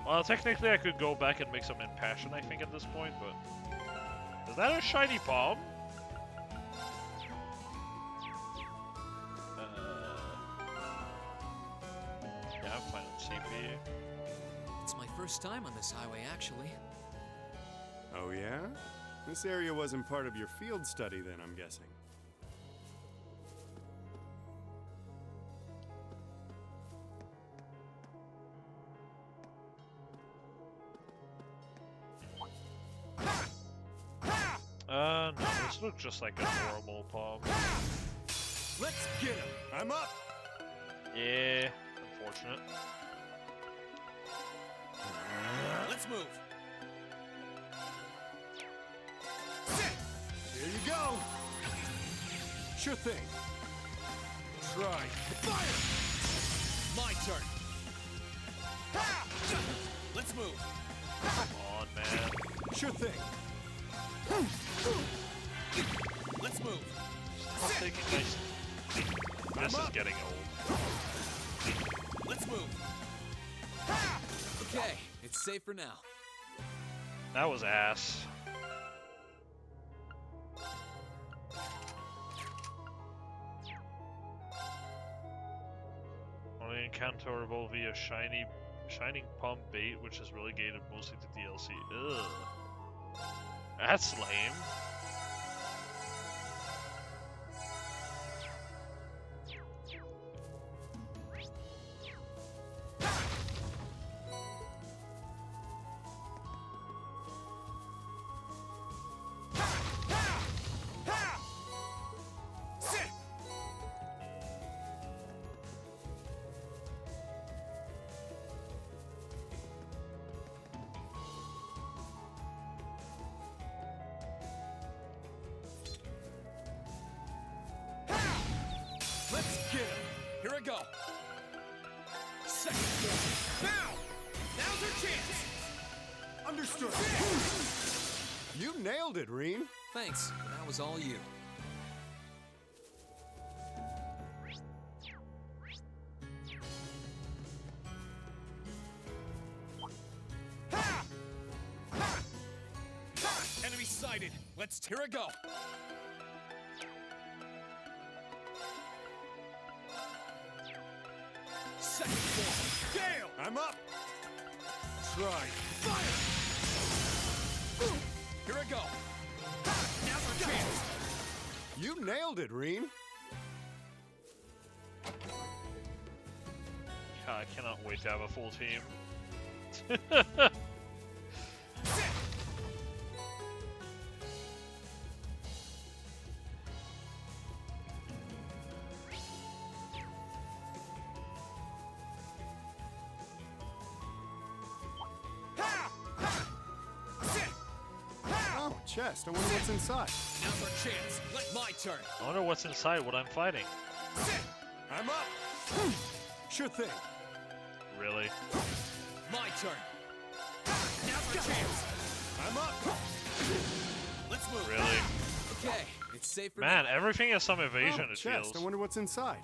Well, technically I could go back and make some impassion, I think, at this point, but... Is that a shiny palm? Yeah, I'm fine with CP. It's my first time on this highway, actually. Oh yeah? This area wasn't part of your field study then, I'm guessing. No, this looks just like a normal palm. Let's get him. I'm up. Yeah, unfortunate. Let's move. Here you go. Sure thing. Try. Fire! My turn. Let's move. Come on, man. Sure thing. Let's move. Stop taking my... This is getting old. Let's move. Okay, it's safe for now. That was ass. Only encounterable via shining palm bait, which is relegated mostly to DLC. Ugh. That's lame. Let's get him. Here I go. Second floor. Now! Now's our chance. Understood. You nailed it, Reen. Thanks. That was all you. Enemy sighted. Here I go. Second floor. Gale! I'm up. Try. Fire! I go. Now's our chance. You nailed it, Reen. God, I cannot wait to have a full team. Oh, chest. I wonder what's inside. Now's our chance. My turn. I wonder what's inside what I'm fighting. I'm up. Sure thing. Really? My turn. Now's our chance. I'm up. Let's move. Really? Okay, it's safe for Man, now. everything has some evasion, Oh, it chest. feels. I wonder what's inside.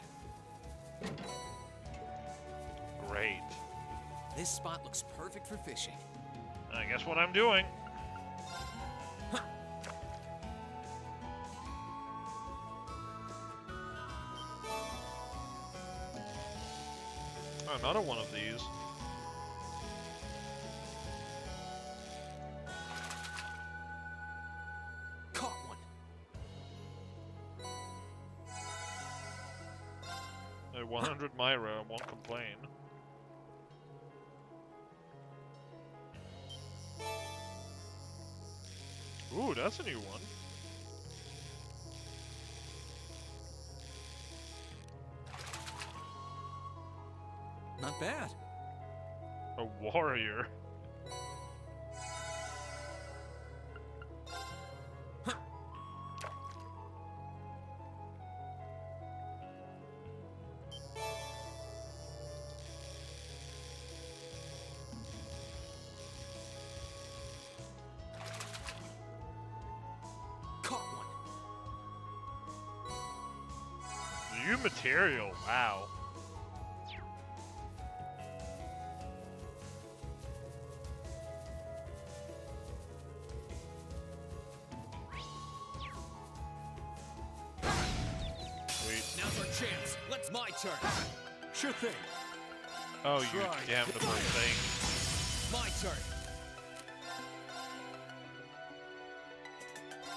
Great. This spot looks perfect for fishing. I guess what I'm doing. Oh, another one of these. Caught one. A 100 Myra, won't complain. Ooh, that's a new one. Not bad. A warrior. Caught one. New material, wow. Sweet. Now's our chance. Let's my turn. Sure thing. Oh, you Try. damnable thing. My turn.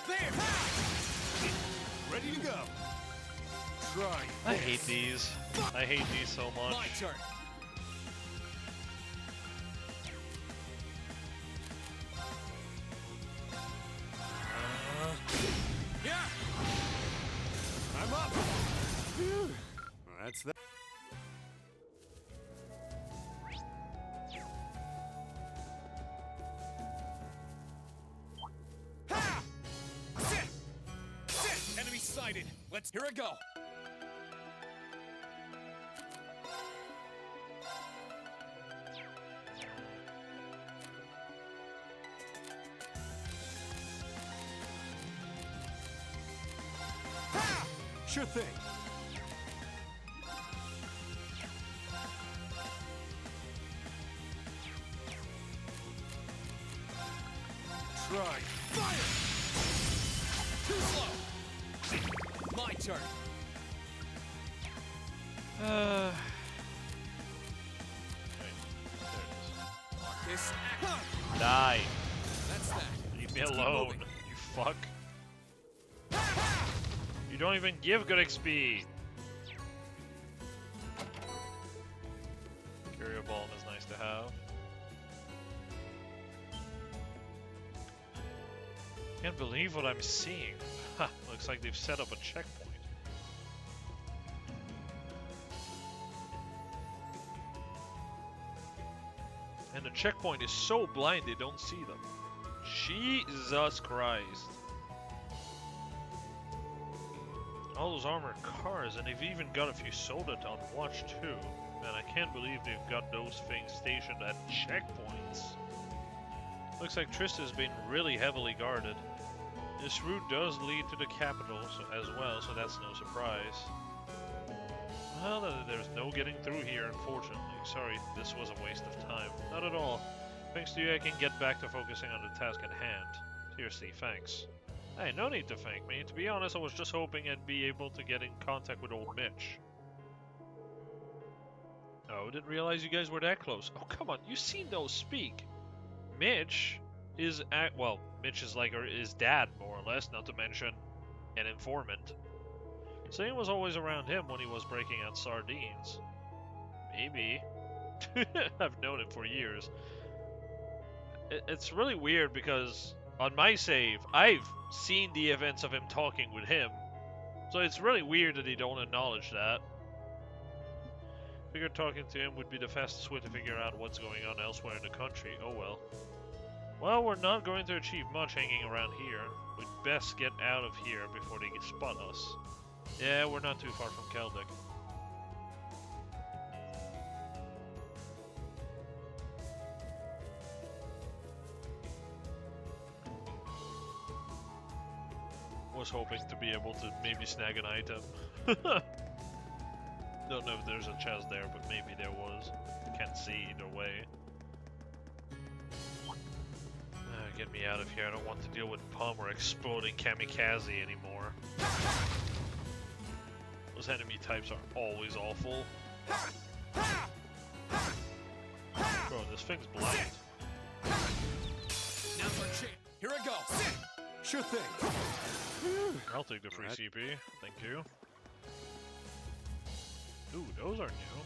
There. Ready to go. Try. I hate these. I hate these so much. My turn. Yeah. I'm up. Phew. That's that. Ha! Sit. Sit. Enemy sighted. Let's. Here I go. Ha! Sure thing. Try. Fire. Too slow. My turn. Marcus. Act. Die. That's that. Leave me Let's keep alone, moving. you fuck. You don't even give good XP. Curio Balm is nice to have. Can't believe what I'm seeing. Ha, looks like they've set up a checkpoint. And the checkpoint is so blind they don't see them. Jesus Christ. All those armored cars, and they've even got a few soda on watch too. Man, I can't believe they've got those things stationed at checkpoints. Looks like Trista's been really heavily guarded. This route does lead to the capital as well, so that's no surprise. Well, there's no getting through here, unfortunately. Sorry, this was a waste of time. Not at all. Thanks to you, I can get back to focusing on the task at hand. Seriously, thanks. Hey, no need to thank me. To be honest, I was just hoping I'd be able to get in contact with old Mitch. Oh, didn't realize you guys were that close. Oh, come on, you seen those speak. Mitch? well, Mitch is like his dad, more or less, not to mention an informant. Singh was always around him when he was breaking out sardines. Maybe. I've known him for years. It's really weird because on my save, I've seen the events of him talking with him. So it's really weird that he don't acknowledge that. Figured talking to him would be the fastest way to figure out what's going on elsewhere in the country. Oh well. Well, we're not going to achieve much hanging around here. We'd best get out of here before they spot us. Yeah, we're not too far from Keldic. Was hoping to be able to maybe snag an item. Don't know if there's a chest there, but maybe there was. Can't see either way. Get me out of here. I don't want to deal with Palmer exploding kamikaze anymore. Those enemy types are always awful. Bro, this thing's blind. Now's our chance. Here I go. Sure thing. I'll take the free CP. Thank you. Ooh, those are new.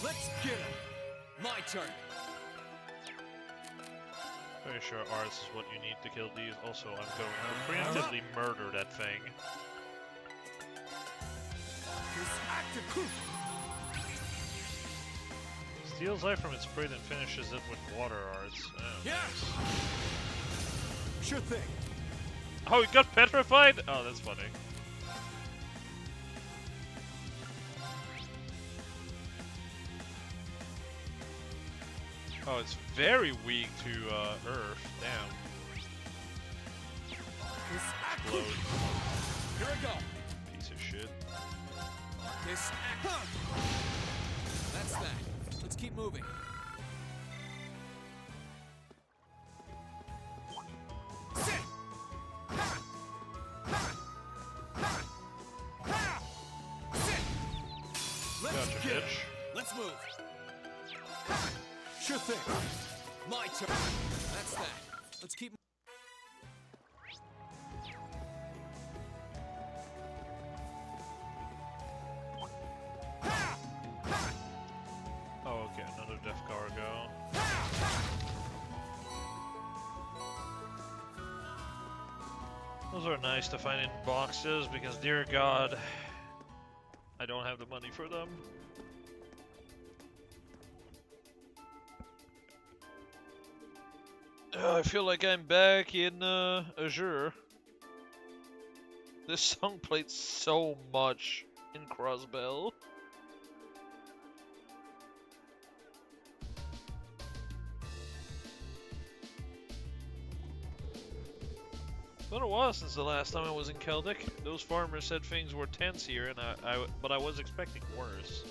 Let's get him. My turn. Pretty sure Arts is what you need to kill these. Also, I'm going to preemptively murder that thing. Steals life from its prey and finishes it with water arts. Oh, yes. Nice. Sure thing. Oh, it got petrified? Oh, that's funny. Oh, it's very weak to Earth. Damn. Explode. Here I go. Piece of shit. This. That's that. Let's keep moving. Gotcha, bitch. Let's move. Sure thing. My turn. That's that. Let's keep. Oh, okay, another death cargo. Those are nice to find in boxes because, dear God, I don't have the money for them. I feel like I'm back in Azure. This song played so much in Crossbell. It's been a while since the last time I was in Keldic. Those farmers said things were tense here, and but I was expecting worse.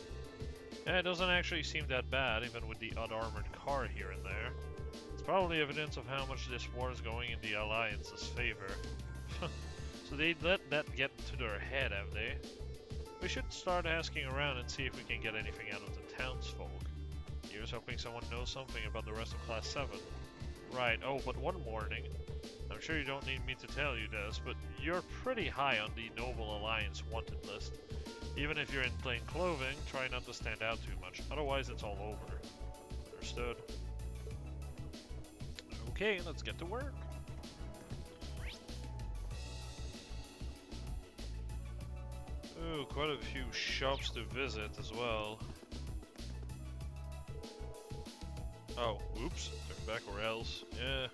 Yeah, it doesn't actually seem that bad, even with the unarmored car here and there. It's probably evidence of how much this war is going in the Alliance's favor. So they let that get to their head, have they? We should start asking around and see if we can get anything out of the townsfolk. Here's hoping someone knows something about the rest of Class 7. Right, oh, but one warning. I'm sure you don't need me to tell you this, but you're pretty high on the Noble Alliance wanted list. Even if you're in plain clothing, try not to stand out too much, otherwise it's all over. Understood. Okay, let's get to work. Ooh, quite a few shops to visit as well. Oh, oops. Turn back or else. Yeah.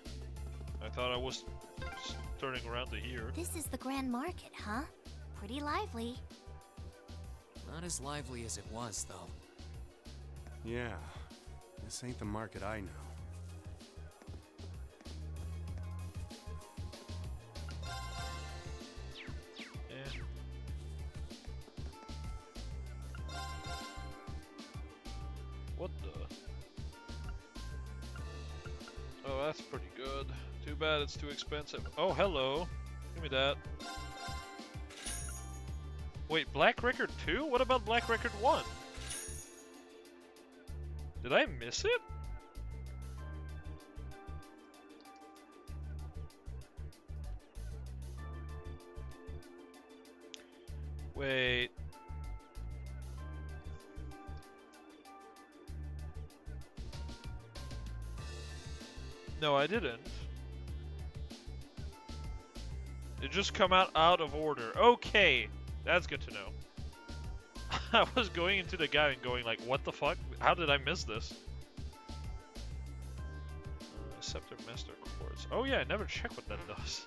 I thought I was turning around to here. This is the Grand Market, huh? Pretty lively. Not as lively as it was, though. Yeah. This ain't the market I know. What the? Oh, that's pretty good. Too bad it's too expensive. Oh, hello. Give me that. Wait, Black Record 2? What about Black Record 1? Did I miss it? Wait. No, I didn't. It just come out of order. Okay, that's good to know. I was going into the guy and going like, what the fuck? How did I miss this? Scepter Master Quartz. Oh yeah, I never checked what that does.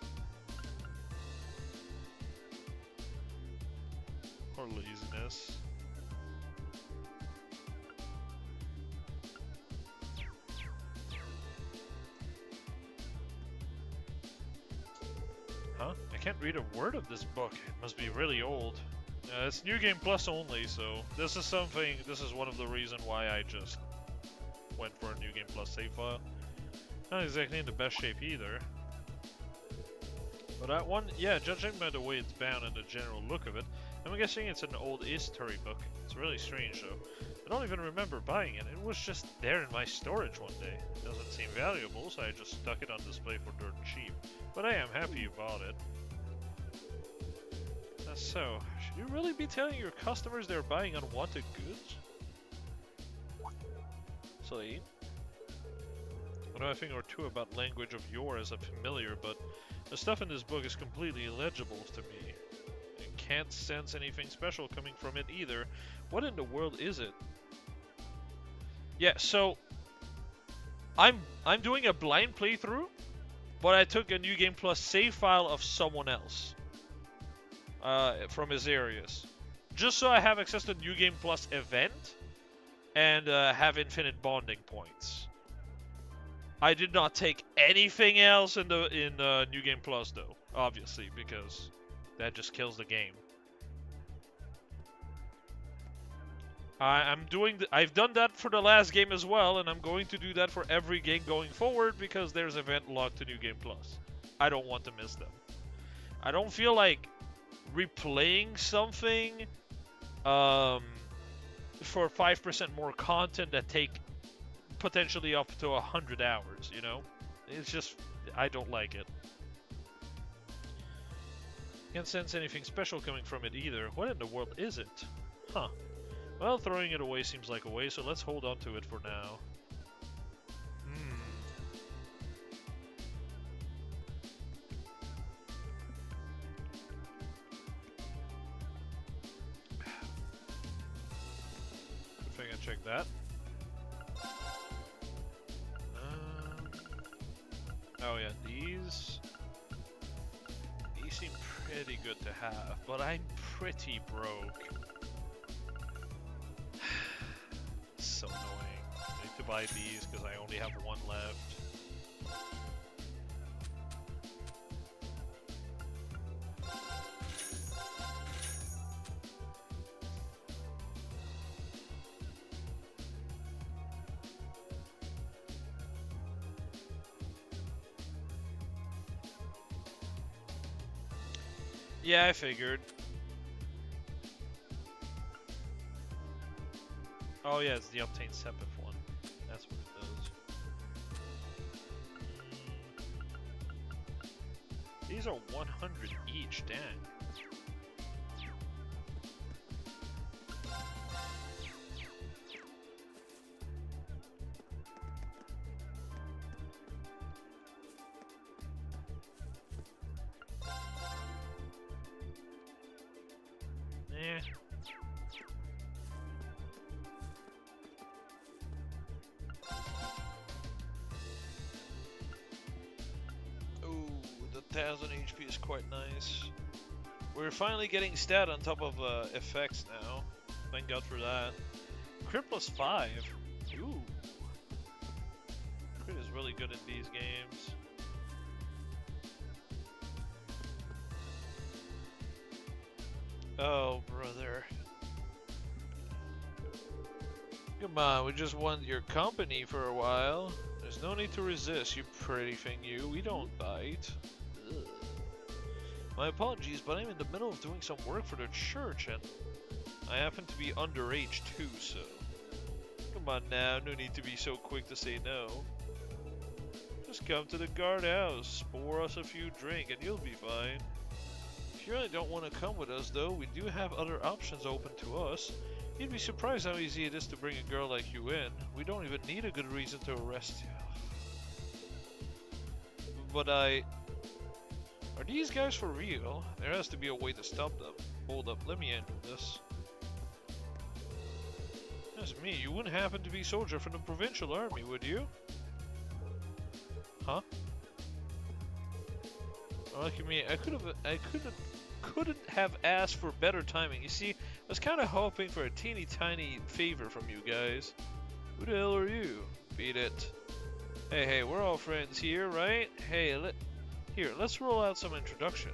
Or laziness. Huh? I can't read a word of this book. It must be really old. It's New Game Plus only, so this is one of the reasons why I just went for a New Game Plus save file. Not exactly in the best shape either. But that one, yeah, judging by the way it's bound and the general look of it, I'm guessing it's an old history book. It's really strange though. I don't even remember buying it. It was just there in my storage one day. It doesn't seem valuable, so I just stuck it on display for dirt cheap. But I am happy you bought it. So, should you really be telling your customers they're buying unwanted goods? Celine? I know a thing or two about language of yore as a familiar, but the stuff in this book is completely illegible to me. I can't sense anything special coming from it either. What in the world is it? Yeah, so I'm doing a blind playthrough, but I took a New Game Plus save file of someone else. From his areas. Just so I have access to New Game Plus event and have infinite bonding points. I did not take anything else in New Game Plus though, obviously, because that just kills the game. I've done that for the last game as well, and I'm going to do that for every game going forward because there's event locked to New Game Plus. I don't want to miss them. I don't feel like replaying something for 5% more content that take potentially up to 100 hours, you know? It's just, I don't like it. Can't sense anything special coming from it either. What in the world is it? Huh. Well, throwing it away seems like a waste, so let's hold on to it for now. Check that. Oh yeah, these seem pretty good to have, but I'm pretty broke. So annoying. I need to buy these because I only have one left. Yeah, I figured. Oh yeah, it's the Obtain Sepith one. That's what it does. These are 100 each, dang. Quite nice. We're finally getting stat on top of effects now. Thank God for that. Crit plus 5. Ooh. Crit is really good in these games. Oh, brother. Come on, we just want your company for a while. There's no need to resist, you pretty thing you. We don't bite. Ugh. My apologies, but I'm in the middle of doing some work for the church, and I happen to be underage too, so... Come Come on now, no need to be so quick to say no. Just come to the guardhouse, pour us a few drink, and you'll be fine. If you really don't want to come with us, though, we do have other options open to us. You'd be surprised how easy it is to bring a girl like you in. We don't even need a good reason to arrest you. But are these guys for real? There has to be a way to stop them. Hold up, let me handle this. That's me. You wouldn't happen to be a soldier from the provincial army, would you? Huh? Oh, look at me. I couldn't have asked for better timing. You see, I was kind of hoping for a teeny tiny favor from you guys. Who the hell are you? Beat it. Hey, we're all friends here, right? Hey, let's roll out some introduction.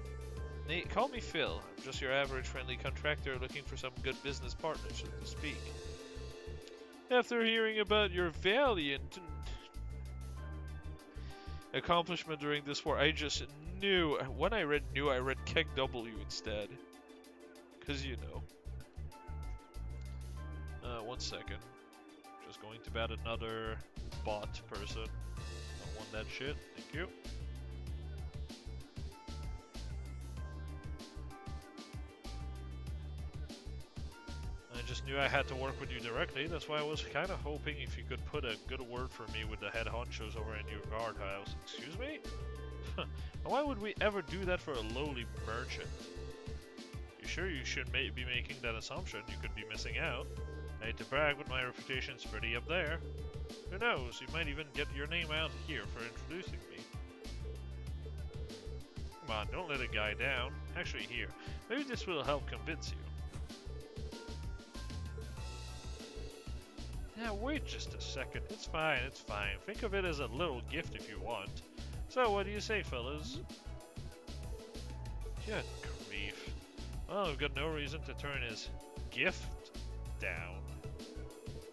Nate, call me Phil. I'm just your average friendly contractor looking for some good business partners, so to speak. After hearing about your valiant accomplishment during this war, I just knew. When I read new, I read Keg W instead. Cause you know. 1 second. Just going to bat another bot person. Don't want that shit. Thank you. I just knew I had to work with you directly. That's why I was kind of hoping if you could put a good word for me with the head honchos over in your guardhouse. Excuse me? Why would we ever do that for a lowly merchant? You sure you shouldn't be making that assumption? You could be missing out. I hate to brag, but my reputation's pretty up there. Who knows? You might even get your name out here for introducing me. Come on, don't let a guy down. Actually, here. Maybe this will help convince you. Now, wait just a second. It's fine, it's fine. Think of it as a little gift if you want. So, what do you say, fellas? Good grief. Well, we've got no reason to turn his gift down.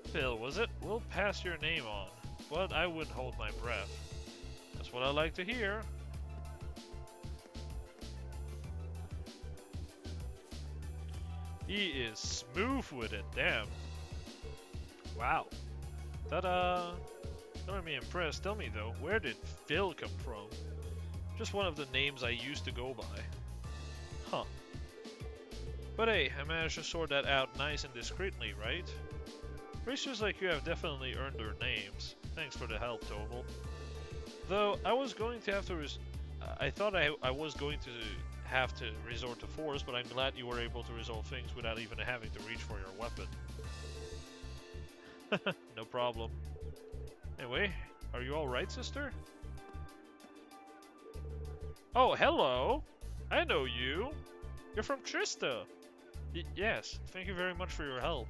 Phil, was it? We'll pass your name on, but I wouldn't hold my breath. That's what I like to hear. He is smooth with it, damn. Wow. That made me impressed. Tell me though, where did Phil come from? Just one of the names I used to go by. Huh. But hey, I managed to sort that out nice and discreetly, right? Racers like you have definitely earned their names. Thanks for the help, Tobal. Though, I was going to have to I thought I was going to have to resort to force, but I'm glad you were able to resolve things without even having to reach for your weapon. No problem. Anyway, are you alright, sister? Oh, hello! I know you! You're from Trista! Yes, thank you very much for your help.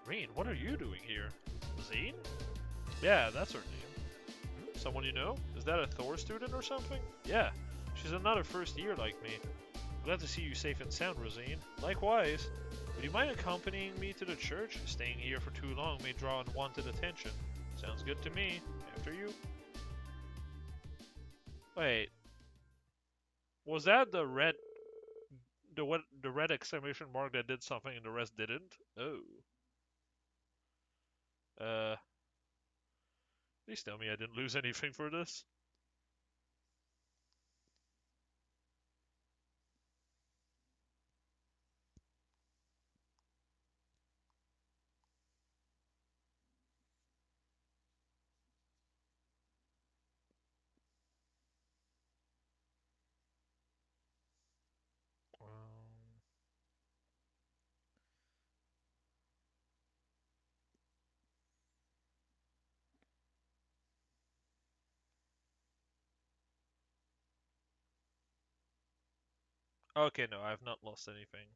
Reen, what are you doing here? Zane? Yeah, that's her name. Someone you know? Is that a Thor student or something? Yeah, she's another first year like me. Glad to see you safe and sound, Rosine. Likewise. Would you mind accompanying me to the church? Staying here for too long may draw unwanted attention. Sounds good to me. After you. Wait. Was that the red exclamation mark that did something and the rest didn't? Oh. Please tell me I didn't lose anything for this. Okay, no, I have not lost anything.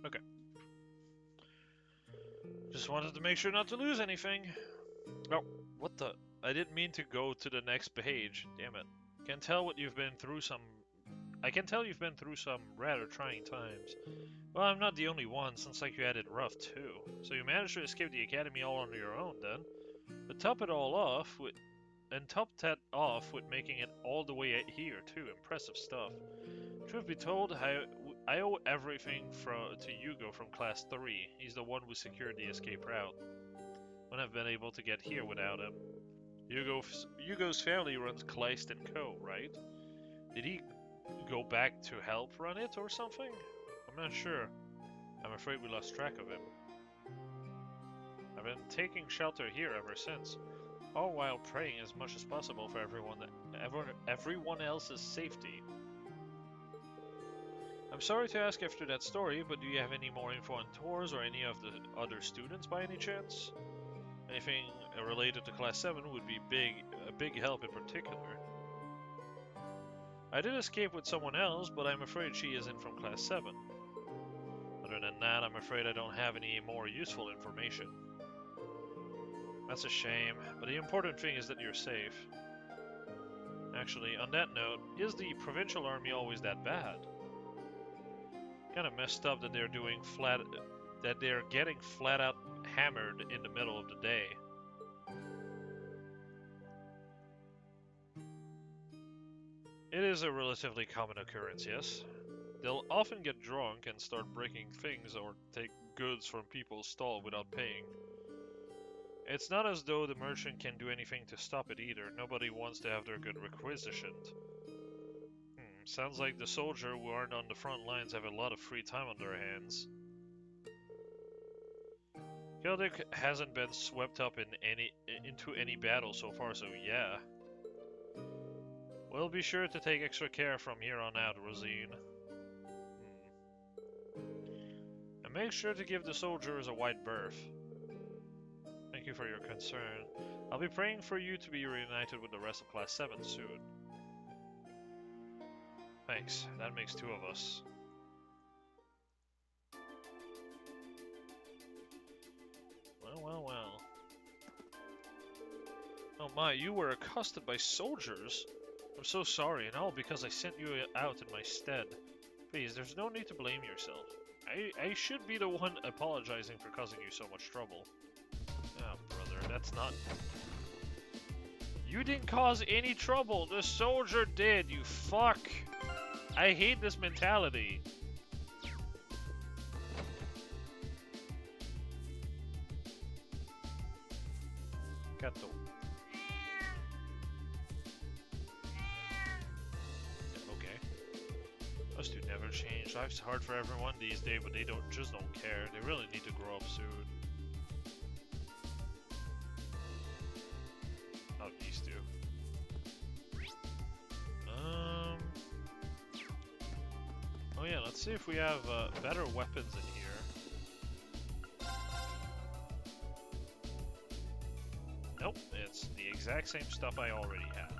Okay. Just wanted to make sure not to lose anything. Oh, what the? I didn't mean to go to the next page. Damn it. I can tell you've been through some rather trying times. Well, I'm not the only one, since like you had it rough too. So you managed to escape the academy all on your own then. To top it all off, topped that off with making it all the way here too. Impressive stuff. Truth be told, I owe everything to Hugo from Class 3. He's the one who secured the escape route. Wouldn't have been able to get here without him. Hugo's family runs Kleist & Co., right? Did he go back to help run it or something? I'm not sure. I'm afraid we lost track of him. I've been taking shelter here ever since, all while praying as much as possible for everyone else's safety. I'm sorry to ask after that story, but do you have any more info on Tors or any of the other students by any chance? Anything related to Class 7 would be a big help in particular. I did escape with someone else, but I'm afraid she isn't from Class 7. Other than that, I'm afraid I don't have any more useful information. That's a shame, but the important thing is that you're safe. Actually, on that note, is the Provincial Army always that bad? Kinda messed up that they're getting flat out hammered in the middle of the day. It is a relatively common occurrence, yes. They'll often get drunk and start breaking things or take goods from people's stall without paying. It's not as though the merchant can do anything to stop it either. Nobody wants to have their good requisitioned. Sounds like the soldiers who aren't on the front lines have a lot of free time on their hands. Keldic hasn't been swept up into any battle so far, so yeah. We'll be sure to take extra care from here on out, Rosine. And make sure to give the soldiers a wide berth. Thank you for your concern. I'll be praying for you to be reunited with the rest of Class 7 soon. Thanks, that makes two of us. Well. Oh my, you were accosted by soldiers? I'm so sorry, and all because I sent you out in my stead. Please, there's no need to blame yourself. I should be the one apologizing for causing you so much trouble. Oh, brother, that's not... You didn't cause any trouble! The soldier did, you fuck! I hate this mentality. Gato. Okay. Those two never change. Life's hard for everyone these days, but they just don't care. They really need to grow up soon. Not these two. Oh yeah, let's see if we have better weapons in here. Nope, it's the exact same stuff I already have.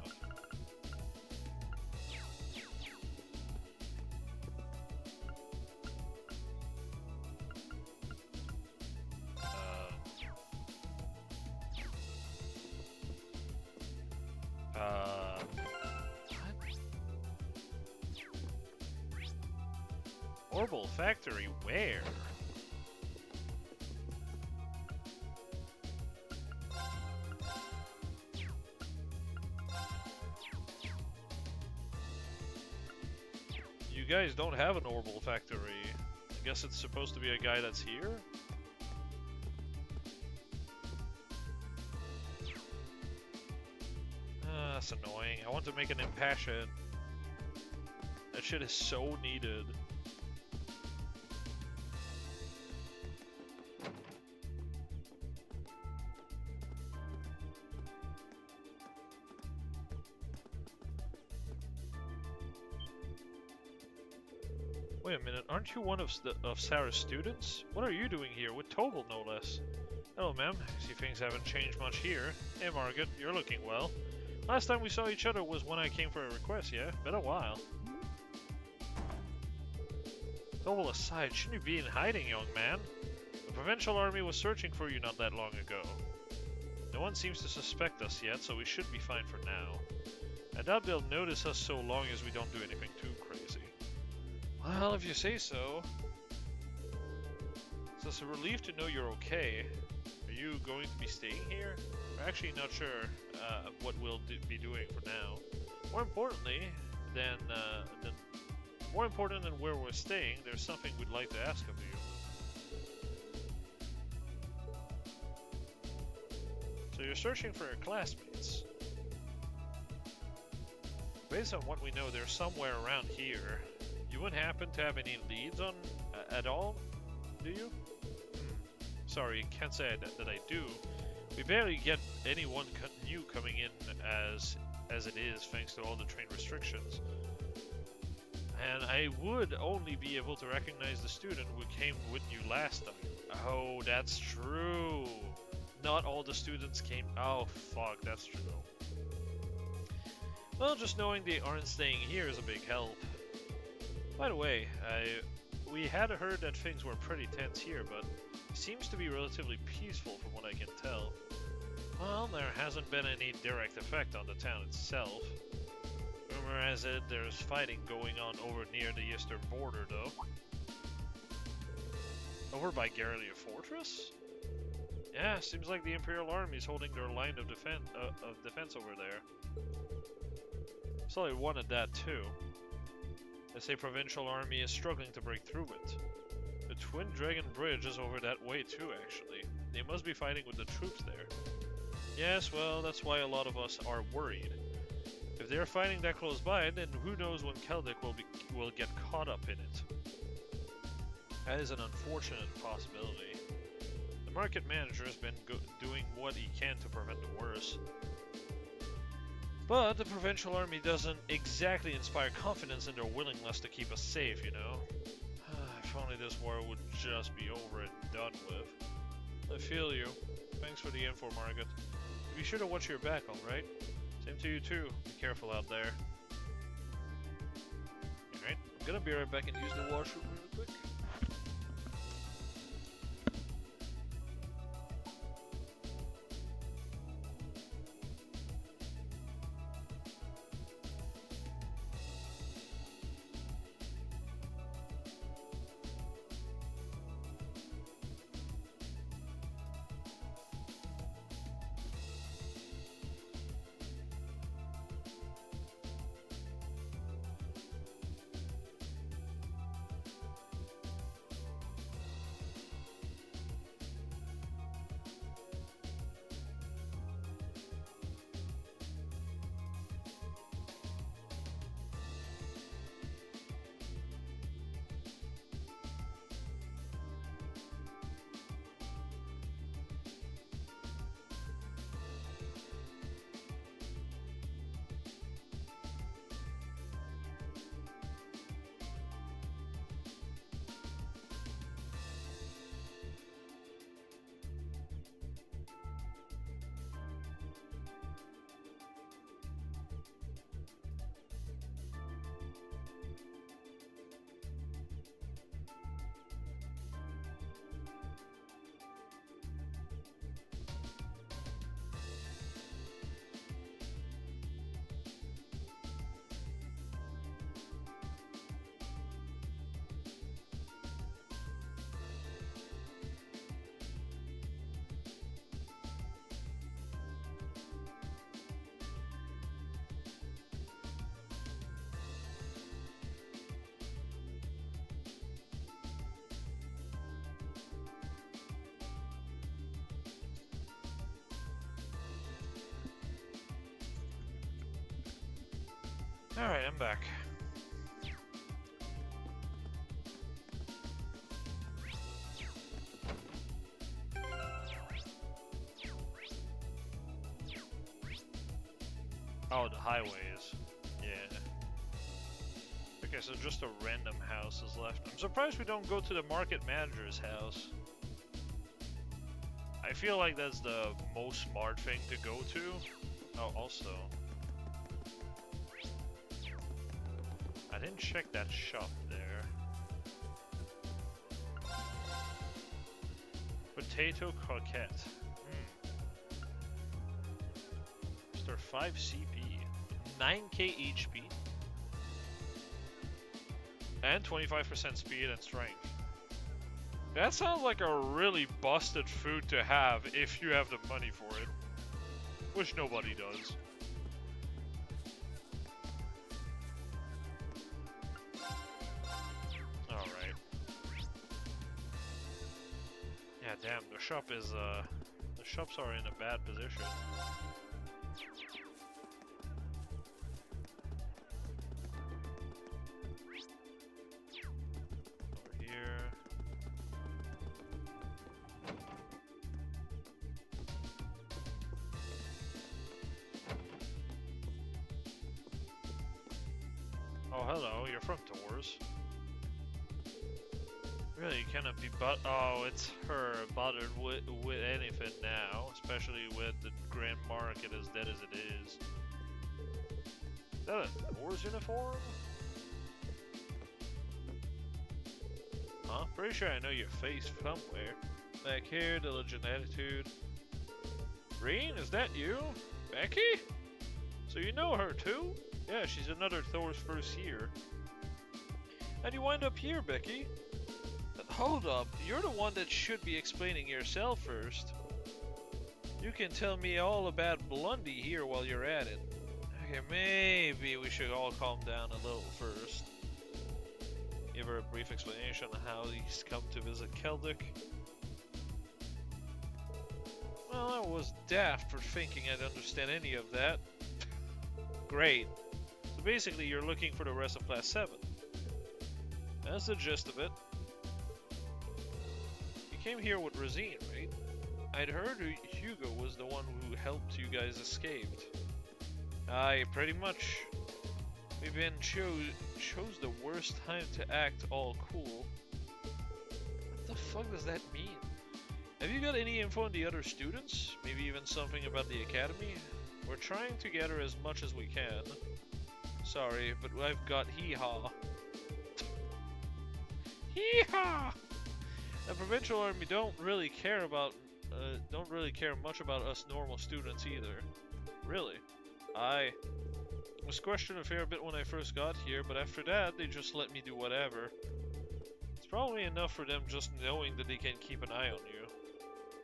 Orbital Factory, where? You guys don't have an Orbital Factory. I guess it's supposed to be a guy that's here? That's annoying. I want to make an impassion. That shit is so needed. Wait a minute, aren't you one of Sarah's students? What are you doing here, with Tobal no less? Hello ma'am, see things haven't changed much here. Hey Margaret, you're looking well. Last time we saw each other was when I came for a request, yeah? Been a while. Tobal aside, shouldn't you be in hiding, young man? The Provincial Army was searching for you not that long ago. No one seems to suspect us yet, so we should be fine for now. I doubt they'll notice us so long as we don't do anything too crazy. Well, if you say so. So it's a relief to know you're okay. Are you going to be staying here? We're actually not sure what we'll be doing for now. More importantly more important than where we're staying, there's something we'd like to ask of you. So you're searching for your classmates. Based on what we know, they're somewhere around here. You wouldn't happen to have any leads on at all, do you? Sorry, can't say that I do. We barely get anyone new coming in as it is, thanks to all the train restrictions. And I would only be able to recognize the student who came with you last time. Oh, that's true. Not all the students came. Oh, fuck, that's true. Well, just knowing they aren't staying here is a big help. By the way, we had heard that things were pretty tense here, but it seems to be relatively peaceful from what I can tell. Well, there hasn't been any direct effect on the town itself. Rumor has it there's fighting going on over near the eastern border, though. Over by Garrelia Fortress? Yeah, seems like the Imperial Army's holding their line of defense over there. So I wanted that too. They say Provincial Army is struggling to break through it. The Twin Dragon Bridge is over that way too, actually. They must be fighting with the troops there. Yes, well, that's why a lot of us are worried. If they're fighting that close by, then who knows when Keldic will get caught up in it. That is an unfortunate possibility. The market manager has been doing what he can to prevent the worst. But the Provincial Army doesn't exactly inspire confidence in their willingness to keep us safe, you know? If only this war would just be over and done with. I feel you. Thanks for the info, Margaret. Be sure to watch your back, alright? Same to you too. Be careful out there. Alright, I'm gonna be right back and use the washroom really quick. Alright, I'm back. Oh, the highways. Yeah. Okay, so just a random house is left. I'm surprised we don't go to the market manager's house. I feel like that's the most smart thing to go to. Oh, also, I didn't check that shop there. Potato croquette. Mr. 5 CP, 9k HP, and 25% speed and strength. That sounds like a really busted food to have if you have the money for it. Which nobody does. Alright. Yeah, damn, the shop is, the shops are in a bad position. Over here. Oh, hello, you're from Tours. Really, you cannot be oh, it's her bothered with anything now, especially with the Grand Market as dead as it is. Is that a Tours uniform? Huh? Pretty sure I know your face somewhere. Back here, diligent attitude. Reen, is that you? Becky? So you know her too? Yeah, she's another Thor's first year. How'd you wind up here, Becky? Hold up, you're the one that should be explaining yourself first. You can tell me all about Blondie here while you're at it. Okay, maybe we should all calm down a little first. Give her a brief explanation on how he's come to visit Keldic. Well, I was daft for thinking I'd understand any of that. Great. So basically you're looking for the rest of Class 7. That's the gist of it. You came here with Rosine, right? I'd heard Hugo was the one who helped you guys escape. Aye, pretty much. We've been chose the worst time to act all cool. What the fuck does that mean? Have you got any info on the other students? Maybe even something about the academy? We're trying to gather as much as we can. Sorry, but I've got hee-haw. Hee-haw! The provincial army don't really care much about us normal students either. Really? Aye. I was questioned a fair bit when I first got here, but after that, they just let me do whatever. It's probably enough for them just knowing that they can keep an eye on you.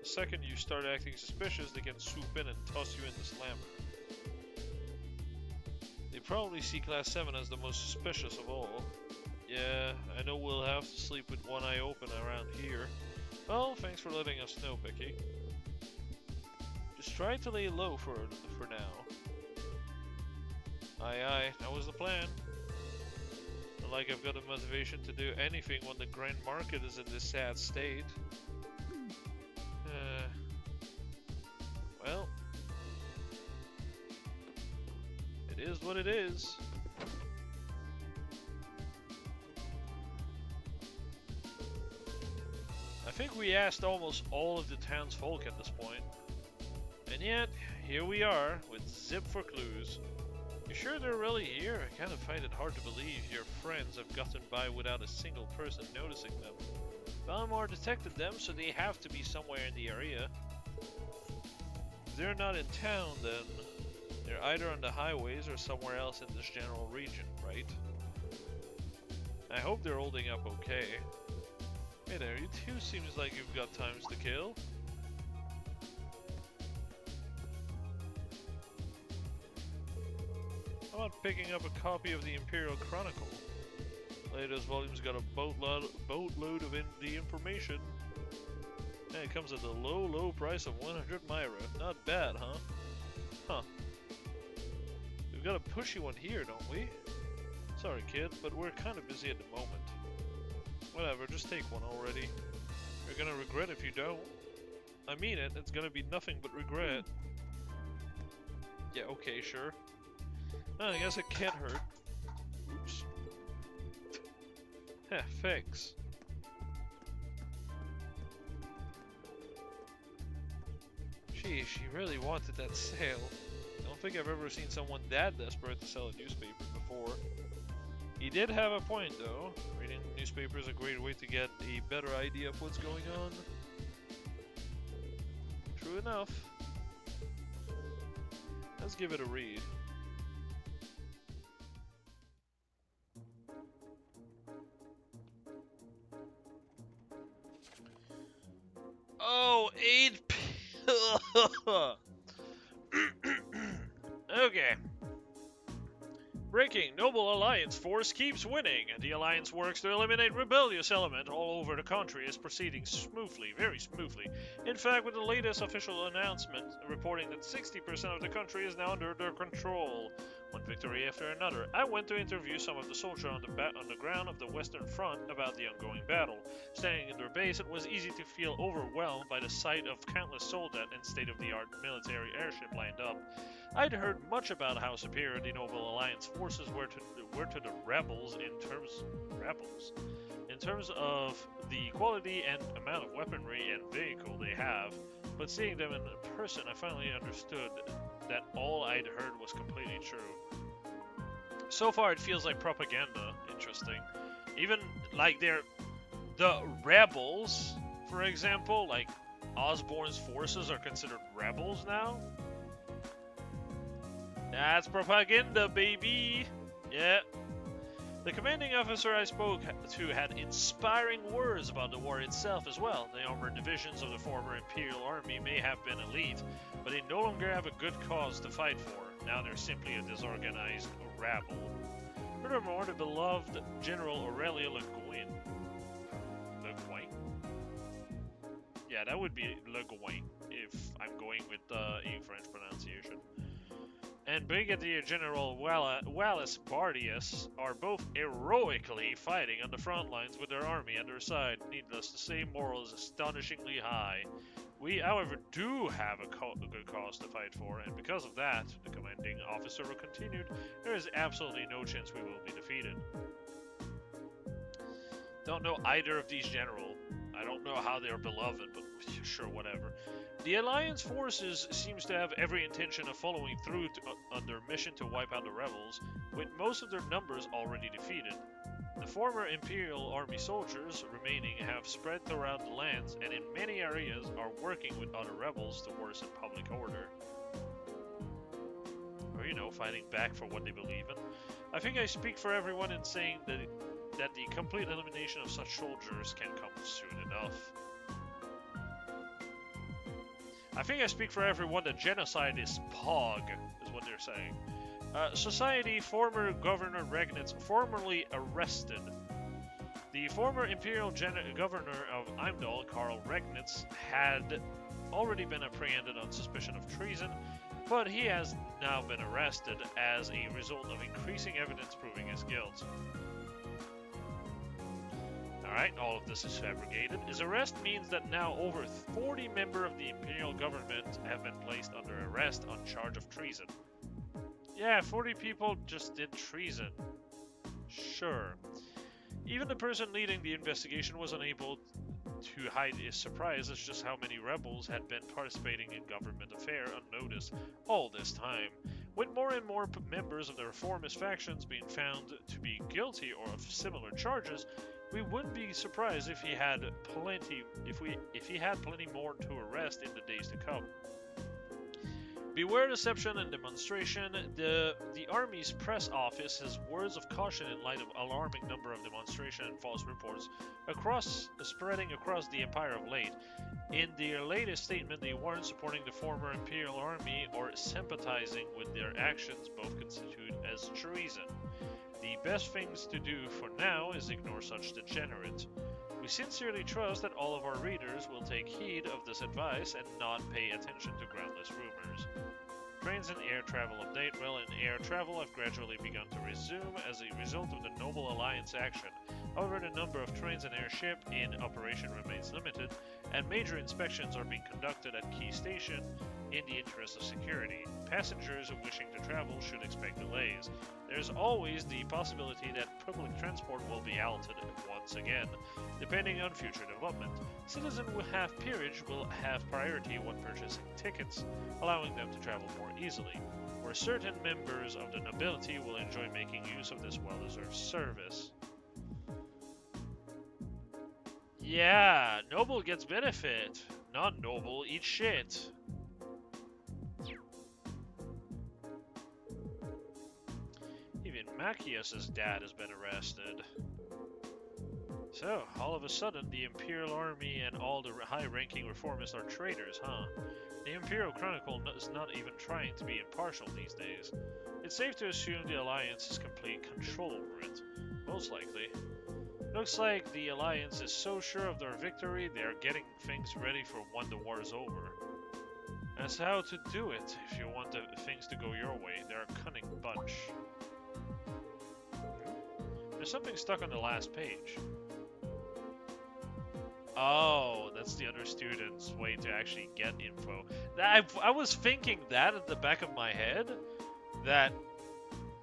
The second you start acting suspicious, they can swoop in and toss you in the slammer. They probably see Class 7 as the most suspicious of all. Yeah, I know we'll have to sleep with one eye open around here. Well, thanks for letting us know, Becky. Just try to lay low for now. Aye aye, that was the plan. Not like I've got the motivation to do anything when the Grand Market is in this sad state. Well, it is what it is. I think we asked almost all of the townsfolk at this point. And yet, here we are, with zip for clues. You sure they're really here? I kind of find it hard to believe your friends have gotten by without a single person noticing them. Balmor detected them, so they have to be somewhere in the area. If they're not in town, then they're either on the highways or somewhere else in this general region, right? I hope they're holding up okay. Hey there, you two seems like you've got times to kill. How about picking up a copy of the Imperial Chronicle? Latest volume's got a boatload of the information. And it comes at the low price of 100 Myra. Not bad, huh? Huh. We've got a pushy one here, don't we? Sorry, kid, but we're kind of busy at the moment. Whatever, just take one already. You're gonna regret if you don't. I mean it, it's gonna be nothing but regret. Yeah, okay, sure. I guess it can't hurt. Oops. Heh, thanks. Gee, she really wanted that sale. I don't think I've ever seen someone that desperate to sell a newspaper before. He did have a point, though. Reading newspapers is a great way to get a better idea of what's going on. True enough. Let's give it a read. Oh, 8 Okay. Breaking. Noble Alliance force keeps winning. The Alliance works to eliminate rebellious element all over the country is proceeding smoothly, very smoothly. In fact, with the latest official announcement reporting that 60% of the country is now under their control. One victory after another. I went to interview some of the soldiers on the ground of the Western Front about the ongoing battle. Standing in their base, it was easy to feel overwhelmed by the sight of countless soldiers and state-of-the-art military airship lined up. I'd heard much about how superior the Noble Alliance forces were to the rebels in terms of the quality and amount of weaponry and vehicle they have, but seeing them in person, I finally understood that all I'd heard was completely true. So far, it feels like propaganda. Interesting. Even like the rebels, for example, like Osborn's forces are considered rebels now. That's propaganda, baby! Yeah. The commanding officer I spoke to had inspiring words about the war itself as well. The armored divisions of the former Imperial Army may have been elite, but they no longer have a good cause to fight for. Now they're simply a disorganized rabble. Furthermore, the beloved General Aurelia Le Guin. Yeah, that would be Le Guin, if I'm going with a French pronunciation. And Brigadier General Wallace Bardius are both heroically fighting on the front lines with their army on their side. Needless to say, morale is astonishingly high. We, however, do have a good cause to fight for, and because of that, the commanding officer continued, there is absolutely no chance we will be defeated. Don't know either of these general. I don't know how they're beloved, but sure, whatever. The Alliance forces seems to have every intention of following through on their mission to wipe out the rebels, with most of their numbers already defeated. The former Imperial Army soldiers remaining have spread throughout the lands and in many areas are working with other rebels to worsen public order. Or, you know, fighting back for what they believe in. I think I speak for everyone in saying that the complete elimination of such soldiers can come soon enough. I think I speak for everyone that genocide is POG, is what they're saying. Society, former Governor Regnitz, formerly arrested. The former Imperial Governor of Imdal, Karl Regnitz, had already been apprehended on suspicion of treason, but he has now been arrested as a result of increasing evidence proving his guilt. Alright, all of this is fabricated. His arrest means that now over 40 members of the Imperial government have been placed under arrest on charge of treason. Yeah, 40 people just did treason. Sure. Even the person leading the investigation was unable to hide his surprise as just how many rebels had been participating in government affair unnoticed all this time. With more and more members of the reformist factions being found to be guilty or of similar charges, we wouldn't be surprised if he had plenty more to arrest in the days to come. Beware deception and demonstration. The Army's press office has words of caution in light of alarming number of demonstration and false reports spreading across the Empire of late. In their latest statement, they weren't supporting the former Imperial Army or sympathizing with their actions, both constitute as treason. The best things to do for now is ignore such degenerates. We sincerely trust that all of our readers will take heed of this advice and not pay attention to groundless rumors. Trains and air travel update. Well, in air travel have gradually begun to resume as a result of the Noble Alliance action. However, the number of trains and airship in operation remains limited, and major inspections are being conducted at key stations in the interest of security. Passengers wishing to travel should expect delays. There's always the possibility that public transport will be halted once again, depending on future development. Citizens who have peerage will have priority when purchasing tickets, allowing them to travel more easily, where certain members of the nobility will enjoy making use of this well-deserved service. Yeah, noble gets benefit. Non-noble eats shit. Even Machias's dad has been arrested. So, all of a sudden, the Imperial Army and all the high-ranking reformists are traitors, huh? The Imperial Chronicle is not even trying to be impartial these days. It's safe to assume the Alliance has complete control over it. Most likely. Looks like the Alliance is so sure of their victory, they are getting things ready for when the war is over. That's how to do it if you want things to go your way. They're a cunning bunch. There's something stuck on the last page. Oh, that's the other student's way to actually get info. I was thinking that at the back of my head, that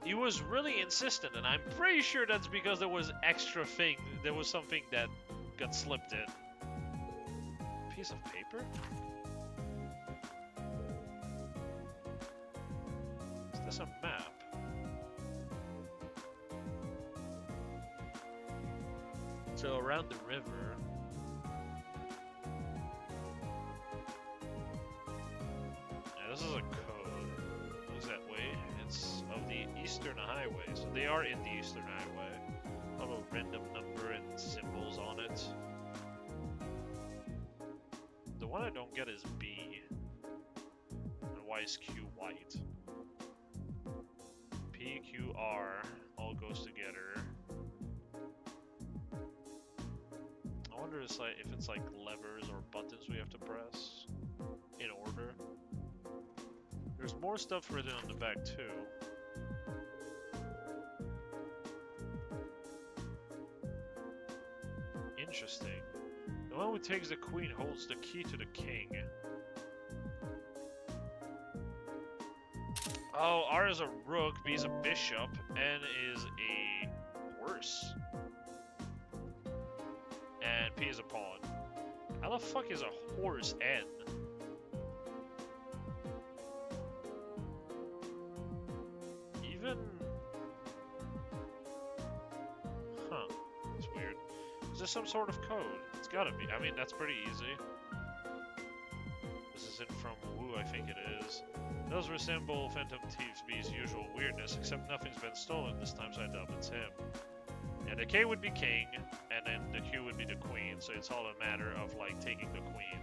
he was really insistent, and I'm pretty sure that's because there was extra thing. There was something that got slipped in. Piece of paper? Is this a map? So around the river. Yeah, this is a code. What is that way? It's of the Eastern Highway. So they are in the Eastern Highway. A little random number and symbols on it. The one I don't get is B. And why is Q white? P, Q, R all goes together. I wonder if it's like levers or buttons we have to press in order. There's more stuff written on the back too. Interesting. The one who takes the queen holds the key to the king. Oh, R is a rook, B is a bishop, N is a horse. And P is a pawn. How the fuck is a horse N? Even... Huh. It's weird. Is this some sort of code? It's gotta be. I mean, that's pretty easy. This isn't from Wu, I think it is. It does resemble Phantom Thief B's usual weirdness, except nothing's been stolen this time, so I doubt it's him. And the K would be king, and then the Q would be the queen, so it's all a matter of, like, taking the queen.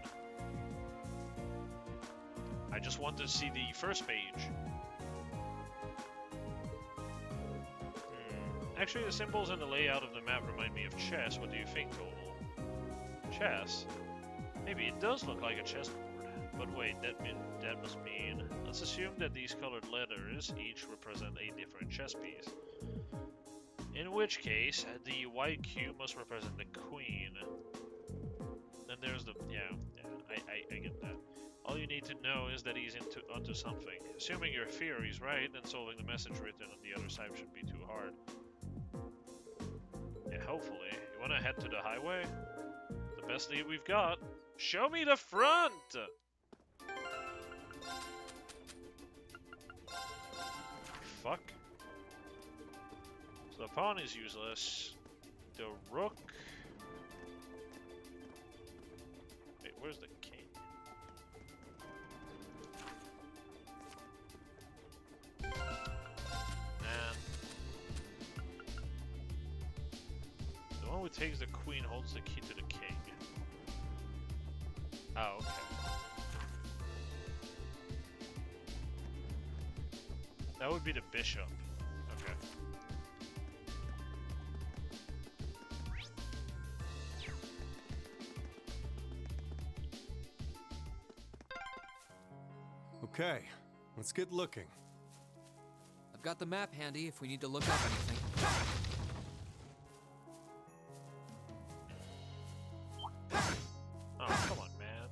I just want to see the first page. Actually, the symbols and the layout of the map remind me of chess. What do you think, Total? Chess? Maybe it does look like a chessboard. But wait, that must mean... Let's assume that these colored letters each represent a different chess piece. In which case, the white cube must represent the queen. Then there's the... I get that. All you need to know is that he's onto something. Assuming your theory's right, then solving the message written on the other side shouldn't be too hard. Yeah, hopefully. You wanna head to the highway? The best lead we've got. Show me the front! Fuck. So the pawn is useless. The rook... Wait, where's the king? And... the one who takes the queen holds the key to the king. Oh, okay. That would be the bishop. Okay. Okay, let's get looking. I've got the map handy if we need to look up anything. Oh, come on, man.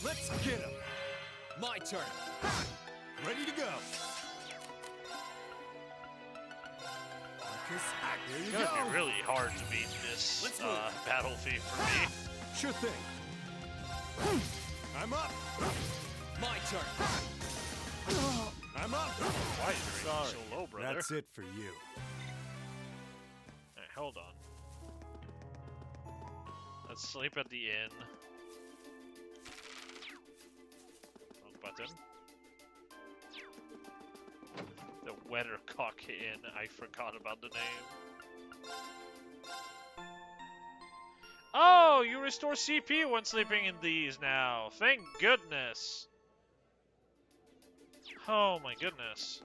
Let's get him! My turn. Ready to go. It's gonna be really hard to beat this battlefield for me. Sure thing. I'm up. My turn. I'm up. Why is your rating so low, brother? That's it for you. Alright, hold on. Let's sleep at the inn. Wrong button. The Weathercock Inn. I forgot about the name. Oh, you restore CP when sleeping in these now. Thank goodness. Oh my goodness.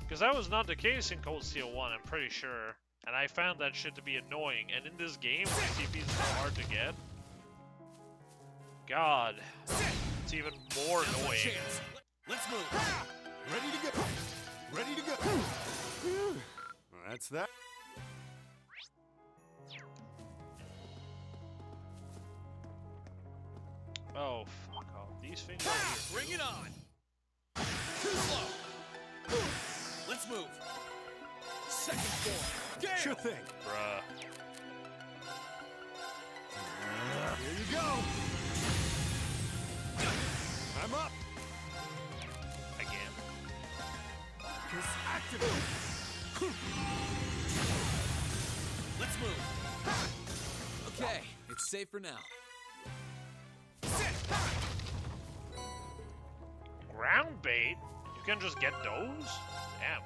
Because that was not the case in Cold Steel 1, I'm pretty sure. And I found that shit to be annoying. And in this game, where CP is so hard to get, God, it's even more annoying. Let's move. Ready to go. Ready to go. Well, that's that. Oh, fuck off. These things are here. Bring it on! Too slow! Let's move! Second floor! Gale! Sure thing. Bruh. Here you go. I'm up. Again. Kiss activate. Let's move! Okay, it's safe for now. Ground bait? You can just get those? Damn.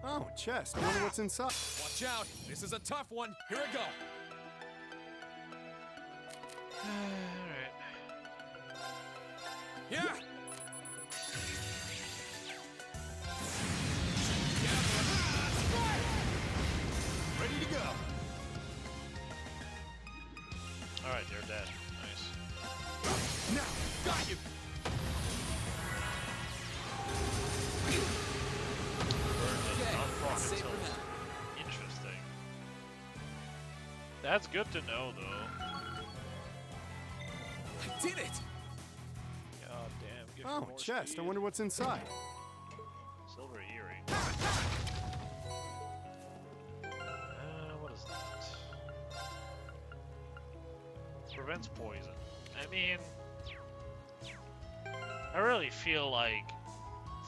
Oh, chest. I wonder what's inside. Watch out! This is a tough one. Here we go. Alright. Yeah! Ready to go. Alright, they're dead. Nice. Now, got you. Safe for now. Interesting. That's good to know, though. I did it! God damn. Give me Oh, more chest. speed. I wonder what's inside. Silver earring. What is that? Prevents poison. I mean, I really feel like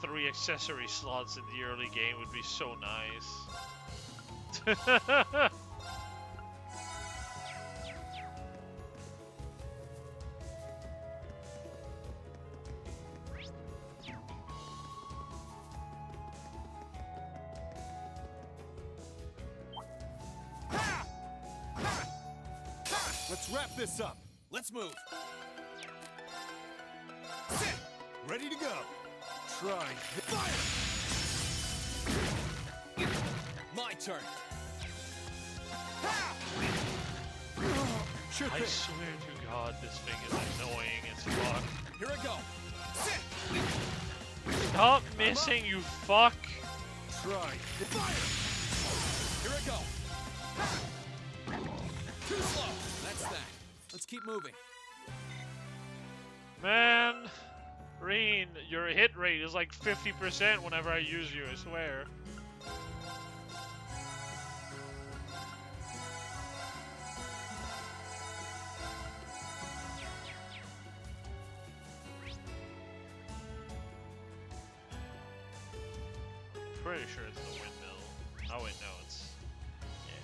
3 accessory slots in the early game would be so nice. Let's wrap this up. Let's move. Sit. Ready to go. Try. Fire. My turn. Sure I thing. swear to God, this thing is annoying as fuck. Here I go. Sit. Stop missing, you fuck! Try. Fire. Here I go. Too slow. That's that. Let's keep moving. Man, Reen, your hit rate is like 50% whenever I use you, I swear. Pretty sure it's the windmill. Oh wait, no, it's... yeah.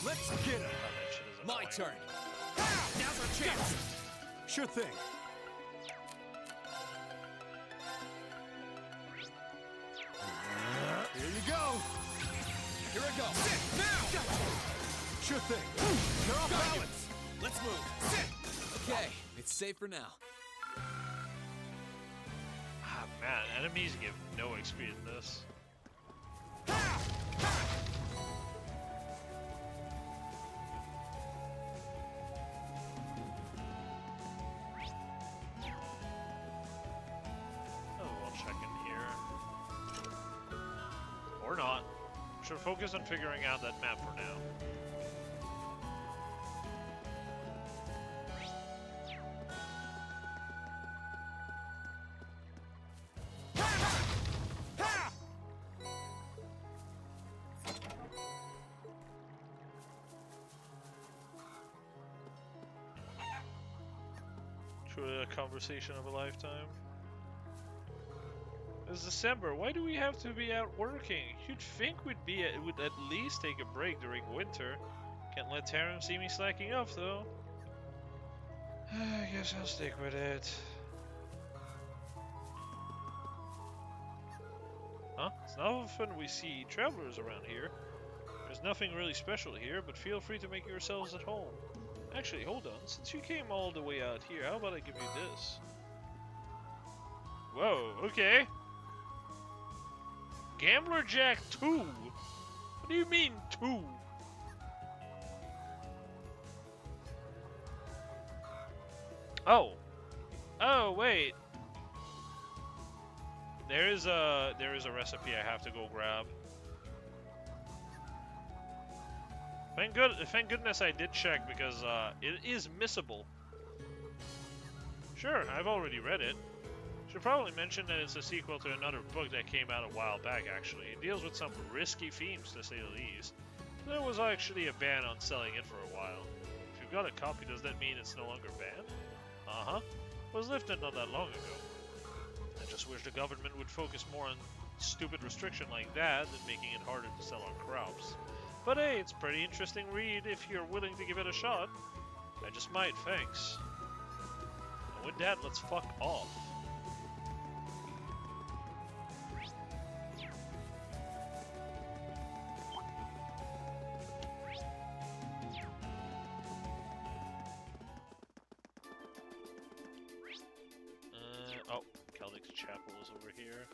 Let's get him. Oh, that shit is My annoying. turn. Now's our chance. Sure thing. Here you go. Here I go. Sit. Now. Sure thing. You're off Got you. balance. Let's move. Sit. Okay, it's safe for now. Ah, man, enemies give no XP in this. Oh, we'll check in here. Or not. Should focus on figuring out that map for now. a conversation of a lifetime. It's December. Why do we have to be out working? You'd think would at least take a break during winter. Can't let Tarim see me slacking off though. I guess I'll stick with it. Huh? It's not often we see travelers around here. There's nothing really special here, but feel free to make yourselves at home. Actually, hold on. Since you came all the way out here, how about I give you this? Whoa, okay. Gambler Jack 2? What do you mean 2? Oh. Oh, wait. There is a recipe I have to go grab. Thank goodness I did check because it is missable. Sure, I've already read it. Should probably mention that it's a sequel to another book that came out a while back actually. It deals with some risky themes to say the least. There was actually a ban on selling it for a while. If you've got a copy, does that mean it's no longer banned? Uh-huh. Was lifted not that long ago. I just wish the government would focus more on stupid restriction like that than making it harder to sell our crops. But hey, it's a pretty interesting read if you're willing to give it a shot. I just might, thanks. And with that, let's fuck off. Oh, Celtic's Chapel is over here.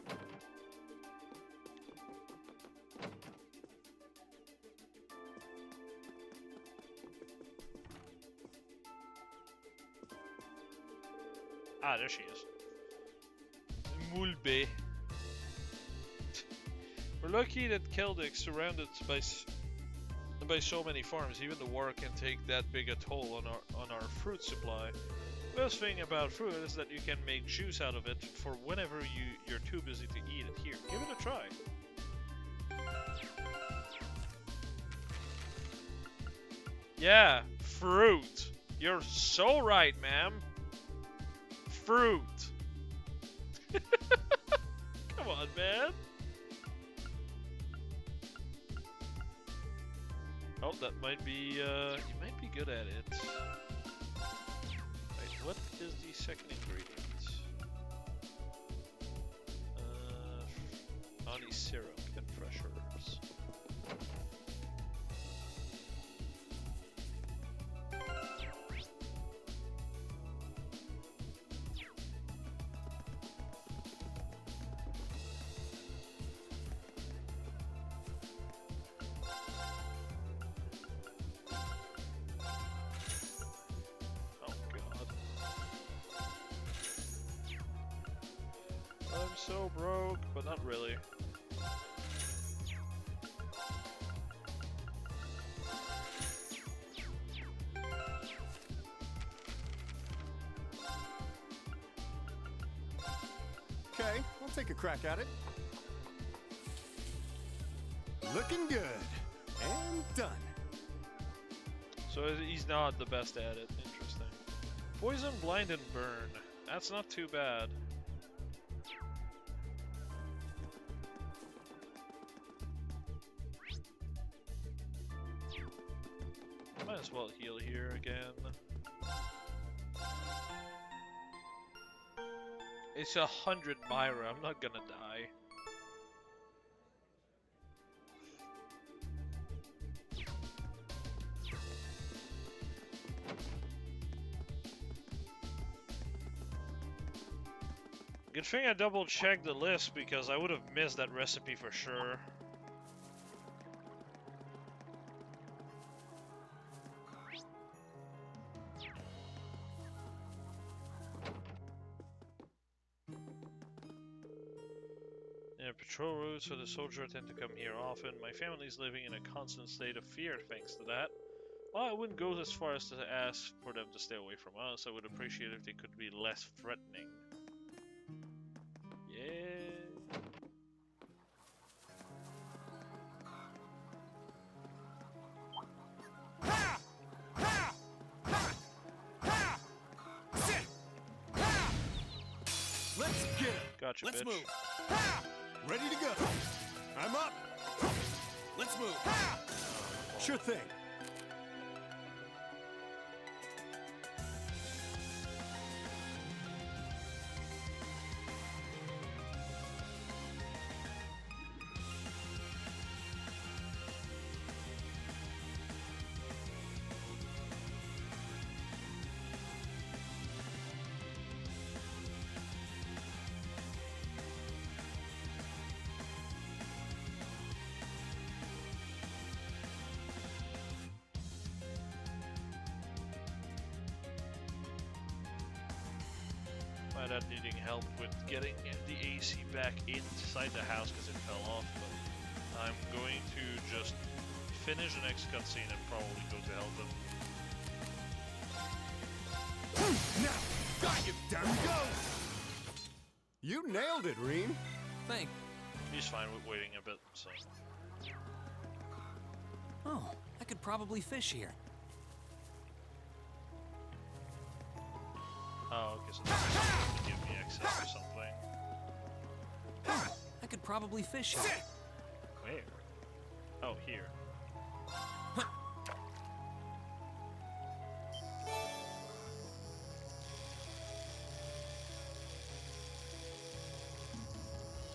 Ah, there she is. Mulbe. We're lucky that Keldik's surrounded by so many farms. Even the war can take that big a toll on our fruit supply. The best thing about fruit is that you can make juice out of it for whenever you're too busy to eat it. Here, give it a try. Yeah, fruit. You're so right, ma'am. Fruit. Come on, man. Oh, that might be, you might be good at it. Right, what is the second ingredient? Honey syrup and fresh herbs. So broke, but not really. Okay, I'll take a crack at it. Looking good. And done. So he's not the best at it. Interesting. Poison, blind, and burn. That's not too bad. Might as well heal here again. It's 100 Myra, I'm not gonna die. Good thing I double checked the list because I would have missed that recipe for sure. Patrol routes for the soldier tend to come here often. My family's living in a constant state of fear thanks to that. While I wouldn't go as far as to ask for them to stay away from us, I would appreciate if they could be less threatening. Yeah. Let's get him. Gotcha, Let's bitch. move. Ha! Ready to go. I'm up. Let's move. Ha! Sure thing. My dad needing help with getting the AC back inside the house because it fell off, but I'm going to just finish the next cutscene and probably go to help him. Now, got you. Down you go. You nailed it, Rean. Thank. He's fine with waiting a bit, so. Oh, I could probably fish here. Oh, okay, so this is going to give me access to something. I could probably fish here. Where? Oh, here.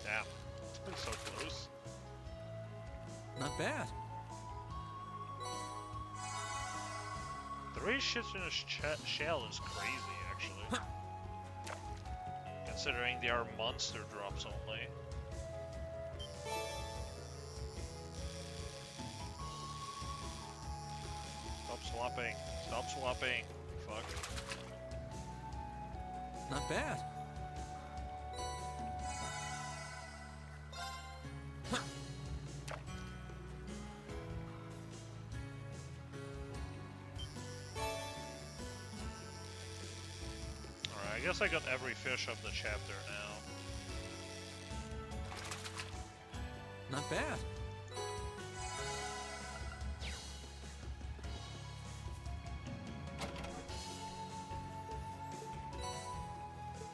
Damn, it's been so close. Not bad. 3 ships in a shell is crazy, actually. Considering they are monster drops only. Stop swapping. Stop swapping. Fuck. Not bad. Alright, I guess I got every fish of the chapter now. Not bad.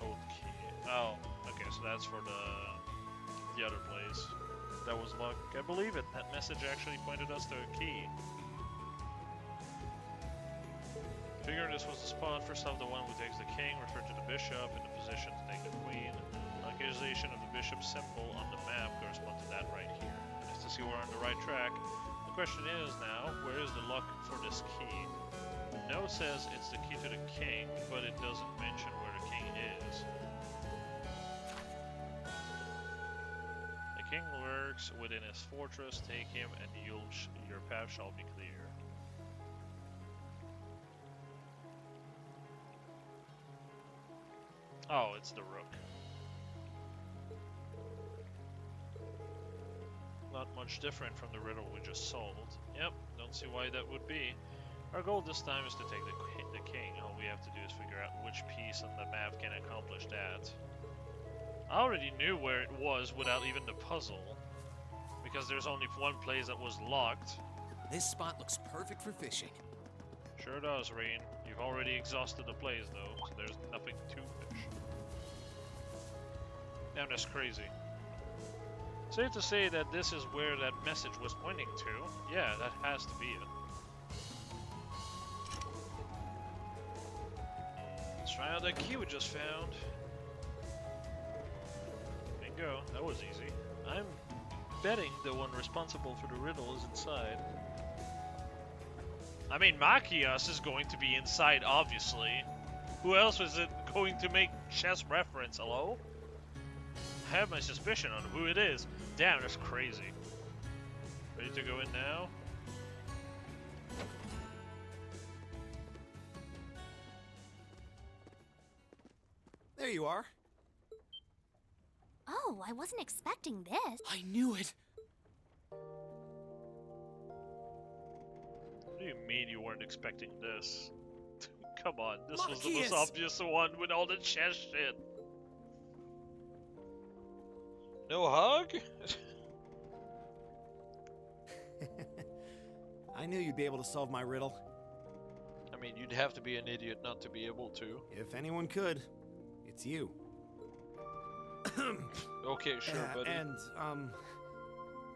Okay. Oh, okay, so that's for the other place. That was luck. I believe it. That message actually pointed us to a key. Figuring this was the spot. First off, the one who takes the king referred to the bishop in the position to take the queen. The accusation of the bishop's symbol on the map corresponds to that right here. Nice to see we're on the right track. The question is now, where is the lock for this key? The note says it's the key to the king, but it doesn't mention where the king is. The king lurks within his fortress. Take him, and your path shall be clear. Oh, it's the rook. Not much different from the riddle we just solved. Yep, don't see why that would be. Our goal this time is to take the king. All we have to do is figure out which piece on the map can accomplish that. I already knew where it was without even the puzzle, because there's only one place that was locked. This spot looks perfect for fishing. Sure does, Rean. You've already exhausted the place, though, so there's nothing to fish. Damn, that's crazy. Safe to say that this is where that message was pointing to. Yeah, that has to be it. Let's try out that key we just found. Bingo, that was easy. I'm betting the one responsible for the riddle is inside. I mean, Machias is going to be inside, obviously. Who else is it going to make chess reference? Hello? I have my suspicion on who it is. Damn, that's crazy. Ready to go in now? There you are. Oh, I wasn't expecting this. I knew it. What do you mean you weren't expecting this? Come on, this was the Machias! most obvious one with all the chess shit. No hug? I knew you'd be able to solve my riddle. I mean, you'd have to be an idiot not to be able to. If anyone could, it's you. Okay, sure, buddy. And,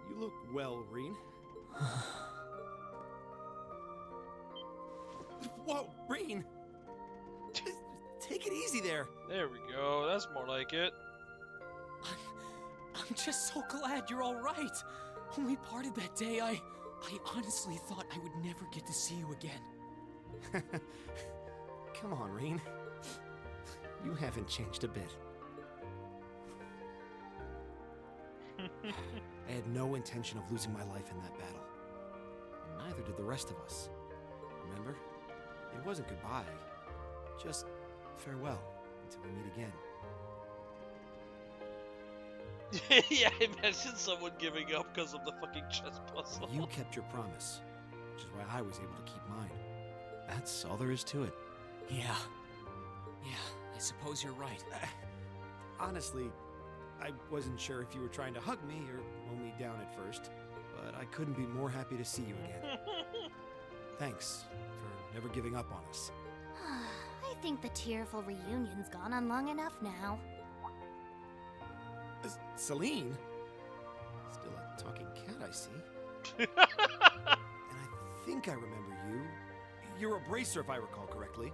you look well, Reen. Whoa, Reen! Take it easy there. There we go. That's more like it. I'm just so glad you're all right. When we parted that day, I honestly thought I would never get to see you again. Come on, Reen. You haven't changed a bit. I had no intention of losing my life in that battle. Neither did the rest of us. Remember? It wasn't goodbye. Just farewell until we meet again. Yeah, imagine someone giving up because of the fucking chess puzzle. You kept your promise, which is why I was able to keep mine. That's all there is to it. Yeah, I suppose you're right. Honestly, I wasn't sure if you were trying to hug me or mow me down at first, but I couldn't be more happy to see you again. Thanks for never giving up on us. I think the tearful reunion's gone on long enough now. Celine? Still a talking cat, I see. And I think I remember you. You're a bracer, if I recall correctly.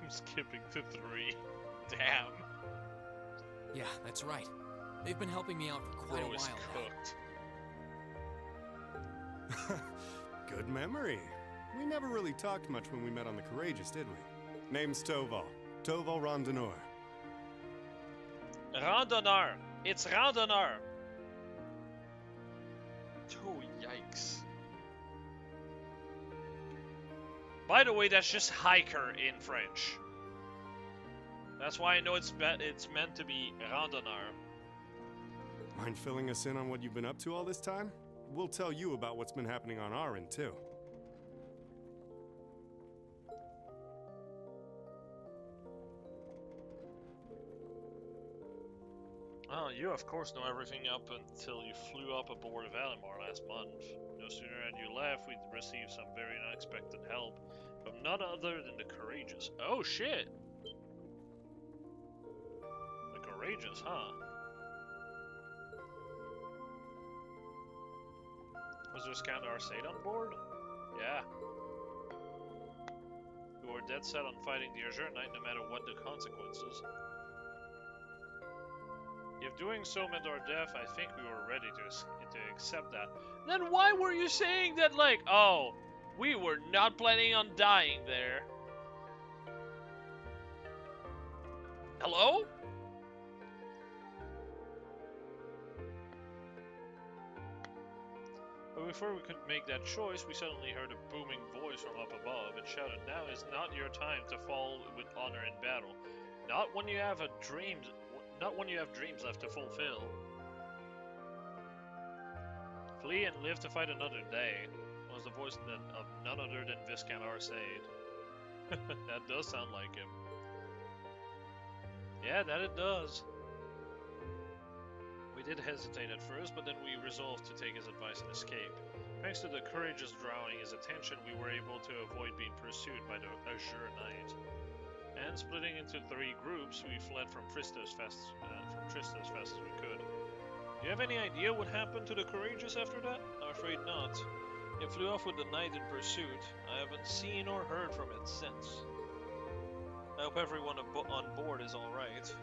I'm skipping to 3. Damn. Yeah, that's right. They've been helping me out for quite a while now. Cooked. Good memory. We never really talked much when we met on the Courageous, did we? Name's Toval. Toval Rondonor. Randonneur! It's Randonneur! Oh, yikes. By the way, that's just hiker in French. That's why I know it's meant to be Randonneur. Mind filling us in on what you've been up to all this time? We'll tell you about what's been happening on our end, too. Oh, you of course know everything up until you flew up aboard of Alimar last month. No sooner had you left, we'd received some very unexpected help from none other than the Courageous. Oh shit! The Courageous, huh? Was there Skandar Sade on board? Yeah. We were dead set on fighting the Azure Knight no matter what the consequences. If doing so meant our death, I think we were ready to accept that. Then why were you saying that, like, oh, we were not planning on dying there? Hello? But before we could make that choice, we suddenly heard a booming voice from up above. It shouted, "Now is not your time to fall with honor in battle. Not when you have dreams left to fulfill. Flee and live to fight another day," was the voice of none other than Viscount Arcade. That does sound like him. Yeah, that it does. We did hesitate at first, but then we resolved to take his advice and escape. Thanks to the Courageous drawing his attention, we were able to avoid being pursued by the Azure Knight. And splitting into 3 groups, we fled from Trista as fast as we could. Do you have any idea what happened to the Courageous after that? I'm afraid not. It flew off with the Knight in pursuit. I haven't seen or heard from it since. I hope everyone on board is alright.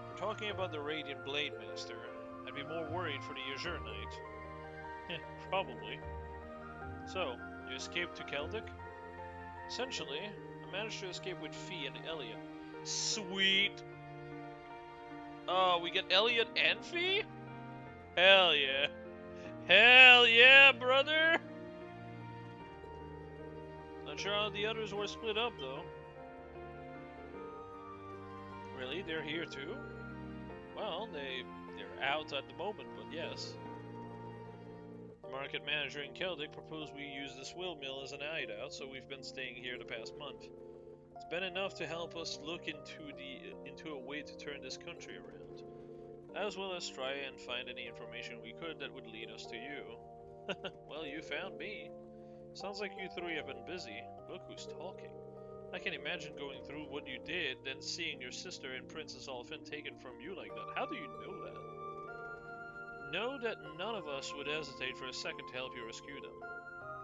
We're talking about the Radiant Blade Minister. I'd be more worried for the Azure Knight. Probably. So, you escaped to Celtic? Essentially, I managed to escape with Fee and Elliot. Sweet! Oh, we get Elliot and Fee? Hell yeah. Hell yeah, brother! Not sure how the others were split up, though. Really? They're here too? Well, they're out at the moment, but yes. The market manager in Celtic proposed we use this will mill as an hideout, so we've been staying here the past month. It's been enough to help us look into a way to turn this country around, as well as try and find any information we could that would lead us to you. Well, you found me. Sounds like you 3 have been busy. Look who's talking. I can imagine going through what you did, then seeing your sister and Princess Oliphant taken from you like that. How do you know that? Know that none of us would hesitate for a second to help you rescue them.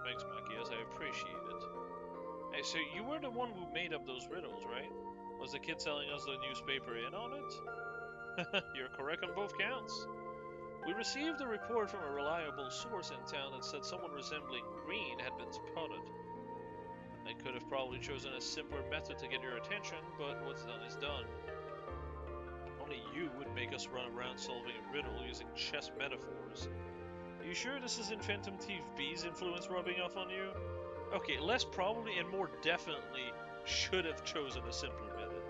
Thanks, Machias, I appreciate it. Hey, so you were the one who made up those riddles, right? Was the kid selling us the newspaper in on it? You're correct on both counts. We received a report from a reliable source in town that said someone resembling Green had been spotted. I could have probably chosen a simpler method to get your attention, but what's done is done. Only you would make us run around solving a riddle using chess metaphors. Are you sure this isn't Phantom Thief B's influence rubbing off on you? Okay, less probably and more definitely should have chosen a simpler method.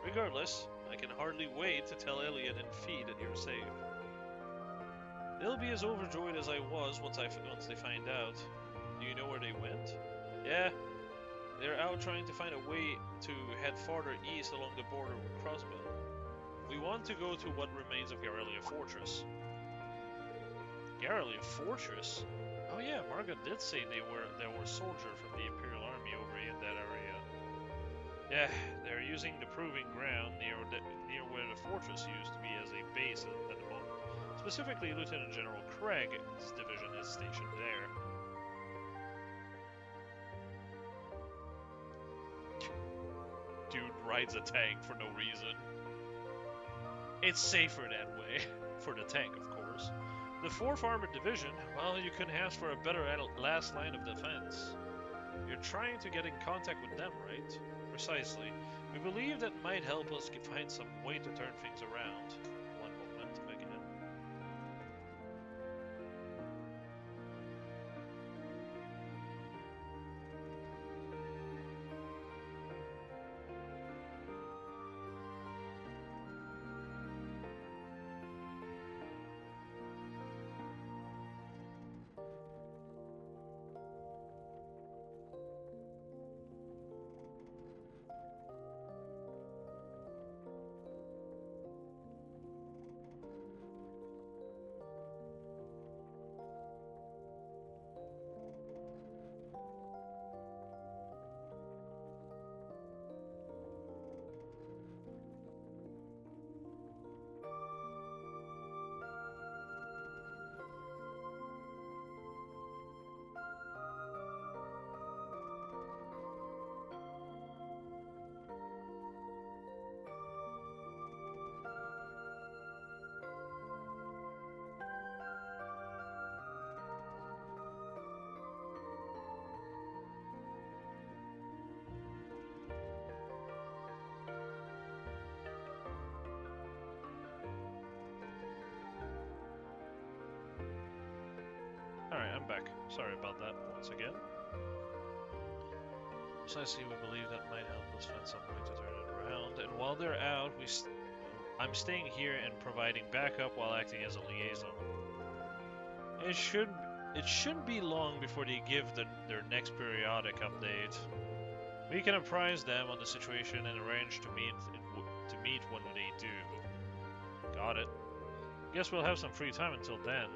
Regardless, I can hardly wait to tell Elliot and Fee that you're safe. They'll be as overjoyed as I was once they find out. Do you know where they went? Yeah, they're out trying to find a way to head farther east along the border with Crossbell. We want to go to what remains of Garrelia Fortress. Garrelia Fortress? Oh yeah, Marga did say there were soldiers from the Imperial Army over in that area. Yeah, they're using the proving ground near where the fortress used to be as a base at the moment. Specifically, Lieutenant General Craig's division is stationed there. Dude rides a tank for no reason. It's safer that way. For the tank, of course. The 4th Armored Division, well, you couldn't ask for a better last line of defense. You're trying to get in contact with them, right? Precisely. We believe that might help us find some way to turn things around. One moment again. Alright, I'm back. Sorry about that once again. Precisely, we believe that might help us find some way to turn it around. And while they're out, I'm staying here and providing backup while acting as a liaison. It shouldn't be long before they give their next periodic update. We can apprise them on the situation and arrange to meet when they do. Got it. Guess we'll have some free time until then.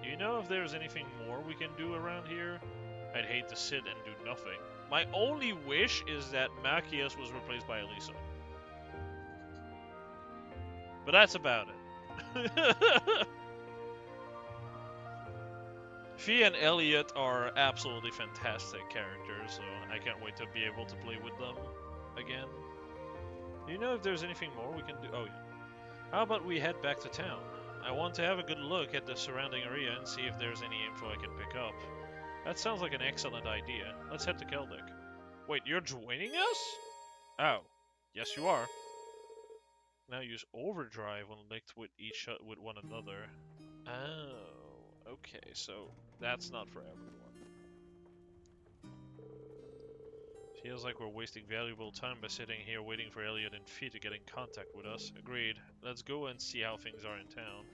Do you know if there's anything more we can do around here? I'd hate to sit and do nothing. My only wish is that Machias was replaced by Elisa. But that's about it. Fee and Elliot are absolutely fantastic characters, so I can't wait to be able to play with them again. Do you know if there's anything more we can do? Oh yeah. How about we head back to town? I want to have a good look at the surrounding area and see if there's any info I can pick up. That sounds like an excellent idea. Let's head to Keldek. Wait, you're joining us? Oh, yes you are. Now use overdrive when linked with one another. Oh, okay, so that's not for everyone. Feels like we're wasting valuable time by sitting here waiting for Elliot and Fee to get in contact with us. Agreed. Let's go and see how things are in town.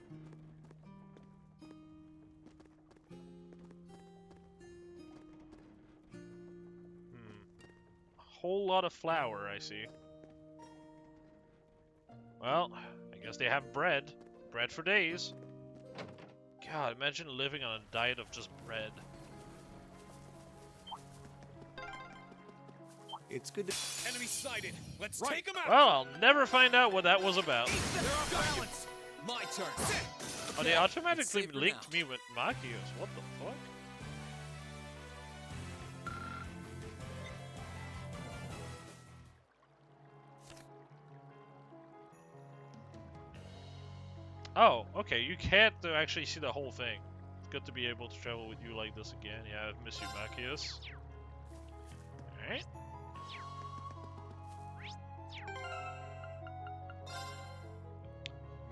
A whole lot of flour, I see. Well, I guess they have bread. Bread for days. God, imagine living on a diet of just bread. It's good to... Enemy sighted. Let's Right. take him out. Well, I'll never find out what that was about. They're off balance. My turn. Oh, they Okay, automatically it's safe for linked now. me with Machios. What the fuck? Oh, okay. You can't actually see the whole thing. It's good to be able to travel with you like this again. Yeah, I miss you, Machios. Alright.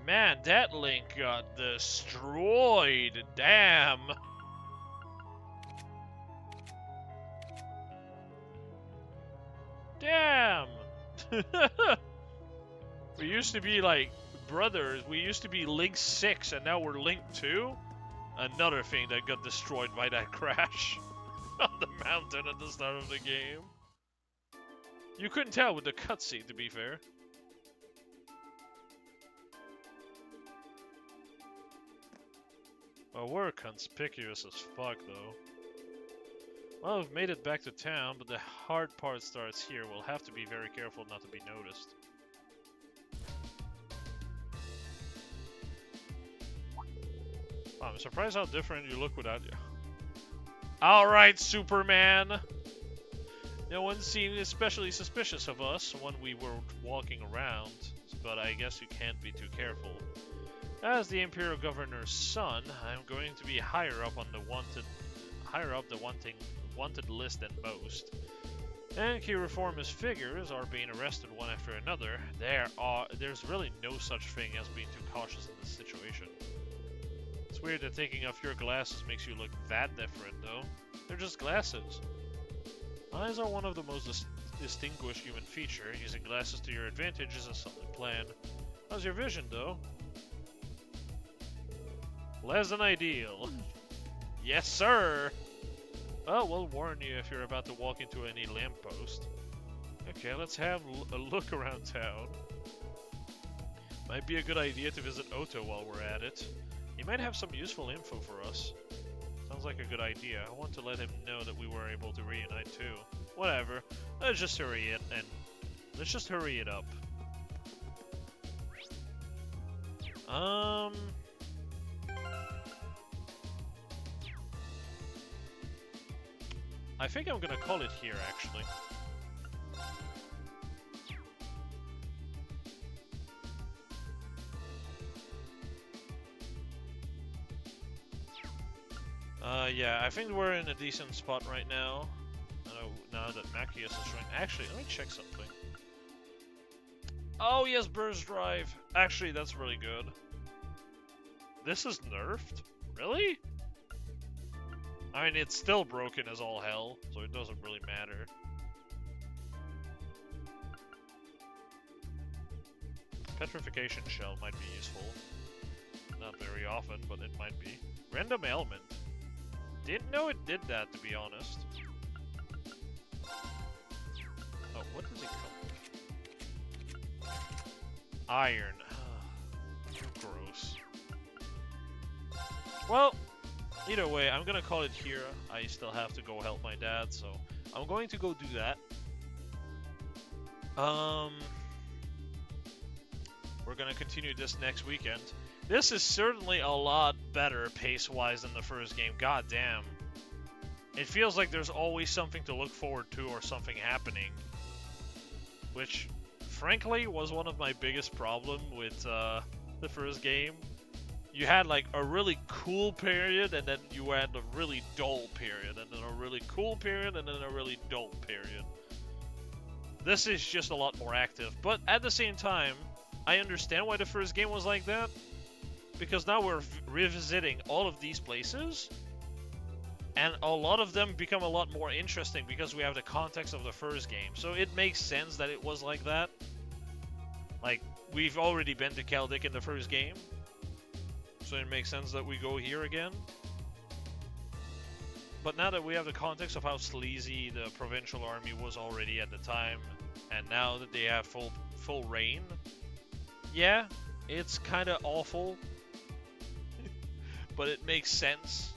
Man, that link got destroyed. Damn. Damn. We used to be like brothers. We used to be Link 6 and now we're Link 2. Another thing that got destroyed by that crash on the mountain at the start of the game. You couldn't tell with the cutscene, to be fair. Well, we're conspicuous as fuck, though. Well, we've made it back to town, but the hard part starts here. We'll have to be very careful not to be noticed. I'm surprised how different you look without you. Alright, Superman! No one seemed especially suspicious of us when we were walking around, but I guess you can't be too careful. As the Imperial Governor's son, I'm going to be higher up on the wanted list than most. And key reformist figures are being arrested one after another. There's really no such thing as being too cautious in this situation. It's weird that taking off your glasses makes you look that different, though. They're just glasses. Eyes are one of the most distinguished human feature. Using glasses to your advantage is a solid plan. How's your vision, though? Less than ideal. Yes, sir! Well, we'll warn you if you're about to walk into any lamppost. Okay, let's have a look around town. Might be a good idea to visit Otto while we're at it. He might have some useful info for us. Sounds like a good idea. I want to let him know that we were able to reunite too. Whatever. Let's just hurry it up. I think I'm gonna call it here, actually. Yeah, I think we're in a decent spot right now. Now that Machios is showing. Actually, let me check something. Oh, yes, Burst Drive. Actually, that's really good. This is nerfed? Really? I mean, it's still broken as all hell, so it doesn't really matter. Petrification Shell might be useful. Not very often, but it might be. Random Ailment. Didn't know it did that, to be honest. Oh, what does it come with? Iron. Gross. Well, either way, I'm gonna call it here. I still have to go help my dad, so I'm going to go do that. We're gonna continue this next weekend. This is certainly a lot better pace-wise than the first game. God damn. It feels like there's always something to look forward to or something happening. Which, frankly, was one of my biggest problems with the first game. You had like a really cool period, and then you had a really dull period, and then a really cool period, and then a really dull period. This is just a lot more active, but at the same time, I understand why the first game was like that. Because now we're revisiting all of these places, and a lot of them become a lot more interesting because we have the context of the first game. So it makes sense that it was like that. Like, we've already been to Kaldic in the first game, so it makes sense that we go here again. But now that we have the context of how sleazy the Provincial Army was already at the time, and now that they have full reign, yeah, it's kind of awful. But it makes sense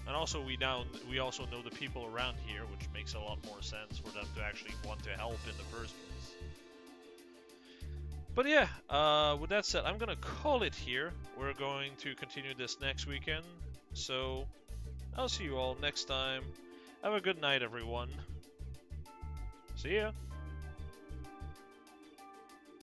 And also we also know the people around here, which makes a lot more sense for them to actually want to help in the first place. But yeah, with that said, I'm gonna call it here. We're going to continue this next weekend, so I'll see you all next time. Have a good night, everyone. See ya.